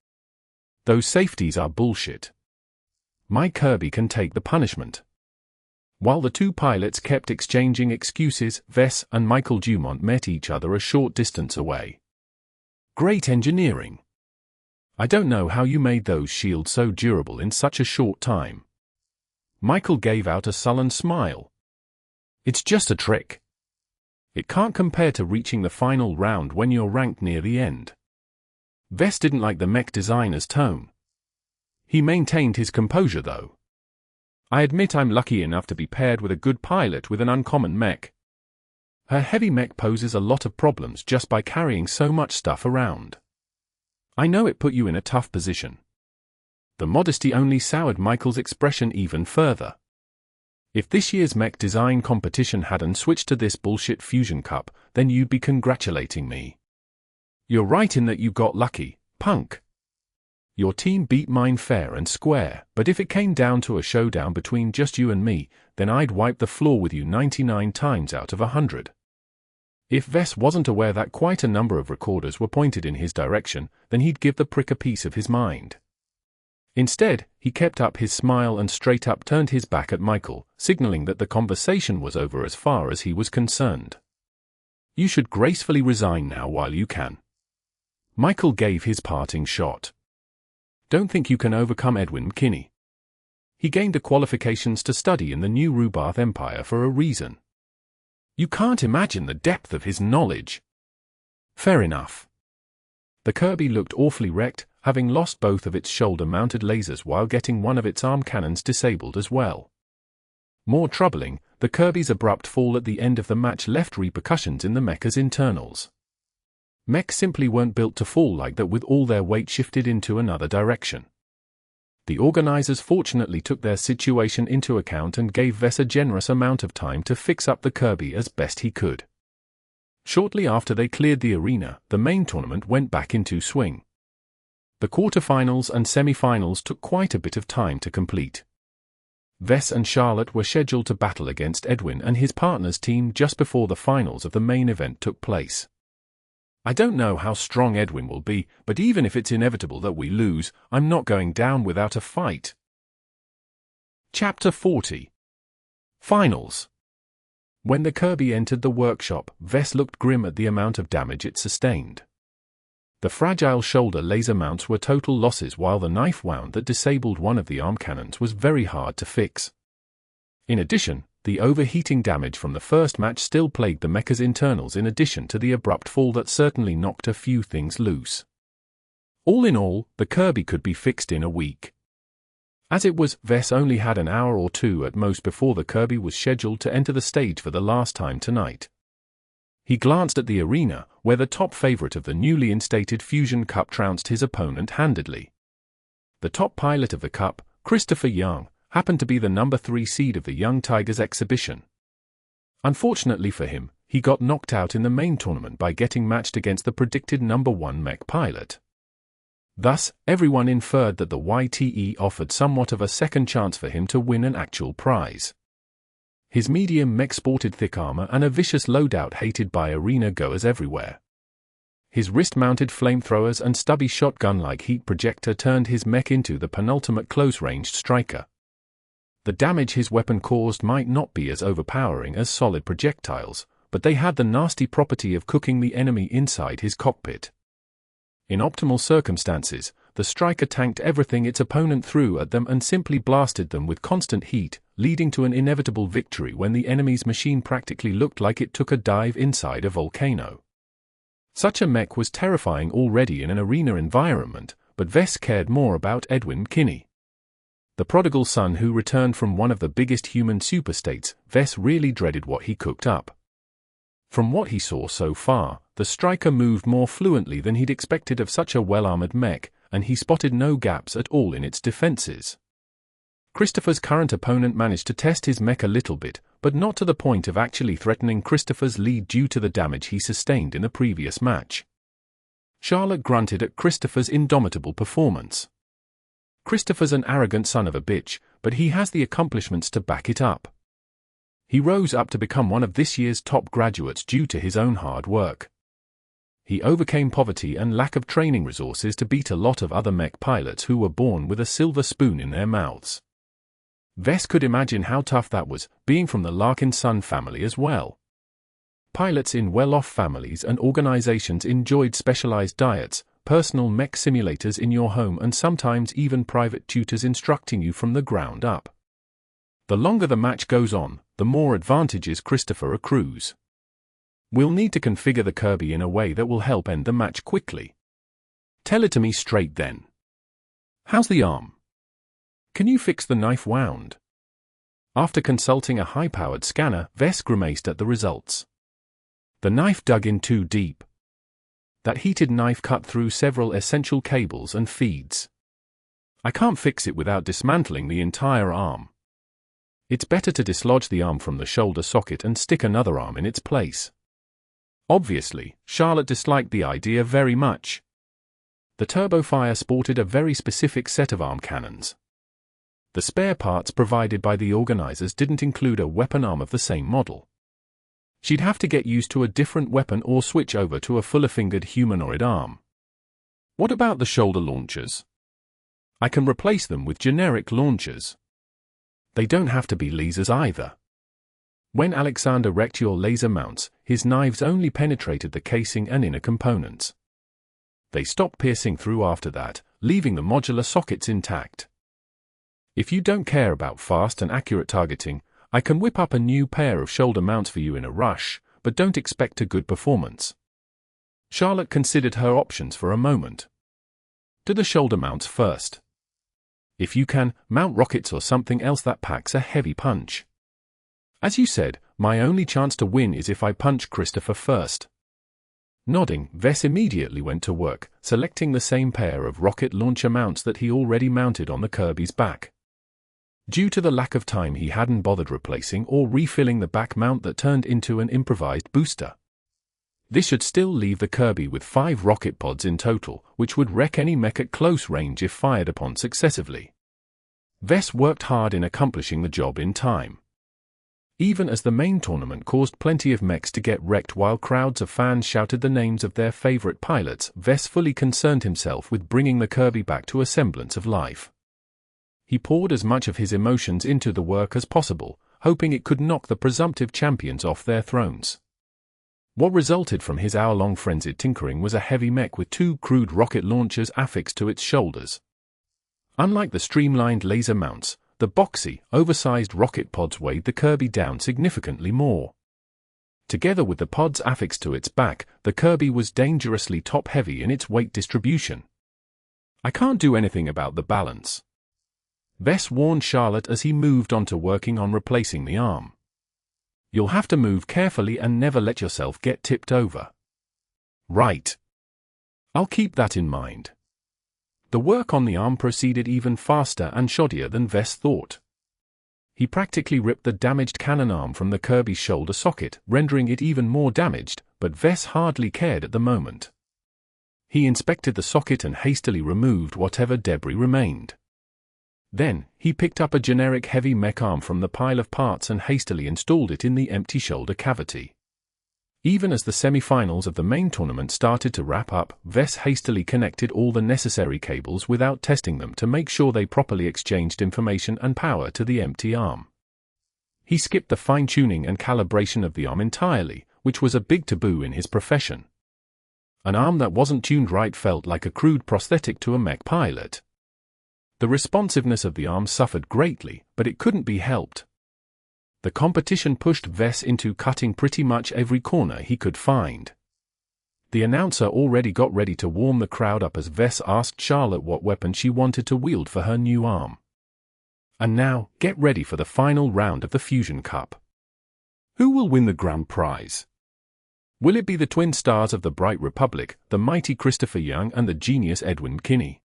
Those safeties are bullshit. My Kirby can take the punishment." While the two pilots kept exchanging excuses, Vess and Michael Dumont met each other a short distance away. "Great engineering. I don't know how you made those shields so durable in such a short time." Michael gave out a sullen smile. "It's just a trick. It can't compare to reaching the final round when you're ranked near the end." Vess didn't like the mech designer's tone. He maintained his composure though. "I admit I'm lucky enough to be paired with a good pilot with an uncommon mech. Her heavy mech poses a lot of problems just by carrying so much stuff around. I know it put you in a tough position. The modesty only soured Michael's expression even further. If this year's mech design competition hadn't switched to this bullshit Fusion Cup, then you'd be congratulating me. You're right in that you got lucky, punk. Your team beat mine fair and square, but if it came down to a showdown between just you and me, then I'd wipe the floor with you 99 times out of 100. If Vess wasn't aware that quite a number of recorders were pointed in his direction, then he'd give the prick a piece of his mind. Instead, he kept up his smile and straight up turned his back at Michael, signaling that the conversation was over as far as he was concerned. You should gracefully resign now while you can. Michael gave his parting shot. Don't think you can overcome Edwin McKinney. He gained the qualifications to study in the new Rubath Empire for a reason. You can't imagine the depth of his knowledge. Fair enough. The Kirby looked awfully wrecked, having lost both of its shoulder-mounted lasers while getting one of its arm cannons disabled as well. More troubling, the Kirby's abrupt fall at the end of the match left repercussions in the mecha's internals. Mech simply weren't built to fall like that with all their weight shifted into another direction. The organizers fortunately took their situation into account and gave Vess a generous amount of time to fix up the Kirby as best he could. Shortly after they cleared the arena, the main tournament went back into swing. The quarterfinals and semifinals took quite a bit of time to complete. Vess and Charlotte were scheduled to battle against Edwin and his partner's team just before the finals of the main event took place. I don't know how strong Edwin will be, but even if it's inevitable that we lose, I'm not going down without a fight. Chapter 40. Finals. When the Kirby entered the workshop, Vess looked grim at the amount of damage it sustained. The fragile shoulder laser mounts were total losses while the knife wound that disabled one of the arm cannons was very hard to fix. In addition, the overheating damage from the first match still plagued the mecha's internals in addition to the abrupt fall that certainly knocked a few things loose. All in all, the Kirby could be fixed in a week. As it was, Vess only had an hour or two at most before the Kirby was scheduled to enter the stage for the last time tonight. He glanced at the arena, where the top favorite of the newly instated Fusion Cup trounced his opponent handedly. The top pilot of the Cup, Christopher Young, happened to be the number 3 seed of the Young Tigers exhibition. Unfortunately for him, he got knocked out in the main tournament by getting matched against the predicted number 1 mech pilot. Thus, everyone inferred that the YTE offered somewhat of a second chance for him to win an actual prize. His medium mech sported thick armor and a vicious loadout hated by arena goers everywhere. His wrist-mounted flamethrowers and stubby shotgun-like heat projector turned his mech into the penultimate close-ranged striker. The damage his weapon caused might not be as overpowering as solid projectiles, but they had the nasty property of cooking the enemy inside his cockpit. In optimal circumstances, the striker tanked everything its opponent threw at them and simply blasted them with constant heat, leading to an inevitable victory when the enemy's machine practically looked like it took a dive inside a volcano. Such a mech was terrifying already in an arena environment, but Vess cared more about Edwin McKinney. The prodigal son who returned from one of the biggest human superstates, Vess really dreaded what he cooked up. From what he saw so far, the striker moved more fluently than he'd expected of such a well-armored mech, and he spotted no gaps at all in its defenses. Christopher's current opponent managed to test his mech a little bit, but not to the point of actually threatening Christopher's lead due to the damage he sustained in the previous match. Charlotte grunted at Christopher's indomitable performance. Christopher's an arrogant son of a bitch, but he has the accomplishments to back it up. He rose up to become one of this year's top graduates due to his own hard work. He overcame poverty and lack of training resources to beat a lot of other mech pilots who were born with a silver spoon in their mouths. Vess could imagine how tough that was, being from the Larkin-Son family as well. Pilots in well-off families and organizations enjoyed specialized diets, personal mech simulators in your home and sometimes even private tutors instructing you from the ground up. The longer the match goes on, the more advantages Christopher accrues. We'll need to configure the Kirby in a way that will help end the match quickly. Tell it to me straight then. How's the arm? Can you fix the knife wound? After consulting a high-powered scanner, Vess grimaced at the results. The knife dug in too deep. That heated knife cut through several essential cables and feeds. I can't fix it without dismantling the entire arm. It's better to dislodge the arm from the shoulder socket and stick another arm in its place. Obviously, Charlotte disliked the idea very much. The Turbofire sported a very specific set of arm cannons. The spare parts provided by the organizers didn't include a weapon arm of the same model. She'd have to get used to a different weapon or switch over to a fuller-fingered humanoid arm. What about the shoulder launchers? I can replace them with generic launchers. They don't have to be lasers either. When Alexander wrecked your laser mounts, his knives only penetrated the casing and inner components. They stopped piercing through after that, leaving the modular sockets intact. If you don't care about fast and accurate targeting, I can whip up a new pair of shoulder mounts for you in a rush, but don't expect a good performance. Charlotte considered her options for a moment. Do the shoulder mounts first. If you can, mount rockets or something else that packs a heavy punch. As you said, my only chance to win is if I punch Christopher first. Nodding, Vess immediately went to work, selecting the same pair of rocket launcher mounts that he already mounted on the Kirby's back. Due to the lack of time, he hadn't bothered replacing or refilling the back mount that turned into an improvised booster. This should still leave the Kirby with 5 rocket pods in total, which would wreck any mech at close range if fired upon successively. Vess worked hard in accomplishing the job in time. Even as the main tournament caused plenty of mechs to get wrecked while crowds of fans shouted the names of their favorite pilots, Vess fully concerned himself with bringing the Kirby back to a semblance of life. He poured as much of his emotions into the work as possible, hoping it could knock the presumptive champions off their thrones. What resulted from his hour-long frenzied tinkering was a heavy mech with 2 crude rocket launchers affixed to its shoulders. Unlike the streamlined laser mounts, the boxy, oversized rocket pods weighed the Kirby down significantly more. Together with the pods affixed to its back, the Kirby was dangerously top-heavy in its weight distribution. I can't do anything about the balance. Vess warned Charlotte as he moved on to working on replacing the arm. You'll have to move carefully and never let yourself get tipped over. Right. I'll keep that in mind. The work on the arm proceeded even faster and shoddier than Vess thought. He practically ripped the damaged cannon arm from the Kirby's shoulder socket, rendering it even more damaged, but Vess hardly cared at the moment. He inspected the socket and hastily removed whatever debris remained. Then, he picked up a generic heavy mech arm from the pile of parts and hastily installed it in the empty shoulder cavity. Even as the semi-finals of the main tournament started to wrap up, Vess hastily connected all the necessary cables without testing them to make sure they properly exchanged information and power to the empty arm. He skipped the fine-tuning and calibration of the arm entirely, which was a big taboo in his profession. An arm that wasn't tuned right felt like a crude prosthetic to a mech pilot. The responsiveness of the arm suffered greatly, but it couldn't be helped. The competition pushed Vess into cutting pretty much every corner he could find. The announcer already got ready to warm the crowd up as Vess asked Charlotte what weapon she wanted to wield for her new arm. And now, get ready for the final round of the Fusion Cup. Who will win the grand prize? Will it be the twin stars of the Bright Republic, the mighty Christopher Young and the genius Edwin Kinney?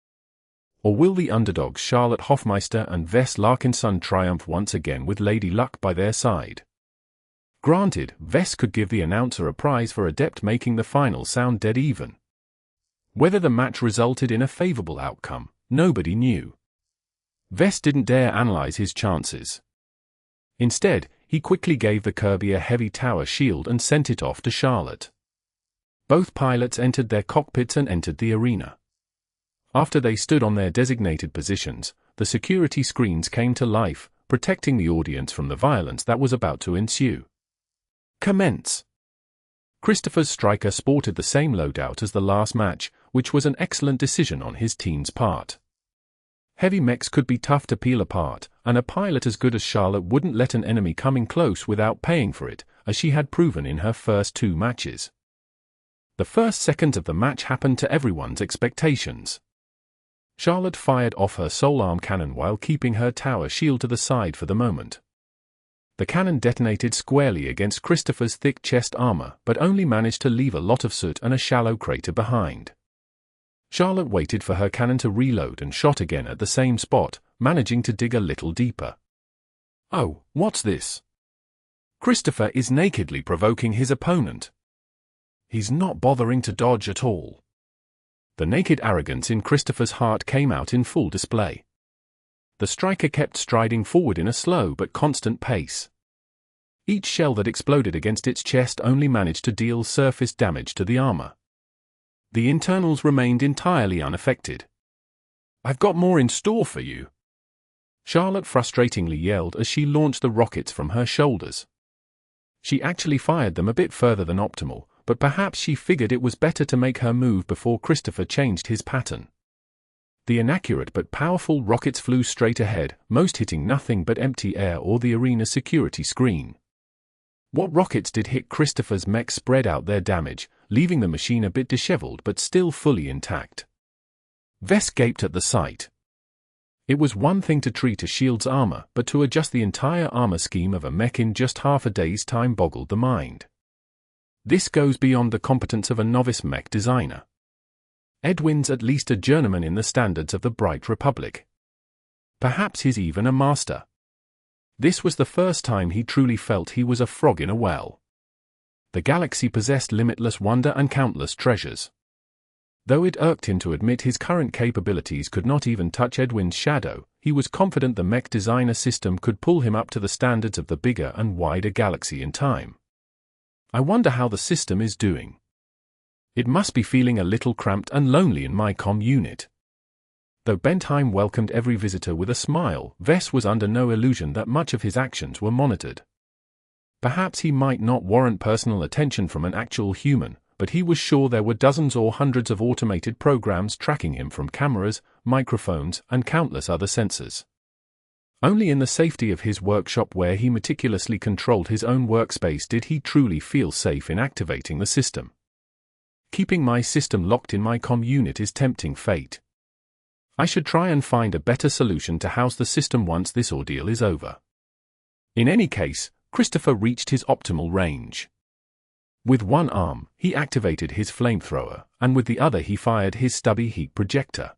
Or will the underdogs Charlotte Hoffmeister and Vess Larkinson triumph once again with Lady Luck by their side? Granted, Vess could give the announcer a prize for adept making the final sound dead even. Whether the match resulted in a favorable outcome, nobody knew. Vess didn't dare analyze his chances. Instead, he quickly gave the Kirby a heavy tower shield and sent it off to Charlotte. Both pilots entered their cockpits and entered the arena. After they stood on their designated positions, the security screens came to life, protecting the audience from the violence that was about to ensue. Commence! Christopher's striker sported the same loadout as the last match, which was an excellent decision on his team's part. Heavy mechs could be tough to peel apart, and a pilot as good as Charlotte wouldn't let an enemy coming close without paying for it, as she had proven in her first 2 matches. The first seconds of the match happened to everyone's expectations. Charlotte fired off her sole arm cannon while keeping her tower shield to the side for the moment. The cannon detonated squarely against Christopher's thick chest armor, but only managed to leave a lot of soot and a shallow crater behind. Charlotte waited for her cannon to reload and shot again at the same spot, managing to dig a little deeper. Oh, what's this? Christopher is nakedly provoking his opponent. He's not bothering to dodge at all. The naked arrogance in Christopher's heart came out in full display. The striker kept striding forward in a slow but constant pace. Each shell that exploded against its chest only managed to deal surface damage to the armor. The internals remained entirely unaffected. "I've got more in store for you," Charlotte frustratingly yelled as she launched the rockets from her shoulders. She actually fired them a bit further than optimal, but perhaps she figured it was better to make her move before Christopher changed his pattern. The inaccurate but powerful rockets flew straight ahead, most hitting nothing but empty air or the arena security screen. What rockets did hit Christopher's mech spread out their damage, leaving the machine a bit disheveled but still fully intact. Vess gaped at the sight. It was one thing to treat a shield's armor, but to adjust the entire armor scheme of a mech in just half a day's time boggled the mind. This goes beyond the competence of a novice mech designer. Edwin's at least a journeyman in the standards of the Bright Republic. Perhaps he's even a master. This was the first time he truly felt he was a frog in a well. The galaxy possessed limitless wonder and countless treasures. Though it irked him to admit his current capabilities could not even touch Edwin's shadow, he was confident the mech designer system could pull him up to the standards of the bigger and wider galaxy in time. I wonder how the system is doing. It must be feeling a little cramped and lonely in my comm unit. Though Bentheim welcomed every visitor with a smile, Vess was under no illusion that much of his actions were monitored. Perhaps he might not warrant personal attention from an actual human, but he was sure there were dozens or hundreds of automated programs tracking him from cameras, microphones, and countless other sensors. Only in the safety of his workshop where he meticulously controlled his own workspace did he truly feel safe in activating the system. Keeping my system locked in my comm unit is tempting fate. I should try and find a better solution to house the system once this ordeal is over. In any case, Christopher reached his optimal range. With one arm, he activated his flamethrower, and with the other he fired his stubby heat projector.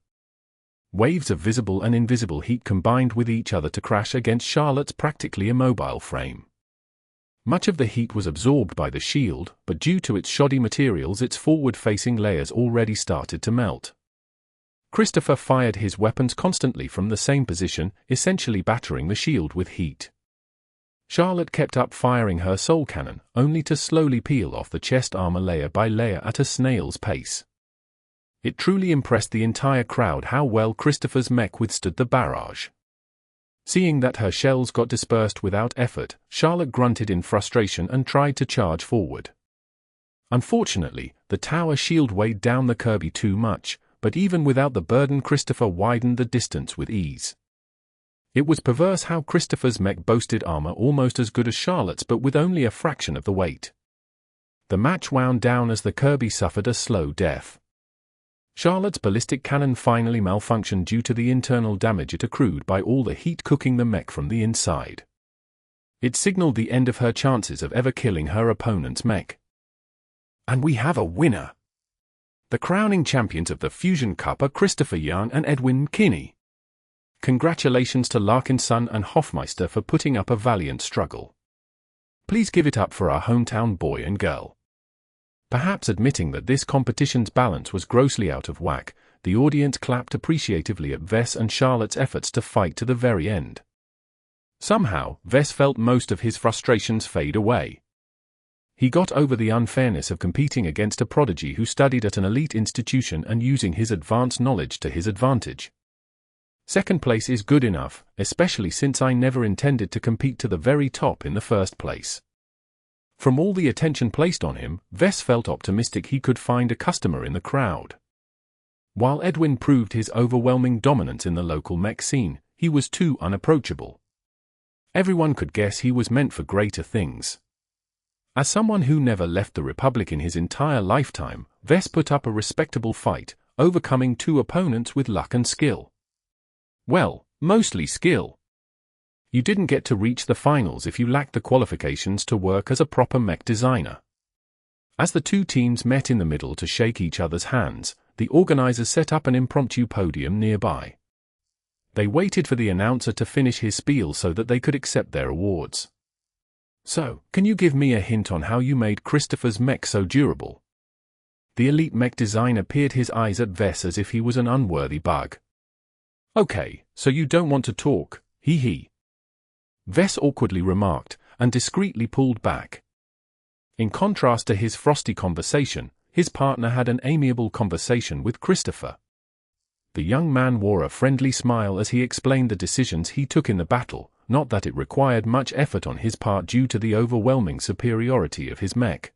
Waves of visible and invisible heat combined with each other to crash against Charlotte's practically immobile frame. Much of the heat was absorbed by the shield, but due to its shoddy materials its forward-facing layers already started to melt. Christopher fired his weapons constantly from the same position, essentially battering the shield with heat. Charlotte kept up firing her soul cannon, only to slowly peel off the chest armor layer by layer at a snail's pace. It truly impressed the entire crowd how well Christopher's mech withstood the barrage. Seeing that her shells got dispersed without effort, Charlotte grunted in frustration and tried to charge forward. Unfortunately, the tower shield weighed down the Kirby too much, but even without the burden Christopher widened the distance with ease. It was perverse how Christopher's mech boasted armor almost as good as Charlotte's but with only a fraction of the weight. The match wound down as the Kirby suffered a slow death. Charlotte's ballistic cannon finally malfunctioned due to the internal damage it accrued by all the heat cooking the mech from the inside. It signaled the end of her chances of ever killing her opponent's mech. And we have a winner! The crowning champions of the Fusion Cup are Christopher Young and Edwin Kinney. Congratulations to Larkinson and Hofmeister for putting up a valiant struggle. Please give it up for our hometown boy and girl. Perhaps admitting that this competition's balance was grossly out of whack, the audience clapped appreciatively at Vess and Charlotte's efforts to fight to the very end. Somehow, Vess felt most of his frustrations fade away. He got over the unfairness of competing against a prodigy who studied at an elite institution and using his advanced knowledge to his advantage. Second place is good enough, especially since I never intended to compete to the very top in the first place. From all the attention placed on him, Vess felt optimistic he could find a customer in the crowd. While Edwin proved his overwhelming dominance in the local mech scene, he was too unapproachable. Everyone could guess he was meant for greater things. As someone who never left the Republic in his entire lifetime, Vess put up a respectable fight, overcoming two opponents with luck and skill. Well, mostly skill. You didn't get to reach the finals if you lacked the qualifications to work as a proper mech designer. As the two teams met in the middle to shake each other's hands, the organizers set up an impromptu podium nearby. They waited for the announcer to finish his spiel so that they could accept their awards. "So, can you give me a hint on how you made Christopher's mech so durable?" The elite mech designer peered his eyes at Vess as if he was an unworthy bug. "Okay, so you don't want to talk, hee." Vess awkwardly remarked, and discreetly pulled back. In contrast to his frosty conversation, his partner had an amiable conversation with Christopher. The young man wore a friendly smile as he explained the decisions he took in the battle, not that it required much effort on his part due to the overwhelming superiority of his mech.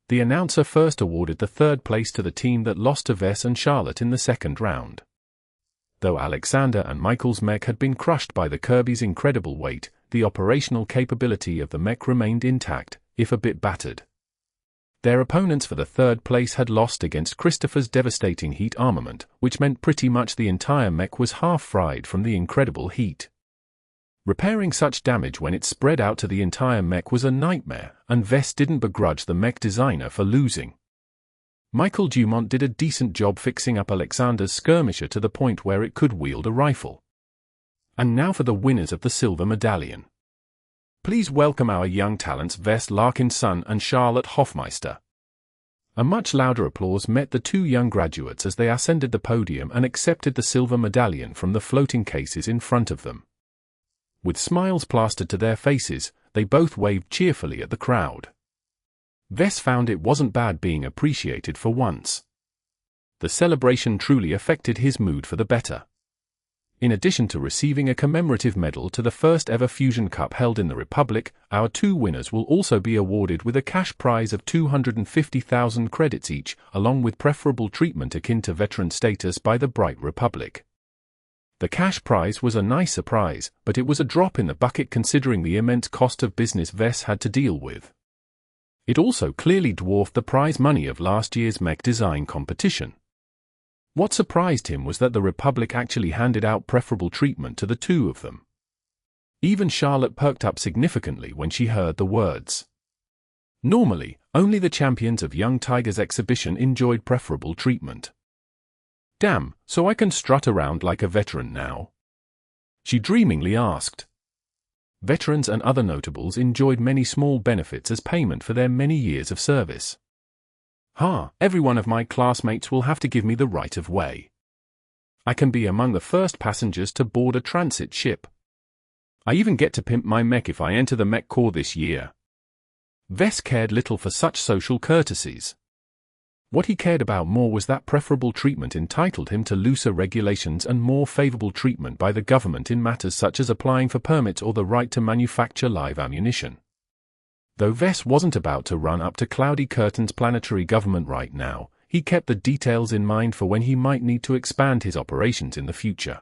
The announcer first awarded the third place to the team that lost to Vess and Charlotte in the second round. Though Alexander and Michael's mech had been crushed by the Kirby's incredible weight, the operational capability of the mech remained intact, if a bit battered. Their opponents for the third place had lost against Christopher's devastating heat armament, which meant pretty much the entire mech was half fried from the incredible heat. Repairing such damage when it spread out to the entire mech was a nightmare, and Vess didn't begrudge the mech designer for losing. Michael Dumont did a decent job fixing up Alexander's skirmisher to the point where it could wield a rifle. And now for the winners of the silver medallion. Please welcome our young talents Vess Larkinson and Charlotte Hofmeister. A much louder applause met the two young graduates as they ascended the podium and accepted the silver medallion from the floating cases in front of them. With smiles plastered to their faces, they both waved cheerfully at the crowd. Vess found it wasn't bad being appreciated for once. The celebration truly affected his mood for the better. In addition to receiving a commemorative medal to the first ever Fusion Cup held in the Republic, our two winners will also be awarded with a cash prize of 250,000 credits each, along with preferable treatment akin to veteran status by the Bright Republic. The cash prize was a nice surprise, but it was a drop in the bucket considering the immense cost of business Vess had to deal with. It also clearly dwarfed the prize money of last year's mech design competition. What surprised him was that the Republic actually handed out preferable treatment to the two of them. Even Charlotte perked up significantly when she heard the words. Normally, only the champions of Young Tiger's exhibition enjoyed preferable treatment. "Damn, so I can strut around like a veteran now?" she dreamingly asked. Veterans and other notables enjoyed many small benefits as payment for their many years of service. Every one of my classmates will have to give me the right of way. I can be among the first passengers to board a transit ship. I even get to pimp my mech if I enter the Mech Corps this year. Vess cared little for such social courtesies. What he cared about more was that preferable treatment entitled him to looser regulations and more favorable treatment by the government in matters such as applying for permits or the right to manufacture live ammunition. Though Vess wasn't about to run up to Cloudy Curtain's planetary government right now, he kept the details in mind for when he might need to expand his operations in the future.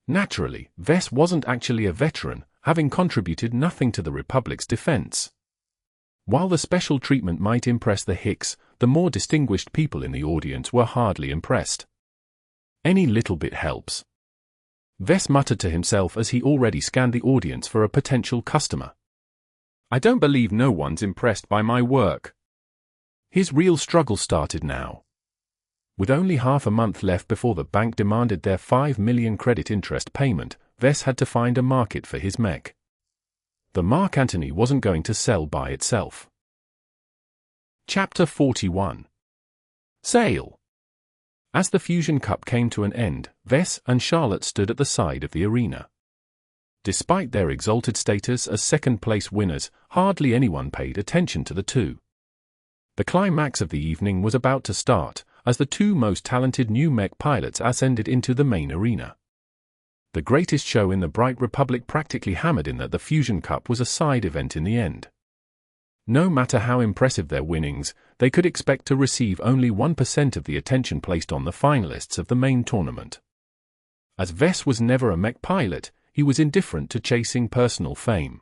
Naturally, Vess wasn't actually a veteran, having contributed nothing to the Republic's defense. While the special treatment might impress the Hicks, the more distinguished people in the audience were hardly impressed. Any little bit helps. Vess muttered to himself as he already scanned the audience for a potential customer. I don't believe no one's impressed by my work. His real struggle started now. With only half a month left before the bank demanded their 5 million credit interest payment, Vess had to find a market for his mech. The Mark Antony wasn't going to sell by itself. Chapter 41. Sale. As the Fusion Cup came to an end, Vess and Charlotte stood at the side of the arena. Despite their exalted status as second-place winners, hardly anyone paid attention to the two. The climax of the evening was about to start, as the two most talented new mech pilots ascended into the main arena. The greatest show in the Bright Republic practically hammered in that the Fusion Cup was a side event in the end. No matter how impressive their winnings, they could expect to receive only 1% of the attention placed on the finalists of the main tournament. As Vess was never a mech pilot, he was indifferent to chasing personal fame.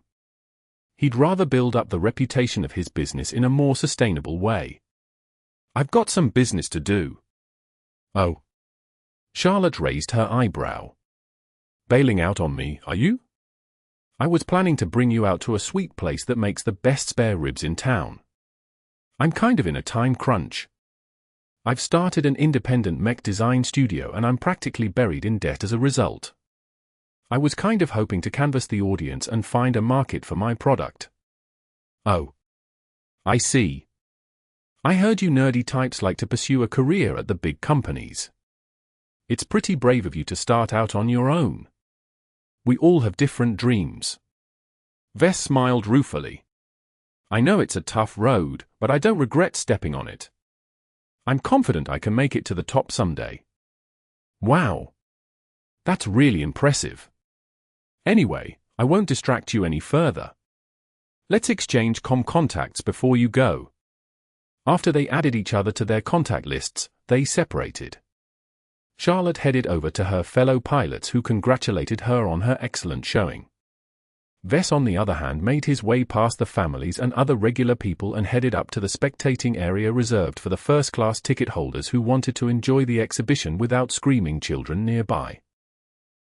He'd rather build up the reputation of his business in a more sustainable way. I've got some business to do. Oh. Charlotte raised her eyebrow. Bailing out on me, are you? I was planning to bring you out to a sweet place that makes the best spare ribs in town. I'm kind of in a time crunch. I've started an independent mech design studio and I'm practically buried in debt as a result. I was kind of hoping to canvass the audience and find a market for my product. Oh. I see. I heard you nerdy types like to pursue a career at the big companies. It's pretty brave of you to start out on your own. We all have different dreams. Vess smiled ruefully. I know it's a tough road, but I don't regret stepping on it. I'm confident I can make it to the top someday. Wow. That's really impressive. Anyway, I won't distract you any further. Let's exchange contacts before you go. After they added each other to their contact lists, they separated. Charlotte headed over to her fellow pilots who congratulated her on her excellent showing. Vess on the other hand made his way past the families and other regular people and headed up to the spectating area reserved for the first-class ticket holders who wanted to enjoy the exhibition without screaming children nearby.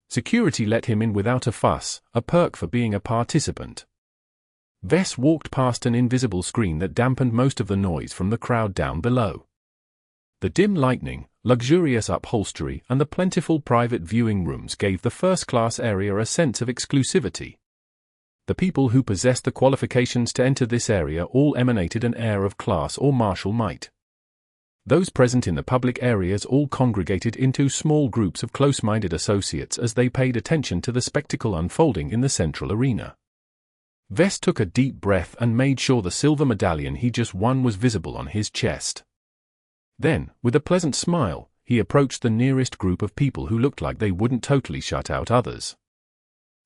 Security let him in without a fuss, a perk for being a participant. Vess walked past an invisible screen that dampened most of the noise from the crowd down below. The dim lighting, luxurious upholstery, and the plentiful private viewing rooms gave the first-class area a sense of exclusivity. The people who possessed the qualifications to enter this area all emanated an air of class or martial might. Those present in the public areas all congregated into small groups of close-minded associates as they paid attention to the spectacle unfolding in the central arena. Vess took a deep breath and made sure the silver medallion he just won was visible on his chest. Then, with a pleasant smile, he approached the nearest group of people who looked like they wouldn't totally shut out others.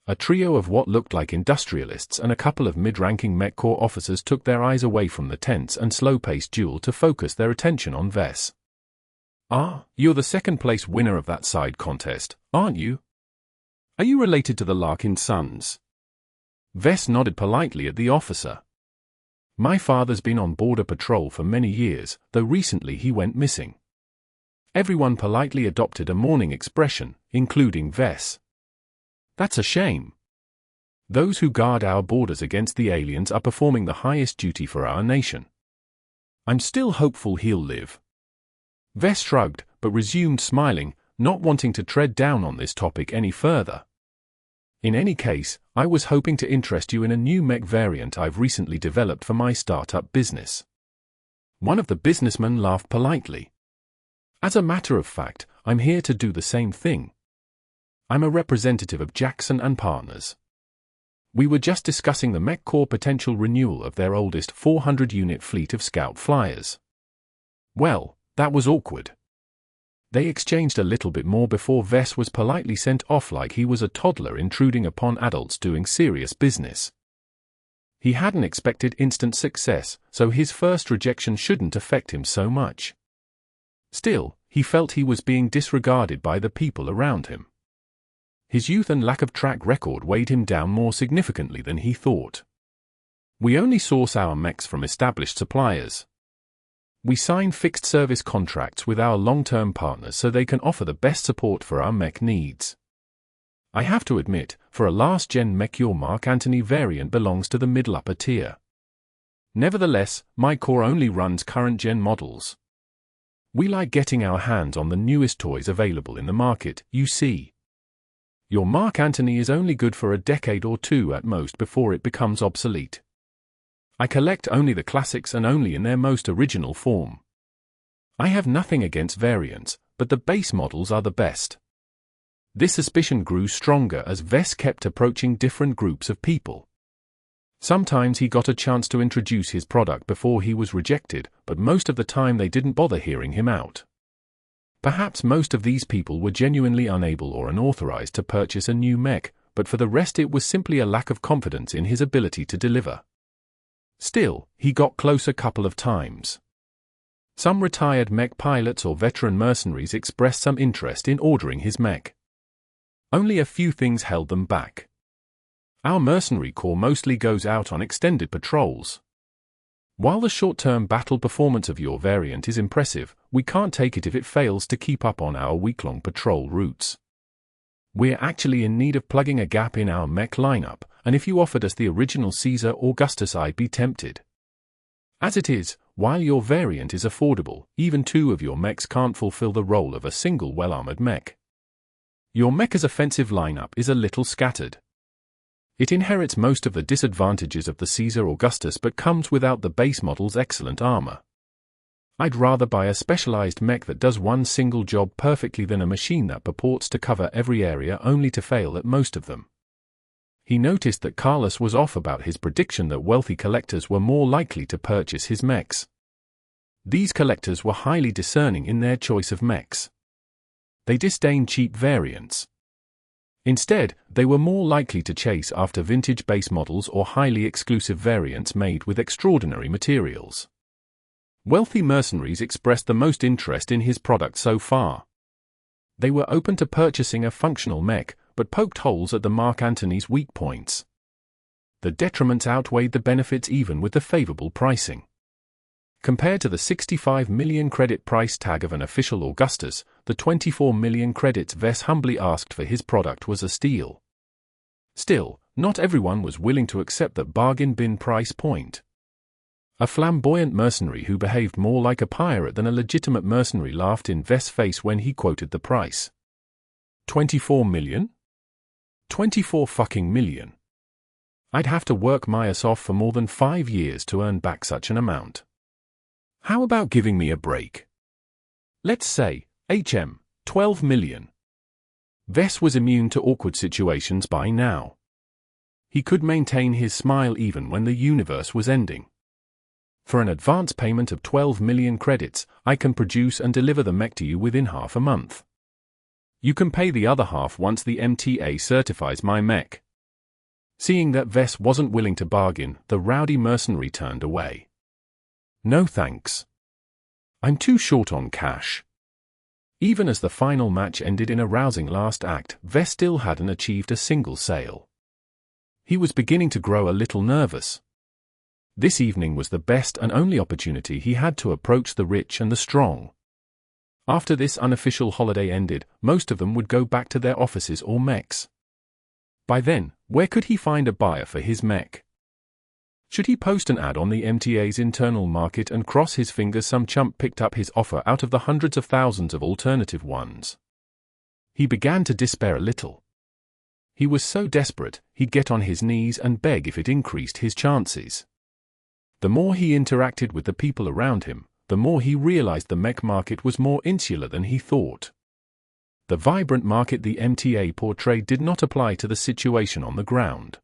A trio of what looked like industrialists and a couple of mid-ranking Mech Corps officers took their eyes away from the tense and slow-paced duel to focus their attention on Vess. Ah, you're the second-place winner of that side contest, aren't you? Are you related to the Larkin sons? Vess nodded politely at the officer. My father's been on border patrol for many years, though recently he went missing. Everyone politely adopted a mourning expression, including Vess. That's a shame. Those who guard our borders against the aliens are performing the highest duty for our nation. I'm still hopeful he'll live. Vess shrugged, but resumed smiling, not wanting to tread down on this topic any further. In any case, I was hoping to interest you in a new mech variant I've recently developed for my startup business. One of the businessmen laughed politely. As a matter of fact, I'm here to do the same thing. I'm a representative of Jackson and Partners. We were just discussing the Mech Corps potential renewal of their oldest 400-unit fleet of scout flyers. Well, that was awkward. They exchanged a little bit more before Vess was politely sent off like he was a toddler intruding upon adults doing serious business. He hadn't expected instant success, so his first rejection shouldn't affect him so much. Still, he felt he was being disregarded by the people around him. His youth and lack of track record weighed him down more significantly than he thought. We only source our mechs from established suppliers. We sign fixed-service contracts with our long-term partners so they can offer the best support for our mech needs. I have to admit, for a last-gen mech your Mark Antony variant belongs to the middle-upper tier. Nevertheless, my core only runs current-gen models. We like getting our hands on the newest toys available in the market, you see. Your Mark Antony is only good for a decade or two at most before it becomes obsolete. I collect only the classics and only in their most original form. I have nothing against variants, but the base models are the best. This suspicion grew stronger as Vess kept approaching different groups of people. Sometimes he got a chance to introduce his product before he was rejected, but most of the time they didn't bother hearing him out. Perhaps most of these people were genuinely unable or unauthorized to purchase a new mech, but for the rest it was simply a lack of confidence in his ability to deliver. Still, he got close a couple of times. Some retired mech pilots or veteran mercenaries expressed some interest in ordering his mech. Only a few things held them back. Our mercenary corps mostly goes out on extended patrols. While the short-term battle performance of your variant is impressive, we can't take it if it fails to keep up on our week-long patrol routes. We're actually in need of plugging a gap in our mech lineup, and if you offered us the original Caesar Augustus I'd be tempted. As it is, while your variant is affordable, even 2 of your mechs can't fulfill the role of a single well-armored mech. Your mecha's offensive lineup is a little scattered. It inherits most of the disadvantages of the Caesar Augustus but comes without the base model's excellent armor. I'd rather buy a specialized mech that does one single job perfectly than a machine that purports to cover every area only to fail at most of them. He noticed that Carlos was off about his prediction that wealthy collectors were more likely to purchase his mechs. These collectors were highly discerning in their choice of mechs. They disdained cheap variants. Instead, they were more likely to chase after vintage base models or highly exclusive variants made with extraordinary materials. Wealthy mercenaries expressed the most interest in his product so far. They were open to purchasing a functional mech, but poked holes at the Mark Antony's weak points. The detriments outweighed the benefits even with the favorable pricing. Compared to the 65 million credit price tag of an official Augustus, the 24 million credits Vess humbly asked for his product was a steal. Still, not everyone was willing to accept that bargain bin price point. A flamboyant mercenary who behaved more like a pirate than a legitimate mercenary laughed in Vess' face when he quoted the price. 24 million? 24 fucking million. I'd have to work my ass off for more than 5 years to earn back such an amount. How about giving me a break? Let's say, 12 million. Vess was immune to awkward situations by now. He could maintain his smile even when the universe was ending. For an advance payment of 12 million credits, I can produce and deliver the mech to you within half a month. You can pay the other half once the MTA certifies my mech. Seeing that Vess wasn't willing to bargain, the rowdy mercenary turned away. No thanks. I'm too short on cash. Even as the final match ended in a rousing last act, Vess still hadn't achieved a single sale. He was beginning to grow a little nervous. This evening was the best and only opportunity he had to approach the rich and the strong. After this unofficial holiday ended, most of them would go back to their offices or mechs. By then, where could he find a buyer for his mech? Should he post an ad on the MTA's internal market and cross his fingers some chump picked up his offer out of the hundreds of thousands of alternative ones? He began to despair a little. He was so desperate, he'd get on his knees and beg if it increased his chances. The more he interacted with the people around him, the more he realized the mech market was more insular than he thought. The vibrant market the MTA portrayed did not apply to the situation on the ground.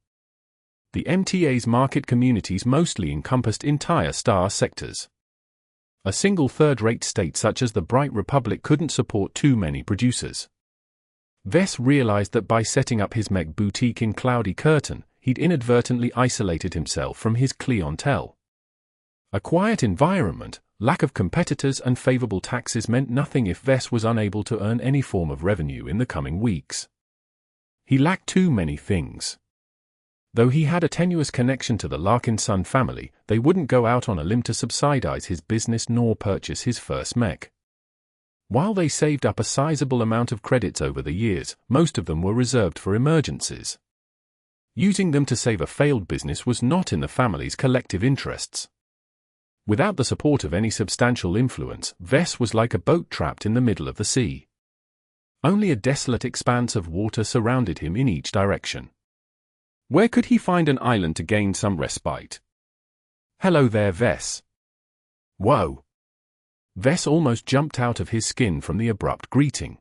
The MTA's market communities mostly encompassed entire star sectors. A single third-rate state such as the Bright Republic couldn't support too many producers. Vess realized that by setting up his mech boutique in Cloudy Curtain, he'd inadvertently isolated himself from his clientele. A quiet environment, lack of competitors and favorable taxes meant nothing if Vess was unable to earn any form of revenue in the coming weeks. He lacked too many things. Though he had a tenuous connection to the Larkin-Son family, they wouldn't go out on a limb to subsidize his business nor purchase his first mech. While they saved up a sizable amount of credits over the years, most of them were reserved for emergencies. Using them to save a failed business was not in the family's collective interests. Without the support of any substantial influence, Vess was like a boat trapped in the middle of the sea. Only a desolate expanse of water surrounded him in each direction. Where could he find an island to gain some respite? Hello there, Vess. Whoa! Vess almost jumped out of his skin from the abrupt greeting.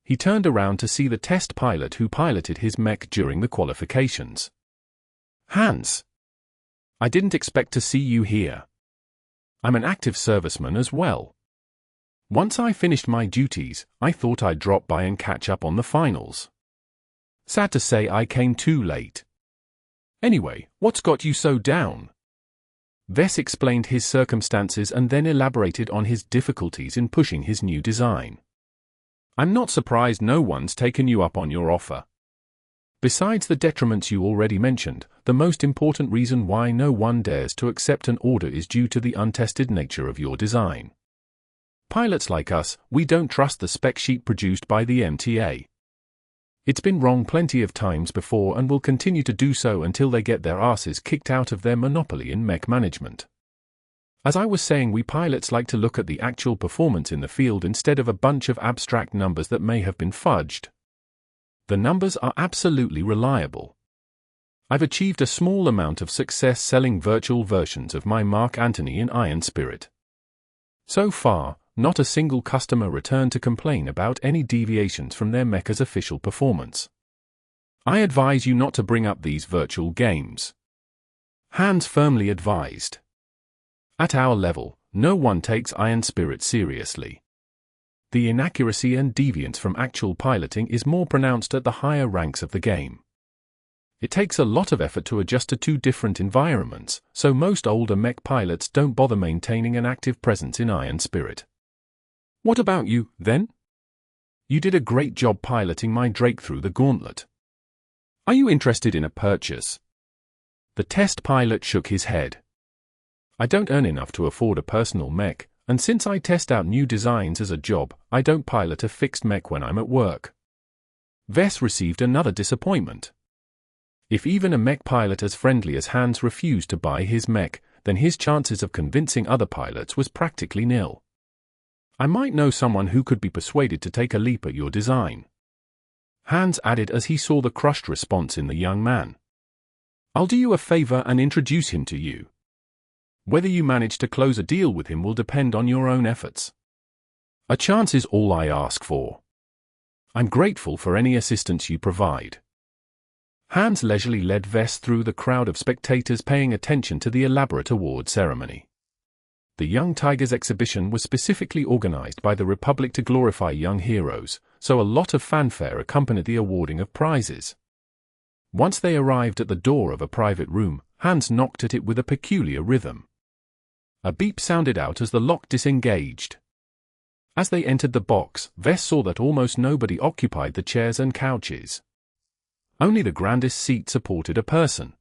He turned around to see the test pilot who piloted his mech during the qualifications. Hans! I didn't expect to see you here. I'm an active serviceman as well. Once I finished my duties, I thought I'd drop by and catch up on the finals. Sad to say I came too late. Anyway, what's got you so down? Vess explained his circumstances and then elaborated on his difficulties in pushing his new design. I'm not surprised no one's taken you up on your offer. Besides the detriments you already mentioned, the most important reason why no one dares to accept an order is due to the untested nature of your design. Pilots like us, we don't trust the spec sheet produced by the MTA. It's been wrong plenty of times before and will continue to do so until they get their asses kicked out of their monopoly in mech management. As I was saying, we pilots like to look at the actual performance in the field instead of a bunch of abstract numbers that may have been fudged. The numbers are absolutely reliable. I've achieved a small amount of success selling virtual versions of my Mark Antony in Iron Spirit. So far, not a single customer returned to complain about any deviations from their mecha's official performance. I advise you not to bring up these virtual games. Hans firmly advised. At our level, no one takes Iron Spirit seriously. The inaccuracy and deviance from actual piloting is more pronounced at the higher ranks of the game. It takes a lot of effort to adjust to two different environments, so most older mech pilots don't bother maintaining an active presence in Iron Spirit. What about you, then? You did a great job piloting my Drake through the Gauntlet. Are you interested in a purchase? The test pilot shook his head. I don't earn enough to afford a personal mech, and since I test out new designs as a job, I don't pilot a fixed mech when I'm at work. Vess received another disappointment. If even a mech pilot as friendly as Hans refused to buy his mech, then his chances of convincing other pilots was practically nil. I might know someone who could be persuaded to take a leap at your design. Hans added as he saw the crushed response in the young man. I'll do you a favor and introduce him to you. Whether you manage to close a deal with him will depend on your own efforts. A chance is all I ask for. I'm grateful for any assistance you provide. Hans leisurely led Vess through the crowd of spectators paying attention to the elaborate award ceremony. The Young Tigers exhibition was specifically organized by the Republic to glorify young heroes, so a lot of fanfare accompanied the awarding of prizes. Once they arrived at the door of a private room, Hans knocked at it with a peculiar rhythm. A beep sounded out as the lock disengaged. As they entered the box, Vess saw that almost nobody occupied the chairs and couches. Only the grandest seat supported a person.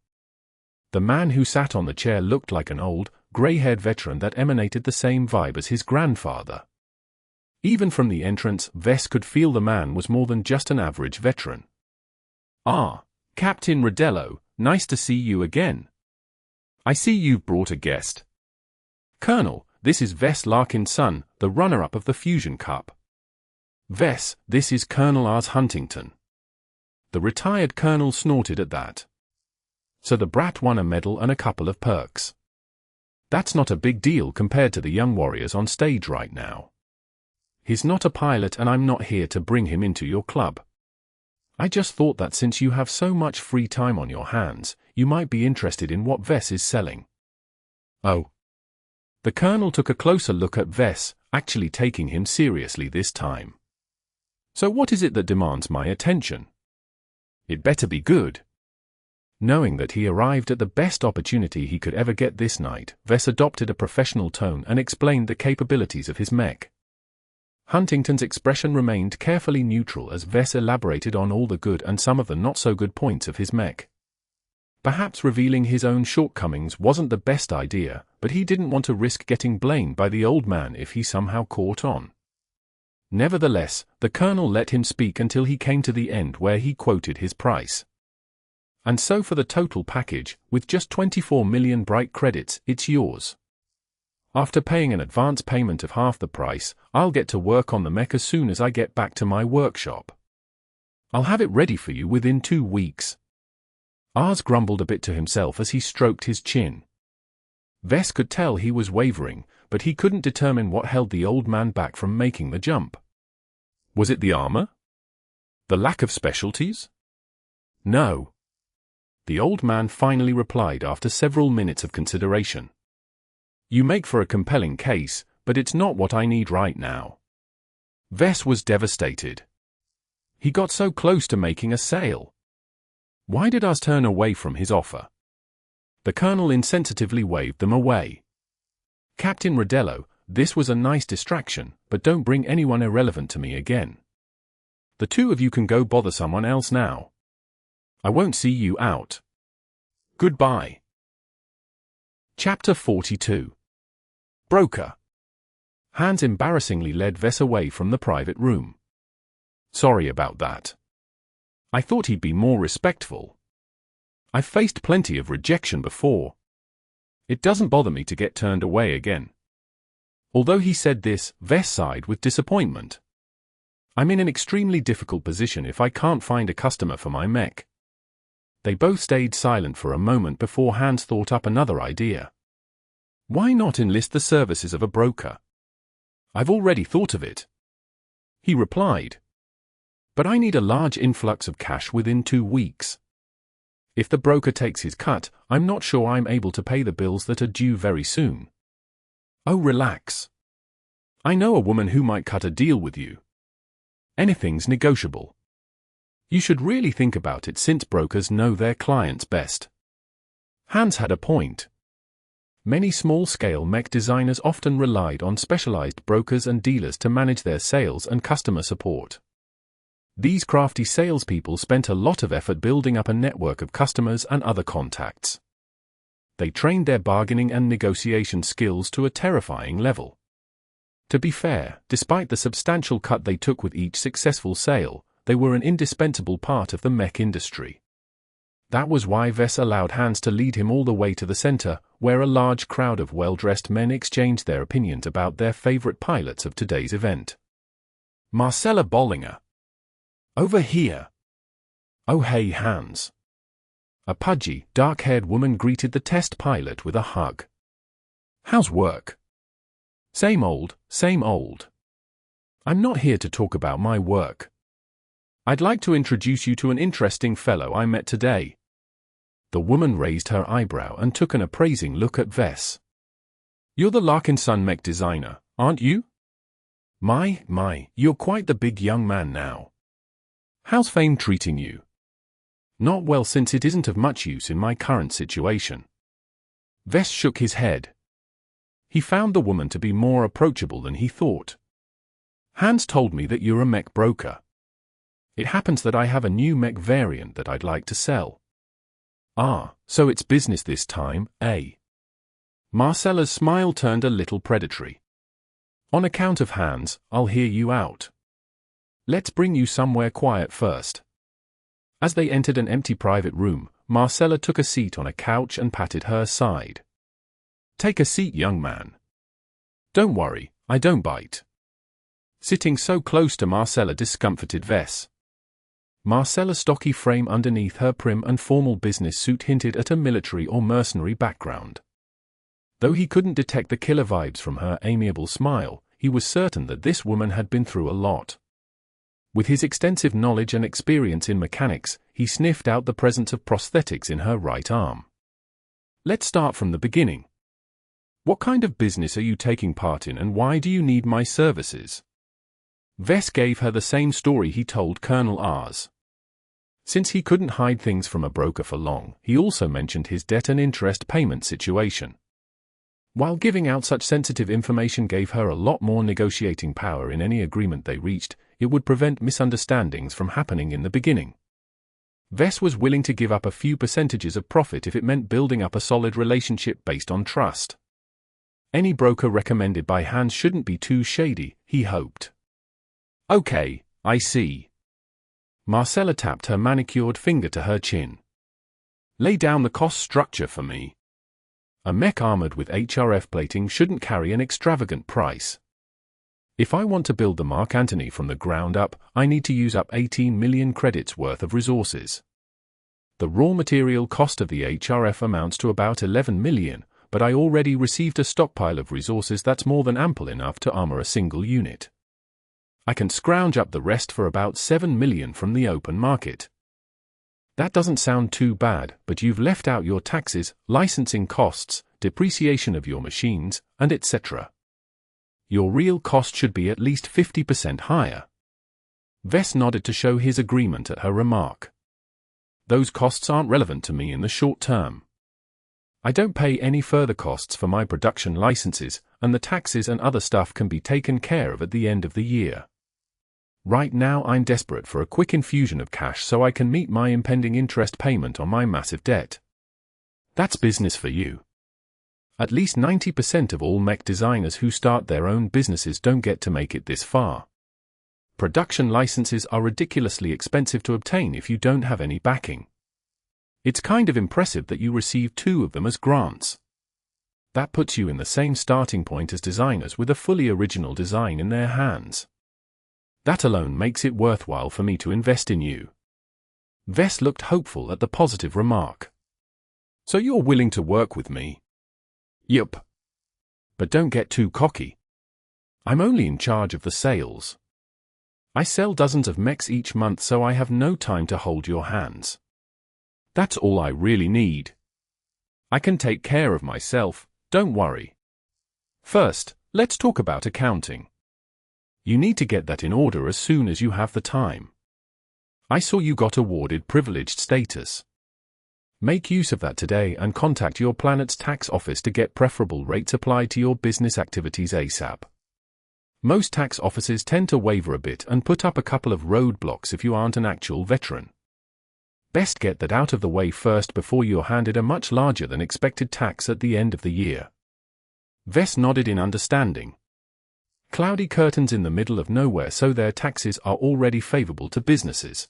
The man who sat on the chair looked like an old, grey-haired veteran that emanated the same vibe as his grandfather. Even from the entrance, Vess could feel the man was more than just an average veteran. Ah, Captain Rodello, nice to see you again. I see you've brought a guest. Colonel, this is Vess Larkin's son, the runner-up of the Fusion Cup. Vess, this is Colonel Ars Huntington. The retired colonel snorted at that. So the brat won a medal and a couple of perks. That's not a big deal compared to the young warriors on stage right now. He's not a pilot and I'm not here to bring him into your club. I just thought that since you have so much free time on your hands, you might be interested in what Vess is selling. Oh. The colonel took a closer look at Vess, actually taking him seriously this time. So what is it that demands my attention? It better be good. Knowing that he arrived at the best opportunity he could ever get this night, Vess adopted a professional tone and explained the capabilities of his mech. Huntington's expression remained carefully neutral as Vess elaborated on all the good and some of the not-so-good points of his mech. Perhaps revealing his own shortcomings wasn't the best idea, but he didn't want to risk getting blamed by the old man if he somehow caught on. Nevertheless, the colonel let him speak until he came to the end where he quoted his price. And so for the total package, with just 24 million bright credits, it's yours. After paying an advance payment of half the price, I'll get to work on the mech as soon as I get back to my workshop. I'll have it ready for you within 2 weeks. Ars grumbled a bit to himself as he stroked his chin. Vess could tell he was wavering, but he couldn't determine what held the old man back from making the jump. Was it the armor? The lack of specialties? No. The old man finally replied after several minutes of consideration. You make for a compelling case, but it's not what I need right now. Vess was devastated. He got so close to making a sale. Why did Ars turn away from his offer? The colonel insensitively waved them away. Captain Rodello, this was a nice distraction, but don't bring anyone irrelevant to me again. The two of you can go bother someone else now. I won't see you out. Goodbye. Chapter 42. Broker. Hans embarrassingly led Vess away from the private room. Sorry about that. I thought he'd be more respectful. I've faced plenty of rejection before. It doesn't bother me to get turned away again. Although he said this, Vess sighed with disappointment. I'm in an extremely difficult position if I can't find a customer for my mech. They both stayed silent for a moment before Hans thought up another idea. Why not enlist the services of a broker? I've already thought of it. He replied. But I need a large influx of cash within 2 weeks. If the broker takes his cut, I'm not sure I'm able to pay the bills that are due very soon. Oh, relax. I know a woman who might cut a deal with you. Anything's negotiable. You should really think about it since brokers know their clients best. Hans had a point. Many small-scale mech designers often relied on specialized brokers and dealers to manage their sales and customer support. These crafty salespeople spent a lot of effort building up a network of customers and other contacts. They trained their bargaining and negotiation skills to a terrifying level. To be fair, despite the substantial cut they took with each successful sale, they were an indispensable part of the mech industry. That was why Vess allowed Hans to lead him all the way to the center, where a large crowd of well-dressed men exchanged their opinions about their favorite pilots of today's event. Marcella Bollinger. Over here. Oh hey Hans. A pudgy, dark-haired woman greeted the test pilot with a hug. How's work? Same old, same old. I'm not here to talk about my work. I'd like to introduce you to an interesting fellow I met today. The woman raised her eyebrow and took an appraising look at Vess. You're the Larkinson mech designer, aren't you? My, you're quite the big young man now. How's fame treating you? Not well, since it isn't of much use in my current situation. Vess shook his head. He found the woman to be more approachable than he thought. Hans told me that you're a mech broker. It happens that I have a new mech variant that I'd like to sell. Ah, so it's business this time, eh? Marcella's smile turned a little predatory. On account of Hans, I'll hear you out. Let's bring you somewhere quiet first. As they entered an empty private room, Marcella took a seat on a couch and patted her side. Take a seat, young man. Don't worry, I don't bite. Sitting so close to Marcella discomforted Vess. Marcella's stocky frame underneath her prim and formal business suit hinted at a military or mercenary background. Though he couldn't detect the killer vibes from her amiable smile, he was certain that this woman had been through a lot. With his extensive knowledge and experience in mechanics, he sniffed out the presence of prosthetics in her right arm. Let's start from the beginning. What kind of business are you taking part in, and why do you need my services? Vess gave her the same story he told Colonel Ars. Since he couldn't hide things from a broker for long, he also mentioned his debt and interest payment situation. While giving out such sensitive information gave her a lot more negotiating power in any agreement they reached, it would prevent misunderstandings from happening in the beginning. Vess was willing to give up a few percentages of profit if it meant building up a solid relationship based on trust. Any broker recommended by Hans shouldn't be too shady, he hoped. Okay, I see. Marcella tapped her manicured finger to her chin. Lay down the cost structure for me. A mech armored with HRF plating shouldn't carry an extravagant price. If I want to build the Mark Antony from the ground up, I need to use up 18 million credits worth of resources. The raw material cost of the HRF amounts to about 11 million, but I already received a stockpile of resources that's more than ample enough to armor a single unit. I can scrounge up the rest for about 7 million from the open market. That doesn't sound too bad, but you've left out your taxes, licensing costs, depreciation of your machines, and etc. Your real cost should be at least 50% higher. Vess nodded to show his agreement at her remark. Those costs aren't relevant to me in the short term. I don't pay any further costs for my production licenses, and the taxes and other stuff can be taken care of at the end of the year. Right now I'm desperate for a quick infusion of cash so I can meet my impending interest payment on my massive debt. That's business for you. At least 90% of all mech designers who start their own businesses don't get to make it this far. Production licenses are ridiculously expensive to obtain if you don't have any backing. It's kind of impressive that you received 2 of them as grants. That puts you in the same starting point as designers with a fully original design in their hands. That alone makes it worthwhile for me to invest in you." Vess looked hopeful at the positive remark. "So you're willing to work with me?" "Yup. But don't get too cocky. I'm only in charge of the sales. I sell dozens of mechs each month, so I have no time to hold your hands. That's all I really need. I can take care of myself, don't worry. First, let's talk about accounting. You need to get that in order as soon as you have the time. I saw you got awarded privileged status. Make use of that today and contact your planet's tax office to get preferable rates applied to your business activities ASAP. Most tax offices tend to waver a bit and put up a couple of roadblocks if you aren't an actual veteran. Best get that out of the way first before you're handed a much larger than expected tax at the end of the year." Vess nodded in understanding. Cloudy curtains in the middle of nowhere, so their taxes are already favorable to businesses.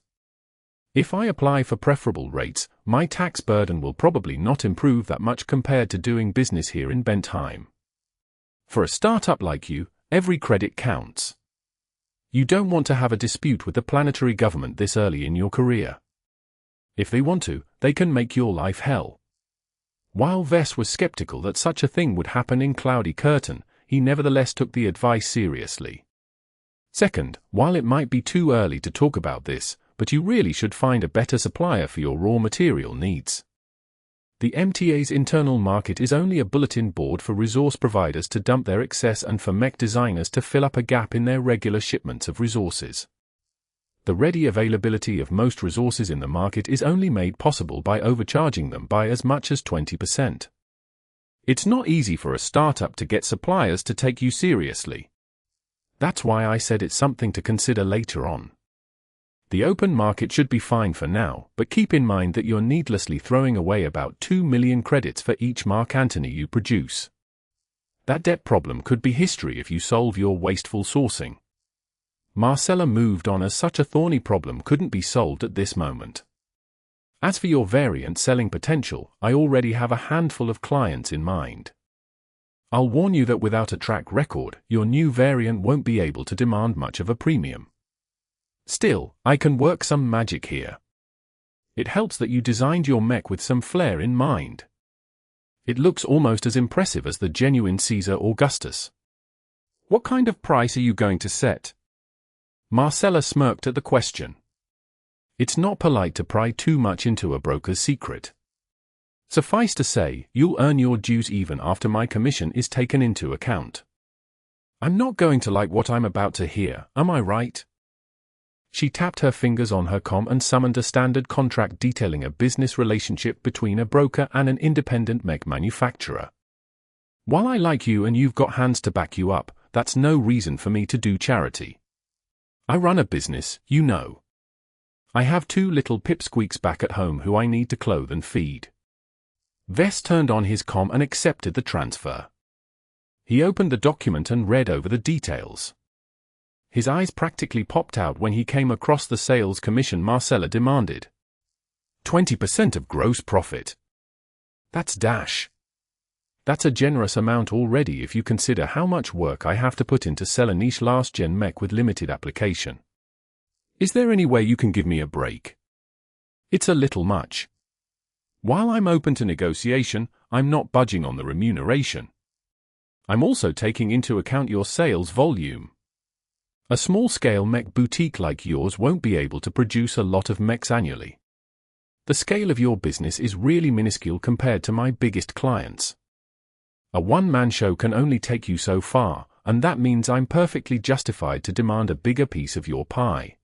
If I apply for preferable rates, my tax burden will probably not improve that much compared to doing business here in Bentheim. For a startup like you, every credit counts. You don't want to have a dispute with the planetary government this early in your career. If they want to, they can make your life hell. While Vess was skeptical that such a thing would happen in Cloudy Curtain, he nevertheless took the advice seriously. Second, while it might be too early to talk about this, but you really should find a better supplier for your raw material needs. The MTA's internal market is only a bulletin board for resource providers to dump their excess and for mech designers to fill up a gap in their regular shipments of resources. The ready availability of most resources in the market is only made possible by overcharging them by as much as 20%. It's not easy for a startup to get suppliers to take you seriously. That's why I said it's something to consider later on. The open market should be fine for now, but keep in mind that you're needlessly throwing away about 2 million credits for each Mark Antony you produce. That debt problem could be history if you solve your wasteful sourcing. Marcella moved on as such a thorny problem couldn't be solved at this moment. As for your variant selling potential, I already have a handful of clients in mind. I'll warn you that without a track record, your new variant won't be able to demand much of a premium. Still, I can work some magic here. It helps that you designed your mech with some flair in mind. It looks almost as impressive as the genuine Caesar Augustus. What kind of price are you going to set? Marcella smirked at the question. It's not polite to pry too much into a broker's secret. Suffice to say, you'll earn your dues even after my commission is taken into account. I'm not going to like what I'm about to hear, am I right? She tapped her fingers on her comm and summoned a standard contract detailing a business relationship between a broker and an independent mech manufacturer. While I like you and you've got hands to back you up, that's no reason for me to do charity. I run a business, you know. I have 2 little pipsqueaks back at home who I need to clothe and feed. Vess turned on his comm and accepted the transfer. He opened the document and read over the details. His eyes practically popped out when he came across the sales commission Marcella demanded. 20% of gross profit. That's dash. That's a generous amount already if you consider how much work I have to put in to sell a niche last-gen mech with limited application. Is there any way you can give me a break? It's a little much. While I'm open to negotiation, I'm not budging on the remuneration. I'm also taking into account your sales volume. A small-scale mech boutique like yours won't be able to produce a lot of mechs annually. The scale of your business is really minuscule compared to my biggest clients. A one-man show can only take you so far, and that means I'm perfectly justified to demand a bigger piece of your pie.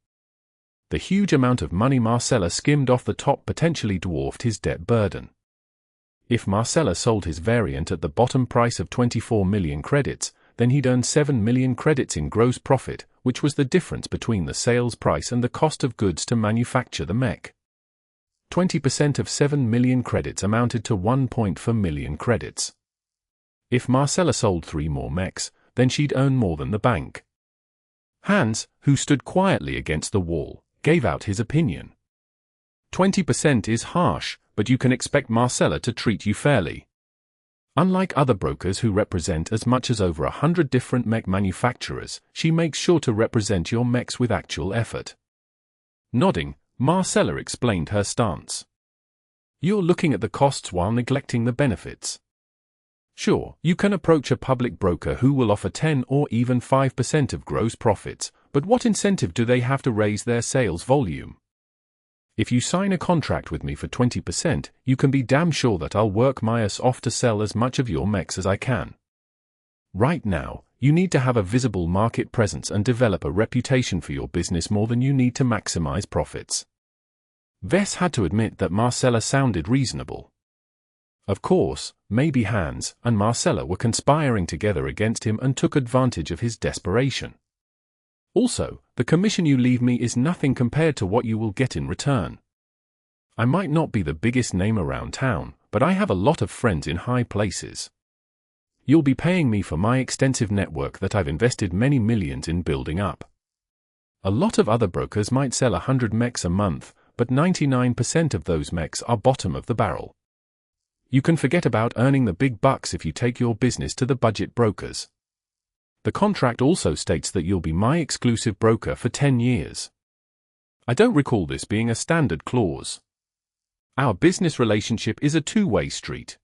The huge amount of money Marcella skimmed off the top potentially dwarfed his debt burden. If Marcella sold his variant at the bottom price of 24 million credits, then he'd earn 7 million credits in gross profit, which was the difference between the sales price and the cost of goods to manufacture the mech. 20% of 7 million credits amounted to 1.4 million credits. If Marcella sold 3 more mechs, then she'd earn more than the bank. Hans, who stood quietly against the wall, gave out his opinion. 20% is harsh, but you can expect Marcella to treat you fairly. Unlike other brokers who represent as much as over 100 different mech manufacturers, she makes sure to represent your mechs with actual effort. Nodding, Marcella explained her stance. You're looking at the costs while neglecting the benefits. Sure, you can approach a public broker who will offer 10 or even 5% of gross profits, but what incentive do they have to raise their sales volume? If you sign a contract with me for 20%, you can be damn sure that I'll work my ass off to sell as much of your mechs as I can. Right now, you need to have a visible market presence and develop a reputation for your business more than you need to maximize profits. Vess had to admit that Marcella sounded reasonable. Of course, maybe Hans and Marcella were conspiring together against him and took advantage of his desperation. Also, the commission you leave me is nothing compared to what you will get in return. I might not be the biggest name around town, but I have a lot of friends in high places. You'll be paying me for my extensive network that I've invested many millions in building up. A lot of other brokers might sell 100 mechs a month, but 99% of those mechs are bottom of the barrel. You can forget about earning the big bucks if you take your business to the budget brokers. The contract also states that you'll be my exclusive broker for 10 years. I don't recall this being a standard clause. Our business relationship is a two-way street.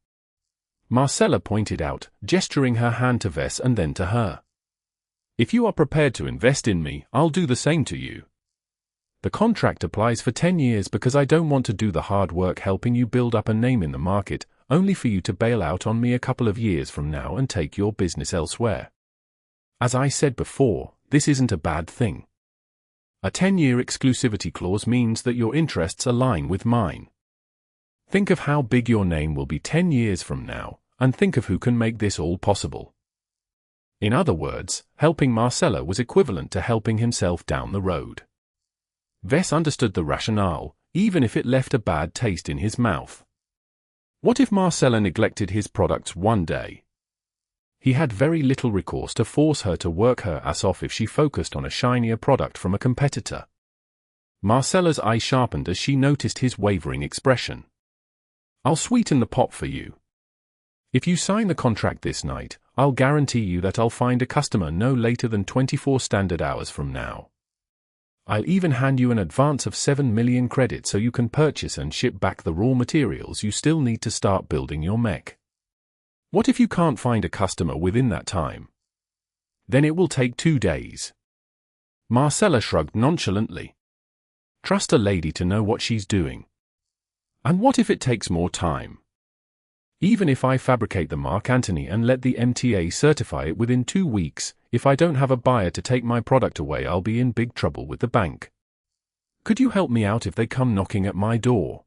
Marcella pointed out, gesturing her hand to Vess and then to her. If you are prepared to invest in me, I'll do the same to you. The contract applies for 10 years because I don't want to do the hard work helping you build up a name in the market, only for you to bail out on me a couple of years from now and take your business elsewhere. As I said before, this isn't a bad thing. A 10-year exclusivity clause means that your interests align with mine. Think of how big your name will be 10 years from now, and think of who can make this all possible. In other words, helping Marcella was equivalent to helping himself down the road. Vess understood the rationale, even if it left a bad taste in his mouth. What if Marcella neglected his products one day? He had very little recourse to force her to work her ass off if she focused on a shinier product from a competitor. Marcella's eye sharpened as she noticed his wavering expression. I'll sweeten the pot for you. If you sign the contract this night, I'll guarantee you that I'll find a customer no later than 24 standard hours from now. I'll even hand you an advance of 7 million credits so you can purchase and ship back the raw materials you still need to start building your mech. What if you can't find a customer within that time? Then it will take 2 days. Marcella shrugged nonchalantly. Trust a lady to know what she's doing. And what if it takes more time? Even if I fabricate the Mark Antony and let the MTA certify it within 2 weeks, if I don't have a buyer to take my product away, I'll be in big trouble with the bank. Could you help me out if they come knocking at my door?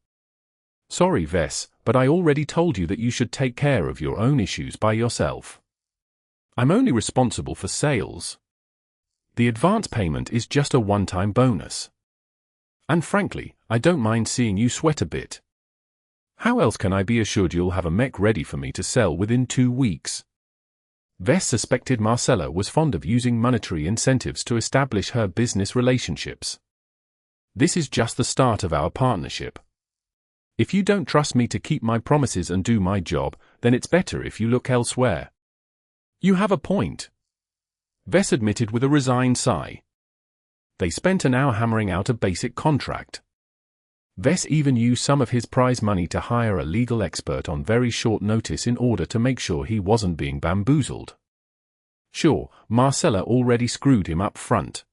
Sorry, Vess, but I already told you that you should take care of your own issues by yourself. I'm only responsible for sales. The advance payment is just a one-time bonus. And frankly, I don't mind seeing you sweat a bit. How else can I be assured you'll have a mech ready for me to sell within 2 weeks? Vess suspected Marcella was fond of using monetary incentives to establish her business relationships. This is just the start of our partnership. If you don't trust me to keep my promises and do my job, then it's better if you look elsewhere. You have a point. Vess admitted with a resigned sigh. They spent an hour hammering out a basic contract. Vess even used some of his prize money to hire a legal expert on very short notice in order to make sure he wasn't being bamboozled. Sure, Marcella already screwed him up front.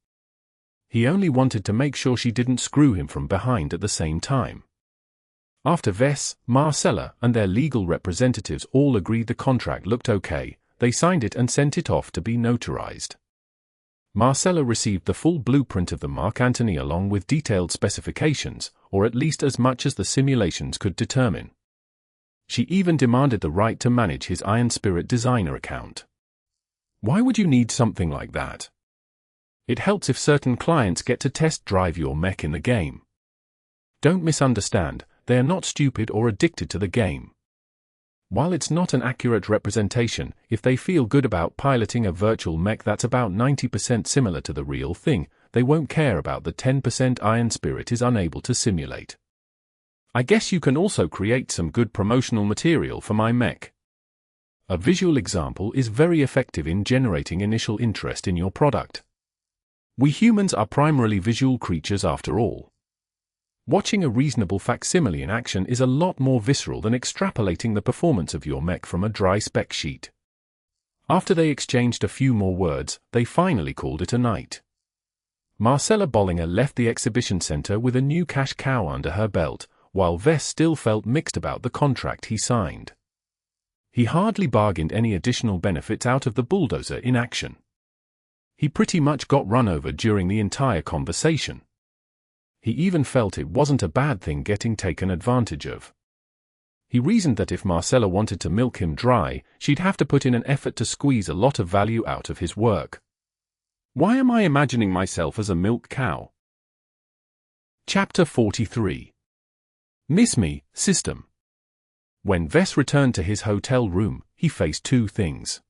He only wanted to make sure she didn't screw him from behind at the same time. After Vess, Marcella, and their legal representatives all agreed the contract looked okay, they signed it and sent it off to be notarized. Marcella received the full blueprint of the Mark Antony along with detailed specifications, or at least as much as the simulations could determine. She even demanded the right to manage his Iron Spirit designer account. Why would you need something like that? It helps if certain clients get to test drive your mech in the game. Don't misunderstand, they are not stupid or addicted to the game. While it's not an accurate representation, if they feel good about piloting a virtual mech that's about 90% similar to the real thing, they won't care about the 10% Iron Spirit is unable to simulate. I guess you can also create some good promotional material for my mech. A visual example is very effective in generating initial interest in your product. We humans are primarily visual creatures after all. Watching a reasonable facsimile in action is a lot more visceral than extrapolating the performance of your mech from a dry spec sheet. After they exchanged a few more words, they finally called it a night. Marcella Bollinger left the exhibition center with a new cash cow under her belt, while Vess still felt mixed about the contract he signed. He hardly bargained any additional benefits out of the bulldozer in action. He pretty much got run over during the entire conversation. He even felt it wasn't a bad thing getting taken advantage of. He reasoned that if Marcella wanted to milk him dry, she'd have to put in an effort to squeeze a lot of value out of his work. Why am I imagining myself as a milk cow? Chapter 43. Miss Me, System. When Vess returned to his hotel room, he faced two things.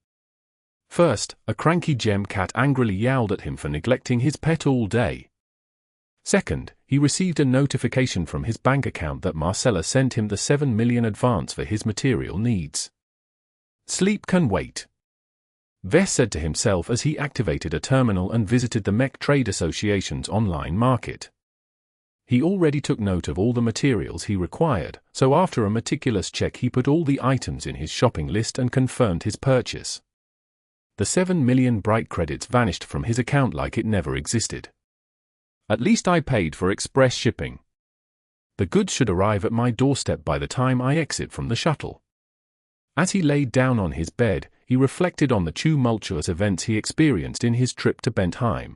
First, a cranky gem cat angrily yowled at him for neglecting his pet all day. Second, he received a notification from his bank account that Marcella sent him the $7 million advance for his material needs. Sleep can wait. Vess said to himself as he activated a terminal and visited the Mech Trade Association's online market. He already took note of all the materials he required, so after a meticulous check he put all the items in his shopping list and confirmed his purchase. The 7 million bright credits vanished from his account like it never existed. At least I paid for express shipping. The goods should arrive at my doorstep by the time I exit from the shuttle. As he laid down on his bed, he reflected on the tumultuous events he experienced in his trip to Bentheim.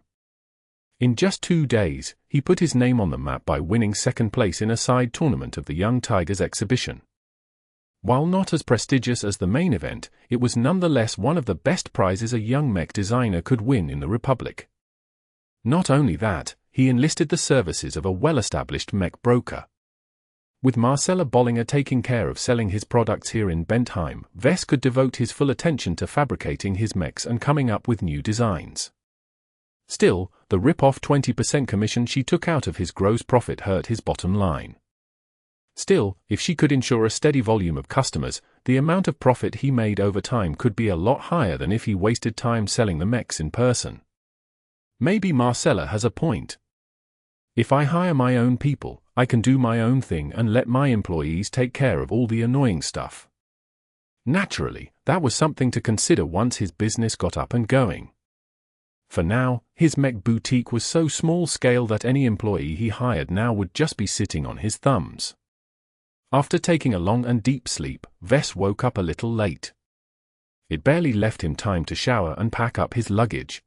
In just 2 days, he put his name on the map by winning second place in a side tournament of the Young Tigers exhibition. While not as prestigious as the main event, it was nonetheless one of the best prizes a young mech designer could win in the Republic. Not only that, he enlisted the services of a well-established mech broker. With Marcella Bollinger taking care of selling his products here in Bentheim, Vess could devote his full attention to fabricating his mechs and coming up with new designs. Still, the rip-off 20% commission she took out of his gross profit hurt his bottom line. Still, if she could ensure a steady volume of customers, the amount of profit he made over time could be a lot higher than if he wasted time selling the mechs in person. Maybe Marcella has a point. If I hire my own people, I can do my own thing and let my employees take care of all the annoying stuff. Naturally, that was something to consider once his business got up and going. For now, his mech boutique was so small-scale that any employee he hired now would just be sitting on his thumbs. After taking a long and deep sleep, Vess woke up a little late. It barely left him time to shower and pack up his luggage.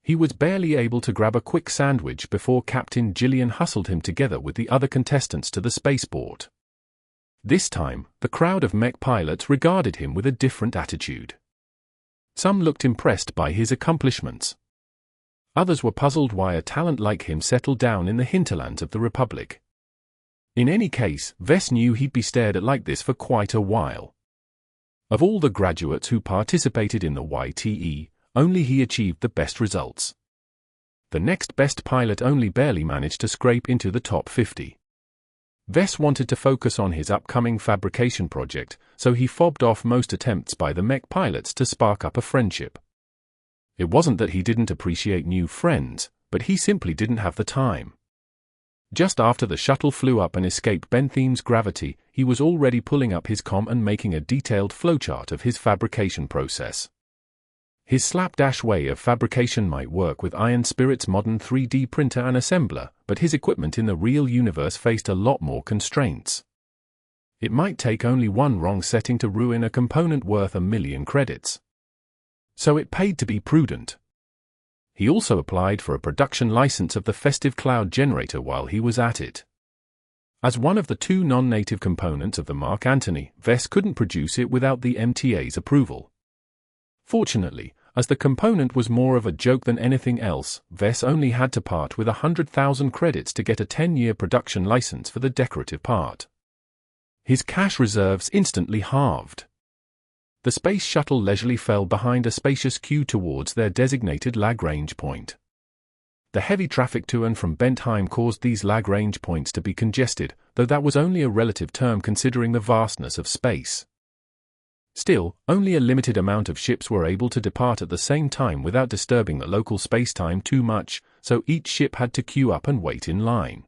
He was barely able to grab a quick sandwich before Captain Gillian hustled him together with the other contestants to the spaceport. This time, the crowd of mech pilots regarded him with a different attitude. Some looked impressed by his accomplishments. Others were puzzled why a talent like him settled down in the hinterlands of the Republic. In any case, Vess knew he'd be stared at like this for quite a while. Of all the graduates who participated in the YTE, only he achieved the best results. The next best pilot only barely managed to scrape into the top 50. Vess wanted to focus on his upcoming fabrication project, so he fobbed off most attempts by the mech pilots to spark up a friendship. It wasn't that he didn't appreciate new friends, but he simply didn't have the time. Just after the shuttle flew up and escaped Bentheim's gravity, he was already pulling up his comm and making a detailed flowchart of his fabrication process. His slapdash way of fabrication might work with Iron Spirit's modern 3D printer and assembler, but his equipment in the real universe faced a lot more constraints. It might take only one wrong setting to ruin a component worth 1 million credits. So it paid to be prudent. He also applied for a production license of the Festive Cloud generator while he was at it. As one of the 2 non-native components of the Mark Antony, Vess couldn't produce it without the MTA's approval. Fortunately, as the component was more of a joke than anything else, Vess only had to part with 100,000 credits to get a 10-year production license for the decorative part. His cash reserves instantly halved. The space shuttle leisurely fell behind a spacious queue towards their designated Lagrange point. The heavy traffic to and from Bentheim caused these Lagrange points to be congested, though that was only a relative term considering the vastness of space. Still, only a limited amount of ships were able to depart at the same time without disturbing the local spacetime too much, so each ship had to queue up and wait in line.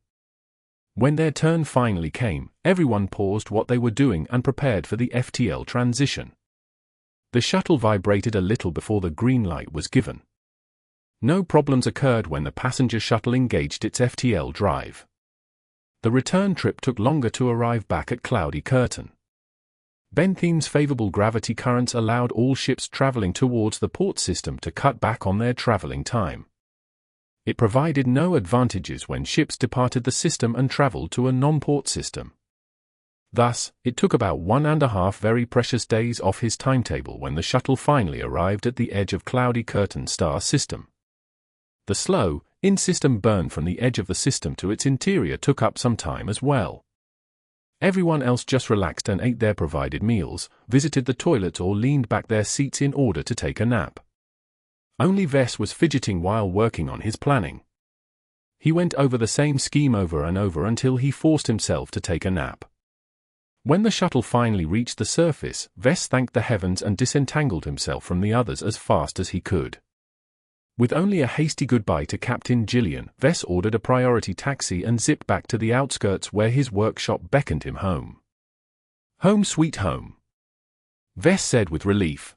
When their turn finally came, everyone paused what they were doing and prepared for the FTL transition. The shuttle vibrated a little before the green light was given. No problems occurred when the passenger shuttle engaged its FTL drive. The return trip took longer to arrive back at Cloudy Curtain. Bentheim's favorable gravity currents allowed all ships traveling towards the port system to cut back on their traveling time. It provided no advantages when ships departed the system and traveled to a non-port system. Thus, it took about 1.5 very precious days off his timetable when the shuttle finally arrived at the edge of Cloudy Curtain star system. The slow, in-system burn from the edge of the system to its interior took up some time as well. Everyone else just relaxed and ate their provided meals, visited the toilet or leaned back their seats in order to take a nap. Only Vess was fidgeting while working on his planning. He went over the same scheme over and over until he forced himself to take a nap. When the shuttle finally reached the surface, Vess thanked the heavens and disentangled himself from the others as fast as he could. With only a hasty goodbye to Captain Gillian, Vess ordered a priority taxi and zipped back to the outskirts where his workshop beckoned him home. Home sweet home, Vess said with relief.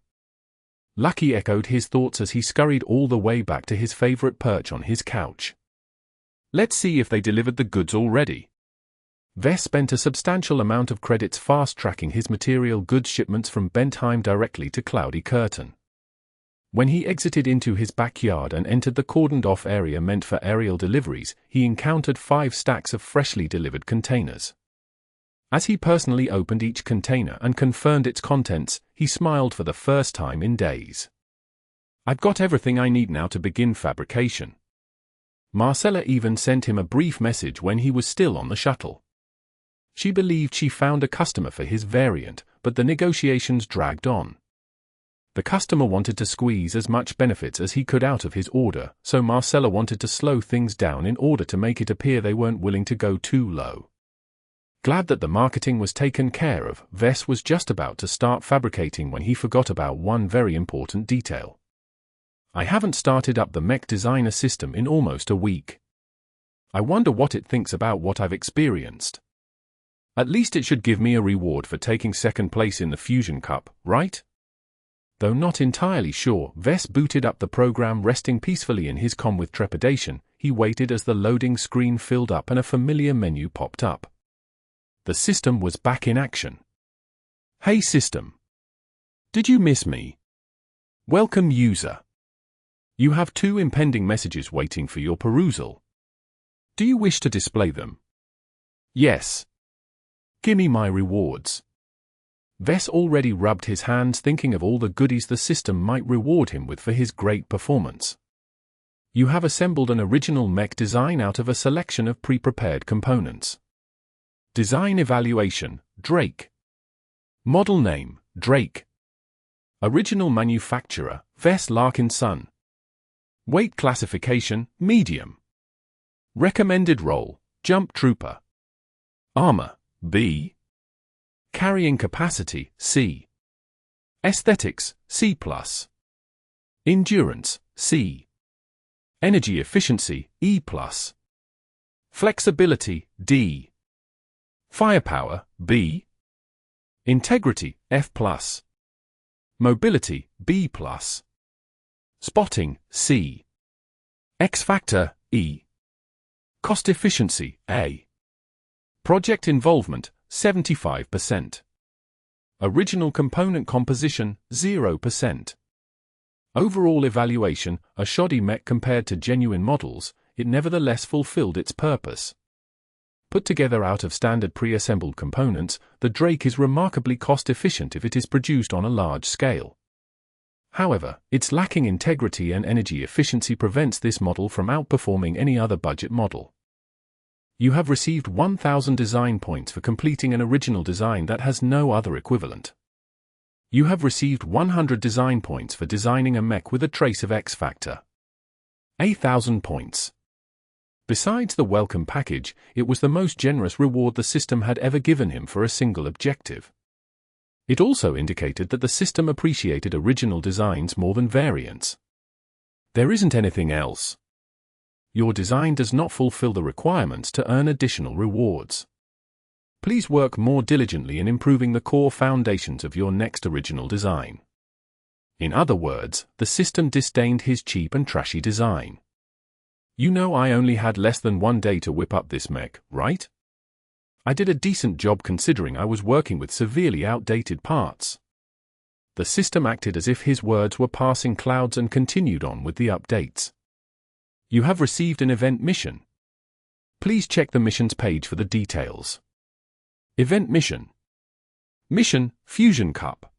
Lucky echoed his thoughts as he scurried all the way back to his favorite perch on his couch. Let's see if they delivered the goods already. Vess spent a substantial amount of credits fast-tracking his material goods shipments from Bentheim directly to Cloudy Curtain. When he exited into his backyard and entered the cordoned-off area meant for aerial deliveries, he encountered 5 stacks of freshly delivered containers. As he personally opened each container and confirmed its contents, he smiled for the first time in days. I've got everything I need now to begin fabrication. Marcella even sent him a brief message when he was still on the shuttle. She believed she found a customer for his variant, but the negotiations dragged on. The customer wanted to squeeze as much benefits as he could out of his order, so Marcella wanted to slow things down in order to make it appear they weren't willing to go too low. Glad that the marketing was taken care of, Vess was just about to start fabricating when he forgot about one very important detail. I haven't started up the Mech designer system in almost a week. I wonder what it thinks about what I've experienced. At least it should give me a reward for taking second place in the Fusion Cup, right? Though not entirely sure, Vess booted up the program. Resting peacefully in his com with trepidation, he waited as the loading screen filled up and a familiar menu popped up. The system was back in action. Hey system. Did you miss me? Welcome user. You have 2 impending messages waiting for your perusal. Do you wish to display them? Yes. Gimme my rewards. Vess already rubbed his hands thinking of all the goodies the system might reward him with for his great performance. You have assembled an original mech design out of a selection of pre-prepared components. Design evaluation, Drake. Model name, Drake. Original manufacturer, Vess Larkinson. Weight classification, medium. Recommended role, jump trooper. Armor, B. Carrying capacity, C. Aesthetics, C+. Endurance, C. Energy efficiency, E+. Flexibility, D. Firepower, B. Integrity, F+. Mobility, B+. Spotting, C. X-Factor, E. Cost efficiency, A. Project involvement, 75%. Original component composition, 0%. Overall evaluation, a shoddy mech compared to genuine models, it nevertheless fulfilled its purpose. Put together out of standard pre-assembled components, the Drake is remarkably cost-efficient if it is produced on a large scale. However, its lacking integrity and energy efficiency prevents this model from outperforming any other budget model. You have received 1,000 design points for completing an original design that has no other equivalent. You have received 100 design points for designing a mech with a trace of X-Factor. 8,000 points. Besides the welcome package, it was the most generous reward the system had ever given him for a single objective. It also indicated that the system appreciated original designs more than variants. There isn't anything else. Your design does not fulfill the requirements to earn additional rewards. Please work more diligently in improving the core foundations of your next original design. In other words, the system disdained his cheap and trashy design. You know, I only had less than 1 day to whip up this mech, right? I did a decent job considering I was working with severely outdated parts. The system acted as if his words were passing clouds and continued on with the updates. You have received an event mission. Please check the missions page for the details. Event mission. Mission, Fusion Cup.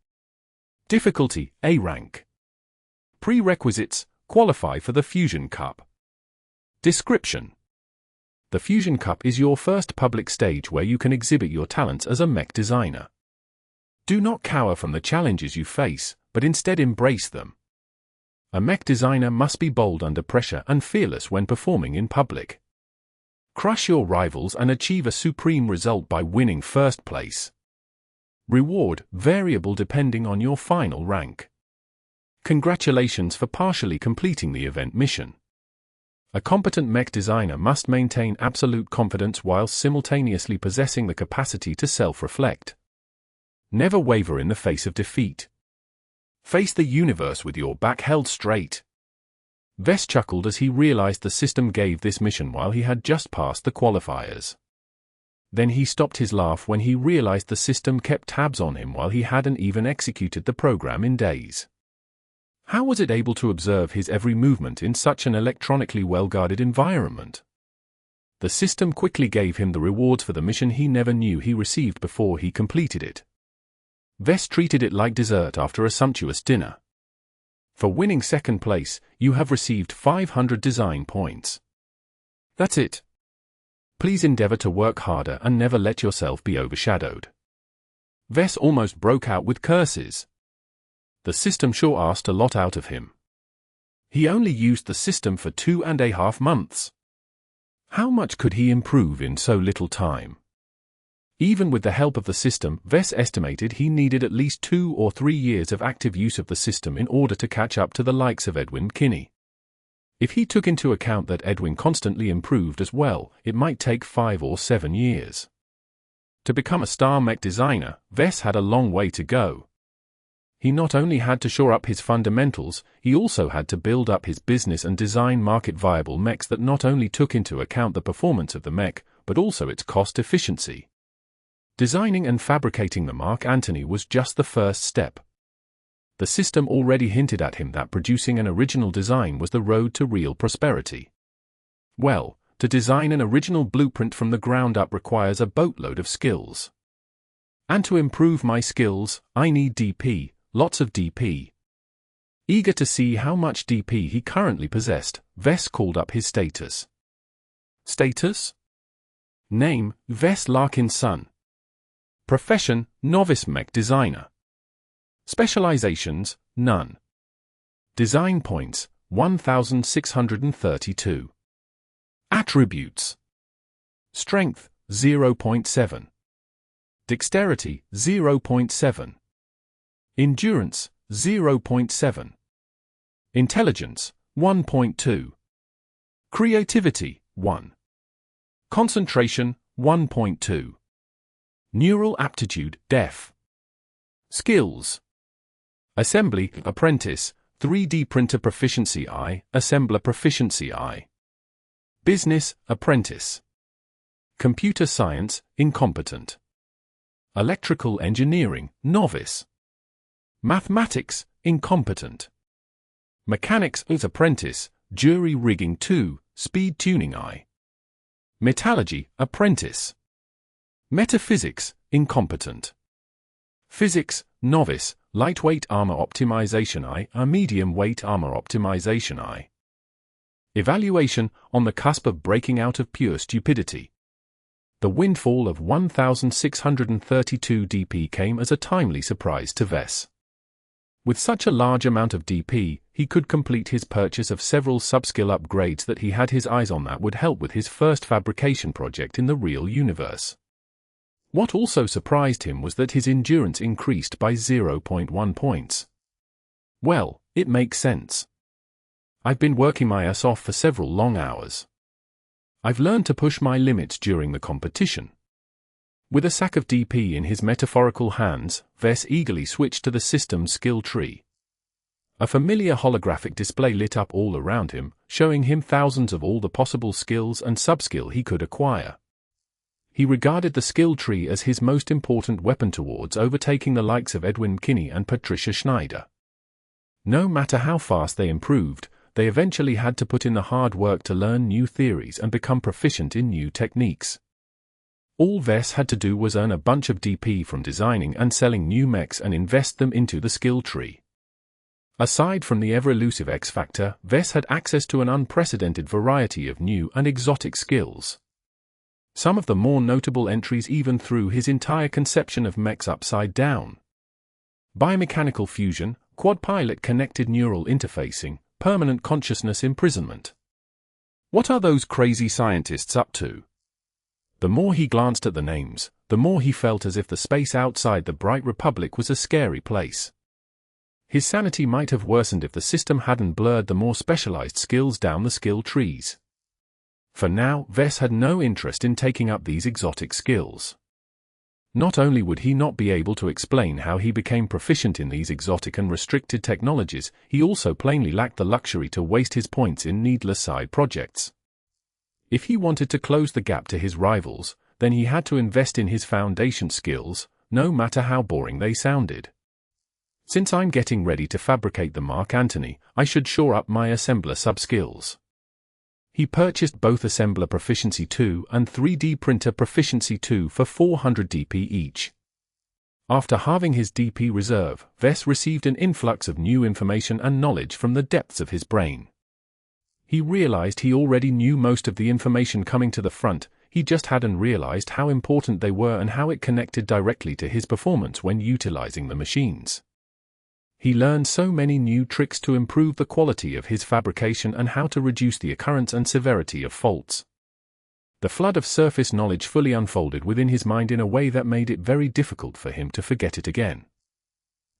Difficulty, A rank. Prerequisites, qualify for the Fusion Cup. Description. The Fusion Cup is your first public stage where you can exhibit your talents as a mech designer. Do not cower from the challenges you face, but instead embrace them. A mech designer must be bold under pressure and fearless when performing in public. Crush your rivals and achieve a supreme result by winning first place. Reward, variable depending on your final rank. Congratulations for partially completing the event mission. A competent mech designer must maintain absolute confidence while simultaneously possessing the capacity to self-reflect. Never waver in the face of defeat. Face the universe with your back held straight. Vess chuckled as he realized the system gave this mission while he had just passed the qualifiers. Then he stopped his laugh when he realized the system kept tabs on him while he hadn't even executed the program in days. How was it able to observe his every movement in such an electronically well-guarded environment? The system quickly gave him the rewards for the mission he never knew he received before he completed it. Vess treated it like dessert after a sumptuous dinner. For winning second place, you have received 500 design points. That's it. Please endeavor to work harder and never let yourself be overshadowed. Vess almost broke out with curses. The system sure asked a lot out of him. He only used the system for 2.5 months. How much could he improve in so little time? Even with the help of the system, Vess estimated he needed at least 2 or 3 years of active use of the system in order to catch up to the likes of Edwin Kinney. If he took into account that Edwin constantly improved as well, it might take 5 or 7 years. To become a star mech designer, Vess had a long way to go. He not only had to shore up his fundamentals, he also had to build up his business and design market-viable mechs that not only took into account the performance of the mech, but also its cost efficiency. Designing and fabricating the Mark Antony was just the first step. The system already hinted at him that producing an original design was the road to real prosperity. Well, to design an original blueprint from the ground up requires a boatload of skills. And to improve my skills, I need DP. Lots of DP. Eager to see how much DP he currently possessed, Vess called up his status. Status? Name, Vess Larkin's son. Profession, novice mech designer. Specializations, none. Design points, 1,632. Attributes. Strength, 0.7. Dexterity, 0.7. Endurance, 0.7. Intelligence, 1.2. Creativity, 1. Concentration, 1.2. Neural aptitude, def. Skills. Assembly, apprentice, 3D printer proficiency I, assembler proficiency I. Business, apprentice. Computer science, incompetent. Electrical engineering, novice. Mathematics, incompetent. Mechanics, apprentice, jury rigging 2, speed tuning I. Metallurgy, apprentice. Metaphysics, incompetent. Physics, novice, lightweight armor optimization I, a medium weight armor optimization I. Evaluation, on the cusp of breaking out of pure stupidity. The windfall of 1,632 DP came as a timely surprise to Vess. With such a large amount of DP, he could complete his purchase of several subskill upgrades that he had his eyes on that would help with his first fabrication project in the real universe. What also surprised him was that his endurance increased by 0.1 points. Well, it makes sense. I've been working my ass off for several long hours. I've learned to push my limits during the competition. With a sack of DP in his metaphorical hands, Vess eagerly switched to the system's skill tree. A familiar holographic display lit up all around him, showing him thousands of all the possible skills and subskill he could acquire. He regarded the skill tree as his most important weapon towards overtaking the likes of Edwin Kinney and Patricia Schneider. No matter how fast they improved, they eventually had to put in the hard work to learn new theories and become proficient in new techniques. All Vess had to do was earn a bunch of DP from designing and selling new mechs and invest them into the skill tree. Aside from the ever-elusive X Factor, Vess had access to an unprecedented variety of new and exotic skills. Some of the more notable entries even threw his entire conception of mechs upside down. Biomechanical fusion, quad-pilot connected neural interfacing, permanent consciousness imprisonment. What are those crazy scientists up to? The more he glanced at the names, the more he felt as if the space outside the Bright Republic was a scary place. His sanity might have worsened if the system hadn't blurred the more specialized skills down the skill trees. For now, Vess had no interest in taking up these exotic skills. Not only would he not be able to explain how he became proficient in these exotic and restricted technologies, he also plainly lacked the luxury to waste his points in needless side projects. If he wanted to close the gap to his rivals, then he had to invest in his foundation skills, no matter how boring they sounded. Since I'm getting ready to fabricate the Mark Antony, I should shore up my assembler sub-skills. He purchased both Assembler Proficiency 2 and 3D Printer Proficiency 2 for 400 DP each. After halving his DP reserve, Vess received an influx of new information and knowledge from the depths of his brain. He realized he already knew most of the information coming to the front, he just hadn't realized how important they were and how it connected directly to his performance when utilizing the machines. He learned so many new tricks to improve the quality of his fabrication and how to reduce the occurrence and severity of faults. The flood of surface knowledge fully unfolded within his mind in a way that made it very difficult for him to forget it again.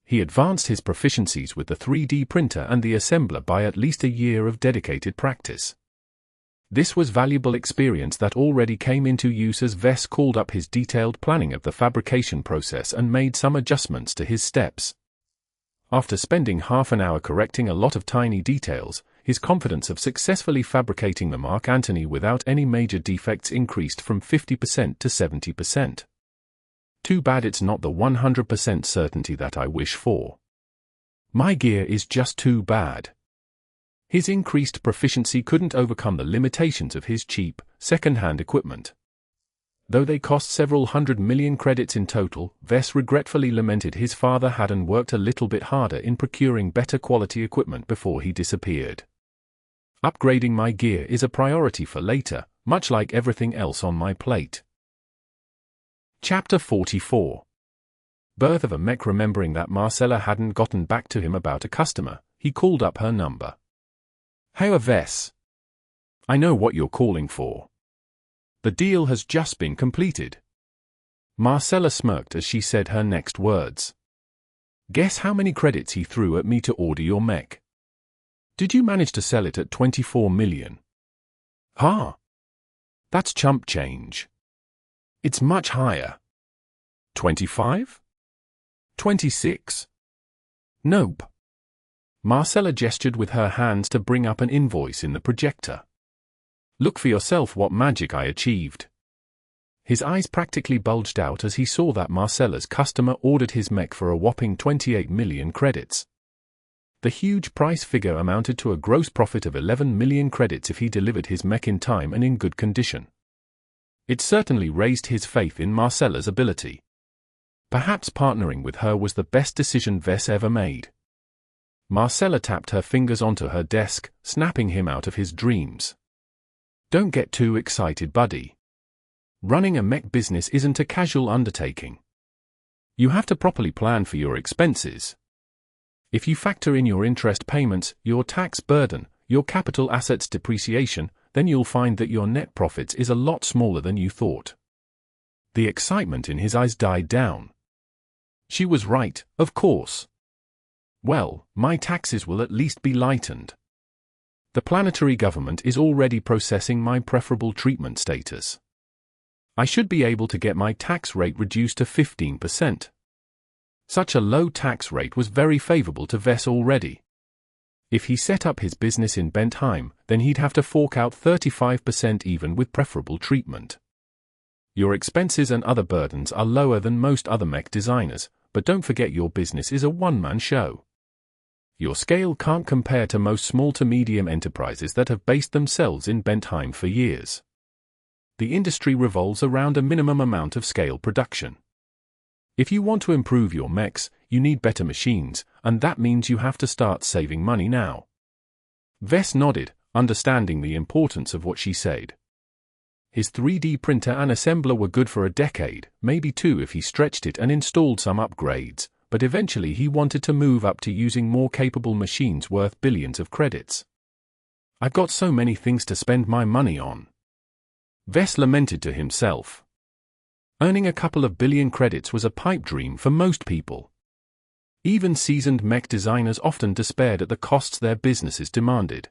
He advanced his proficiencies with the 3D printer and the assembler by at least a year of dedicated practice. This was valuable experience that already came into use as Vess called up his detailed planning of the fabrication process and made some adjustments to his steps. After spending half an hour correcting a lot of tiny details, his confidence of successfully fabricating the Mark Antony without any major defects increased from 50% to 70%. Too bad it's not the 100% certainty that I wish for. My gear is just too bad. His increased proficiency couldn't overcome the limitations of his cheap, second-hand equipment. Though they cost several 100 million credits in total, Vess regretfully lamented his father hadn't worked a little bit harder in procuring better quality equipment before he disappeared. Upgrading my gear is a priority for later, much like everything else on my plate. Chapter 44. Birth of a Mech. Remembering that Marcella hadn't gotten back to him about a customer, he called up her number. "Hey Vess. I know what you're calling for. The deal has just been completed." Marcella smirked as she said her next words. "Guess how many credits he threw at me to order your mech? Did you manage to sell it at 24 million? Huh? That's chump change. It's much higher. 25? 26? Nope." Marcella gestured with her hands to bring up an invoice in the projector. "Look for yourself what magic I achieved." His eyes practically bulged out as he saw that Marcella's customer ordered his mech for a whopping 28 million credits. The huge price figure amounted to a gross profit of 11 million credits if he delivered his mech in time and in good condition. It certainly raised his faith in Marcella's ability. Perhaps partnering with her was the best decision Vess ever made. Marcella tapped her fingers onto her desk, snapping him out of his dreams. "Don't get too excited, buddy. Running a mech business isn't a casual undertaking. You have to properly plan for your expenses. If you factor in your interest payments, your tax burden, your capital assets depreciation, then you'll find that your net profits is a lot smaller than you thought. The excitement in his eyes died down. She was right, of course. Well, my taxes will at least be lightened. The planetary government is already processing my preferable treatment status. I should be able to get my tax rate reduced to 15%. Such a low tax rate was very favorable to Vess already. If he set up his business in Bentheim, then he'd have to fork out 35% even with preferable treatment. Your expenses and other burdens are lower than most other mech designers, but don't forget your business is a one-man show. Your scale can't compare to most small to medium enterprises that have based themselves in Bentheim for years. The industry revolves around a minimum amount of scale production. If you want to improve your mechs, you need better machines, and that means you have to start saving money now. Vess nodded, understanding the importance of what she said. His 3D printer and assembler were good for a decade, maybe two if he stretched it and installed some upgrades, but eventually he wanted to move up to using more capable machines worth billions of credits. I've got so many things to spend my money on. Vess lamented to himself. Earning a couple of billion credits was a pipe dream for most people. Even seasoned mech designers often despaired at the costs their businesses demanded.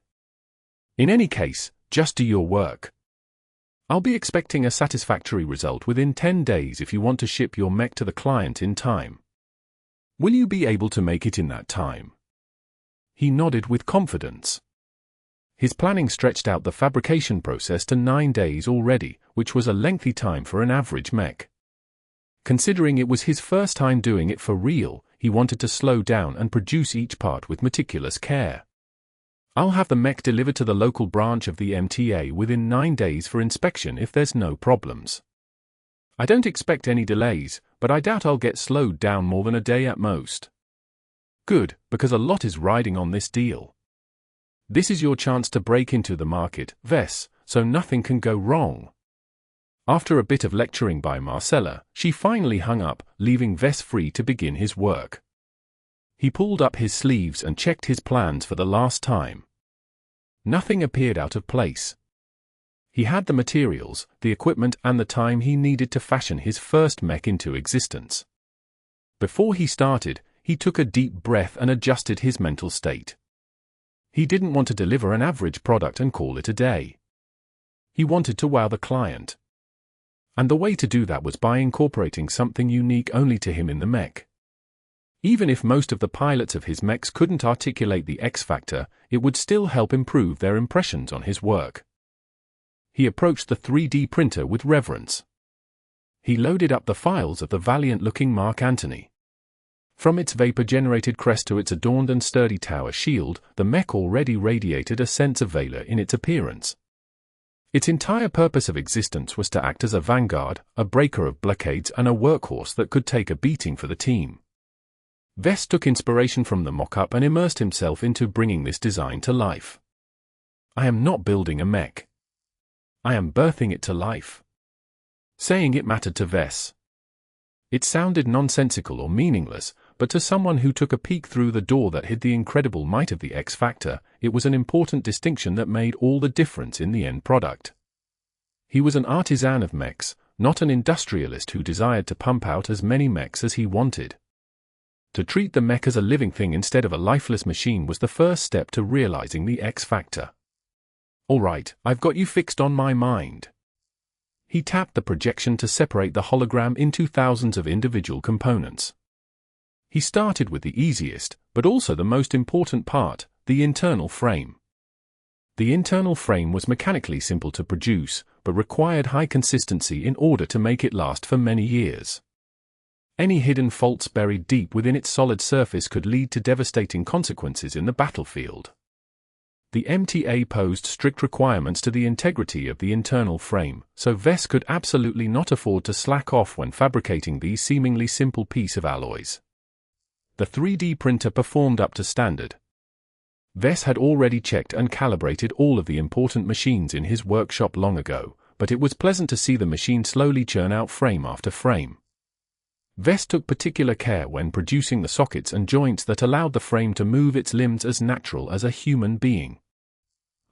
In any case, just do your work. I'll be expecting a satisfactory result within 10 days if you want to ship your mech to the client in time. Will you be able to make it in that time? He nodded with confidence. His planning stretched out the fabrication process to 9 days already, which was a lengthy time for an average mech. Considering it was his first time doing it for real, he wanted to slow down and produce each part with meticulous care. I'll have the mech delivered to the local branch of the MTA within 9 days for inspection if there's no problems. I don't expect any delays, but I doubt I'll get slowed down more than a day at most. Good, because a lot is riding on this deal. This is your chance to break into the market, Vess, so nothing can go wrong. After a bit of lecturing by Marcella, she finally hung up, leaving Vess free to begin his work. He pulled up his sleeves and checked his plans for the last time. Nothing appeared out of place. He had the materials, the equipment and the time he needed to fashion his first mech into existence. Before he started, he took a deep breath and adjusted his mental state. He didn't want to deliver an average product and call it a day. He wanted to wow the client. And the way to do that was by incorporating something unique only to him in the mech. Even if most of the pilots of his mechs couldn't articulate the X factor, it would still help improve their impressions on his work. He approached the 3D printer with reverence. He loaded up the files of the valiant-looking Mark Antony. From its vapor-generated crest to its adorned and sturdy tower shield, the mech already radiated a sense of valor in its appearance. Its entire purpose of existence was to act as a vanguard, a breaker of blockades and a workhorse that could take a beating for the team. Vess took inspiration from the mock-up and immersed himself into bringing this design to life. I am not building a mech. I am birthing it to life. Saying it mattered to Vess. It sounded nonsensical or meaningless, but to someone who took a peek through the door that hid the incredible might of the X Factor, it was an important distinction that made all the difference in the end product. He was an artisan of mechs, not an industrialist who desired to pump out as many mechs as he wanted. To treat the mech as a living thing instead of a lifeless machine was the first step to realizing the X Factor. All right, I've got you fixed on my mind. He tapped the projection to separate the hologram into thousands of individual components. He started with the easiest, but also the most important part, the internal frame. The internal frame was mechanically simple to produce, but required high consistency in order to make it last for many years. Any hidden faults buried deep within its solid surface could lead to devastating consequences in the battlefield. The MTA posed strict requirements to the integrity of the internal frame, so Vess could absolutely not afford to slack off when fabricating these seemingly simple piece of alloys. The 3D printer performed up to standard. Vess had already checked and calibrated all of the important machines in his workshop long ago, but it was pleasant to see the machine slowly churn out frame after frame. Vess took particular care when producing the sockets and joints that allowed the frame to move its limbs as natural as a human being.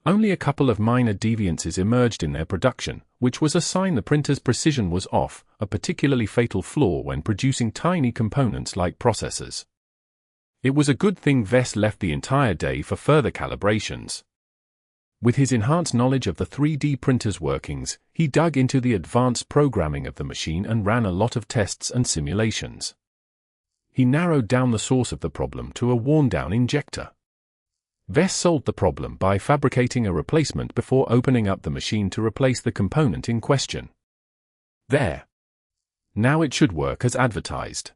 Only a couple of minor deviances emerged in their production, which was a sign the printer's precision was off, a particularly fatal flaw when producing tiny components like processors. It was a good thing Vess left the entire day for further calibrations. With his enhanced knowledge of the 3D printer's workings, he dug into the advanced programming of the machine and ran a lot of tests and simulations. He narrowed down the source of the problem to a worn-down injector. Vess solved the problem by fabricating a replacement before opening up the machine to replace the component in question. There. Now it should work as advertised.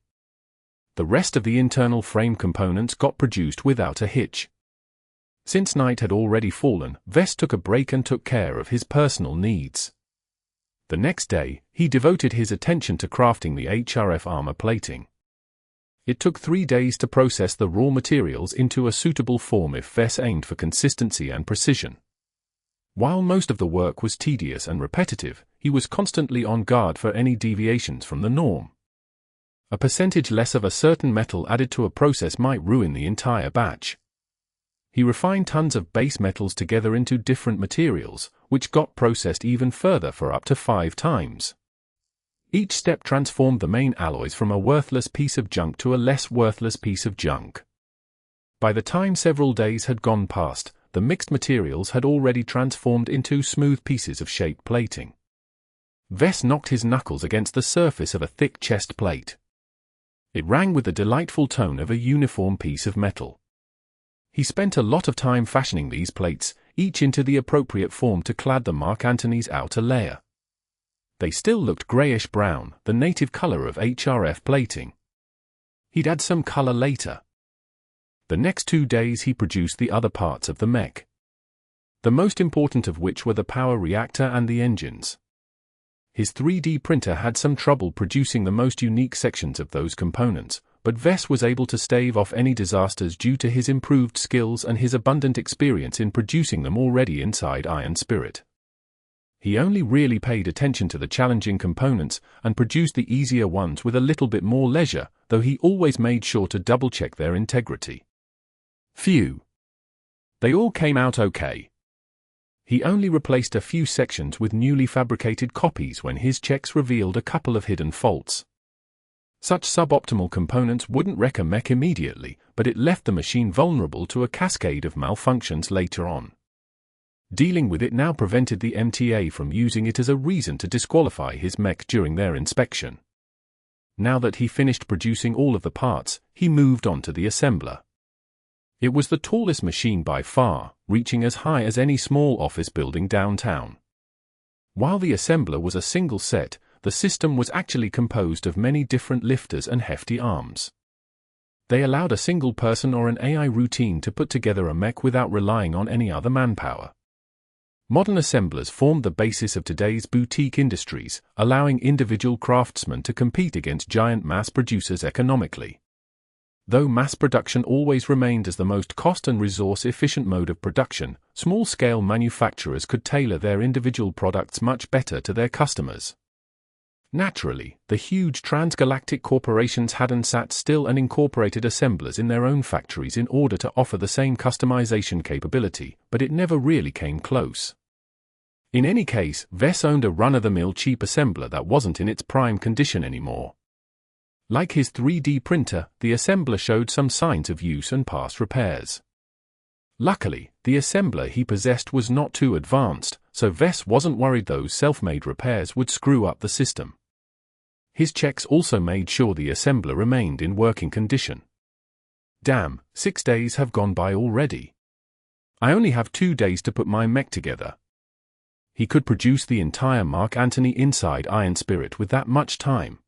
The rest of the internal frame components got produced without a hitch. Since night had already fallen, Vess took a break and took care of his personal needs. The next day, he devoted his attention to crafting the HRF armor plating. It took 3 days to process the raw materials into a suitable form if Vess aimed for consistency and precision. While most of the work was tedious and repetitive, he was constantly on guard for any deviations from the norm. A percentage less of a certain metal added to a process might ruin the entire batch. He refined tons of base metals together into different materials, which got processed even further for up to 5 times. Each step transformed the main alloys from a worthless piece of junk to a less worthless piece of junk. By the time several days had gone past, the mixed materials had already transformed into smooth pieces of shaped plating. Vess knocked his knuckles against the surface of a thick chest plate. It rang with the delightful tone of a uniform piece of metal. He spent a lot of time fashioning these plates, each into the appropriate form to clad the Mark Antony's outer layer. They still looked grayish-brown, the native color of HRF plating. He'd add some color later. The next 2 days he produced the other parts of the mech. The most important of which were the power reactor and the engines. His 3D printer had some trouble producing the most unique sections of those components, but Vess was able to stave off any disasters due to his improved skills and his abundant experience in producing them already inside Iron Spirit. He only really paid attention to the challenging components and produced the easier ones with a little bit more leisure, though he always made sure to double-check their integrity. Phew. They all came out okay. He only replaced a few sections with newly fabricated copies when his checks revealed a couple of hidden faults. Such suboptimal components wouldn't wreck a mech immediately, but it left the machine vulnerable to a cascade of malfunctions later on. Dealing with it now prevented the MTA from using it as a reason to disqualify his mech during their inspection. Now that he finished producing all of the parts, he moved on to the assembler. It was the tallest machine by far, reaching as high as any small office building downtown. While the assembler was a single set, the system was actually composed of many different lifters and hefty arms. They allowed a single person or an AI routine to put together a mech without relying on any other manpower. Modern assemblers formed the basis of today's boutique industries, allowing individual craftsmen to compete against giant mass producers economically. Though mass production always remained as the most cost and resource-efficient mode of production, small-scale manufacturers could tailor their individual products much better to their customers. Naturally, the huge transgalactic corporations hadn't sat still and incorporated assemblers in their own factories in order to offer the same customization capability, but it never really came close. In any case, Vess owned a run-of-the-mill cheap assembler that wasn't in its prime condition anymore. Like his 3D printer, the assembler showed some signs of use and past repairs. Luckily, the assembler he possessed was not too advanced, so Vess wasn't worried those self-made repairs would screw up the system. His checks also made sure the assembler remained in working condition. Damn, 6 days have gone by already. I only have 2 days to put my mech together. He could produce the entire Mark Antony inside Iron Spirit with that much time.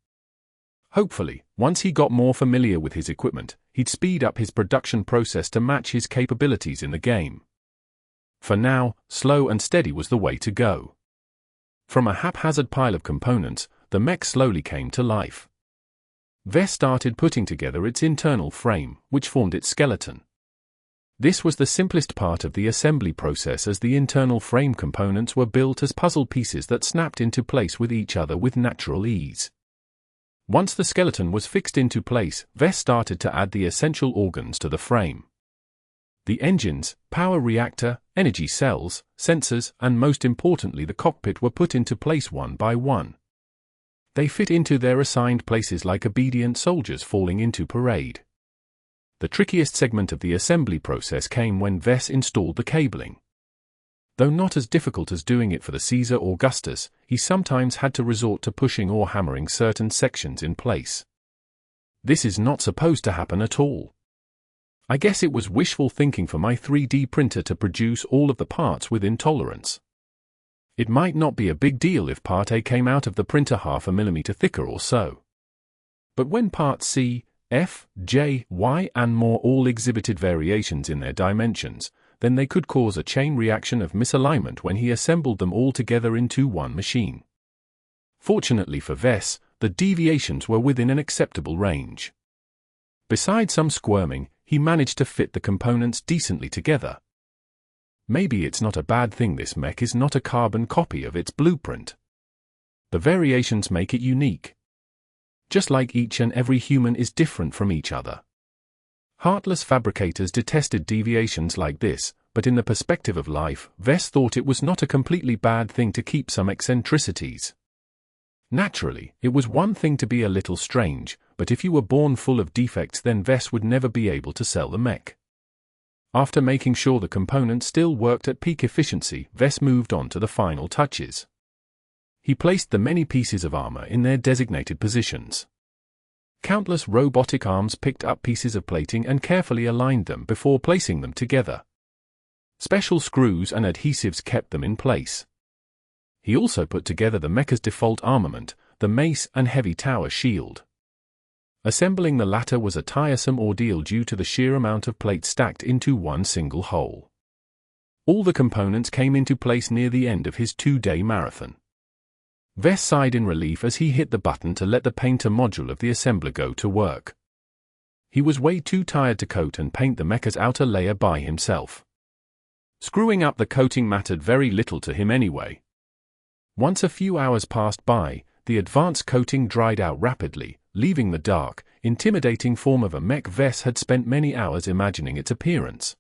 Hopefully, once he got more familiar with his equipment, he'd speed up his production process to match his capabilities in the game. For now, slow and steady was the way to go. From a haphazard pile of components, the mech slowly came to life. Vess started putting together its internal frame, which formed its skeleton. This was the simplest part of the assembly process, as the internal frame components were built as puzzle pieces that snapped into place with each other with natural ease. Once the skeleton was fixed into place, Vess started to add the essential organs to the frame. The engines, power reactor, energy cells, sensors, and most importantly the cockpit were put into place one by one. They fit into their assigned places like obedient soldiers falling into parade. The trickiest segment of the assembly process came when Vess installed the cabling. Though not as difficult as doing it for the Caesar or Augustus, he sometimes had to resort to pushing or hammering certain sections in place. This is not supposed to happen at all. I guess it was wishful thinking for my 3D printer to produce all of the parts within tolerance. It might not be a big deal if part A came out of the printer half a millimeter thicker or so. But when parts C, F, J, Y and more all exhibited variations in their dimensions, then they could cause a chain reaction of misalignment when he assembled them all together into one machine. Fortunately for Vess, the deviations were within an acceptable range. Besides some squirming, he managed to fit the components decently together. Maybe it's not a bad thing this mech is not a carbon copy of its blueprint. The variations make it unique. Just like each and every human is different from each other. Heartless fabricators detested deviations like this, but in the perspective of life, Vess thought it was not a completely bad thing to keep some eccentricities. Naturally, it was one thing to be a little strange, but if you were born full of defects then Vess would never be able to sell the mech. After making sure the components still worked at peak efficiency, Vess moved on to the final touches. He placed the many pieces of armor in their designated positions. Countless robotic arms picked up pieces of plating and carefully aligned them before placing them together. Special screws and adhesives kept them in place. He also put together the mecha's default armament, the mace and heavy tower shield. Assembling the latter was a tiresome ordeal due to the sheer amount of plates stacked into one single hole. All the components came into place near the end of his 2-day marathon. Vess sighed in relief as he hit the button to let the painter module of the assembler go to work. He was way too tired to coat and paint the mecha's outer layer by himself. Screwing up the coating mattered very little to him anyway. Once a few hours passed by, the advanced coating dried out rapidly, leaving the dark, intimidating form of a mech Vess had spent many hours imagining its appearance.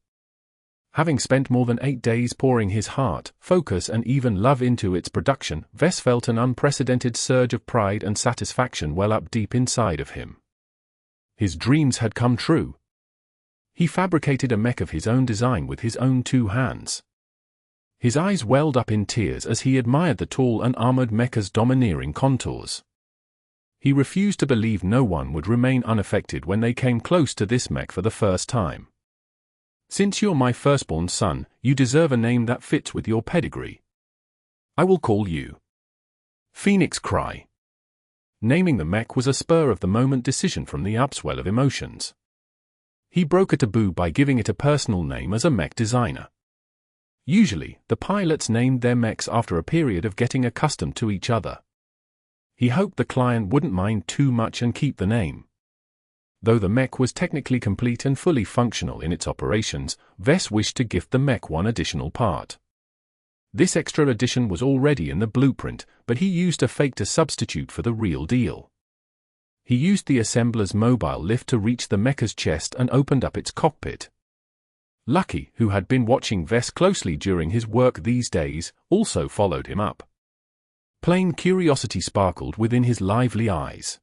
Having spent more than 8 days pouring his heart, focus and even love into its production, Vess felt an unprecedented surge of pride and satisfaction well up deep inside of him. His dreams had come true. He fabricated a mech of his own design with his own 2 hands. His eyes welled up in tears as he admired the tall and armored mecha's domineering contours. He refused to believe no one would remain unaffected when they came close to this mech for the first time. Since you're my firstborn son, you deserve a name that fits with your pedigree. I will call you Phoenix Cry. Naming the mech was a spur-of-the-moment decision from the upswell of emotions. He broke a taboo by giving it a personal name as a mech designer. Usually, the pilots named their mechs after a period of getting accustomed to each other. He hoped the client wouldn't mind too much and keep the name. Though the mech was technically complete and fully functional in its operations, Vess wished to gift the mech one additional part. This extra addition was already in the blueprint, but he used a fake to substitute for the real deal. He used the assembler's mobile lift to reach the mecha's chest and opened up its cockpit. Lucky, who had been watching Vess closely during his work these days, also followed him up. Plain curiosity sparkled within his lively eyes.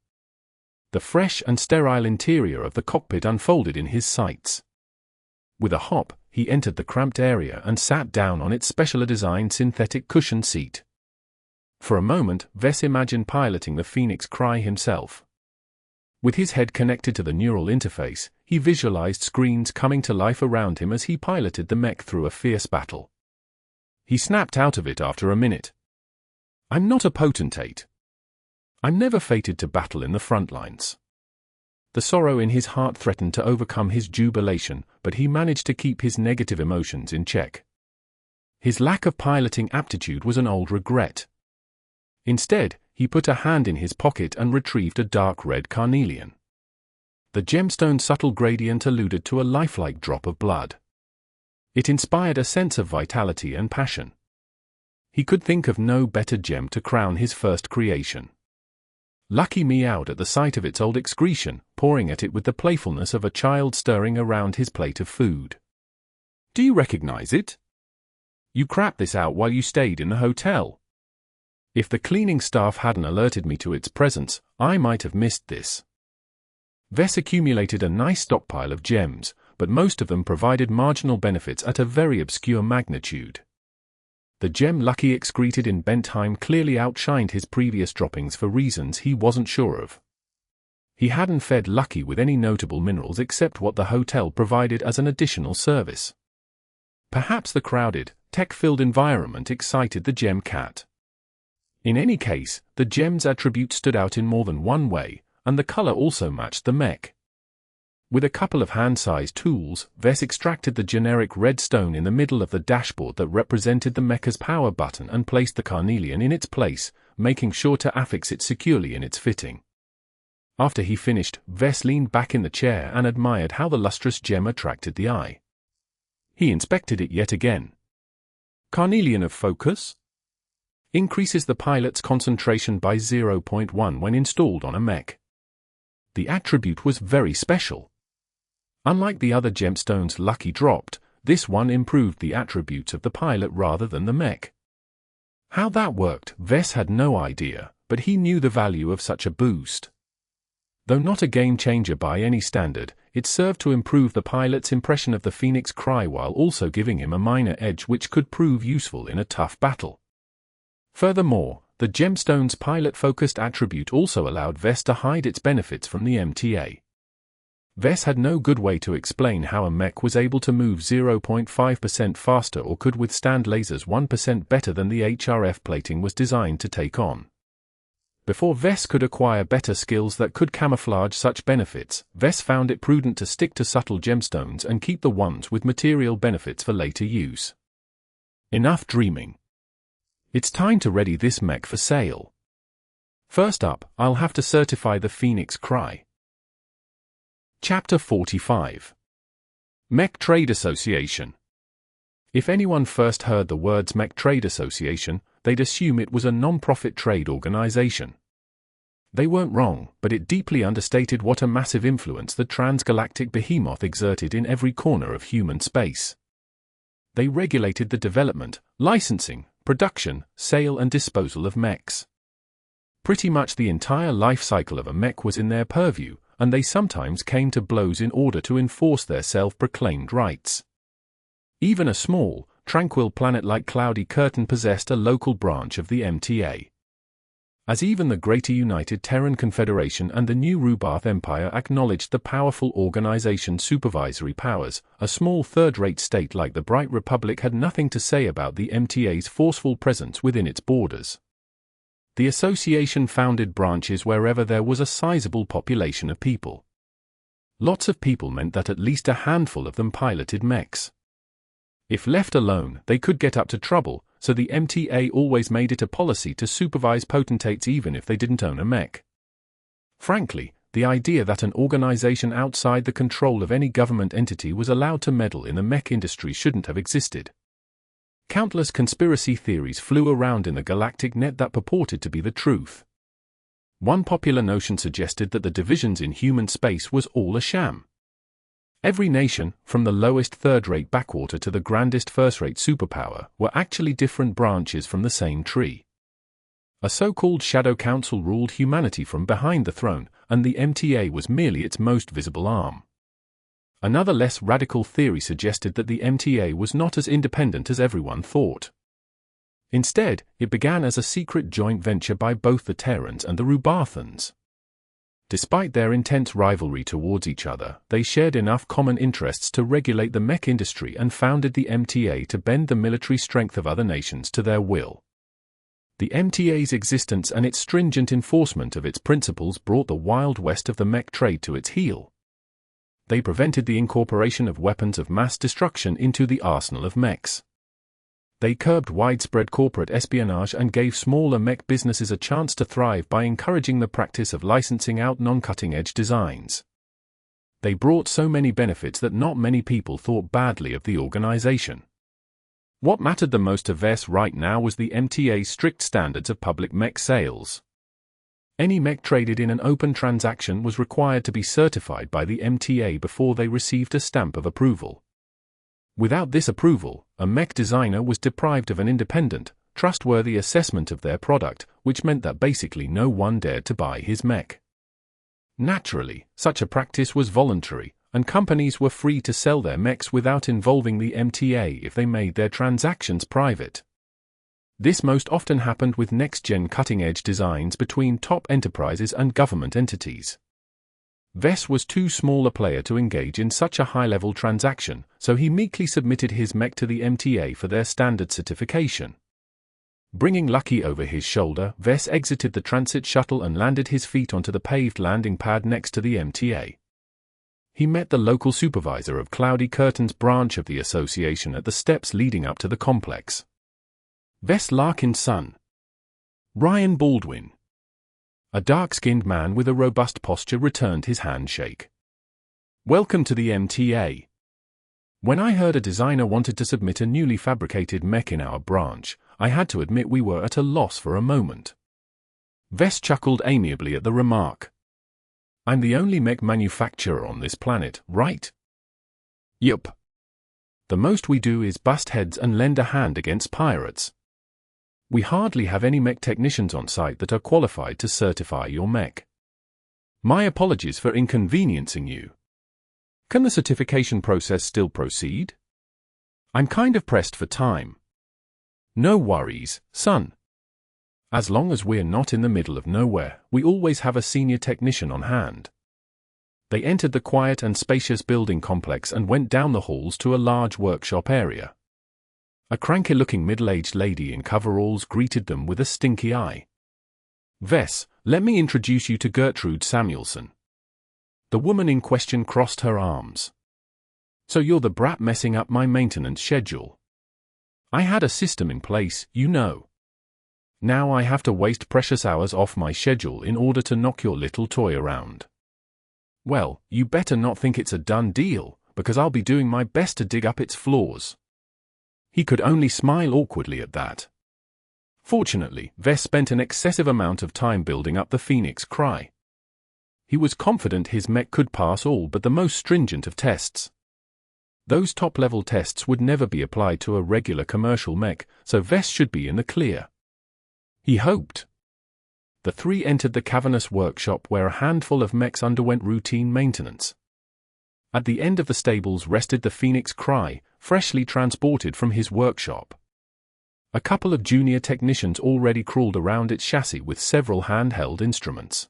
The fresh and sterile interior of the cockpit unfolded in his sights. With a hop, he entered the cramped area and sat down on its specially designed synthetic cushion seat. For a moment, Vess imagined piloting the Phoenix Cry himself. With his head connected to the neural interface, he visualized screens coming to life around him as he piloted the mech through a fierce battle. He snapped out of it after a minute. I'm not a potentate. I'm never fated to battle in the front lines. The sorrow in his heart threatened to overcome his jubilation, but he managed to keep his negative emotions in check. His lack of piloting aptitude was an old regret. Instead, he put a hand in his pocket and retrieved a dark red carnelian. The gemstone's subtle gradient alluded to a lifelike drop of blood. It inspired a sense of vitality and passion. He could think of no better gem to crown his first creation. Lucky meowed at the sight of its old excretion, pouring at it with the playfulness of a child stirring around his plate of food. Do you recognize it? You crapped this out while you stayed in the hotel. If the cleaning staff hadn't alerted me to its presence, I might have missed this. Vess accumulated a nice stockpile of gems, but most of them provided marginal benefits at a very obscure magnitude. The gem Lucky excreted in Bentheim clearly outshined his previous droppings for reasons he wasn't sure of. He hadn't fed Lucky with any notable minerals except what the hotel provided as an additional service. Perhaps the crowded, tech-filled environment excited the gem cat. In any case, the gem's attribute stood out in more than one way, and the color also matched the mech. With a couple of hand-sized tools, Vess extracted the generic red stone in the middle of the dashboard that represented the mecha's power button and placed the carnelian in its place, making sure to affix it securely in its fitting. After he finished, Vess leaned back in the chair and admired how the lustrous gem attracted the eye. He inspected it yet again. Carnelian of focus? Increases the pilot's concentration by 0.1 when installed on a mech. The attribute was very special. Unlike the other gemstones Lucky dropped, this one improved the attributes of the pilot rather than the mech. How that worked, Vess had no idea, but he knew the value of such a boost. Though not a game-changer by any standard, it served to improve the pilot's impression of the Phoenix Cry while also giving him a minor edge which could prove useful in a tough battle. Furthermore, the gemstone's pilot-focused attribute also allowed Vess to hide its benefits from the MTA. Vess had no good way to explain how a mech was able to move 0.5% faster or could withstand lasers 1% better than the HRF plating was designed to take on. Before Vess could acquire better skills that could camouflage such benefits, Vess found it prudent to stick to subtle gemstones and keep the ones with material benefits for later use. Enough dreaming. It's time to ready this mech for sale. First up, I'll have to certify the Phoenix Cry. Chapter 45. Mech Trade Association. If anyone first heard the words Mech Trade Association, they'd assume it was a non-profit trade organization. They weren't wrong, but it deeply understated what a massive influence the transgalactic behemoth exerted in every corner of human space. They regulated the development, licensing, production, sale and disposal of mechs. Pretty much the entire life cycle of a mech was in their purview, and they sometimes came to blows in order to enforce their self-proclaimed rights. Even a small, tranquil planet like Cloudy Curtain possessed a local branch of the MTA. As even the Greater United Terran Confederation and the New Rubath Empire acknowledged the powerful organization's supervisory powers, a small third-rate state like the Bright Republic had nothing to say about the MTA's forceful presence within its borders. The association founded branches wherever there was a sizable population of people. Lots of people meant that at least a handful of them piloted mechs. If left alone, they could get up to trouble, so the MTA always made it a policy to supervise potentates even if they didn't own a mech. Frankly, the idea that an organization outside the control of any government entity was allowed to meddle in the mech industry shouldn't have existed. Countless conspiracy theories flew around in the galactic net that purported to be the truth. One popular notion suggested that the divisions in human space was all a sham. Every nation, from the lowest third-rate backwater to the grandest first-rate superpower, were actually different branches from the same tree. A so-called Shadow Council ruled humanity from behind the throne, and the MTA was merely its most visible arm. Another less radical theory suggested that the MTA was not as independent as everyone thought. Instead, it began as a secret joint venture by both the Terrans and the Rubathans. Despite their intense rivalry towards each other, they shared enough common interests to regulate the mech industry and founded the MTA to bend the military strength of other nations to their will. The MTA's existence and its stringent enforcement of its principles brought the Wild West of the mech trade to its heel. They prevented the incorporation of weapons of mass destruction into the arsenal of mechs. They curbed widespread corporate espionage and gave smaller mech businesses a chance to thrive by encouraging the practice of licensing out non-cutting-edge designs. They brought so many benefits that not many people thought badly of the organization. What mattered the most to Vess right now was the MTA's strict standards of public mech sales. Any mech traded in an open transaction was required to be certified by the MTA before they received a stamp of approval. Without this approval, a mech designer was deprived of an independent, trustworthy assessment of their product, which meant that basically no one dared to buy his mech. Naturally, such a practice was voluntary, and companies were free to sell their mechs without involving the MTA if they made their transactions private. This most often happened with next-gen cutting-edge designs between top enterprises and government entities. Vess was too small a player to engage in such a high-level transaction, so he meekly submitted his mech to the MTA for their standard certification. Bringing Lucky over his shoulder, Vess exited the transit shuttle and landed his feet onto the paved landing pad next to the MTA. He met the local supervisor of Cloudy Curtain's branch of the association at the steps leading up to the complex. Vess Larkin's son, Ryan Baldwin, a dark-skinned man with a robust posture, returned his handshake. "Welcome to the MTA. When I heard a designer wanted to submit a newly fabricated mech in our branch, I had to admit we were at a loss for a moment." Vess chuckled amiably at the remark. "I'm the only mech manufacturer on this planet, right?" "Yup. The most we do is bust heads and lend a hand against pirates. We hardly have any mech technicians on site that are qualified to certify your mech. My apologies for inconveniencing you. Can the certification process still proceed? I'm kind of pressed for time." "No worries, son. As long as we're not in the middle of nowhere, we always have a senior technician on hand." They entered the quiet and spacious building complex and went down the halls to a large workshop area. A cranky-looking middle-aged lady in coveralls greeted them with a stinky eye. "Vess, let me introduce you to Gertrude Samuelson." The woman in question crossed her arms. "So you're the brat messing up my maintenance schedule. I had a system in place, you know. Now I have to waste precious hours off my schedule in order to knock your little toy around. Well, you better not think it's a done deal, because I'll be doing my best to dig up its flaws." He could only smile awkwardly at that. Fortunately, Vess spent an excessive amount of time building up the Phoenix Cry. He was confident his mech could pass all but the most stringent of tests. Those top-level tests would never be applied to a regular commercial mech, so Vess should be in the clear. He hoped. The three entered the cavernous workshop where a handful of mechs underwent routine maintenance. At the end of the stables rested the Phoenix Cry, freshly transported from his workshop. A couple of junior technicians already crawled around its chassis with several handheld instruments.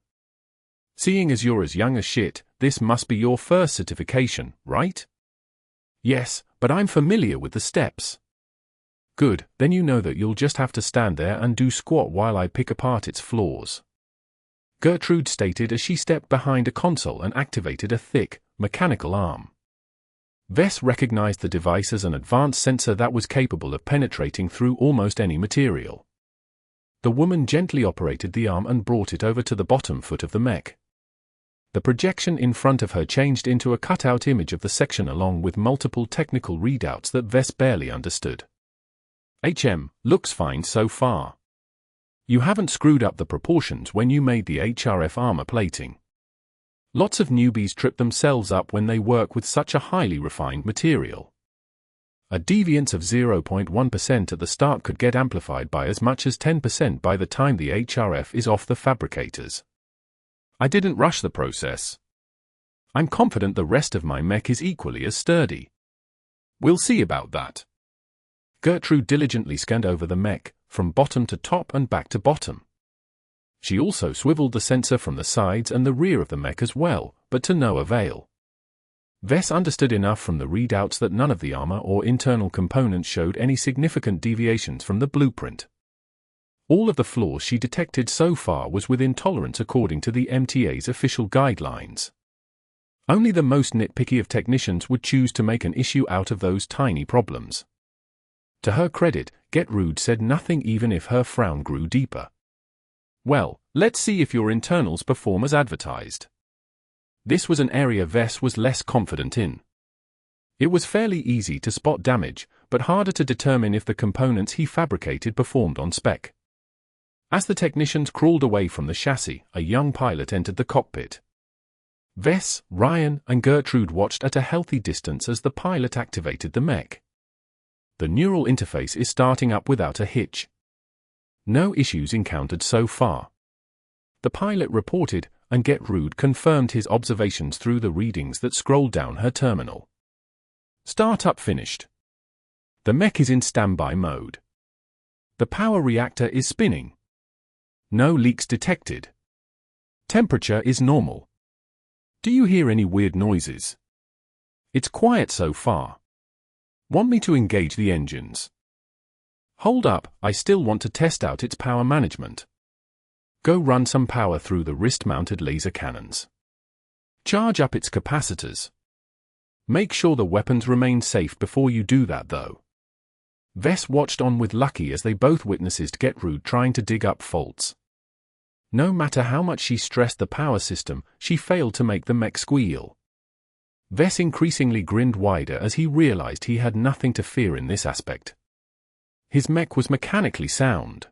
"Seeing as you're as young as shit, this must be your first certification, right?" "Yes, but I'm familiar with the steps." "Good, then you know that you'll just have to stand there and do squat while I pick apart its flaws," Gertrude stated as she stepped behind a console and activated a thick, mechanical arm. Vess recognized the device as an advanced sensor that was capable of penetrating through almost any material. The woman gently operated the arm and brought it over to the bottom foot of the mech. The projection in front of her changed into a cutout image of the section along with multiple technical readouts that Vess barely understood. Looks fine so far. You haven't screwed up the proportions when you made the HRF armor plating. Lots of newbies trip themselves up when they work with such a highly refined material. A deviance of 0.1% at the start could get amplified by as much as 10% by the time the HRF is off the fabricators. I didn't rush the process. I'm confident the rest of my mech is equally as sturdy. We'll see about that." Gertrude diligently scanned over the mech, from bottom to top and back to bottom. She also swiveled the sensor from the sides and the rear of the mech as well, but to no avail. Vess understood enough from the readouts that none of the armor or internal components showed any significant deviations from the blueprint. All of the flaws she detected so far was within tolerance according to the MTA's official guidelines. Only the most nitpicky of technicians would choose to make an issue out of those tiny problems. To her credit, Gertrude said nothing even if her frown grew deeper. "Well, let's see if your internals perform as advertised." This was an area Vess was less confident in. It was fairly easy to spot damage, but harder to determine if the components he fabricated performed on spec. As the technicians crawled away from the chassis, a young pilot entered the cockpit. Vess, Ryan, and Gertrude watched at a healthy distance as the pilot activated the mech. The neural interface is starting up without a hitch. No issues encountered so far. The pilot reported, and Gertrude confirmed his observations through the readings that scrolled down her terminal. Startup finished. The mech is in standby mode. The power reactor is spinning. No leaks detected. Temperature is normal. Do you hear any weird noises? It's quiet so far. Want me to engage the engines? Hold up, I still want to test out its power management. Go run some power through the wrist-mounted laser cannons. Charge up its capacitors. Make sure the weapons remain safe before you do that though. Vess watched on with Lucky as they both witnessed Gertrude trying to dig up faults. No matter how much she stressed the power system, she failed to make the mech squeal. Vess increasingly grinned wider as he realized he had nothing to fear in this aspect. His mech was mechanically sound.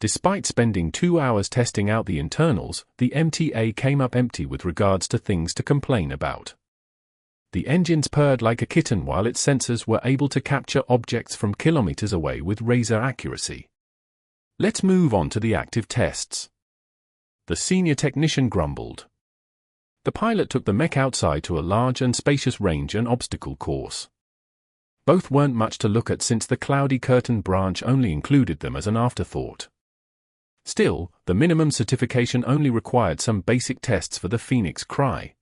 Despite spending 2 hours testing out the internals, the MTA came up empty with regards to things to complain about. The engines purred like a kitten while its sensors were able to capture objects from kilometers away with razor accuracy. Let's move on to the active tests. The senior technician grumbled. The pilot took the mech outside to a large and spacious range and obstacle course. Both weren't much to look at since the cloudy curtain branch only included them as an afterthought. Still, the minimum certification only required some basic tests for the Phoenix Cry.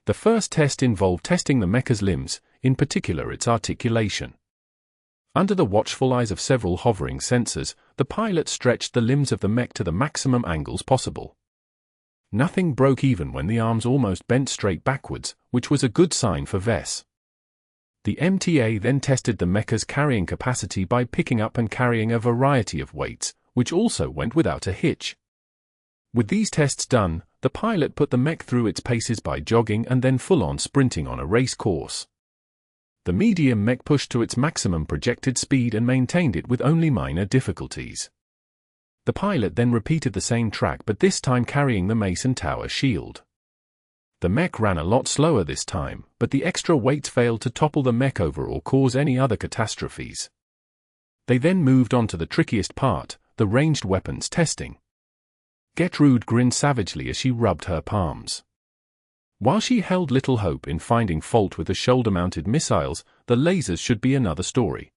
The first test involved testing the mecha's limbs, in particular its articulation. Under the watchful eyes of several hovering sensors, the pilot stretched the limbs of the mech to the maximum angles possible. Nothing broke even when the arms almost bent straight backwards, which was a good sign for Vess. The MTA then tested the mecha's carrying capacity by picking up and carrying a variety of weights, which also went without a hitch. With these tests done, the pilot put the mech through its paces by jogging and then full-on sprinting on a race course. The medium mech pushed to its maximum projected speed and maintained it with only minor difficulties. The pilot then repeated the same track but this time carrying the Mason Tower shield. The mech ran a lot slower this time, but the extra weights failed to topple the mech over or cause any other catastrophes. They then moved on to the trickiest part, the ranged weapons testing. Gertrude grinned savagely as she rubbed her palms. While she held little hope in finding fault with the shoulder-mounted missiles, the lasers should be another story.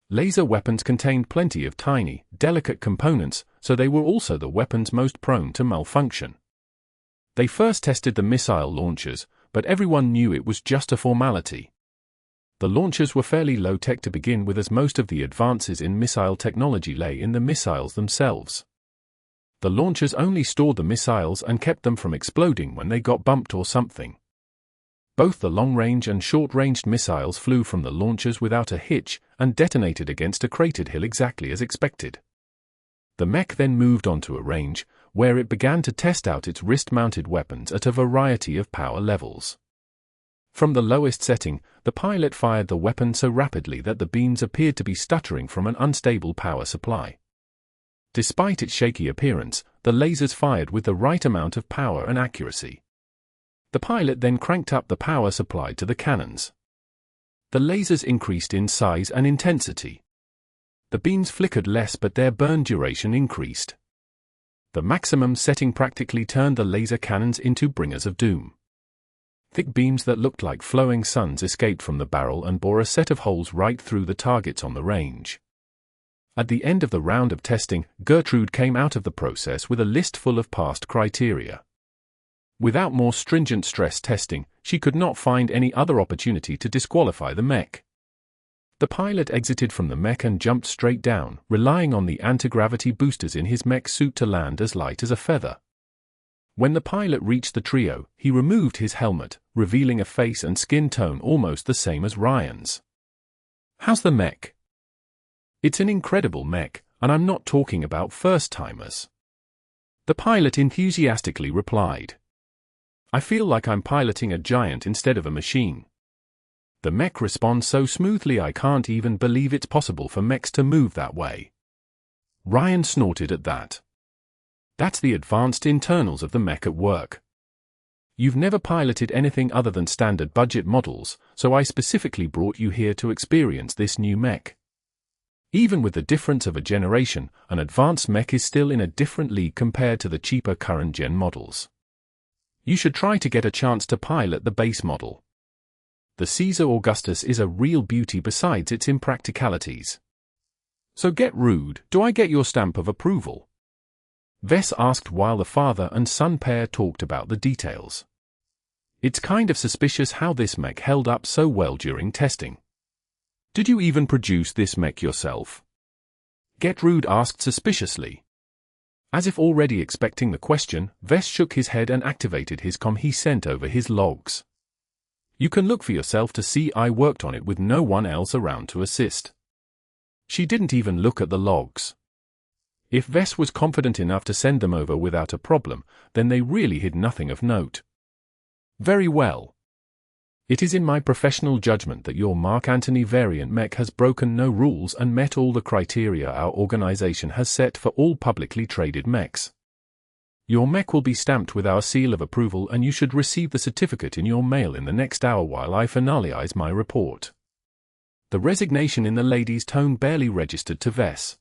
Laser weapons contained plenty of tiny, delicate components, so they were also the weapons most prone to malfunction. They first tested the missile launchers, but everyone knew it was just a formality. The launchers were fairly low-tech to begin with as most of the advances in missile technology lay in the missiles themselves. The launchers only stored the missiles and kept them from exploding when they got bumped or something. Both the long-range and short-ranged missiles flew from the launchers without a hitch and detonated against a cratered hill exactly as expected. The mech then moved on to a range, where it began to test out its wrist-mounted weapons at a variety of power levels. From the lowest setting, the pilot fired the weapon so rapidly that the beams appeared to be stuttering from an unstable power supply. Despite its shaky appearance, the lasers fired with the right amount of power and accuracy. The pilot then cranked up the power supply to the cannons. The lasers increased in size and intensity. The beams flickered less but their burn duration increased. The maximum setting practically turned the laser cannons into bringers of doom. Thick beams that looked like flowing suns escaped from the barrel and bore a set of holes right through the targets on the range. At the end of the round of testing, Gertrude came out of the process with a list full of passed criteria. Without more stringent stress testing, she could not find any other opportunity to disqualify the mech. The pilot exited from the mech and jumped straight down, relying on the anti-gravity boosters in his mech suit to land as light as a feather. When the pilot reached the trio, he removed his helmet, revealing a face and skin tone almost the same as Ryan's. "How's the mech?" "It's an incredible mech, and I'm not talking about first-timers," the pilot enthusiastically replied. "I feel like I'm piloting a giant instead of a machine. The mech responds so smoothly I can't even believe it's possible for mechs to move that way." Ryan snorted at that. "That's the advanced internals of the mech at work." You've never piloted anything other than standard budget models, so I specifically brought you here to experience this new mech. Even with the difference of a generation, an advanced mech is still in a different league compared to the cheaper current-gen models. You should try to get a chance to pilot the base model. The Caesar Augustus is a real beauty besides its impracticalities. So get rude, do I get your stamp of approval? Vess asked while the father and son pair talked about the details. It's kind of suspicious how this mech held up so well during testing. Did you even produce this mech yourself? Gertrude asked suspiciously. As if already expecting the question, Vess shook his head and activated his comm he sent over his logs. You can look for yourself to see I worked on it with no one else around to assist. She didn't even look at the logs. If Vess was confident enough to send them over without a problem, then they really hid nothing of note. Very well. It is in my professional judgment that your Mark Antony variant mech has broken no rules and met all the criteria our organization has set for all publicly traded mechs. Your mech will be stamped with our seal of approval and you should receive the certificate in your mail in the next hour while I finalize my report. The resignation in the lady's tone barely registered to Vess.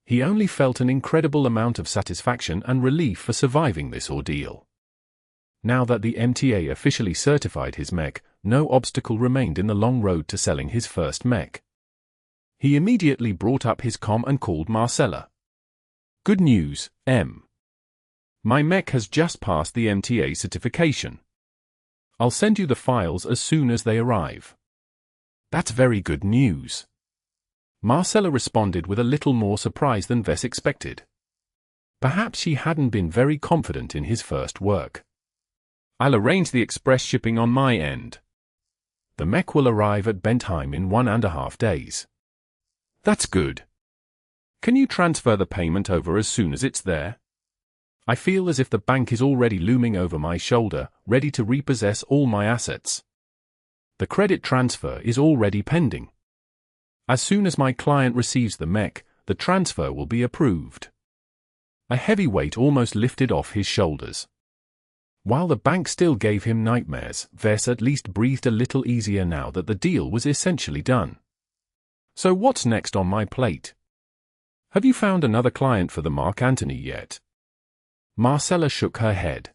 He only felt an incredible amount of satisfaction and relief for surviving this ordeal. Now that the MTA officially certified his mech, no obstacle remained in the long road to selling his first mech. He immediately brought up his comm and called Marcella. Good news, M. My mech has just passed the MTA certification. I'll send you the files as soon as they arrive. That's very good news. Marcella responded with a little more surprise than Vess expected. Perhaps she hadn't been very confident in his first work. I'll arrange the express shipping on my end. The mech will arrive at Bentheim in 1.5 days. That's good. Can you transfer the payment over as soon as it's there? I feel as if the bank is already looming over my shoulder, ready to repossess all my assets. The credit transfer is already pending. As soon as my client receives the mech, the transfer will be approved. A heavy weight almost lifted off his shoulders. While the bank still gave him nightmares, Vess at least breathed a little easier now that the deal was essentially done. So what's next on my plate? Have you found another client for the Mark Antony yet? Marcella shook her head.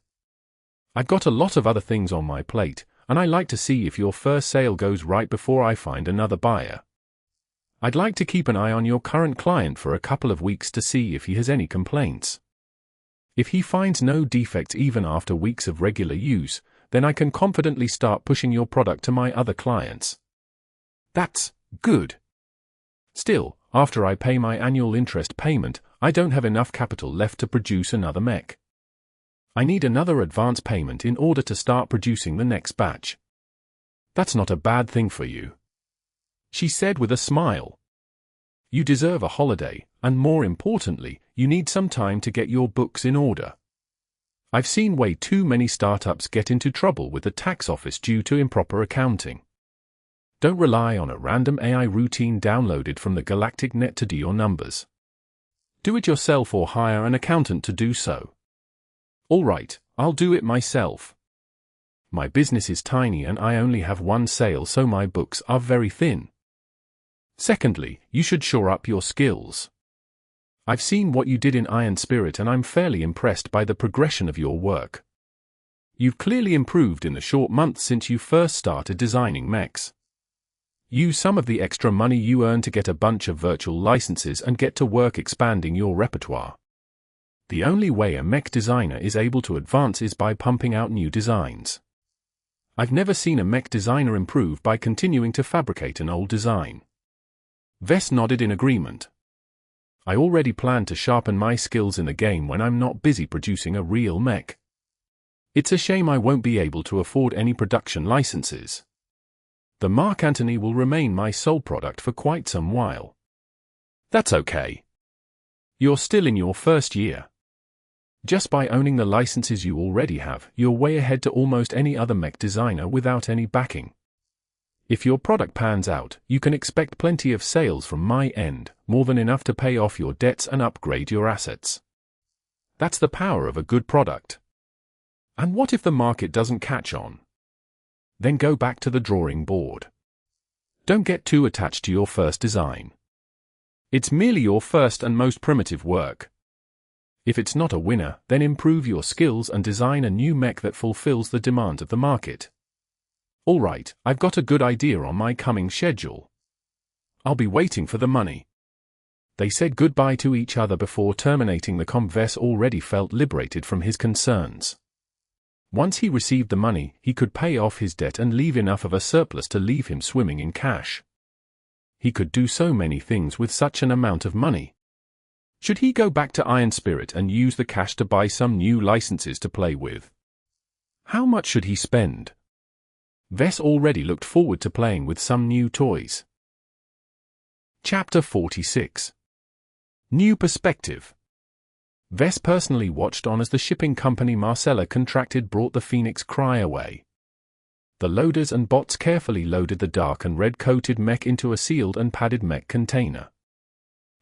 I've got a lot of other things on my plate, and I like to see if your first sale goes right before I find another buyer. I'd like to keep an eye on your current client for a couple of weeks to see if he has any complaints. If he finds no defects even after weeks of regular use, then I can confidently start pushing your product to my other clients. That's good. Still, after I pay my annual interest payment, I don't have enough capital left to produce another mech. I need another advance payment in order to start producing the next batch. That's not a bad thing for you, she said with a smile. You deserve a holiday, and more importantly, you need some time to get your books in order. I've seen way too many startups get into trouble with the tax office due to improper accounting. Don't rely on a random AI routine downloaded from the galactic net to do your numbers. Do it yourself or hire an accountant to do so. All right, I'll do it myself. My business is tiny and I only have one sale, so my books are very thin. Secondly, you should shore up your skills. I've seen what you did in Iron Spirit and I'm fairly impressed by the progression of your work. You've clearly improved in the short months since you first started designing mechs. Use some of the extra money you earn to get a bunch of virtual licenses and get to work expanding your repertoire. The only way a mech designer is able to advance is by pumping out new designs. I've never seen a mech designer improve by continuing to fabricate an old design. Vess nodded in agreement. I already plan to sharpen my skills in the game when I'm not busy producing a real mech. It's a shame I won't be able to afford any production licenses. The Mark Antony will remain my sole product for quite some while. That's okay. You're still in your first year. Just by owning the licenses you already have, you're way ahead to almost any other mech designer without any backing. If your product pans out, you can expect plenty of sales from my end, more than enough to pay off your debts and upgrade your assets. That's the power of a good product. And what if the market doesn't catch on? Then go back to the drawing board. Don't get too attached to your first design. It's merely your first and most primitive work. If it's not a winner, then improve your skills and design a new mech that fulfills the demands of the market. Alright, I've got a good idea on my coming schedule. I'll be waiting for the money. They said goodbye to each other before terminating the conversation. Vess already felt liberated from his concerns. Once he received the money, he could pay off his debt and leave enough of a surplus to leave him swimming in cash. He could do so many things with such an amount of money. Should he go back to Iron Spirit and use the cash to buy some new licenses to play with? How much should he spend? Vess already looked forward to playing with some new toys. Chapter 46. New Perspective. Vess personally watched on as the shipping company Marcella contracted brought the Phoenix Cry away. The loaders and bots carefully loaded the dark and red-coated mech into a sealed and padded mech container.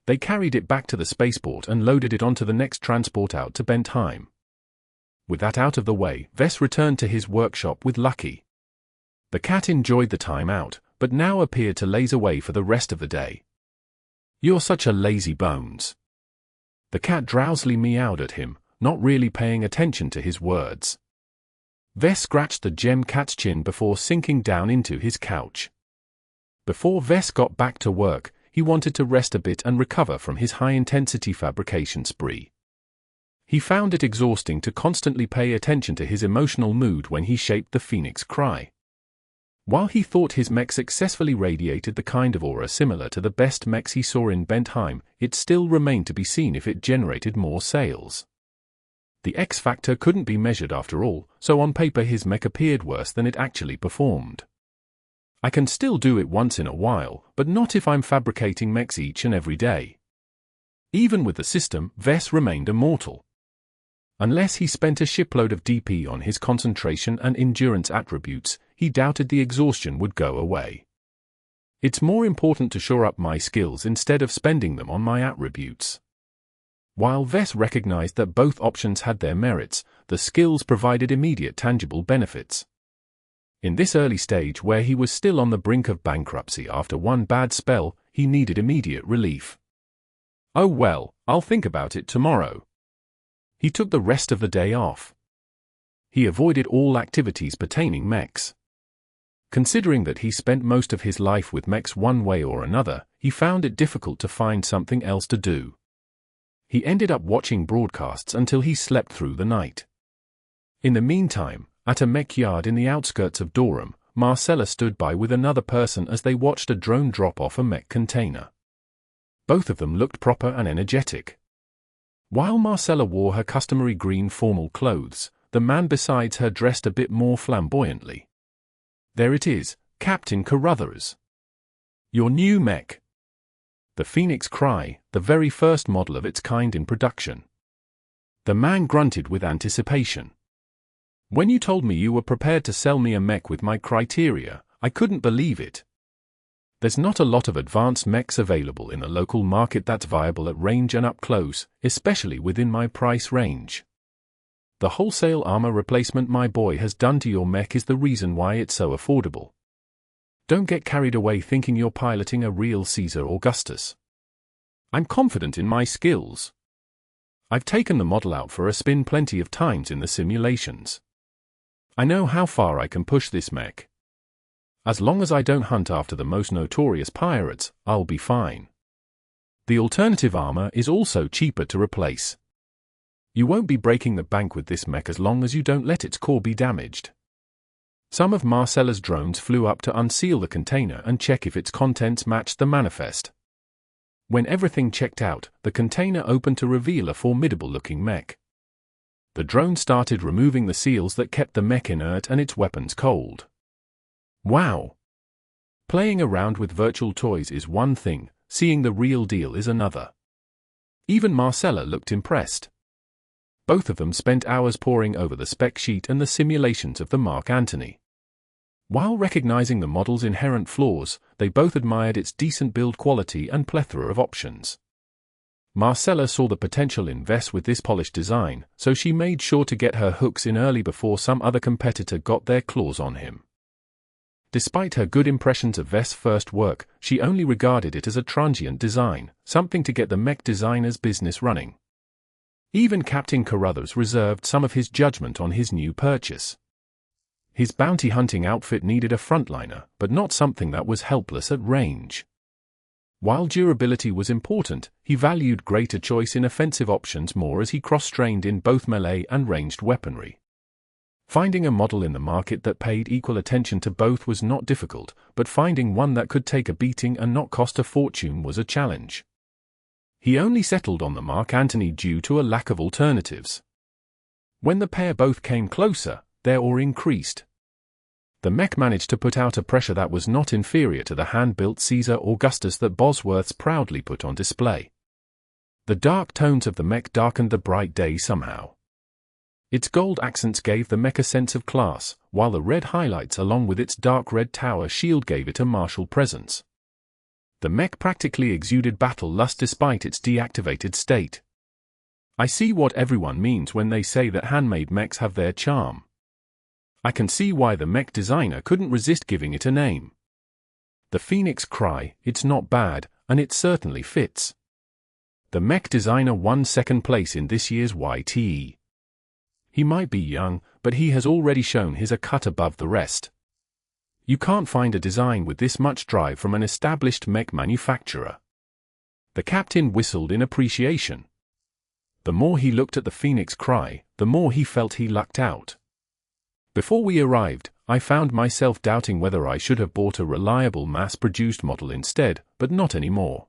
They carried it back to the spaceport and loaded it onto the next transport out to Bentheim. With that out of the way, Vess returned to his workshop with Lucky. The cat enjoyed the time out, but now appeared to laze away for the rest of the day. "You're such a lazy bones." The cat drowsily meowed at him, not really paying attention to his words. Vess scratched the gem cat's chin before sinking down into his couch. Before Vess got back to work, he wanted to rest a bit and recover from his high-intensity fabrication spree. He found it exhausting to constantly pay attention to his emotional mood when he shaped the Phoenix Cry. While he thought his mech successfully radiated the kind of aura similar to the best mechs he saw in Bentheim, it still remained to be seen if it generated more sales. The X factor couldn't be measured after all, so on paper his mech appeared worse than it actually performed. "I can still do it once in a while, but not if I'm fabricating mechs each and every day." Even with the system, Vess remained immortal. Unless he spent a shipload of DP on his concentration and endurance attributes, he doubted the exhaustion would go away. "It's more important to shore up my skills instead of spending them on my attributes." While Vess recognized that both options had their merits, the skills provided immediate tangible benefits. In this early stage where he was still on the brink of bankruptcy after one bad spell, he needed immediate relief. "Oh well, I'll think about it tomorrow." He took the rest of the day off. He avoided all activities pertaining mechs. Considering that he spent most of his life with mechs one way or another, he found it difficult to find something else to do. He ended up watching broadcasts until he slept through the night. In the meantime, at a mech yard in the outskirts of Durham, Marcella stood by with another person as they watched a drone drop off a mech container. Both of them looked proper and energetic. While Marcella wore her customary green formal clothes, the man besides her dressed a bit more flamboyantly. "There it is, Captain Carruthers. Your new mech. The Phoenix Cry, the very first model of its kind in production." The man grunted with anticipation. "When you told me you were prepared to sell me a mech with my criteria, I couldn't believe it. There's not a lot of advanced mechs available in the local market that's viable at range and up close, especially within my price range. The wholesale armor replacement my boy has done to your mech is the reason why it's so affordable. Don't get carried away thinking you're piloting a real Caesar Augustus. I'm confident in my skills. I've taken the model out for a spin plenty of times in the simulations. I know how far I can push this mech. As long as I don't hunt after the most notorious pirates, I'll be fine. The alternative armor is also cheaper to replace. You won't be breaking the bank with this mech as long as you don't let its core be damaged." Some of Marcella's drones flew up to unseal the container and check if its contents matched the manifest. When everything checked out, the container opened to reveal a formidable-looking mech. The drone started removing the seals that kept the mech inert and its weapons cold. Wow! Playing around with virtual toys is one thing, seeing the real deal is another. Even Marcella looked impressed. Both of them spent hours poring over the spec sheet and the simulations of the Mark Antony. While recognizing the model's inherent flaws, they both admired its decent build quality and plethora of options. Marcella saw the potential in Vess with this polished design, so she made sure to get her hooks in early before some other competitor got their claws on him. Despite her good impressions of Vess' first work, she only regarded it as a transient design, something to get the mech designer's business running. Even Captain Carruthers reserved some of his judgment on his new purchase. His bounty hunting outfit needed a frontliner, but not something that was helpless at range. While durability was important, he valued greater choice in offensive options more as he cross-trained in both melee and ranged weaponry. Finding a model in the market that paid equal attention to both was not difficult, but finding one that could take a beating and not cost a fortune was a challenge. He only settled on the Mark Antony due to a lack of alternatives. When the pair both came closer, their awe increased. The mech managed to put out a pressure that was not inferior to the hand-built Caesar Augustus that Bosworths proudly put on display. The dark tones of the mech darkened the bright day somehow. Its gold accents gave the mech a sense of class, while the red highlights along with its dark red tower shield gave it a martial presence. The mech practically exuded battle lust despite its deactivated state. I see what everyone means when they say that handmade mechs have their charm. I can see why the mech designer couldn't resist giving it a name. The Phoenix Cry, it's not bad, and it certainly fits. The mech designer won second place in this year's YTE. He might be young, but he has already shown he's a cut above the rest. You can't find a design with this much drive from an established mech manufacturer. The captain whistled in appreciation. The more he looked at the Phoenix Cry, the more he felt he lucked out. Before we arrived, I found myself doubting whether I should have bought a reliable mass-produced model instead, but not anymore.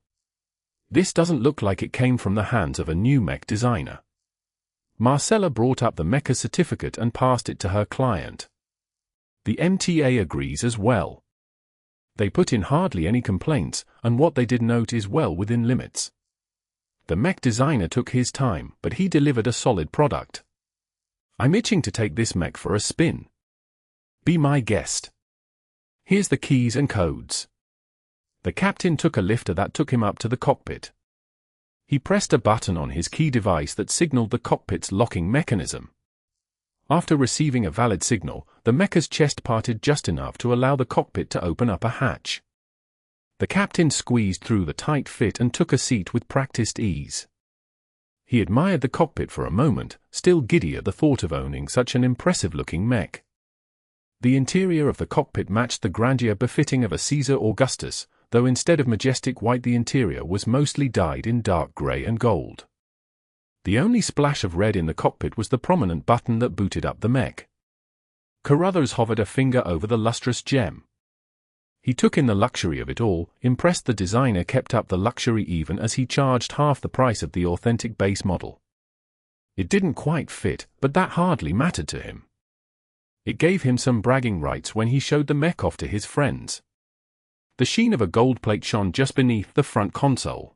This doesn't look like it came from the hands of a new mech designer. Marcella brought up the mecha certificate and passed it to her client. The MTA agrees as well. They put in hardly any complaints, and what they did note is well within limits. The mech designer took his time, but he delivered a solid product. I'm itching to take this mech for a spin. Be my guest. Here's the keys and codes. The captain took a lifter that took him up to the cockpit. He pressed a button on his key device that signaled the cockpit's locking mechanism. After receiving a valid signal, the mecha's chest parted just enough to allow the cockpit to open up a hatch. The captain squeezed through the tight fit and took a seat with practiced ease. He admired the cockpit for a moment, still giddy at the thought of owning such an impressive-looking mech. The interior of the cockpit matched the grandeur befitting of a Caesar Augustus, though instead of majestic white the interior was mostly dyed in dark grey and gold. The only splash of red in the cockpit was the prominent button that booted up the mech. Carruthers hovered a finger over the lustrous gem. He took in the luxury of it all, impressed the designer kept up the luxury even as he charged half the price of the authentic base model. It didn't quite fit, but that hardly mattered to him. It gave him some bragging rights when he showed the mech off to his friends. The sheen of a gold plate shone just beneath the front console.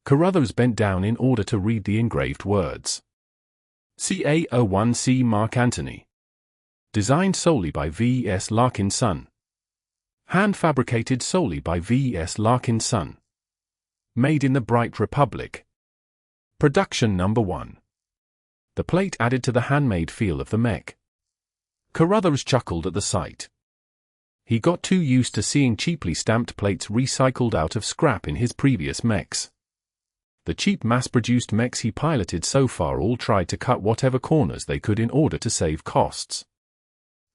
Carruthers bent down in order to read the engraved words. CA01C Mark Antony. Designed solely by V.S. Larkin Son. Hand-fabricated solely by V.S. Larkin Son. Made in the Bright Republic. Production number 1. The plate added to the handmade feel of the mech. Carruthers chuckled at the sight. He got too used to seeing cheaply stamped plates recycled out of scrap in his previous mechs. The cheap mass-produced mechs he piloted so far all tried to cut whatever corners they could in order to save costs.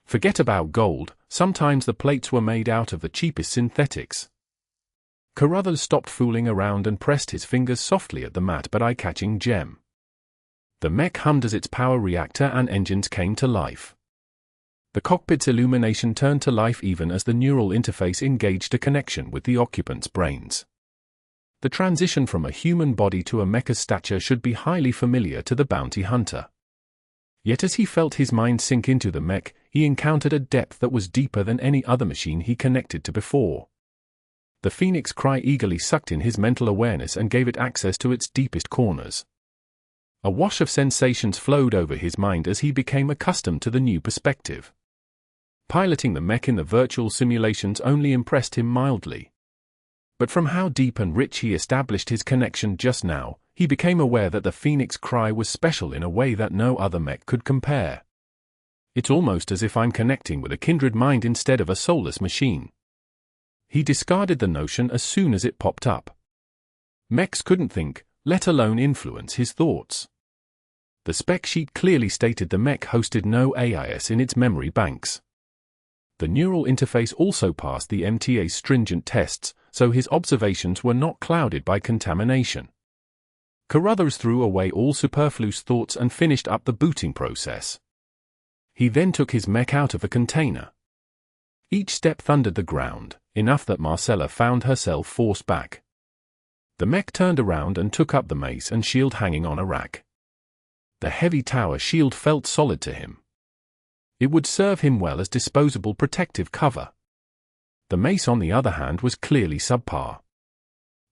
Forget about gold, sometimes the plates were made out of the cheapest synthetics. Carruthers stopped fooling around and pressed his fingers softly at the matte but eye-catching gem. The mech hummed as its power reactor and engines came to life. The cockpit's illumination turned to life even as the neural interface engaged a connection with the occupant's brains. The transition from a human body to a mecha's stature should be highly familiar to the bounty hunter. Yet as he felt his mind sink into the mech, he encountered a depth that was deeper than any other machine he connected to before. The Phoenix Cry eagerly sucked in his mental awareness and gave it access to its deepest corners. A wash of sensations flowed over his mind as he became accustomed to the new perspective. Piloting the mech in the virtual simulations only impressed him mildly. But from how deep and rich he established his connection just now, he became aware that the Phoenix Cry was special in a way that no other mech could compare. It's almost as if I'm connecting with a kindred mind instead of a soulless machine. He discarded the notion as soon as it popped up. Mechs couldn't think, let alone influence his thoughts. The spec sheet clearly stated the mech hosted no AIS in its memory banks. The neural interface also passed the MTA's stringent tests, so his observations were not clouded by contamination. Carruthers threw away all superfluous thoughts and finished up the booting process. He then took his mech out of the container. Each step thundered the ground, enough that Marcella found herself forced back. The mech turned around and took up the mace and shield hanging on a rack. The heavy tower shield felt solid to him. It would serve him well as disposable protective cover. The mace, on the other hand, was clearly subpar.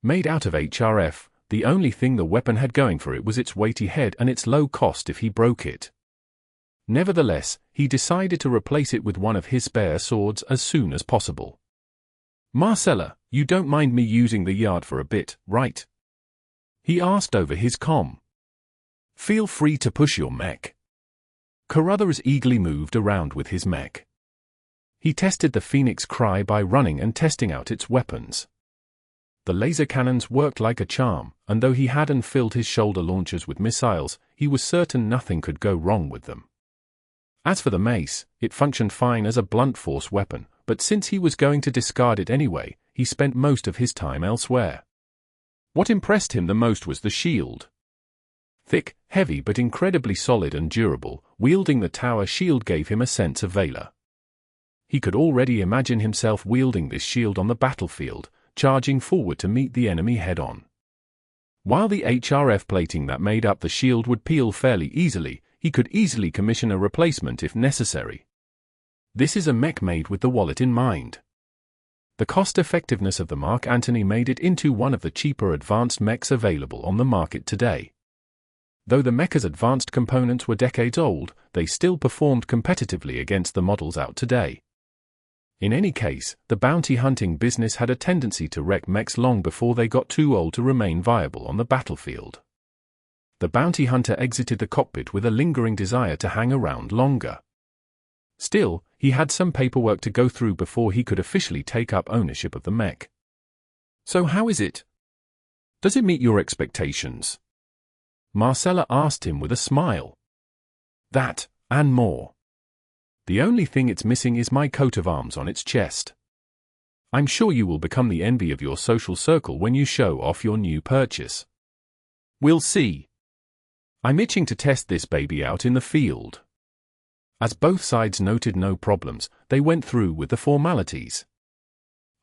Made out of HRF, the only thing the weapon had going for it was its weighty head and its low cost if he broke it. Nevertheless, he decided to replace it with one of his spare swords as soon as possible. "Marcella, you don't mind me using the yard for a bit, right?" he asked over his comm. "Feel free to push your mech." Carruthers eagerly moved around with his mech. He tested the Phoenix Cry by running and testing out its weapons. The laser cannons worked like a charm, and though he hadn't filled his shoulder launchers with missiles, he was certain nothing could go wrong with them. As for the mace, it functioned fine as a blunt force weapon, but since he was going to discard it anyway, he spent most of his time elsewhere. What impressed him the most was the shield. Thick, heavy but incredibly solid and durable, wielding the tower shield gave him a sense of valor. He could already imagine himself wielding this shield on the battlefield, charging forward to meet the enemy head-on. While the HRF plating that made up the shield would peel fairly easily, he could easily commission a replacement if necessary. This is a mech made with the wallet in mind. The cost-effectiveness of the Mark Antony made it into one of the cheaper advanced mechs available on the market today. Though the mecha's advanced components were decades old, they still performed competitively against the models out today. In any case, the bounty hunting business had a tendency to wreck mechs long before they got too old to remain viable on the battlefield. The bounty hunter exited the cockpit with a lingering desire to hang around longer. Still, he had some paperwork to go through before he could officially take up ownership of the mech. "So how is it? Does it meet your expectations?" Marcella asked him with a smile. "That, and more. The only thing it's missing is my coat of arms on its chest. I'm sure you will become the envy of your social circle when you show off your new purchase. We'll see. I'm itching to test this baby out in the field." As both sides noted no problems, they went through with the formalities.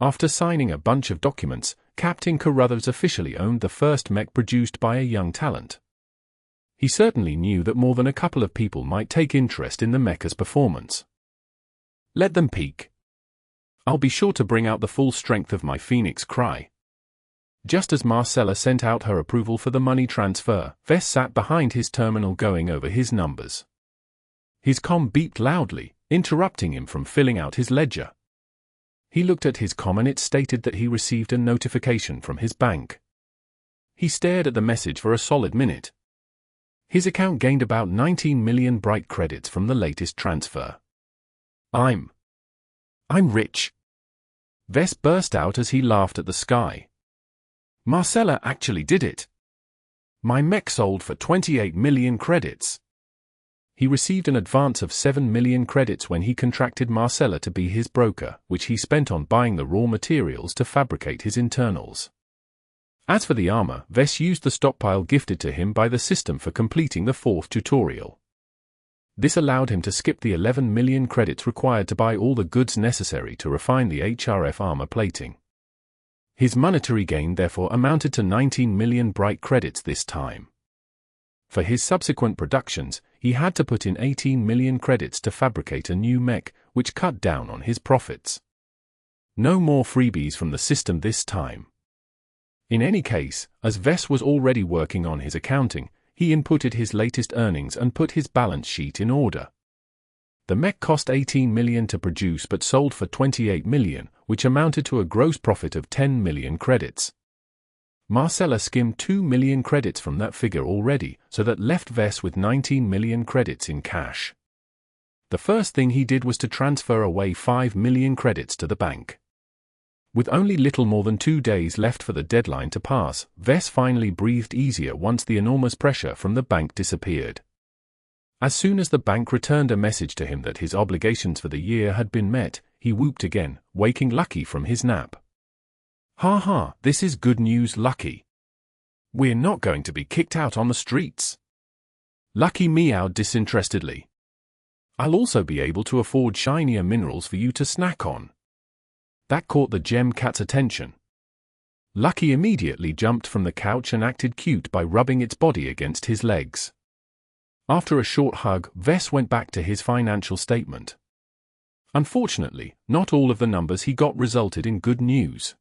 After signing a bunch of documents, Captain Carruthers officially owned the first mech produced by a young talent. He certainly knew that more than a couple of people might take interest in the mecha's performance. "Let them peek. I'll be sure to bring out the full strength of my Phoenix Cry." Just as Marcella sent out her approval for the money transfer, Vess sat behind his terminal going over his numbers. His comm beeped loudly, interrupting him from filling out his ledger. He looked at his comm and it stated that he received a notification from his bank. He stared at the message for a solid minute. His account gained about 19 million bright credits from the latest transfer. I'm rich." Vess burst out as he laughed at the sky. "Marcella actually did it. My mech sold for 28 million credits." He received an advance of 7 million credits when he contracted Marcella to be his broker, which he spent on buying the raw materials to fabricate his internals. As for the armor, Vess used the stockpile gifted to him by the system for completing the 4th tutorial. This allowed him to skip the 11 million credits required to buy all the goods necessary to refine the HRF armor plating. His monetary gain therefore amounted to 19 million bright credits this time. For his subsequent productions, he had to put in 18 million credits to fabricate a new mech, which cut down on his profits. No more freebies from the system this time. In any case, as Vess was already working on his accounting, he inputted his latest earnings and put his balance sheet in order. The mech cost 18 million to produce but sold for 28 million, which amounted to a gross profit of 10 million credits. Marcella skimmed 2 million credits from that figure already, so that left Wes with 19 million credits in cash. The first thing he did was to transfer away 5 million credits to the bank. With only little more than 2 days left for the deadline to pass, Wes finally breathed easier once the enormous pressure from the bank disappeared. As soon as the bank returned a message to him that his obligations for the year had been met, he whooped again, waking Lucky from his nap. "Ha ha, this is good news, Lucky. We're not going to be kicked out on the streets." Lucky meowed disinterestedly. "I'll also be able to afford shinier minerals for you to snack on." That caught the gem cat's attention. Lucky immediately jumped from the couch and acted cute by rubbing its body against his legs. After a short hug, Wes went back to his financial statement. Unfortunately, not all of the numbers he got resulted in good news.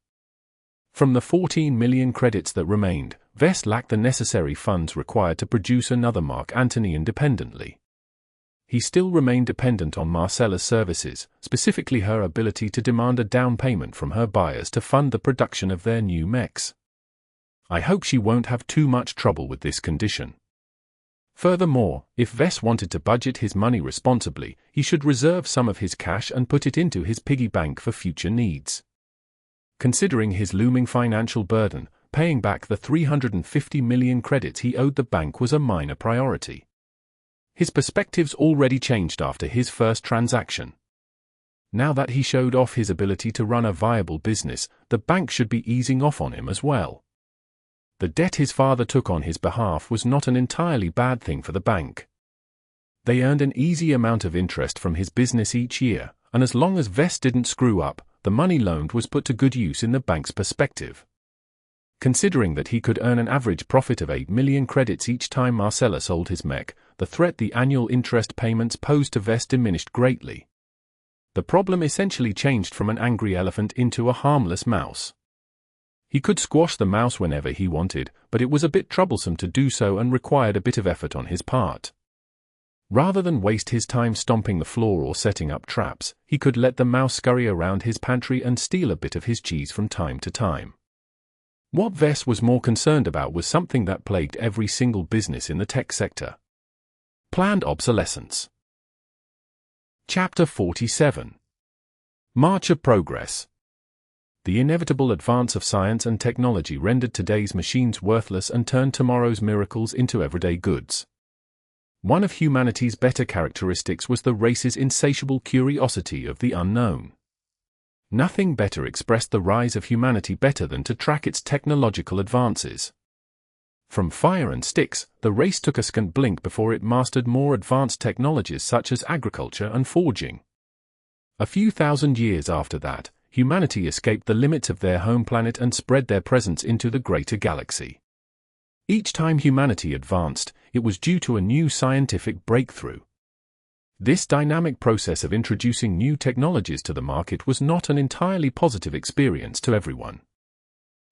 From the 14 million credits that remained, Wes lacked the necessary funds required to produce another Mark Antony independently. He still remained dependent on Marcella's services, specifically her ability to demand a down payment from her buyers to fund the production of their new mechs. I hope she won't have too much trouble with this condition. Furthermore, if Wes wanted to budget his money responsibly, he should reserve some of his cash and put it into his piggy bank for future needs. Considering his looming financial burden, paying back the 350 million credits he owed the bank was a minor priority. His perspectives already changed after his first transaction. Now that he showed off his ability to run a viable business, the bank should be easing off on him as well. The debt his father took on his behalf was not an entirely bad thing for the bank. They earned an easy amount of interest from his business each year, and as long as Wes didn't screw up, the money loaned was put to good use in the bank's perspective. Considering that he could earn an average profit of 8 million credits each time Marcella sold his mech, the threat the annual interest payments posed to Wes diminished greatly. The problem essentially changed from an angry elephant into a harmless mouse. He could squash the mouse whenever he wanted, but it was a bit troublesome to do so and required a bit of effort on his part. Rather than waste his time stomping the floor or setting up traps, he could let the mouse scurry around his pantry and steal a bit of his cheese from time to time. What Wes was more concerned about was something that plagued every single business in the tech sector: planned obsolescence. Chapter 47. March of Progress. The inevitable advance of science and technology rendered today's machines worthless and turned tomorrow's miracles into everyday goods. One of humanity's better characteristics was the race's insatiable curiosity of the unknown. Nothing better expressed the rise of humanity better than to track its technological advances. From fire and sticks, the race took a scant blink before it mastered more advanced technologies such as agriculture and forging. A few thousand years after that, humanity escaped the limits of their home planet and spread their presence into the greater galaxy. Each time humanity advanced, it was due to a new scientific breakthrough. This dynamic process of introducing new technologies to the market was not an entirely positive experience to everyone.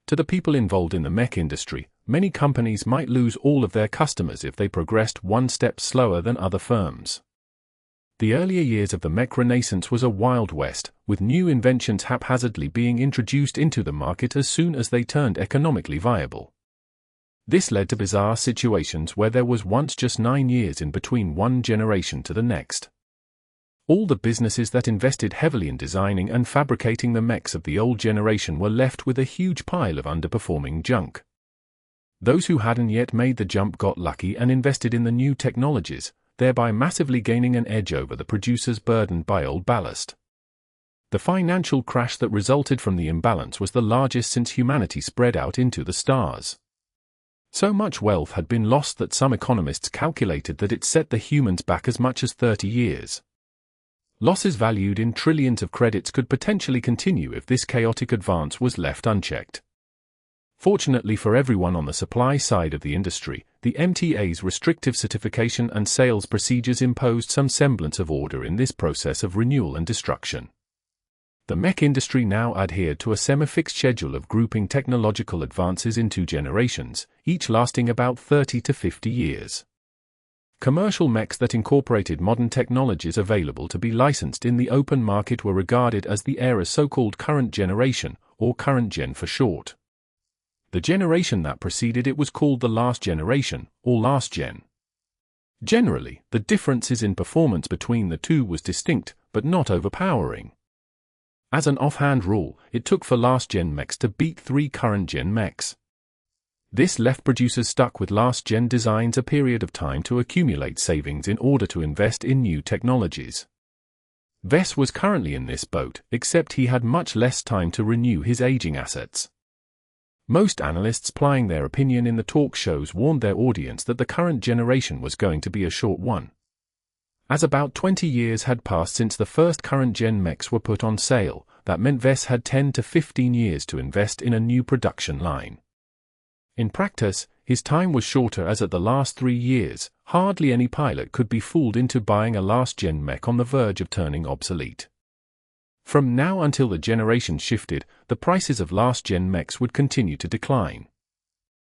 To the people involved in the mech industry, many companies might lose all of their customers if they progressed one step slower than other firms. The earlier years of the mech renaissance was a wild west, with new inventions haphazardly being introduced into the market as soon as they turned economically viable. This led to bizarre situations where there was once just 9 years in between one generation to the next. All the businesses that invested heavily in designing and fabricating the mechs of the old generation were left with a huge pile of underperforming junk. Those who hadn't yet made the jump got lucky and invested in the new technologies, thereby massively gaining an edge over the producers burdened by old ballast. The financial crash that resulted from the imbalance was the largest since humanity spread out into the stars. So much wealth had been lost that some economists calculated that it set the humans back as much as 30 years. Losses valued in trillions of credits could potentially continue if this chaotic advance was left unchecked. Fortunately for everyone on the supply side of the industry, the MTA's restrictive certification and sales procedures imposed some semblance of order in this process of renewal and destruction. The mech industry now adhered to a semi-fixed schedule of grouping technological advances in 2 generations, each lasting about 30 to 50 years. Commercial mechs that incorporated modern technologies available to be licensed in the open market were regarded as the era's so-called current generation, or current gen for short. The generation that preceded it was called the last generation, or last gen. Generally, the differences in performance between the two was distinct, but not overpowering. As an offhand rule, it took for last-gen mechs to beat 3 current-gen mechs. This left producers stuck with last-gen designs a period of time to accumulate savings in order to invest in new technologies. Vess was currently in this boat, except he had much less time to renew his aging assets. Most analysts plying their opinion in the talk shows warned their audience that the current generation was going to be a short one. As about 20 years had passed since the first current-gen mechs were put on sale, that meant Vess had 10 to 15 years to invest in a new production line. In practice, his time was shorter as at the last 3 years, hardly any pilot could be fooled into buying a last-gen mech on the verge of turning obsolete. From now until the generation shifted, the prices of last-gen mechs would continue to decline.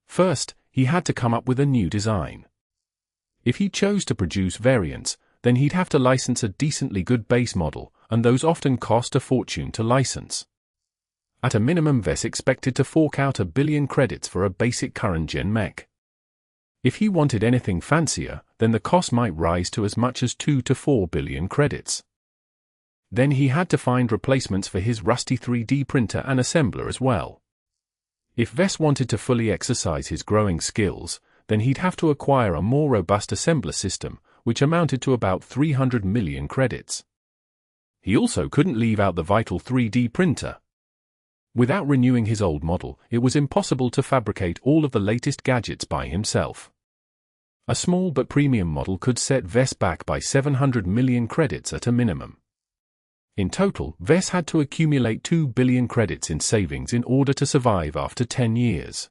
First, he had to come up with a new design. If he chose to produce variants, then he'd have to license a decently good base model, and those often cost a fortune to license. At a minimum, Vess expected to fork out $1 billion credits for a basic current-gen mech. If he wanted anything fancier, then the cost might rise to as much as 2 to 4 billion credits. Then he had to find replacements for his rusty 3D printer and assembler as well. If Vess wanted to fully exercise his growing skills, then he'd have to acquire a more robust assembler system, which amounted to about 300 million credits. He also couldn't leave out the vital 3D printer. Without renewing his old model, it was impossible to fabricate all of the latest gadgets by himself. A small but premium model could set Vess back by 700 million credits at a minimum. In total, Vess had to accumulate 2 billion credits in savings in order to survive after 10 years.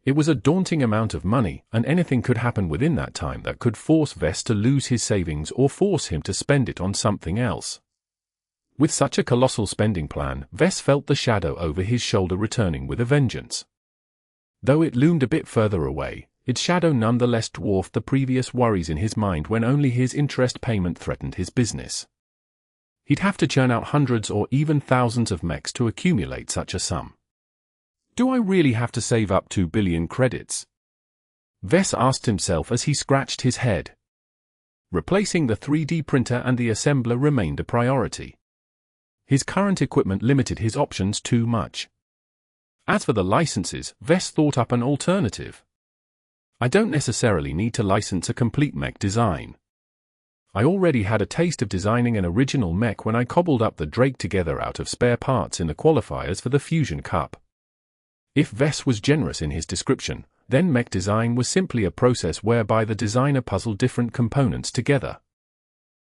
It was a daunting amount of money, and anything could happen within that time that could force Vess to lose his savings or force him to spend it on something else. With such a colossal spending plan, Vess felt the shadow over his shoulder returning with a vengeance. Though it loomed a bit further away, its shadow nonetheless dwarfed the previous worries in his mind when only his interest payment threatened his business. He'd have to churn out hundreds or even thousands of mechs to accumulate such a sum. Do I really have to save up 2 billion credits? Vess asked himself as he scratched his head. Replacing the 3D printer and the assembler remained a priority. His current equipment limited his options too much. As for the licenses, Vess thought up an alternative. I don't necessarily need to license a complete mech design. I already had a taste of designing an original mech when I cobbled up the Drake together out of spare parts in the qualifiers for the Fusion Cup. If Vess was generous in his description, then mech design was simply a process whereby the designer puzzled different components together.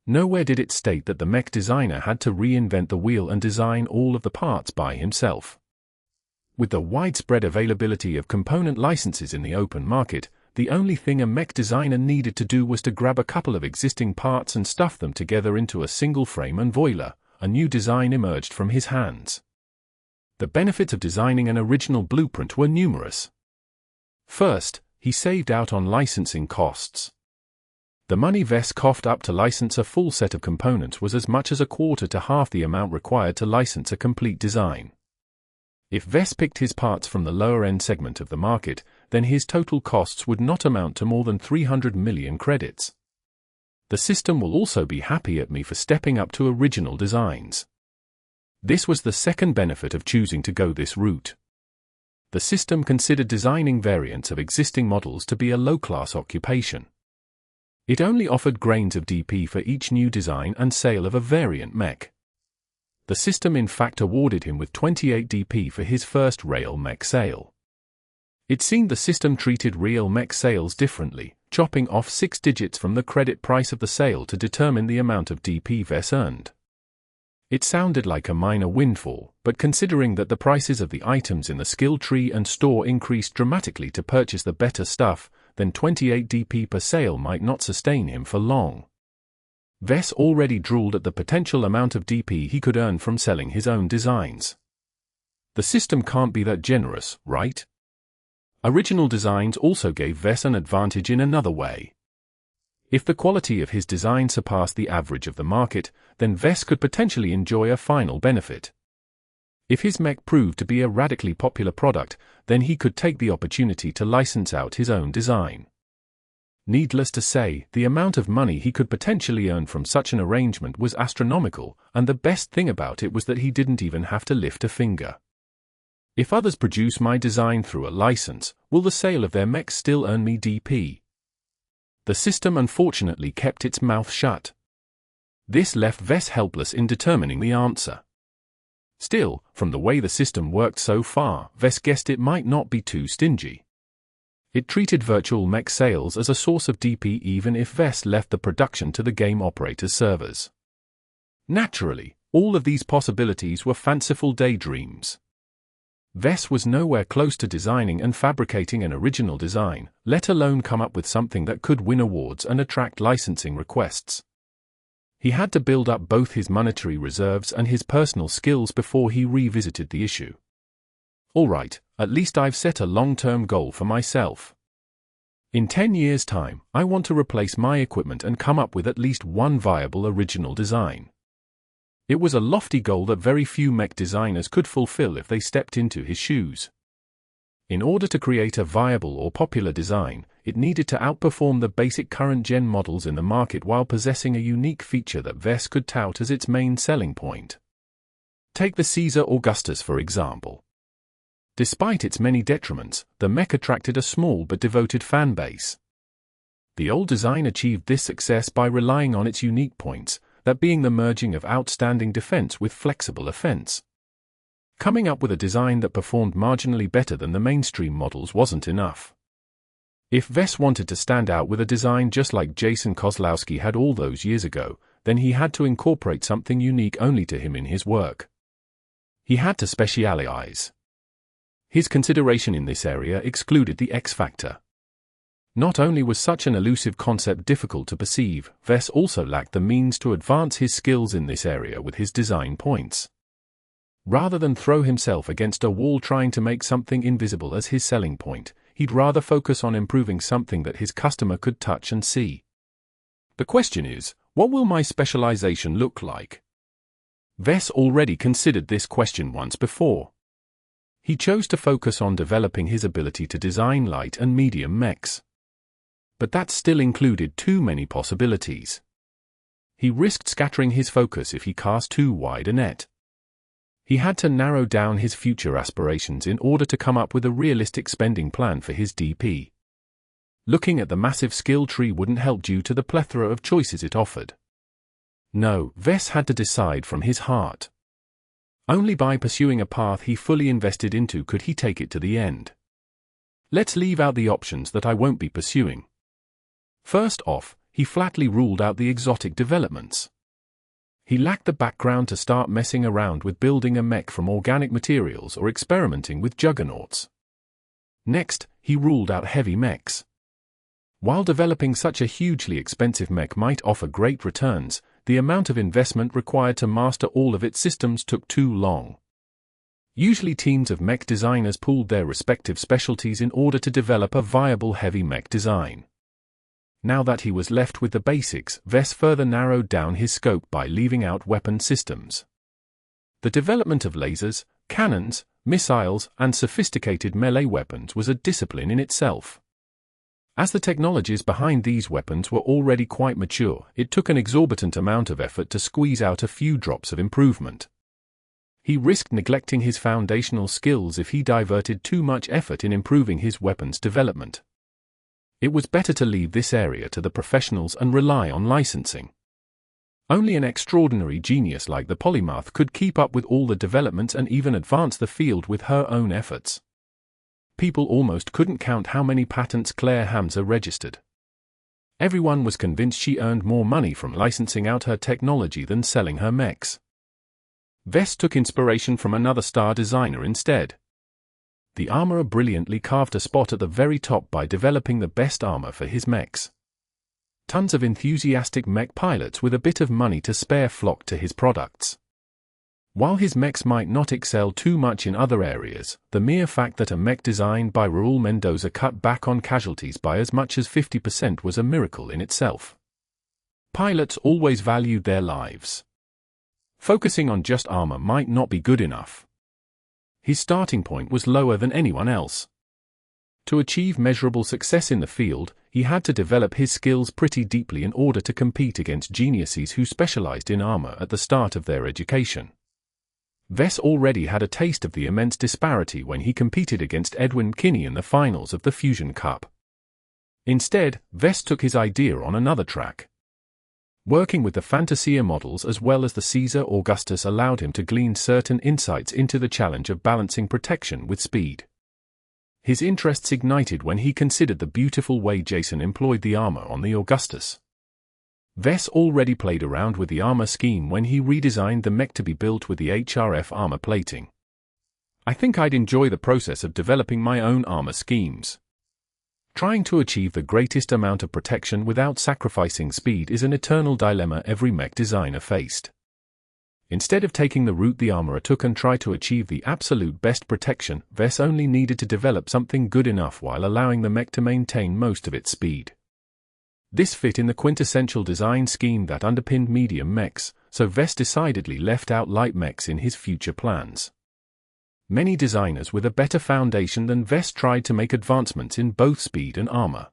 Nowhere did it state that the mech designer had to reinvent the wheel and design all of the parts by himself. With the widespread availability of component licenses in the open market, the only thing a mech designer needed to do was to grab a couple of existing parts and stuff them together into a single frame and voila, a new design emerged from his hands. The benefits of designing an original blueprint were numerous. First, he saved out on licensing costs. The money Vess coughed up to license a full set of components was as much as a quarter to half the amount required to license a complete design. If Vess picked his parts from the lower-end segment of the market, then his total costs would not amount to more than 300 million credits. The system will also be happy at me for stepping up to original designs. This was the second benefit of choosing to go this route. The system considered designing variants of existing models to be a low-class occupation. It only offered grains of DP for each new design and sale of a variant mech. The system in fact awarded him with 28 DP for his first rail mech sale. It seemed the system treated real mech sales differently, chopping off 6 digits from the credit price of the sale to determine the amount of DP Vess earned. It sounded like a minor windfall, but considering that the prices of the items in the skill tree and store increased dramatically to purchase the better stuff, then 28 DP per sale might not sustain him for long. Vess already drooled at the potential amount of DP he could earn from selling his own designs. The system can't be that generous, right? Original designs also gave Vess an advantage in another way. If the quality of his design surpassed the average of the market, then Vess could potentially enjoy a final benefit. If his mech proved to be a radically popular product, then he could take the opportunity to license out his own design. Needless to say, the amount of money he could potentially earn from such an arrangement was astronomical, and the best thing about it was that he didn't even have to lift a finger. If others produce my design through a license, will the sale of their mechs still earn me DP? The system unfortunately kept its mouth shut. This left Vess helpless in determining the answer. Still, from the way the system worked so far, Vess guessed it might not be too stingy. It treated virtual mech sales as a source of DP even if Vess left the production to the game operator's servers. Naturally, all of these possibilities were fanciful daydreams. Vess was nowhere close to designing and fabricating an original design, let alone come up with something that could win awards and attract licensing requests. He had to build up both his monetary reserves and his personal skills before he revisited the issue. Alright, at least I've set a long-term goal for myself. In 10 years' time, I want to replace my equipment and come up with at least one viable original design. It was a lofty goal that very few mech designers could fulfill if they stepped into his shoes. In order to create a viable or popular design, it needed to outperform the basic current-gen models in the market while possessing a unique feature that Vess could tout as its main selling point. Take the Caesar Augustus for example. Despite its many detriments, the mech attracted a small but devoted fan base. The old design achieved this success by relying on its unique points, that being the merging of outstanding defense with flexible offense. Coming up with a design that performed marginally better than the mainstream models wasn't enough. If Vess wanted to stand out with a design just like Jason Kozlowski had all those years ago, then he had to incorporate something unique only to him in his work. He had to specialize. His consideration in this area excluded the X factor. Not only was such an elusive concept difficult to perceive, Vess also lacked the means to advance his skills in this area with his design points. Rather than throw himself against a wall trying to make something invisible as his selling point, he'd rather focus on improving something that his customer could touch and see. The question is, what will my specialization look like? Vess already considered this question once before. He chose to focus on developing his ability to design light and medium mechs. But that still included too many possibilities. He risked scattering his focus if he cast too wide a net. He had to narrow down his future aspirations in order to come up with a realistic spending plan for his DP. Looking at the massive skill tree wouldn't help due to the plethora of choices it offered. No, Vess had to decide from his heart. Only by pursuing a path he fully invested into could he take it to the end. Let's leave out the options that I won't be pursuing. First off, he flatly ruled out the exotic developments. He lacked the background to start messing around with building a mech from organic materials or experimenting with juggernauts. Next, he ruled out heavy mechs. While developing such a hugely expensive mech might offer great returns, the amount of investment required to master all of its systems took too long. Usually teams of mech designers pooled their respective specialties in order to develop a viable heavy mech design. Now that he was left with the basics, Vess further narrowed down his scope by leaving out weapon systems. The development of lasers, cannons, missiles, and sophisticated melee weapons was a discipline in itself. As the technologies behind these weapons were already quite mature, it took an exorbitant amount of effort to squeeze out a few drops of improvement. He risked neglecting his foundational skills if he diverted too much effort in improving his weapons development. It was better to leave this area to the professionals and rely on licensing. Only an extraordinary genius like the polymath could keep up with all the developments and even advance the field with her own efforts. People almost couldn't count how many patents Claire Hamza registered. Everyone was convinced she earned more money from licensing out her technology than selling her mechs. Vess took inspiration from another star designer instead. The armorer brilliantly carved a spot at the very top by developing the best armor for his mechs. Tons of enthusiastic mech pilots with a bit of money to spare flocked to his products. While his mechs might not excel too much in other areas, the mere fact that a mech designed by Raul Mendoza cut back on casualties by as much as 50% was a miracle in itself. Pilots always valued their lives. Focusing on just armor might not be good enough. His starting point was lower than anyone else. To achieve measurable success in the field, he had to develop his skills pretty deeply in order to compete against geniuses who specialized in armor at the start of their education. Vess already had a taste of the immense disparity when he competed against Edwin Kinney in the finals of the Fusion Cup. Instead, Vess took his idea on another track. Working with the Fantasia models as well as the Caesar Augustus allowed him to glean certain insights into the challenge of balancing protection with speed. His interests ignited when he considered the beautiful way Jason employed the armor on the Augustus. Vess already played around with the armor scheme when he redesigned the mech to be built with the HRF armor plating. I think I'd enjoy the process of developing my own armor schemes. Trying to achieve the greatest amount of protection without sacrificing speed is an eternal dilemma every mech designer faced. Instead of taking the route the armorer took and try to achieve the absolute best protection, Vess only needed to develop something good enough while allowing the mech to maintain most of its speed. This fit in the quintessential design scheme that underpinned medium mechs, so Vess decidedly left out light mechs in his future plans. Many designers with a better foundation than Vess tried to make advancements in both speed and armor.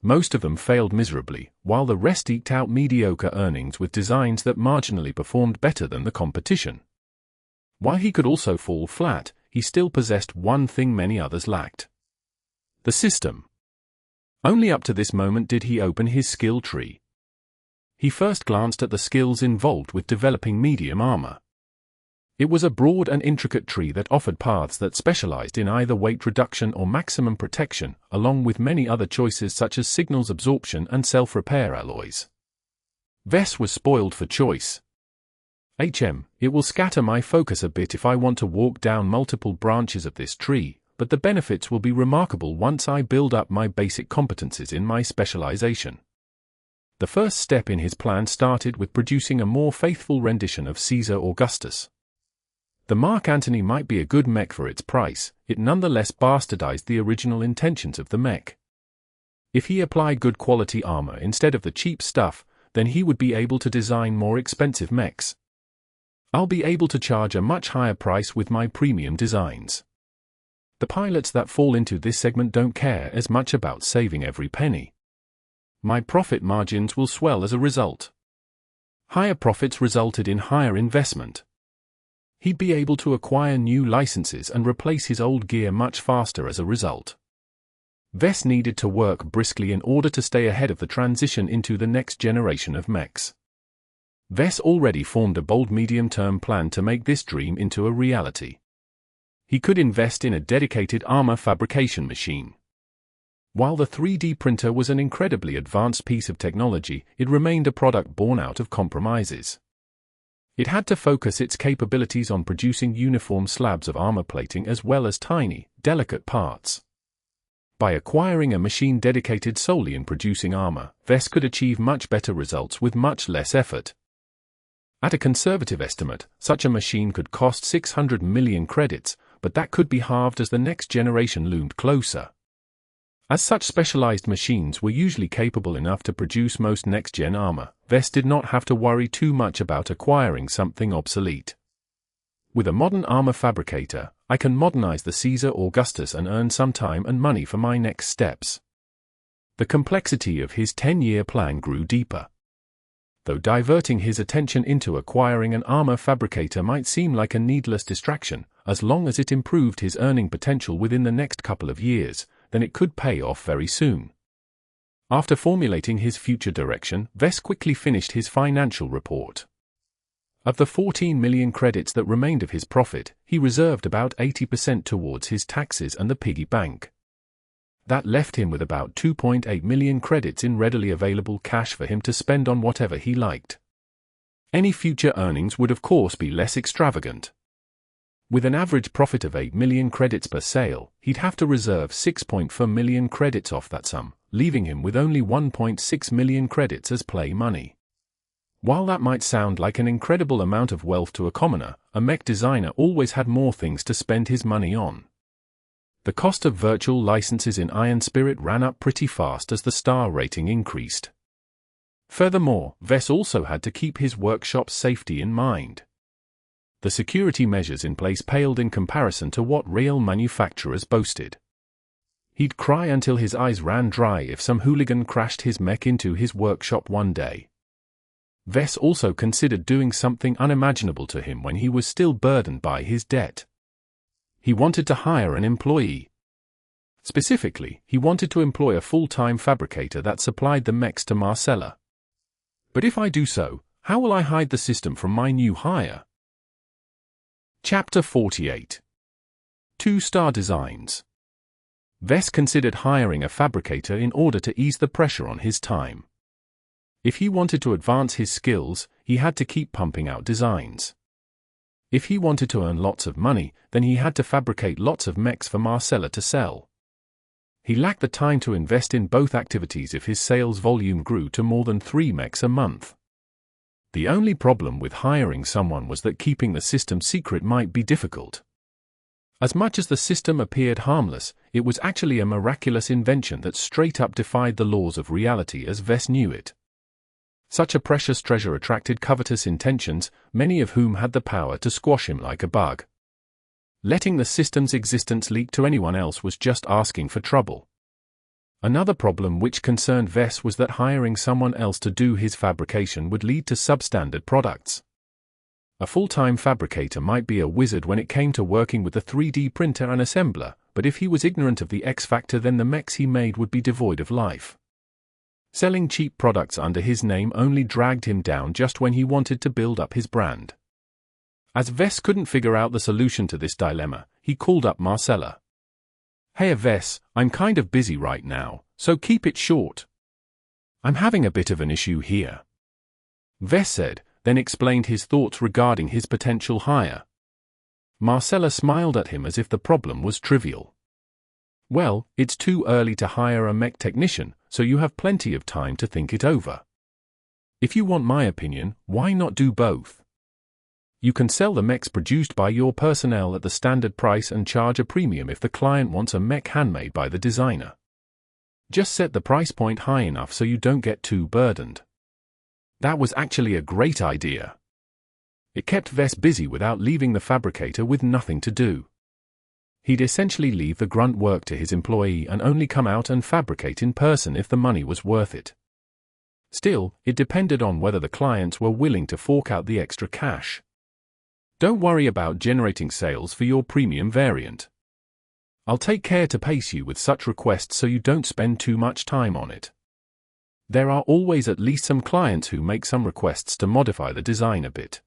Most of them failed miserably, while the rest eked out mediocre earnings with designs that marginally performed better than the competition. While he could also fall flat, he still possessed one thing many others lacked: the system. Only up to this moment did he open his skill tree. He first glanced at the skills involved with developing medium armor. It was a broad and intricate tree that offered paths that specialized in either weight reduction or maximum protection, along with many other choices such as signals absorption and self-repair alloys. Vess was spoiled for choice. It will scatter my focus a bit if I want to walk down multiple branches of this tree, but the benefits will be remarkable once I build up my basic competencies in my specialization. The first step in his plan started with producing a more faithful rendition of Caesar Augustus. The Mark Antony might be a good mech for its price, it nonetheless bastardized the original intentions of the mech. If he applied good quality armor instead of the cheap stuff, then he would be able to design more expensive mechs. I'll be able to charge a much higher price with my premium designs. The pilots that fall into this segment don't care as much about saving every penny. My profit margins will swell as a result. Higher profits resulted in higher investment. He'd be able to acquire new licenses and replace his old gear much faster as a result. Vess needed to work briskly in order to stay ahead of the transition into the next generation of mechs. Vess already formed a bold medium-term plan to make this dream into a reality. He could invest in a dedicated armor fabrication machine. While the 3D printer was an incredibly advanced piece of technology, it remained a product born out of compromises. It had to focus its capabilities on producing uniform slabs of armor plating as well as tiny, delicate parts. By acquiring a machine dedicated solely in producing armor, Vess could achieve much better results with much less effort. At a conservative estimate, such a machine could cost 600 million credits, but that could be halved as the next generation loomed closer. As such specialized machines were usually capable enough to produce most next-gen armor, Vess did not have to worry too much about acquiring something obsolete. With a modern armor fabricator, I can modernize the Caesar Augustus and earn some time and money for my next steps. The complexity of his 10-year plan grew deeper. Though diverting his attention into acquiring an armor fabricator might seem like a needless distraction, as long as it improved his earning potential within the next couple of years, then it could pay off very soon. After formulating his future direction, Vess quickly finished his financial report. Of the 14 million credits that remained of his profit, he reserved about 80% towards his taxes and the piggy bank. That left him with about 2.8 million credits in readily available cash for him to spend on whatever he liked. Any future earnings would of course be less extravagant. With an average profit of 8 million credits per sale, he'd have to reserve 6.4 million credits off that sum, leaving him with only 1.6 million credits as play money. While that might sound like an incredible amount of wealth to a commoner, a mech designer always had more things to spend his money on. The cost of virtual licenses in Iron Spirit ran up pretty fast as the star rating increased. Furthermore, Vess also had to keep his workshop's safety in mind. The security measures in place paled in comparison to what real manufacturers boasted. He'd cry until his eyes ran dry if some hooligan crashed his mech into his workshop one day. Vess also considered doing something unimaginable to him when he was still burdened by his debt. He wanted to hire an employee. Specifically, he wanted to employ a full-time fabricator that supplied the mechs to Marcella. But if I do so, how will I hide the system from my new hire? Chapter 48. 2-star designs. Vess considered hiring a fabricator in order to ease the pressure on his time. If he wanted to advance his skills, he had to keep pumping out designs. If he wanted to earn lots of money, then he had to fabricate lots of mechs for Marcella to sell. He lacked the time to invest in both activities if his sales volume grew to more than 3 mechs a month. The only problem with hiring someone was that keeping the system secret might be difficult. As much as the system appeared harmless, it was actually a miraculous invention that straight up defied the laws of reality as Vess knew it. Such a precious treasure attracted covetous intentions, many of whom had the power to squash him like a bug. Letting the system's existence leak to anyone else was just asking for trouble. Another problem which concerned Vess was that hiring someone else to do his fabrication would lead to substandard products. A full-time fabricator might be a wizard when it came to working with a 3D printer and assembler, but if he was ignorant of the X factor, then the mechs he made would be devoid of life. Selling cheap products under his name only dragged him down just when he wanted to build up his brand. As Vess couldn't figure out the solution to this dilemma, he called up Marcella. "Hey Vess, I'm kind of busy right now, so keep it short. I'm having a bit of an issue here," Vess said, then explained his thoughts regarding his potential hire. Marcella smiled at him as if the problem was trivial. "Well, it's too early to hire a mech technician, so you have plenty of time to think it over. If you want my opinion, why not do both? You can sell the mechs produced by your personnel at the standard price and charge a premium if the client wants a mech handmade by the designer. Just set the price point high enough so you don't get too burdened." That was actually a great idea. It kept Vess busy without leaving the fabricator with nothing to do. He'd essentially leave the grunt work to his employee and only come out and fabricate in person if the money was worth it. Still, it depended on whether the clients were willing to fork out the extra cash. Don't worry about generating sales for your premium variant. I'll take care to pace you with such requests so you don't spend too much time on it. There are always at least some clients who make some requests to modify the design a bit.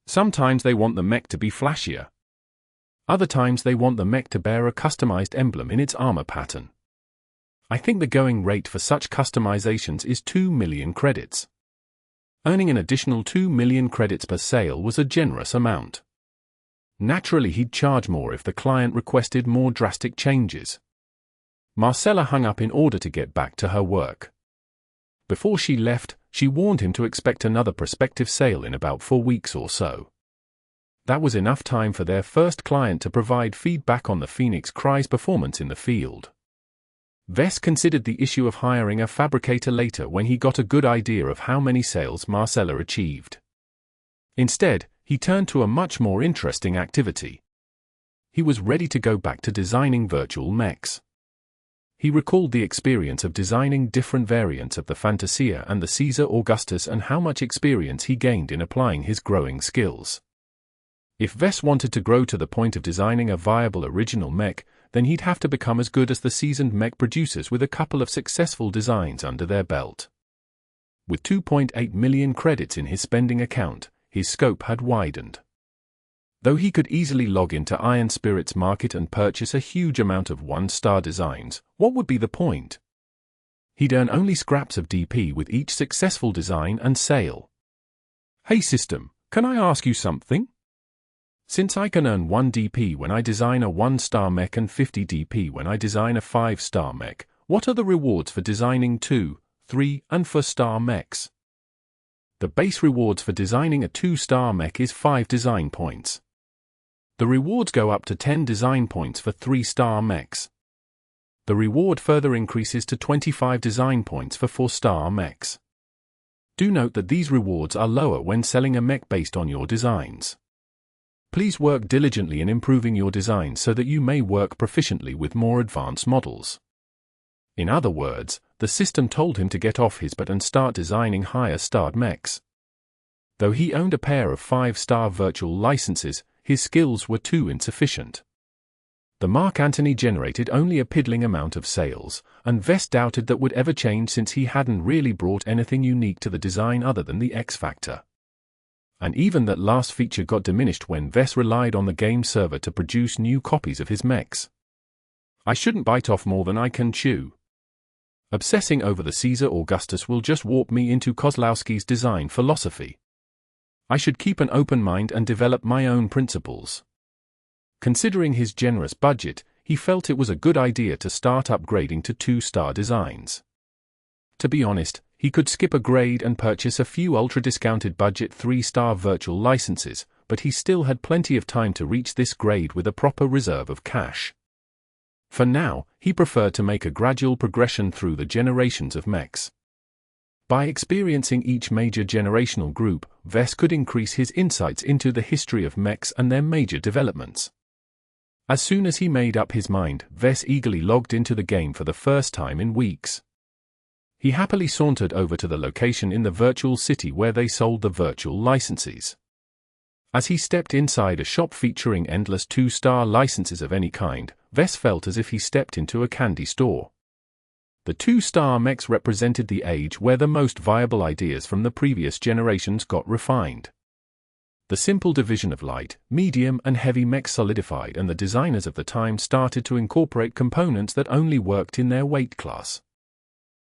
Sometimes they want the mech to be flashier. Other times they want the mech to bear a customized emblem in its armor pattern. I think the going rate for such customizations is 2 million credits. Earning an additional 2 million credits per sale was a generous amount. Naturally, he'd charge more if the client requested more drastic changes. Marcella hung up in order to get back to her work. Before she left, she warned him to expect another prospective sale in about 4 weeks or so. That was enough time for their first client to provide feedback on the Phoenix Cry's performance in the field. Vess considered the issue of hiring a fabricator later when he got a good idea of how many sales Marcella achieved. Instead, he turned to a much more interesting activity. He was ready to go back to designing virtual mechs. He recalled the experience of designing different variants of the Fantasia and the Caesar Augustus and how much experience he gained in applying his growing skills. If Vess wanted to grow to the point of designing a viable original mech, then he'd have to become as good as the seasoned mech producers with a couple of successful designs under their belt. With 2.8 million credits in his spending account, his scope had widened. Though he could easily log into Iron Spirit's market and purchase a huge amount of 1-star designs, what would be the point? He'd earn only scraps of DP with each successful design and sale. "Hey system, can I ask you something? Since I can earn 1 DP when I design a 1-star mech and 50 DP when I design a 5-star mech, what are the rewards for designing 2, 3, and 4-star mechs?" The base rewards for designing a 2-star mech is 5 design points. The rewards go up to 10 design points for 3-star mechs. The reward further increases to 25 design points for 4-star mechs. Do note that these rewards are lower when selling a mech based on your designs. Please work diligently in improving your design so that you may work proficiently with more advanced models. In other words, the system told him to get off his butt and start designing higher-starred mechs. Though he owned a pair of 5-star virtual licenses, his skills were too insufficient. The Mark Antony generated only a piddling amount of sales, and Vess doubted that would ever change since he hadn't really brought anything unique to the design other than the X factor. And even that last feature got diminished when Vess relied on the game server to produce new copies of his mechs. I shouldn't bite off more than I can chew. Obsessing over the Caesar Augustus will just warp me into Kozlowski's design philosophy. I should keep an open mind and develop my own principles. Considering his generous budget, he felt it was a good idea to start upgrading to 2-star designs. To be honest, he could skip a grade and purchase a few ultra-discounted budget 3-star virtual licenses, but he still had plenty of time to reach this grade with a proper reserve of cash. For now, he preferred to make a gradual progression through the generations of mechs. By experiencing each major generational group, Vess could increase his insights into the history of mechs and their major developments. As soon as he made up his mind, Vess eagerly logged into the game for the first time in weeks. He happily sauntered over to the location in the virtual city where they sold the virtual licenses. As he stepped inside a shop featuring endless 2-star licenses of any kind, Vess felt as if he stepped into a candy store. The 2-star mechs represented the age where the most viable ideas from the previous generations got refined. The simple division of light, medium and heavy mechs solidified, and the designers of the time started to incorporate components that only worked in their weight class.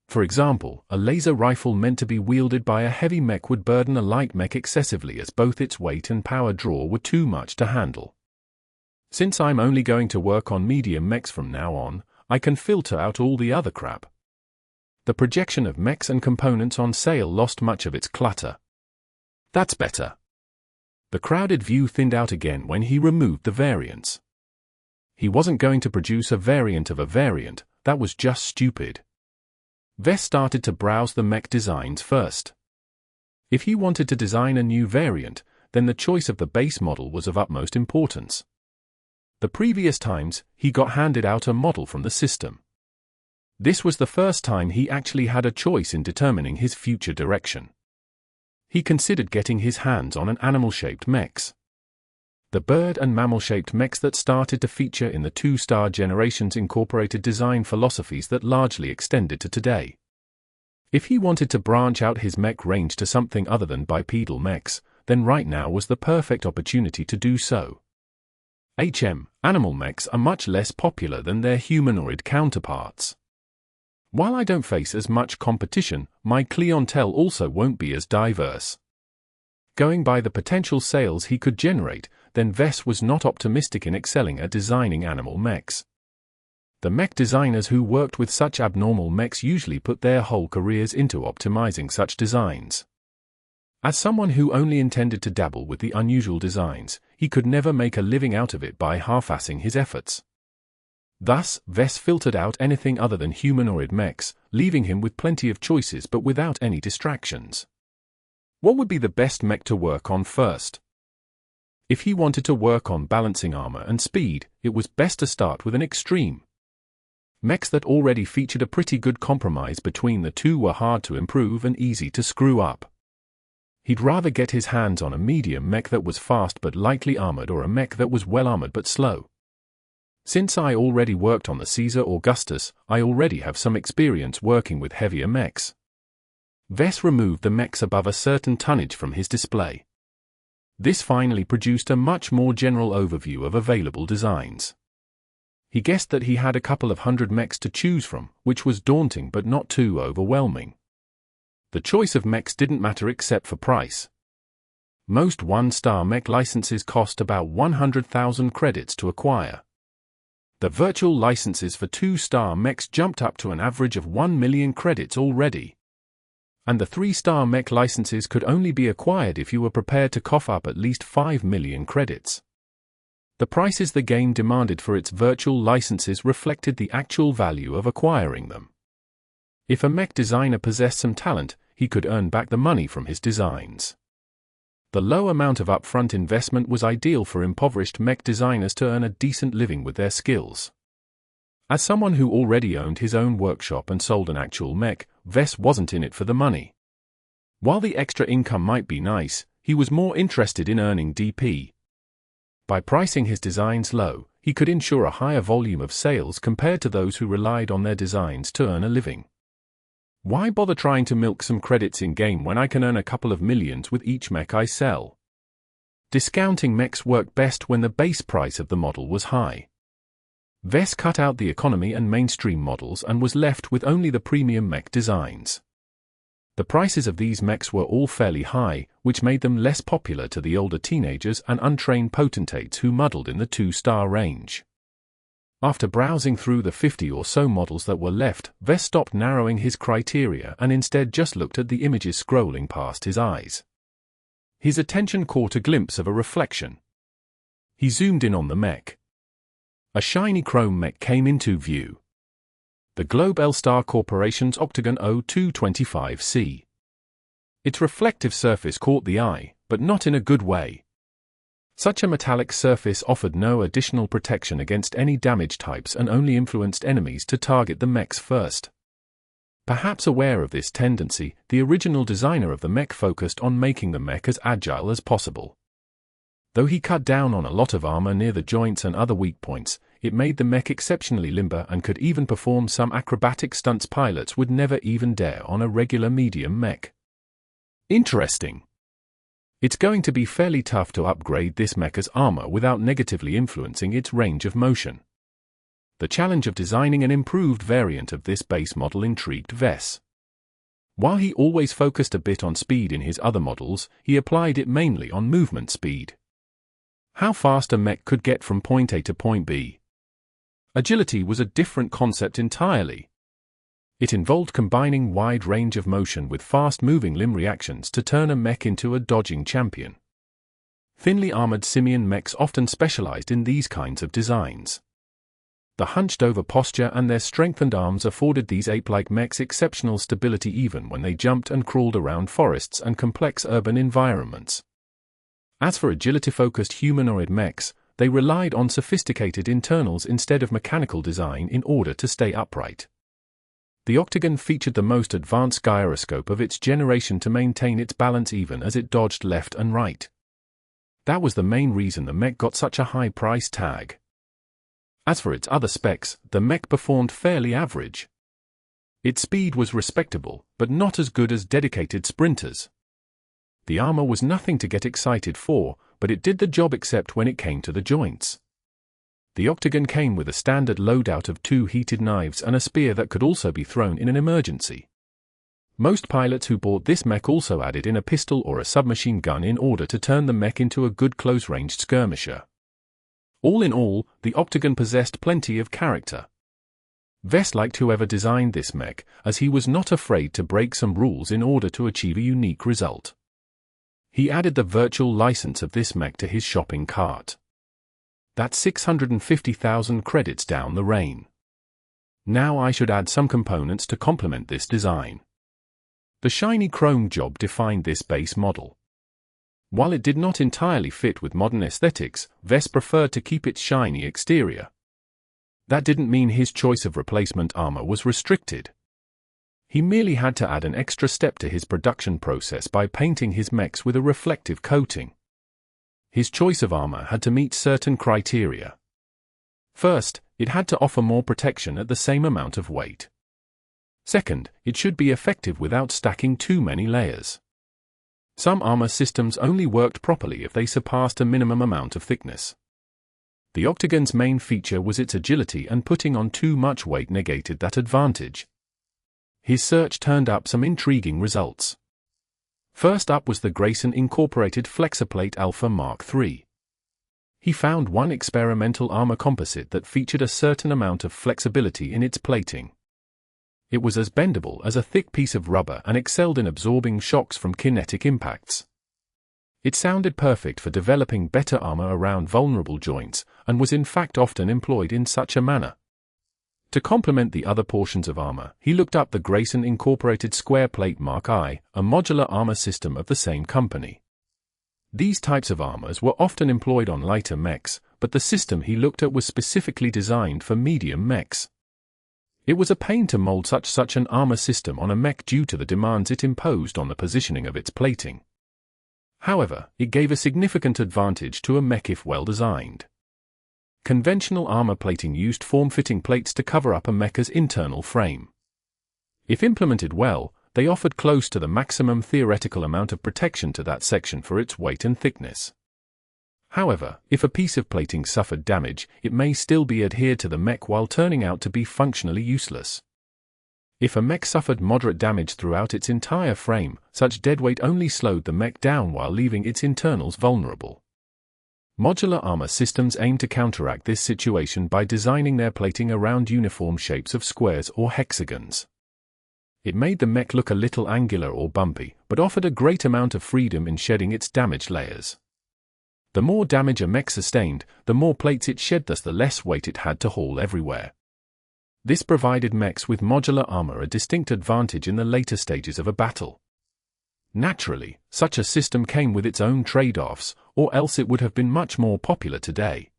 For example, a laser rifle meant to be wielded by a heavy mech would burden a light mech excessively as both its weight and power draw were too much to handle. Since I'm only going to work on medium mechs from now on, I can filter out all the other crap. The projection of mechs and components on sale lost much of its clutter. That's better. The crowded view thinned out again when he removed the variants. He wasn't going to produce a variant of a variant, that was just stupid. Vess started to browse the mech designs first. If he wanted to design a new variant, then the choice of the base model was of utmost importance. The previous times, he got handed out a model from the system. This was the first time he actually had a choice in determining his future direction. He considered getting his hands on an animal-shaped mechs. The bird and mammal-shaped mechs that started to feature in the 2-star generations incorporated design philosophies that largely extended to today. If he wanted to branch out his mech range to something other than bipedal mechs, then right now was the perfect opportunity to do so. Animal mechs are much less popular than their humanoid counterparts. While I don't face as much competition, my clientele also won't be as diverse. Going by the potential sales he could generate, then Vess was not optimistic in excelling at designing animal mechs. The mech designers who worked with such abnormal mechs usually put their whole careers into optimizing such designs. As someone who only intended to dabble with the unusual designs, he could never make a living out of it by half-assing his efforts. Thus, Vess filtered out anything other than humanoid mechs, leaving him with plenty of choices but without any distractions. What would be the best mech to work on first? If he wanted to work on balancing armor and speed, it was best to start with an extreme. Mechs that already featured a pretty good compromise between the two were hard to improve and easy to screw up. He'd rather get his hands on a medium mech that was fast but lightly armored or a mech that was well armored but slow. Since I already worked on the Caesar Augustus, I already have some experience working with heavier mechs. Vess removed the mechs above a certain tonnage from his display. This finally produced a much more general overview of available designs. He guessed that he had a couple of hundred mechs to choose from, which was daunting but not too overwhelming. The choice of mechs didn't matter except for price. Most 1-star mech licenses cost about 100,000 credits to acquire. The virtual licenses for 2-star mechs jumped up to an average of 1 million credits already. And the 3-star mech licenses could only be acquired if you were prepared to cough up at least 5 million credits. The prices the game demanded for its virtual licenses reflected the actual value of acquiring them. If a mech designer possessed some talent, he could earn back the money from his designs. The low amount of upfront investment was ideal for impoverished mech designers to earn a decent living with their skills. As someone who already owned his own workshop and sold an actual mech, Wes wasn't in it for the money. While the extra income might be nice, he was more interested in earning DP. By pricing his designs low, he could ensure a higher volume of sales compared to those who relied on their designs to earn a living. Why bother trying to milk some credits in-game when I can earn a couple of millions with each mech I sell? Discounting mechs worked best when the base price of the model was high. Wes cut out the economy and mainstream models and was left with only the premium mech designs. The prices of these mechs were all fairly high, which made them less popular to the older teenagers and untrained potentates who muddled in the 2-star range. After browsing through the 50 or so models that were left, Wes stopped narrowing his criteria and instead just looked at the images scrolling past his eyes. His attention caught a glimpse of a reflection. He zoomed in on the mech. A shiny chrome mech came into view. The Globe L-Star Corporation's Octagon 0225C. Its reflective surface caught the eye, but not in a good way. Such a metallic surface offered no additional protection against any damage types and only influenced enemies to target the mechs first. Perhaps aware of this tendency, the original designer of the mech focused on making the mech as agile as possible. Though he cut down on a lot of armor near the joints and other weak points, it made the mech exceptionally limber and could even perform some acrobatic stunts pilots would never even dare on a regular medium mech. Interesting. It's going to be fairly tough to upgrade this mecha's armor without negatively influencing its range of motion. The challenge of designing an improved variant of this base model intrigued Wes. While he always focused a bit on speed in his other models, he applied it mainly on movement speed. How fast a mech could get from point A to point B. Agility was a different concept entirely. It involved combining wide range of motion with fast-moving limb reactions to turn a mech into a dodging champion. Thinly armored simian mechs often specialized in these kinds of designs. The hunched-over posture and their strengthened arms afforded these ape-like mechs exceptional stability even when they jumped and crawled around forests and complex urban environments. As for agility-focused humanoid mechs, they relied on sophisticated internals instead of mechanical design in order to stay upright. The Octagon featured the most advanced gyroscope of its generation to maintain its balance even as it dodged left and right. That was the main reason the mech got such a high price tag. As for its other specs, the mech performed fairly average. Its speed was respectable, but not as good as dedicated sprinters. The armor was nothing to get excited for, but it did the job except when it came to the joints. The Octagon came with a standard loadout of 2 heated knives and a spear that could also be thrown in an emergency. Most pilots who bought this mech also added in a pistol or a submachine gun in order to turn the mech into a good close-ranged skirmisher. All in all, the Octagon possessed plenty of character. Wes liked whoever designed this mech, as he was not afraid to break some rules in order to achieve a unique result. He added the virtual license of this mech to his shopping cart. That's 650,000 credits down the drain. Now I should add some components to complement this design. The shiny chrome job defined this base model. While it did not entirely fit with modern aesthetics, Wes preferred to keep its shiny exterior. That didn't mean his choice of replacement armor was restricted. He merely had to add an extra step to his production process by painting his mechs with a reflective coating. His choice of armor had to meet certain criteria. First, it had to offer more protection at the same amount of weight. Second, it should be effective without stacking too many layers. Some armor systems only worked properly if they surpassed a minimum amount of thickness. The Octagon's main feature was its agility, and putting on too much weight negated that advantage. His search turned up some intriguing results. First up was the Grayson Incorporated Flexiplate Alpha Mark III. He found one experimental armor composite that featured a certain amount of flexibility in its plating. It was as bendable as a thick piece of rubber and excelled in absorbing shocks from kinetic impacts. It sounded perfect for developing better armor around vulnerable joints, and was in fact often employed in such a manner. To complement the other portions of armor, he looked up the Grayson Incorporated Square Plate Mark I, a modular armor system of the same company. These types of armors were often employed on lighter mechs, but the system he looked at was specifically designed for medium mechs. It was a pain to mold such an armor system on a mech due to the demands it imposed on the positioning of its plating. However, it gave a significant advantage to a mech if well designed. Conventional armor plating used form-fitting plates to cover up a mecha's internal frame. If implemented well, they offered close to the maximum theoretical amount of protection to that section for its weight and thickness. However, if a piece of plating suffered damage, it may still be adhered to the mech while turning out to be functionally useless. If a mech suffered moderate damage throughout its entire frame, such deadweight only slowed the mech down while leaving its internals vulnerable. Modular armor systems aim to counteract this situation by designing their plating around uniform shapes of squares or hexagons. It made the mech look a little angular or bumpy, but offered a great amount of freedom in shedding its damaged layers. The more damage a mech sustained, the more plates it shed, thus the less weight it had to haul everywhere. This provided mechs with modular armor a distinct advantage in the later stages of a battle. Naturally, such a system came with its own trade-offs, or else it would have been much more popular today.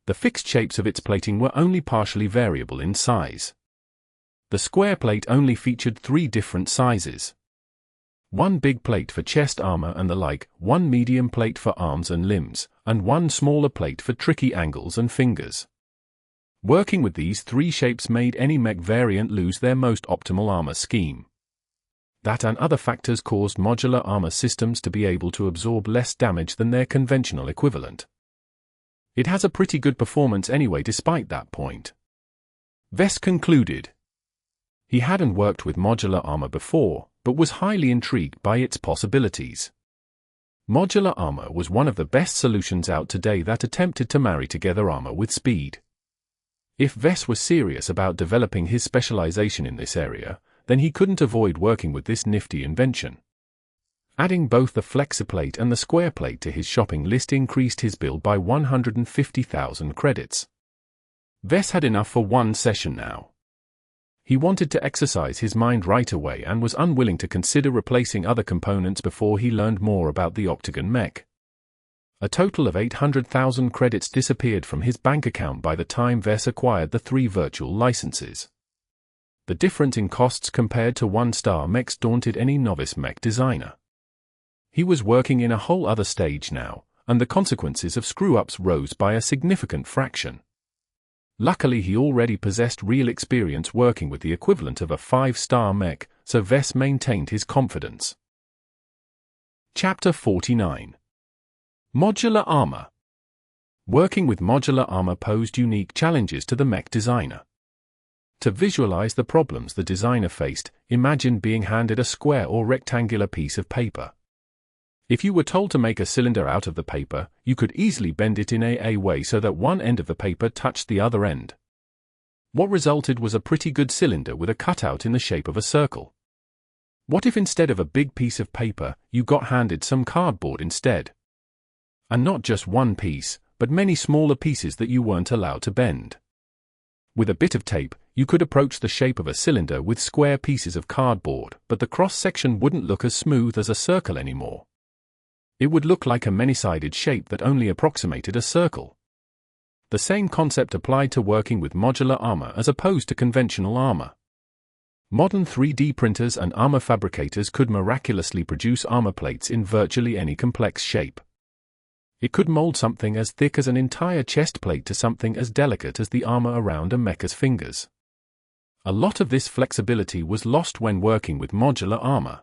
The fixed shapes of its plating were only partially variable in size. The square plate only featured 3 different sizes. One big plate for chest armor and the like, one medium plate for arms and limbs, and one smaller plate for tricky angles and fingers. Working with these 3 shapes made any mech variant lose their most optimal armor scheme. That and other factors caused modular armor systems to be able to absorb less damage than their conventional equivalent. It has a pretty good performance anyway despite that point. Vess concluded. He hadn't worked with modular armor before, but was highly intrigued by its possibilities. Modular armor was one of the best solutions out today that attempted to marry together armor with speed. If Vess was serious about developing his specialization in this area, then he couldn't avoid working with this nifty invention. Adding both the flexiplate and the square plate to his shopping list increased his bill by 150,000 credits. Vess had enough for one session now. He wanted to exercise his mind right away and was unwilling to consider replacing other components before he learned more about the Octagon mech. A total of 800,000 credits disappeared from his bank account by the time Vess acquired the 3 virtual licenses. The difference in costs compared to 1-star mechs daunted any novice mech designer. He was working in a whole other stage now, and the consequences of screw-ups rose by a significant fraction. Luckily he already possessed real experience working with the equivalent of a 5-star mech, so Vess maintained his confidence. Chapter 49. Modular Armor. Working with modular armor posed unique challenges to the mech designer. To visualize the problems the designer faced, imagine being handed a square or rectangular piece of paper. If you were told to make a cylinder out of the paper, you could easily bend it in a way so that one end of the paper touched the other end. What resulted was a pretty good cylinder with a cutout in the shape of a circle. What if instead of a big piece of paper, you got handed some cardboard instead? And not just one piece, but many smaller pieces that you weren't allowed to bend. With a bit of tape, you could approach the shape of a cylinder with square pieces of cardboard, but the cross-section wouldn't look as smooth as a circle anymore. It would look like a many-sided shape that only approximated a circle. The same concept applied to working with modular armor as opposed to conventional armor. Modern 3D printers and armor fabricators could miraculously produce armor plates in virtually any complex shape. It could mold something as thick as an entire chest plate to something as delicate as the armor around a mecha's fingers. A lot of this flexibility was lost when working with modular armor.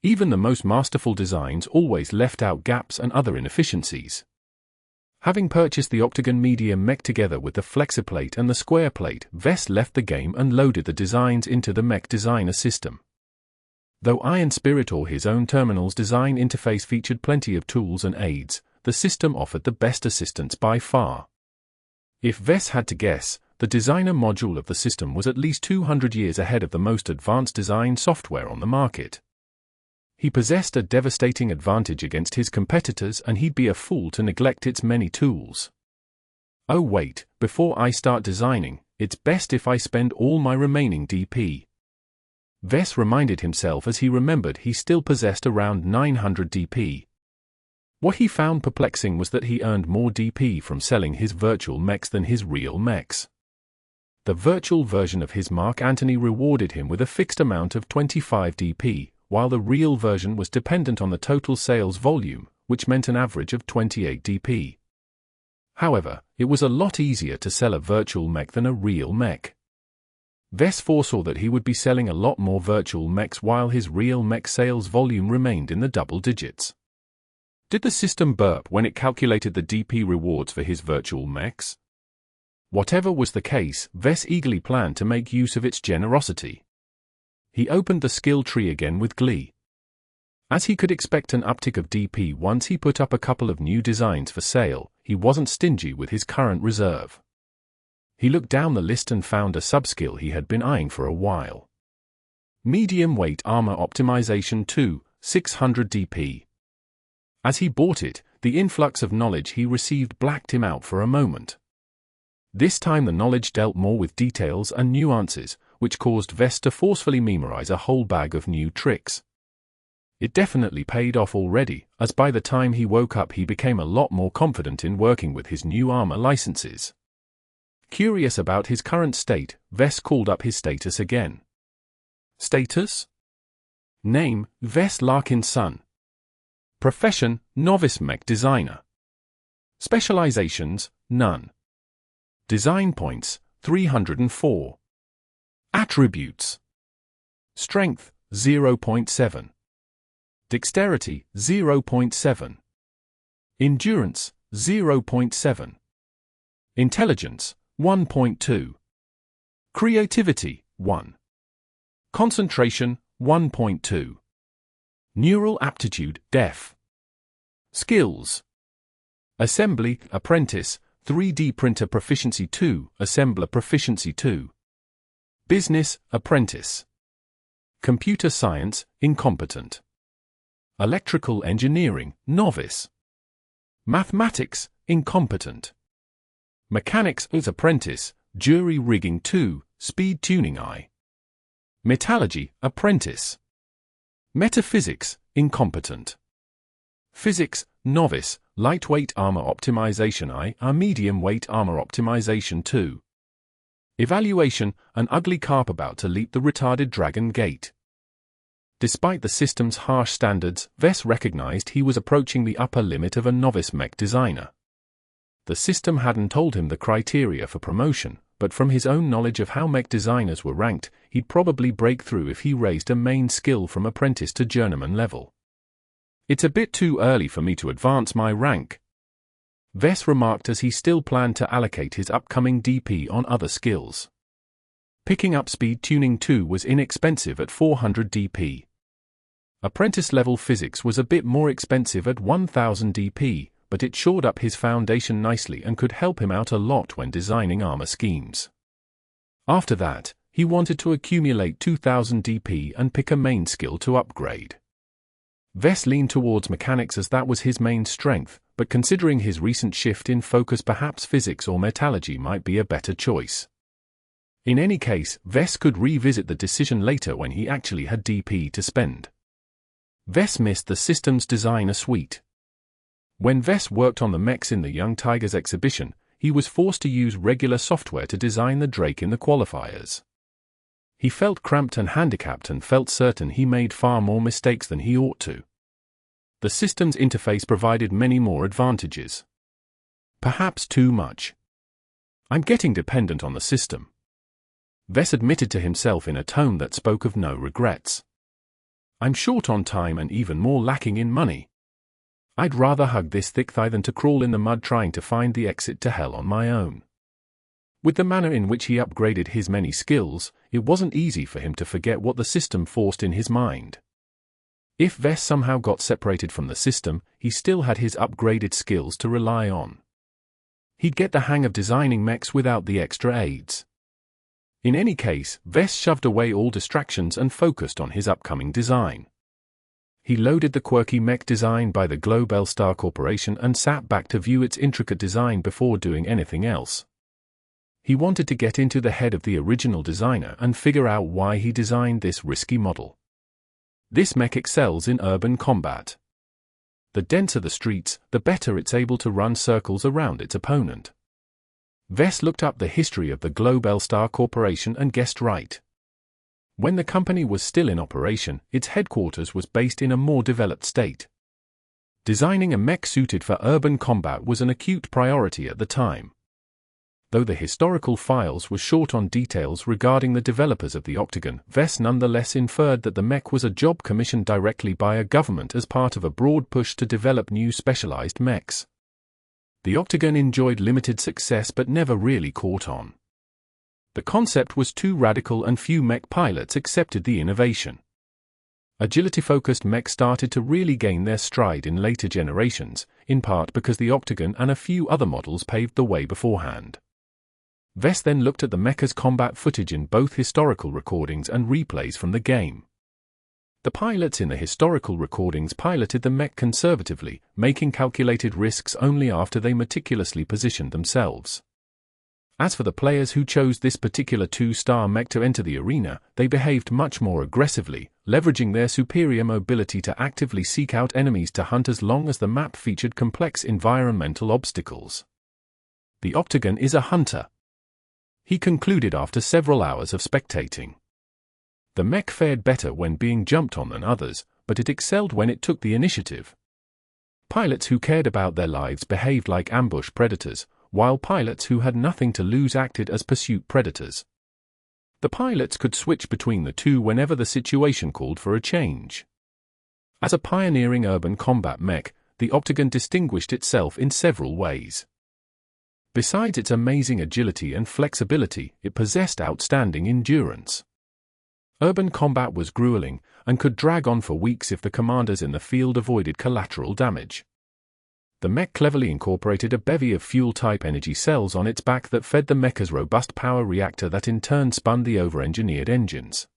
Even the most masterful designs always left out gaps and other inefficiencies. Having purchased the Octagon medium mech together with the flexiplate and the square plate, Vess left the game and loaded the designs into the mech designer system. Though Iron Spirit or his own terminal's design interface featured plenty of tools and aids, the system offered the best assistance by far. If Vess had to guess, the designer module of the system was at least 200 years ahead of the most advanced design software on the market. He possessed a devastating advantage against his competitors, and he'd be a fool to neglect its many tools. Oh wait, before I start designing, it's best if I spend all my remaining DP. Vess reminded himself as he remembered he still possessed around 900 DP. What he found perplexing was that he earned more DP from selling his virtual mechs than his real mechs. The virtual version of his Mark Antony rewarded him with a fixed amount of 25 DP, while the real version was dependent on the total sales volume, which meant an average of 28 DP. However, it was a lot easier to sell a virtual mech than a real mech. Vess foresaw that he would be selling a lot more virtual mechs while his real mech sales volume remained in the double digits. Did the system burp when it calculated the DP rewards for his virtual mechs? Whatever was the case, Vess eagerly planned to make use of its generosity. He opened the skill tree again with glee. As he could expect an uptick of DP once he put up a couple of new designs for sale, he wasn't stingy with his current reserve. He looked down the list and found a sub-skill he had been eyeing for a while. Medium Weight Armor Optimization 2, 600 DP. As he bought it, the influx of knowledge he received blacked him out for a moment. This time the knowledge dealt more with details and nuances, which caused Vess to forcefully memorize a whole bag of new tricks. It definitely paid off already, as by the time he woke up he became a lot more confident in working with his new armor licenses. Curious about his current state, Vess called up his status again. Status? Name, Vess Larkin's son. Profession, Novice Mech Designer. Specializations, none. Design points, 304. Attributes. Strength, 0.7. Dexterity, 0.7. Endurance, 0.7. Intelligence, 1.2. Creativity, 1. Concentration, 1.2. Neural aptitude, def. Skills. Assembly, Apprentice, 3D Printer Proficiency 2, Assembler Proficiency 2. Business, Apprentice. Computer Science, Incompetent. Electrical Engineering, Novice. Mathematics, Incompetent. Mechanics as Apprentice, Jury Rigging 2, Speed Tuning I. Metallurgy, Apprentice. Metaphysics, Incompetent. Physics, Novice, Lightweight Armor Optimization I, a Medium Weight Armor Optimization 2. Evaluation, an ugly carp about to leap the retarded dragon gate. Despite the system's harsh standards, Vess recognized he was approaching the upper limit of a novice mech designer. The system hadn't told him the criteria for promotion, but from his own knowledge of how mech designers were ranked, he'd probably break through if he raised a main skill from apprentice to journeyman level. It's a bit too early for me to advance my rank, Vess remarked as he still planned to allocate his upcoming DP on other skills. Picking up Speed Tuning 2 was inexpensive at 400 DP. Apprentice-level physics was a bit more expensive at 1000 DP, but it shored up his foundation nicely and could help him out a lot when designing armor schemes. After that, he wanted to accumulate 2000 DP and pick a main skill to upgrade. Vess leaned towards mechanics as that was his main strength, but considering his recent shift in focus, perhaps physics or metallurgy might be a better choice. In any case, Vess could revisit the decision later when he actually had DP to spend. Vess missed the system's designer suite. When Vess worked on the mechs in the Young Tigers exhibition, he was forced to use regular software to design the Drake in the Qualifiers. He felt cramped and handicapped and felt certain he made far more mistakes than he ought to. The system's interface provided many more advantages. Perhaps too much. I'm getting dependent on the system, Vess admitted to himself in a tone that spoke of no regrets. I'm short on time and even more lacking in money. I'd rather hug this thick thigh than to crawl in the mud trying to find the exit to hell on my own. With the manner in which he upgraded his many skills, it wasn't easy for him to forget what the system forced in his mind. If Vess somehow got separated from the system, he still had his upgraded skills to rely on. He'd get the hang of designing mechs without the extra aids. In any case, Vess shoved away all distractions and focused on his upcoming design. He loaded the quirky mech design by the Global Star Corporation and sat back to view its intricate design before doing anything else. He wanted to get into the head of the original designer and figure out why he designed this risky model. This mech excels in urban combat. The denser the streets, the better it's able to run circles around its opponent. Vess looked up the history of the Globelstar Corporation and guessed right. When the company was still in operation, its headquarters was based in a more developed state. Designing a mech suited for urban combat was an acute priority at the time. Though the historical files were short on details regarding the developers of the Octagon, Vess nonetheless inferred that the mech was a job commissioned directly by a government as part of a broad push to develop new specialized mechs. The Octagon enjoyed limited success but never really caught on. The concept was too radical and few mech pilots accepted the innovation. Agility-focused mechs started to really gain their stride in later generations, in part because the Octagon and a few other models paved the way beforehand. Vess then looked at the mecha's combat footage in both historical recordings and replays from the game. The pilots in the historical recordings piloted the mech conservatively, making calculated risks only after they meticulously positioned themselves. As for the players who chose this particular 2-star mech to enter the arena, they behaved much more aggressively, leveraging their superior mobility to actively seek out enemies to hunt as long as the map featured complex environmental obstacles. The Octagon is a hunter, he concluded after several hours of spectating. The mech fared better when being jumped on than others, but it excelled when it took the initiative. Pilots who cared about their lives behaved like ambush predators, while pilots who had nothing to lose acted as pursuit predators. The pilots could switch between the two whenever the situation called for a change. As a pioneering urban combat mech, the Octagon distinguished itself in several ways. Besides its amazing agility and flexibility, it possessed outstanding endurance. Urban combat was grueling, and could drag on for weeks if the commanders in the field avoided collateral damage. The mech cleverly incorporated a bevy of fuel-type energy cells on its back that fed the mecha's robust power reactor that in turn spun the over-engineered engines.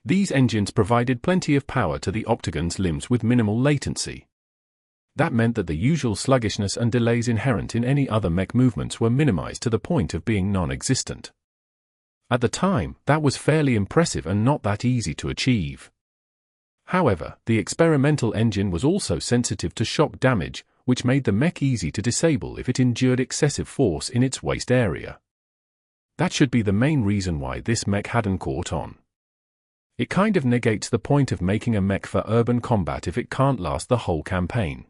These engines provided plenty of power to the Octagon's limbs with minimal latency. That meant that the usual sluggishness and delays inherent in any other mech movements were minimized to the point of being non-existent. At the time, that was fairly impressive and not that easy to achieve. However, the experimental engine was also sensitive to shock damage, which made the mech easy to disable if it endured excessive force in its waist area. That should be the main reason why this mech hadn't caught on. It kind of negates the point of making a mech for urban combat if it can't last the whole campaign.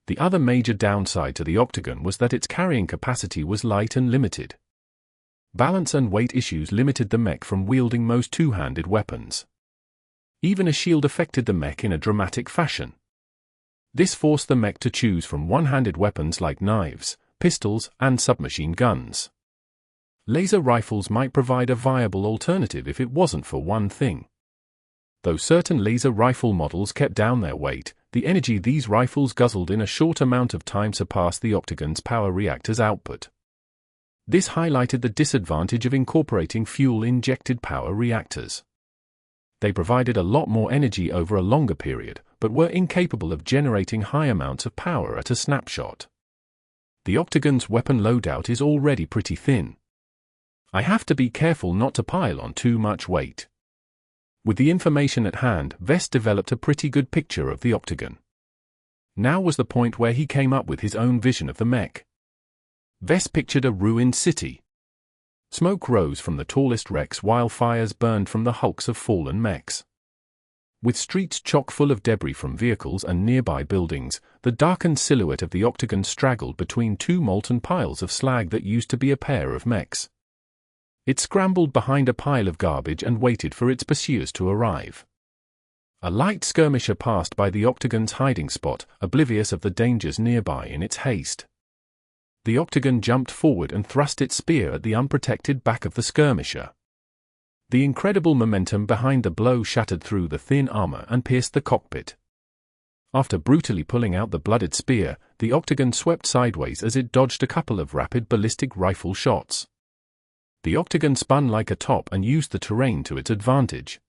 The other major downside to the Octagon was that its carrying capacity was light and limited. Balance and weight issues limited the mech from wielding most two-handed weapons. Even a shield affected the mech in a dramatic fashion. This forced the mech to choose from one-handed weapons like knives, pistols, and submachine guns. Laser rifles might provide a viable alternative if it wasn't for one thing. Though certain laser rifle models kept down their weight, the energy these rifles guzzled in a short amount of time surpassed the Octagon's power reactor's output. This highlighted the disadvantage of incorporating fuel-injected power reactors. They provided a lot more energy over a longer period, but were incapable of generating high amounts of power at a snapshot. The Octagon's weapon loadout is already pretty thin. I have to be careful not to pile on too much weight. With the information at hand, Vess developed a pretty good picture of the Octagon. Now was the point where he came up with his own vision of the mech. Vess pictured a ruined city. Smoke rose from the tallest wrecks while fires burned from the hulks of fallen mechs. With streets chock full of debris from vehicles and nearby buildings, the darkened silhouette of the Octagon straggled between two molten piles of slag that used to be a pair of mechs. It scrambled behind a pile of garbage and waited for its pursuers to arrive. A light skirmisher passed by the Octagon's hiding spot, oblivious of the dangers nearby in its haste. The Octagon jumped forward and thrust its spear at the unprotected back of the skirmisher. The incredible momentum behind the blow shattered through the thin armor and pierced the cockpit. After brutally pulling out the blooded spear, the Octagon swept sideways as it dodged a couple of rapid ballistic rifle shots. The Octagon spun like a top and used the terrain to its advantage.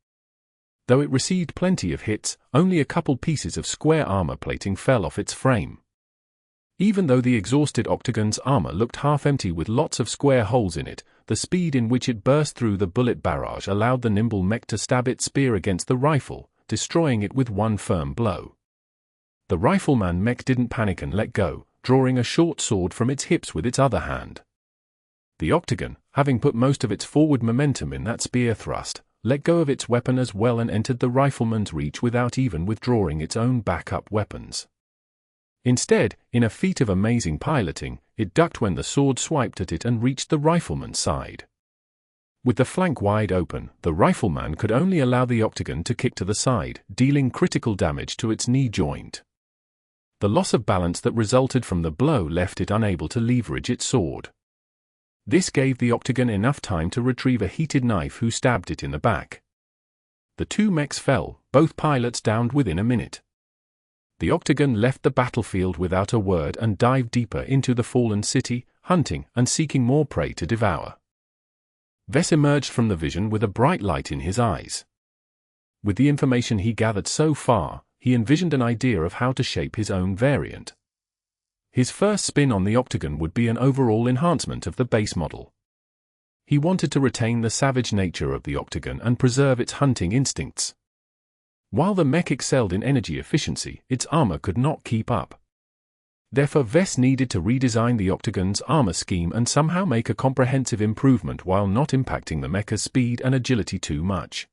Though it received plenty of hits, only a couple pieces of square armor plating fell off its frame. Even though the exhausted Octagon's armor looked half empty with lots of square holes in it, the speed in which it burst through the bullet barrage allowed the nimble mech to stab its spear against the rifle, destroying it with one firm blow. The rifleman mech didn't panic and let go, drawing a short sword from its hips with its other hand. The Octagon, having put most of its forward momentum in that spear thrust, let go of its weapon as well and entered the rifleman's reach without even withdrawing its own backup weapons. Instead, in a feat of amazing piloting, it ducked when the sword swiped at it and reached the rifleman's side. With the flank wide open, the rifleman could only allow the Octagon to kick to the side, dealing critical damage to its knee joint. The loss of balance that resulted from the blow left it unable to leverage its sword. This gave the Octagon enough time to retrieve a heated knife who stabbed it in the back. The two mechs fell, both pilots downed within a minute. The Octagon left the battlefield without a word and dived deeper into the fallen city, hunting and seeking more prey to devour. Vess emerged from the vision with a bright light in his eyes. With the information he gathered so far, he envisioned an idea of how to shape his own variant. His first spin on the Octagon would be an overall enhancement of the base model. He wanted to retain the savage nature of the Octagon and preserve its hunting instincts. While the mech excelled in energy efficiency, its armor could not keep up. Therefore Vess needed to redesign the Octagon's armor scheme and somehow make a comprehensive improvement while not impacting the mecha's speed and agility too much.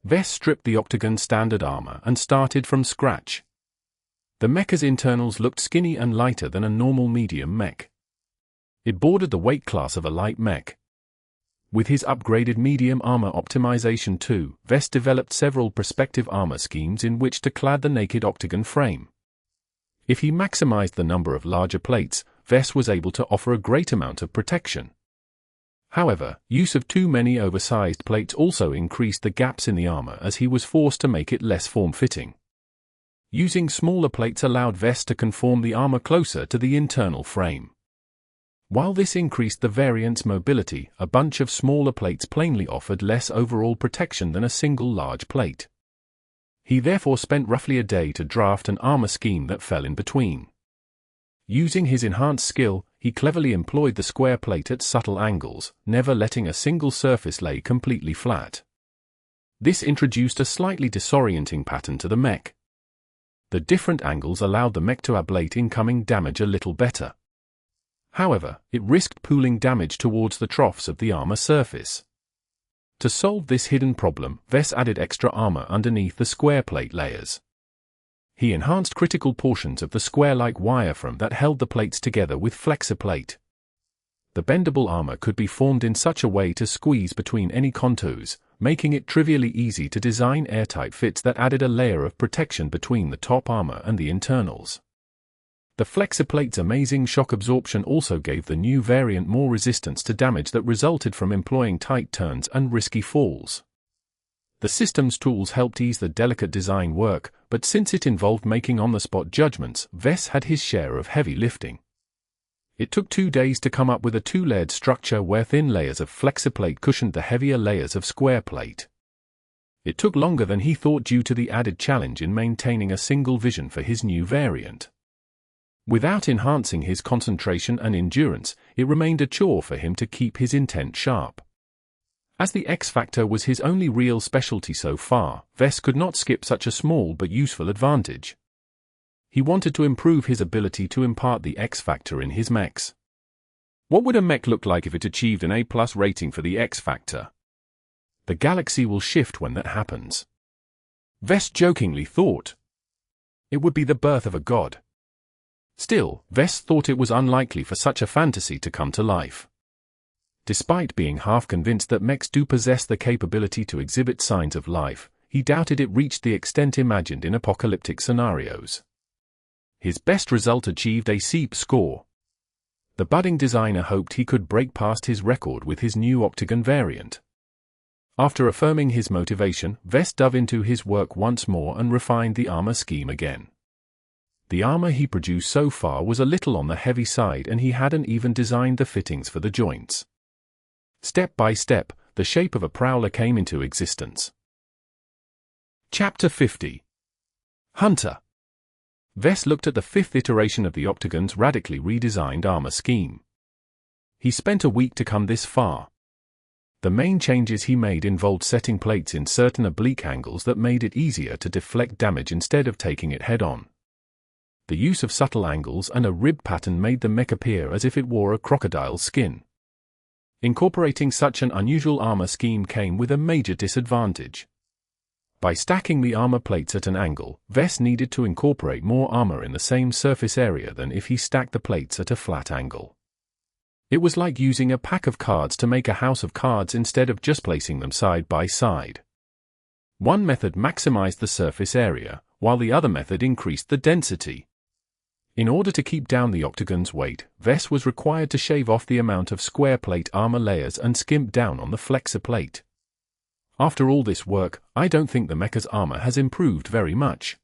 Vess stripped the Octagon's standard armor and started from scratch. The mecha's internals looked skinny and lighter than a normal medium mech. It bordered the weight class of a light mech. With his upgraded medium armor optimization too, Vess developed several prospective armor schemes in which to clad the naked Octagon frame. If he maximized the number of larger plates, Vess was able to offer a great amount of protection. However, use of too many oversized plates also increased the gaps in the armor as he was forced to make it less form-fitting. Using smaller plates allowed Vess to conform the armor closer to the internal frame. While this increased the variant's mobility, a bunch of smaller plates plainly offered less overall protection than a single large plate. He therefore spent roughly a day to draft an armor scheme that fell in between. Using his enhanced skill, he cleverly employed the square plate at subtle angles, never letting a single surface lay completely flat. This introduced a slightly disorienting pattern to the mech. The different angles allowed the mech to ablate incoming damage a little better. However, it risked pooling damage towards the troughs of the armor surface. To solve this hidden problem, Vess added extra armor underneath the square plate layers. He enhanced critical portions of the square-like wireframe that held the plates together with flexor plate. The bendable armor could be formed in such a way to squeeze between any contours, making it trivially easy to design airtight fits that added a layer of protection between the top armor and the internals. The flexor plate's amazing shock absorption also gave the new variant more resistance to damage that resulted from employing tight turns and risky falls. The system's tools helped ease the delicate design work, but since it involved making on-the-spot judgments, Vess had his share of heavy lifting. It took 2 days to come up with a 2-layered structure where thin layers of flexor plate cushioned the heavier layers of square plate. It took longer than he thought due to the added challenge in maintaining a single vision for his new variant. Without enhancing his concentration and endurance, it remained a chore for him to keep his intent sharp. As the X-Factor was his only real specialty so far, Vess could not skip such a small but useful advantage. He wanted to improve his ability to impart the X-Factor in his mechs. What would a mech look like if it achieved an A+ rating for the X-Factor? The galaxy will shift when that happens. Vess jokingly thought. It would be the birth of a god. Still, Vess thought it was unlikely for such a fantasy to come to life. Despite being half convinced that mechs do possess the capability to exhibit signs of life, he doubted it reached the extent imagined in apocalyptic scenarios. His best result achieved a C+ score. The budding designer hoped he could break past his record with his new Octagon variant. After affirming his motivation, Vess dove into his work once more and refined the armor scheme again. The armor he produced so far was a little on the heavy side and he hadn't even designed the fittings for the joints. Step by step, the shape of a prowler came into existence. Chapter 50. Hunter. Vess looked at the fifth iteration of the Octagon's radically redesigned armor scheme. He spent a week to come this far. The main changes he made involved setting plates in certain oblique angles that made it easier to deflect damage instead of taking it head-on. The use of subtle angles and a rib pattern made the mech appear as if it wore a crocodile's skin. Incorporating such an unusual armor scheme came with a major disadvantage. By stacking the armor plates at an angle, Vess needed to incorporate more armor in the same surface area than if he stacked the plates at a flat angle. It was like using a pack of cards to make a house of cards instead of just placing them side by side. One method maximized the surface area, while the other method increased the density. In order to keep down the Octagon's weight, Vess was required to shave off the amount of square plate armor layers and skimp down on the flexor plate. After all this work, I don't think the mecha's armor has improved very much.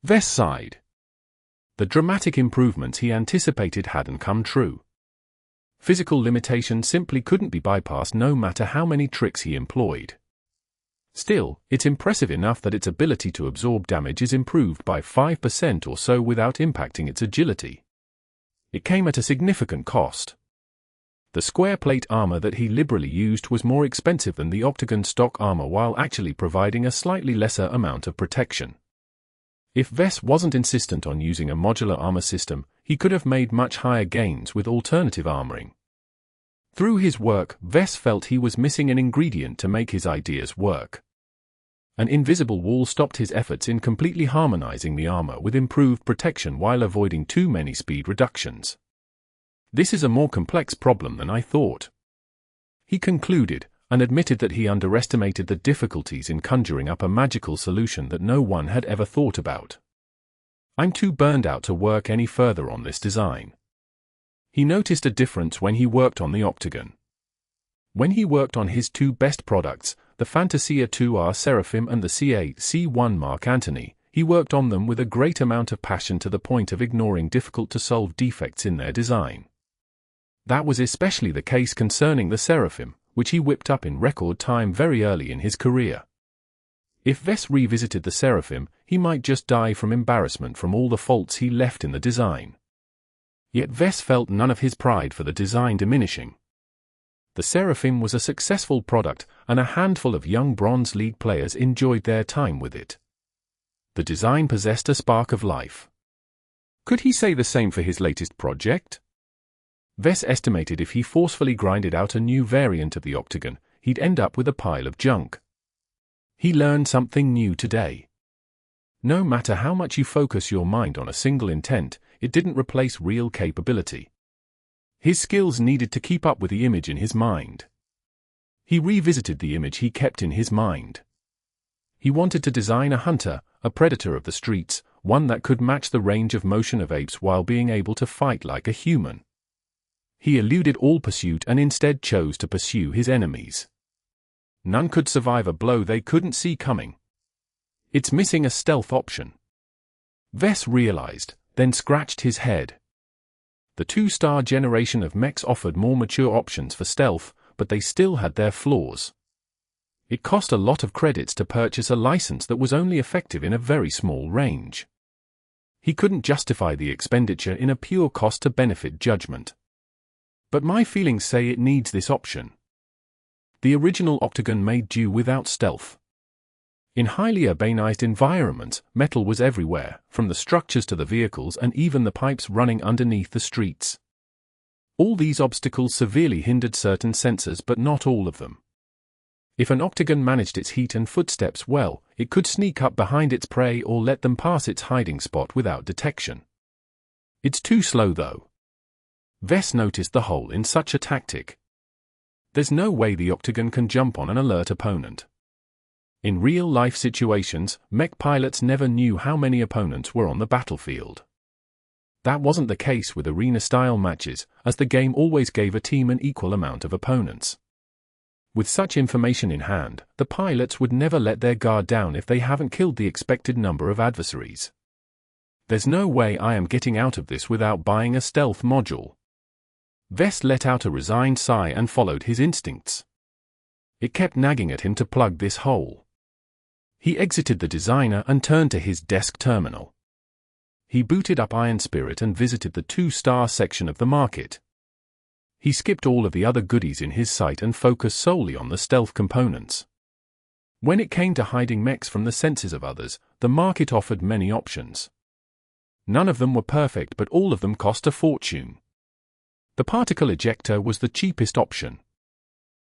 Vess sighed. The dramatic improvements he anticipated hadn't come true. Physical limitations simply couldn't be bypassed no matter how many tricks he employed. Still, it's impressive enough that its ability to absorb damage is improved by 5% or so without impacting its agility. It came at a significant cost. The square plate armor that he liberally used was more expensive than the Octagon stock armor while actually providing a slightly lesser amount of protection. If Vess wasn't insistent on using a modular armor system, he could have made much higher gains with alternative armoring. Through his work, Vess felt he was missing an ingredient to make his ideas work. An invisible wall stopped his efforts in completely harmonizing the armor with improved protection while avoiding too many speed reductions. This is a more complex problem than I thought. He concluded, and admitted that he underestimated the difficulties in conjuring up a magical solution that no one had ever thought about. I'm too burned out to work any further on this design. He noticed a difference when he worked on the Octagon. When he worked on his two best products, the Fantasia 2R Seraphim and the CA-C1 Mark Antony, he worked on them with a great amount of passion to the point of ignoring difficult-to-solve defects in their design. That was especially the case concerning the Seraphim, which he whipped up in record time very early in his career. If Vess revisited the Seraphim, he might just die from embarrassment from all the faults he left in the design. Yet Vess felt none of his pride for the design diminishing. The Seraphim was a successful product, and a handful of young Bronze League players enjoyed their time with it. The design possessed a spark of life. Could he say the same for his latest project? Vess estimated if he forcefully grinded out a new variant of the Octagon, he'd end up with a pile of junk. He learned something new today. No matter how much you focus your mind on a single intent, it didn't replace real capability. His skills needed to keep up with the image in his mind. He revisited the image he kept in his mind. He wanted to design a hunter, a predator of the streets, one that could match the range of motion of apes while being able to fight like a human. He eluded all pursuit and instead chose to pursue his enemies. None could survive a blow they couldn't see coming. It's missing a stealth option. Vess realized, then scratched his head. The 2-star generation of mechs offered more mature options for stealth, but they still had their flaws. It cost a lot of credits to purchase a license that was only effective in a very small range. He couldn't justify the expenditure in a pure cost-to-benefit judgment. But my feelings say it needs this option. The original Octagon made do without stealth. In highly urbanized environments, metal was everywhere, from the structures to the vehicles and even the pipes running underneath the streets. All these obstacles severely hindered certain sensors but not all of them. If an Octagon managed its heat and footsteps well, it could sneak up behind its prey or let them pass its hiding spot without detection. It's too slow though. Vess noticed the hole in such a tactic. There's no way the Octagon can jump on an alert opponent. In real-life situations, mech pilots never knew how many opponents were on the battlefield. That wasn't the case with arena-style matches, as the game always gave a team an equal amount of opponents. With such information in hand, the pilots would never let their guard down if they haven't killed the expected number of adversaries. There's no way I am getting out of this without buying a stealth module. Vess let out a resigned sigh and followed his instincts. It kept nagging at him to plug this hole. He exited the designer and turned to his desk terminal. He booted up Iron Spirit and visited the 2-star section of the market. He skipped all of the other goodies in his sight and focused solely on the stealth components. When it came to hiding mechs from the senses of others, the market offered many options. None of them were perfect, but all of them cost a fortune. The particle ejector was the cheapest option.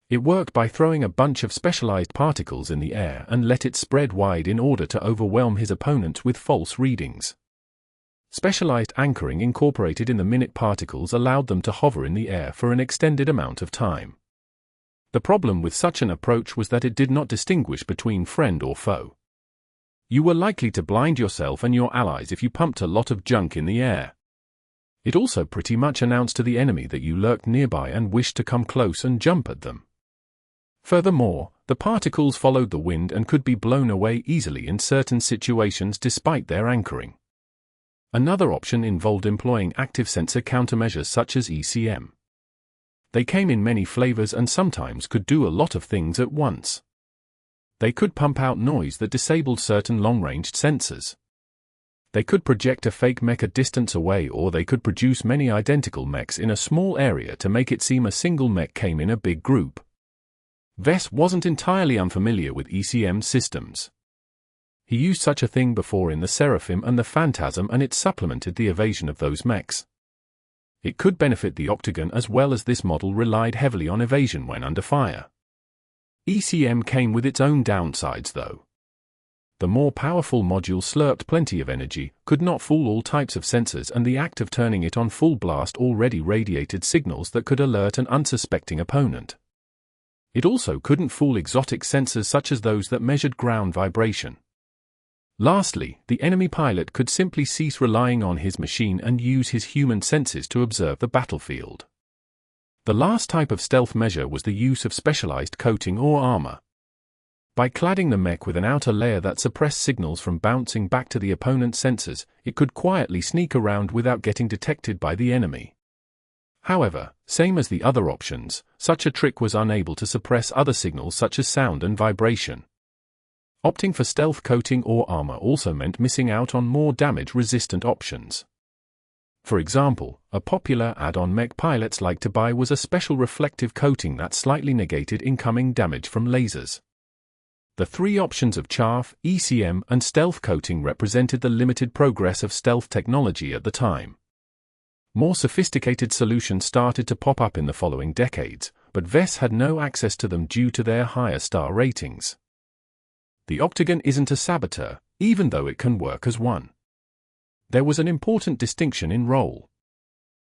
It worked by throwing a bunch of specialized particles in the air and let it spread wide in order to overwhelm his opponents with false readings. Specialized anchoring incorporated in the minute particles allowed them to hover in the air for an extended amount of time. The problem with such an approach was that it did not distinguish between friend or foe. You were likely to blind yourself and your allies if you pumped a lot of junk in the air. It also pretty much announced to the enemy that you lurked nearby and wished to come close and jump at them. Furthermore, the particles followed the wind and could be blown away easily in certain situations despite their anchoring. Another option involved employing active sensor countermeasures such as ECM. They came in many flavors and sometimes could do a lot of things at once. They could pump out noise that disabled certain long-ranged sensors. They could project a fake mech a distance away, or they could produce many identical mechs in a small area to make it seem a single mech came in a big group. Vess wasn't entirely unfamiliar with ECM systems. He used such a thing before in the Seraphim and the Phantasm, and it supplemented the evasion of those mechs. It could benefit the Octagon as well, as this model relied heavily on evasion when under fire. ECM came with its own downsides though. The more powerful module slurped plenty of energy, could not fool all types of sensors, and the act of turning it on full blast already radiated signals that could alert an unsuspecting opponent. It also couldn't fool exotic sensors such as those that measured ground vibration. Lastly, the enemy pilot could simply cease relying on his machine and use his human senses to observe the battlefield. The last type of stealth measure was the use of specialized coating or armor. By cladding the mech with an outer layer that suppressed signals from bouncing back to the opponent's sensors, it could quietly sneak around without getting detected by the enemy. However, same as the other options, such a trick was unable to suppress other signals such as sound and vibration. Opting for stealth coating or armor also meant missing out on more damage-resistant options. For example, a popular add-on mech pilots like to buy was a special reflective coating that slightly negated incoming damage from lasers. The three options of chaff, ECM, and stealth coating represented the limited progress of stealth technology at the time. More sophisticated solutions started to pop up in the following decades, but Vess had no access to them due to their higher star ratings. The Octagon isn't a saboteur, even though it can work as one. There was an important distinction in role.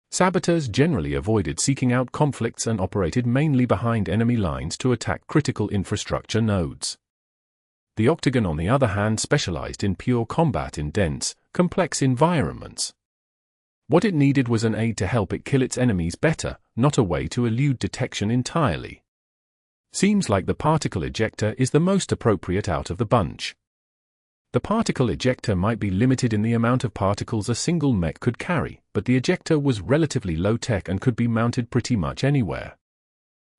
Saboteurs generally avoided seeking out conflicts and operated mainly behind enemy lines to attack critical infrastructure nodes. The Octagon, on the other hand, specialized in pure combat in dense, complex environments. What it needed was an aid to help it kill its enemies better, not a way to elude detection entirely. Seems like the particle ejector is the most appropriate out of the bunch. The particle ejector might be limited in the amount of particles a single mech could carry, but the ejector was relatively low-tech and could be mounted pretty much anywhere.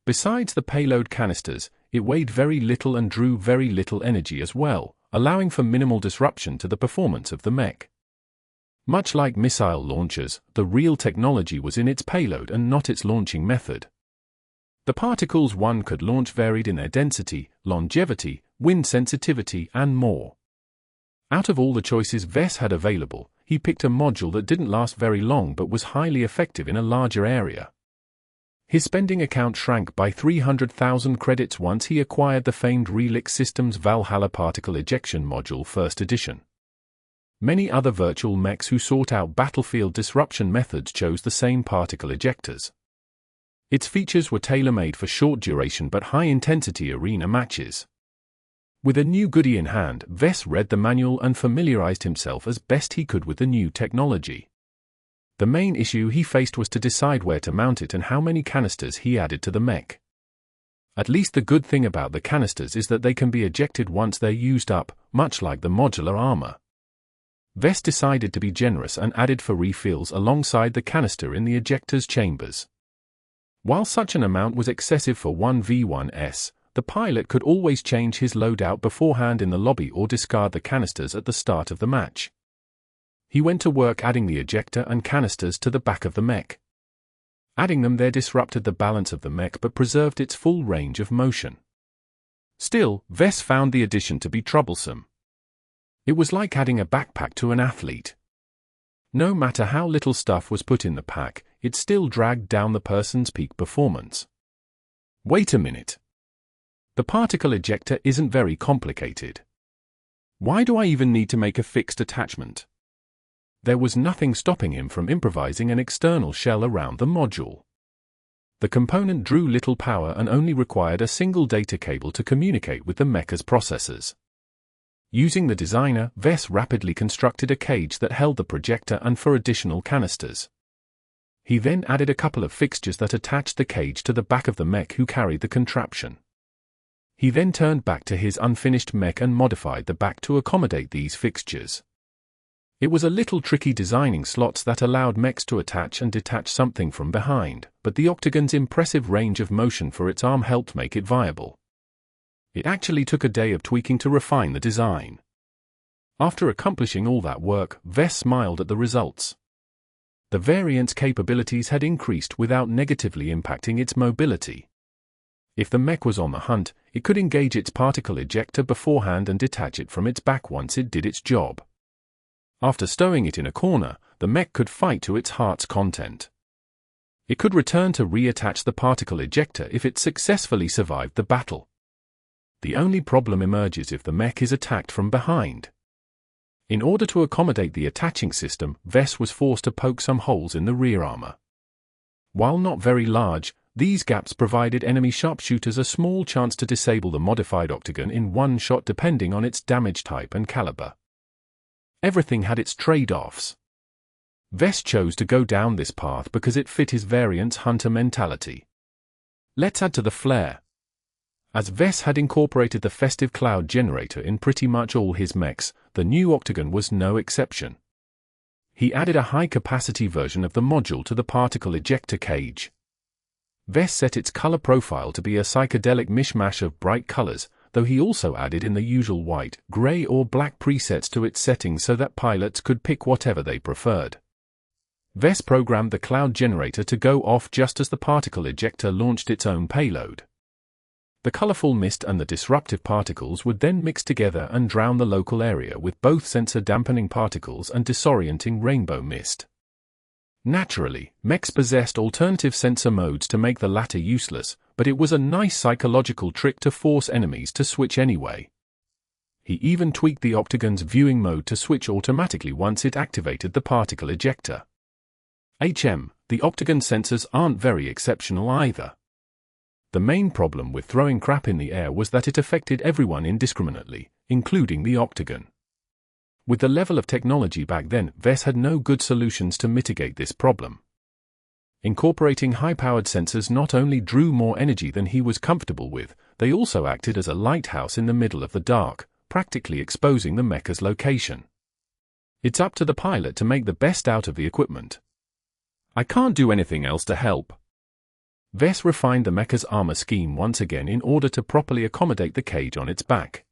Besides the payload canisters, it weighed very little and drew very little energy as well, allowing for minimal disruption to the performance of the mech. Much like missile launchers, the real technology was in its payload and not its launching method. The particles one could launch varied in their density, longevity, wind sensitivity, and more. Out of all the choices Vess had available, he picked a module that didn't last very long but was highly effective in a larger area. His spending account shrank by 300,000 credits once he acquired the famed Relix Systems Valhalla Particle Ejection Module First Edition. Many other virtual mechs who sought out battlefield disruption methods chose the same particle ejectors. Its features were tailor-made for short-duration but high-intensity arena matches. With a new goodie in hand, Vess read the manual and familiarized himself as best he could with the new technology. The main issue he faced was to decide where to mount it and how many canisters he added to the mech. At least the good thing about the canisters is that they can be ejected once they're used up, much like the modular armor. Vess decided to be generous and added for refills alongside the canister in the ejector's chambers. While such an amount was excessive for 1v1s, the pilot could always change his loadout beforehand in the lobby or discard the canisters at the start of the match. He went to work adding the ejector and canisters to the back of the mech. Adding them there disrupted the balance of the mech but preserved its full range of motion. Still, Vess found the addition to be troublesome. It was like adding a backpack to an athlete. No matter how little stuff was put in the pack, it still dragged down the person's peak performance. Wait a minute. The particle ejector isn't very complicated. Why do I even need to make a fixed attachment? There was nothing stopping him from improvising an external shell around the module. The component drew little power and only required a single data cable to communicate with the mecha's processors. Using the designer, Vess rapidly constructed a cage that held the projector and 4 additional canisters. He then added a couple of fixtures that attached the cage to the back of the mech who carried the contraption. He then turned back to his unfinished mech and modified the back to accommodate these fixtures. It was a little tricky designing slots that allowed mechs to attach and detach something from behind, but the octagon's impressive range of motion for its arm helped make it viable. It actually took a day of tweaking to refine the design. After accomplishing all that work, Vess smiled at the results. The variant's capabilities had increased without negatively impacting its mobility. If the mech was on the hunt, it could engage its particle ejector beforehand and detach it from its back once it did its job. After stowing it in a corner, the mech could fight to its heart's content. It could return to reattach the particle ejector if it successfully survived the battle. The only problem emerges if the mech is attacked from behind. In order to accommodate the attaching system, Vess was forced to poke some holes in the rear armor. While not very large, these gaps provided enemy sharpshooters a small chance to disable the modified octagon in one shot depending on its damage type and caliber. Everything had its trade-offs. Vess chose to go down this path because it fit his variant's hunter mentality. Let's add to the flair. As Vess had incorporated the festive cloud generator in pretty much all his mechs, the new octagon was no exception. He added a high-capacity version of the module to the particle ejector cage. Vess set its color profile to be a psychedelic mishmash of bright colors, though he also added in the usual white, gray or black presets to its settings so that pilots could pick whatever they preferred. Vess programmed the cloud generator to go off just as the particle ejector launched its own payload. The colorful mist and the disruptive particles would then mix together and drown the local area with both sensor-dampening particles and disorienting rainbow mist. Naturally, mechs possessed alternative sensor modes to make the latter useless, but it was a nice psychological trick to force enemies to switch anyway. He even tweaked the octagon's viewing mode to switch automatically once it activated the particle ejector. The octagon sensors aren't very exceptional either. The main problem with throwing crap in the air was that it affected everyone indiscriminately, including the octagon. With the level of technology back then, Vess had no good solutions to mitigate this problem. Incorporating high-powered sensors not only drew more energy than he was comfortable with, they also acted as a lighthouse in the middle of the dark, practically exposing the mecha's location. It's up to the pilot to make the best out of the equipment. I can't do anything else to help. Vess refined the mecha's armor scheme once again in order to properly accommodate the cage on its back.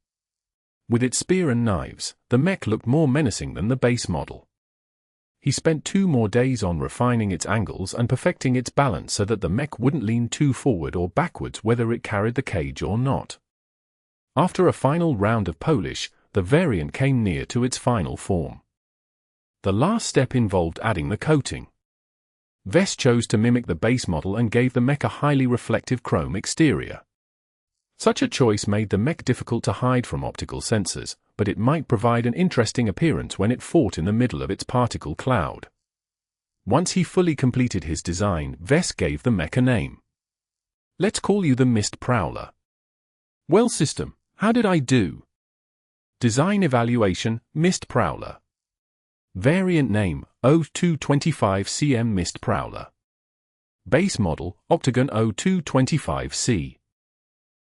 With its spear and knives, the mech looked more menacing than the base model. He spent 2 more days on refining its angles and perfecting its balance so that the mech wouldn't lean too forward or backwards whether it carried the cage or not. After a final round of polish, the variant came near to its final form. The last step involved adding the coating. Vess chose to mimic the base model and gave the mech a highly reflective chrome exterior. Such a choice made the mech difficult to hide from optical sensors, but it might provide an interesting appearance when it fought in the middle of its particle cloud. Once he fully completed his design, Vess gave the mech a name. Let's call you the Mist Prowler. Well system, how did I do? Design evaluation, Mist Prowler. Variant name, O225CM Mist Prowler. Base model, Octagon O225C.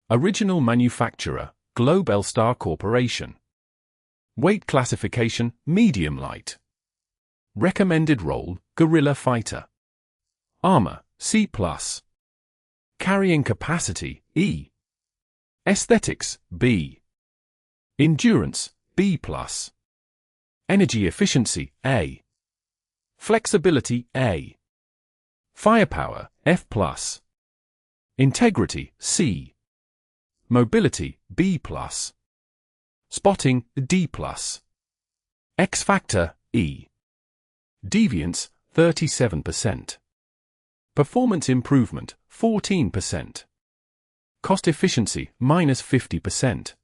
Original manufacturer, Globelstar Corporation. Weight classification, medium light. Recommended role, guerrilla fighter. Armor, C+. Carrying capacity, E. Aesthetics, B. Endurance, B+. Energy efficiency, A. Flexibility, A. Firepower, F+. Integrity, C. Mobility, B+. Spotting, D+. X factor, E. Deviance, 37%. Performance improvement, 14%. Cost efficiency, -50%.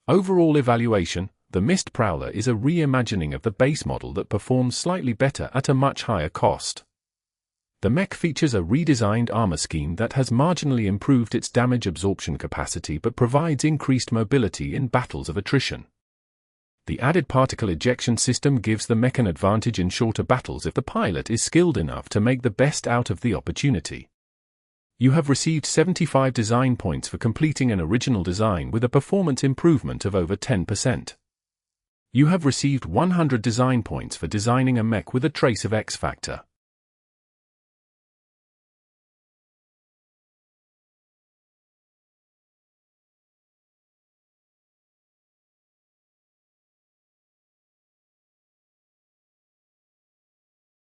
Overall evaluation, the Mist Prowler is a reimagining of the base model that performs slightly better at a much higher cost. The mech features a redesigned armor scheme that has marginally improved its damage absorption capacity but provides increased mobility in battles of attrition. The added particle ejection system gives the mech an advantage in shorter battles if the pilot is skilled enough to make the best out of the opportunity. You have received 75 design points for completing an original design with a performance improvement of over 10%. You have received 100 design points for designing a mech with a trace of X factor.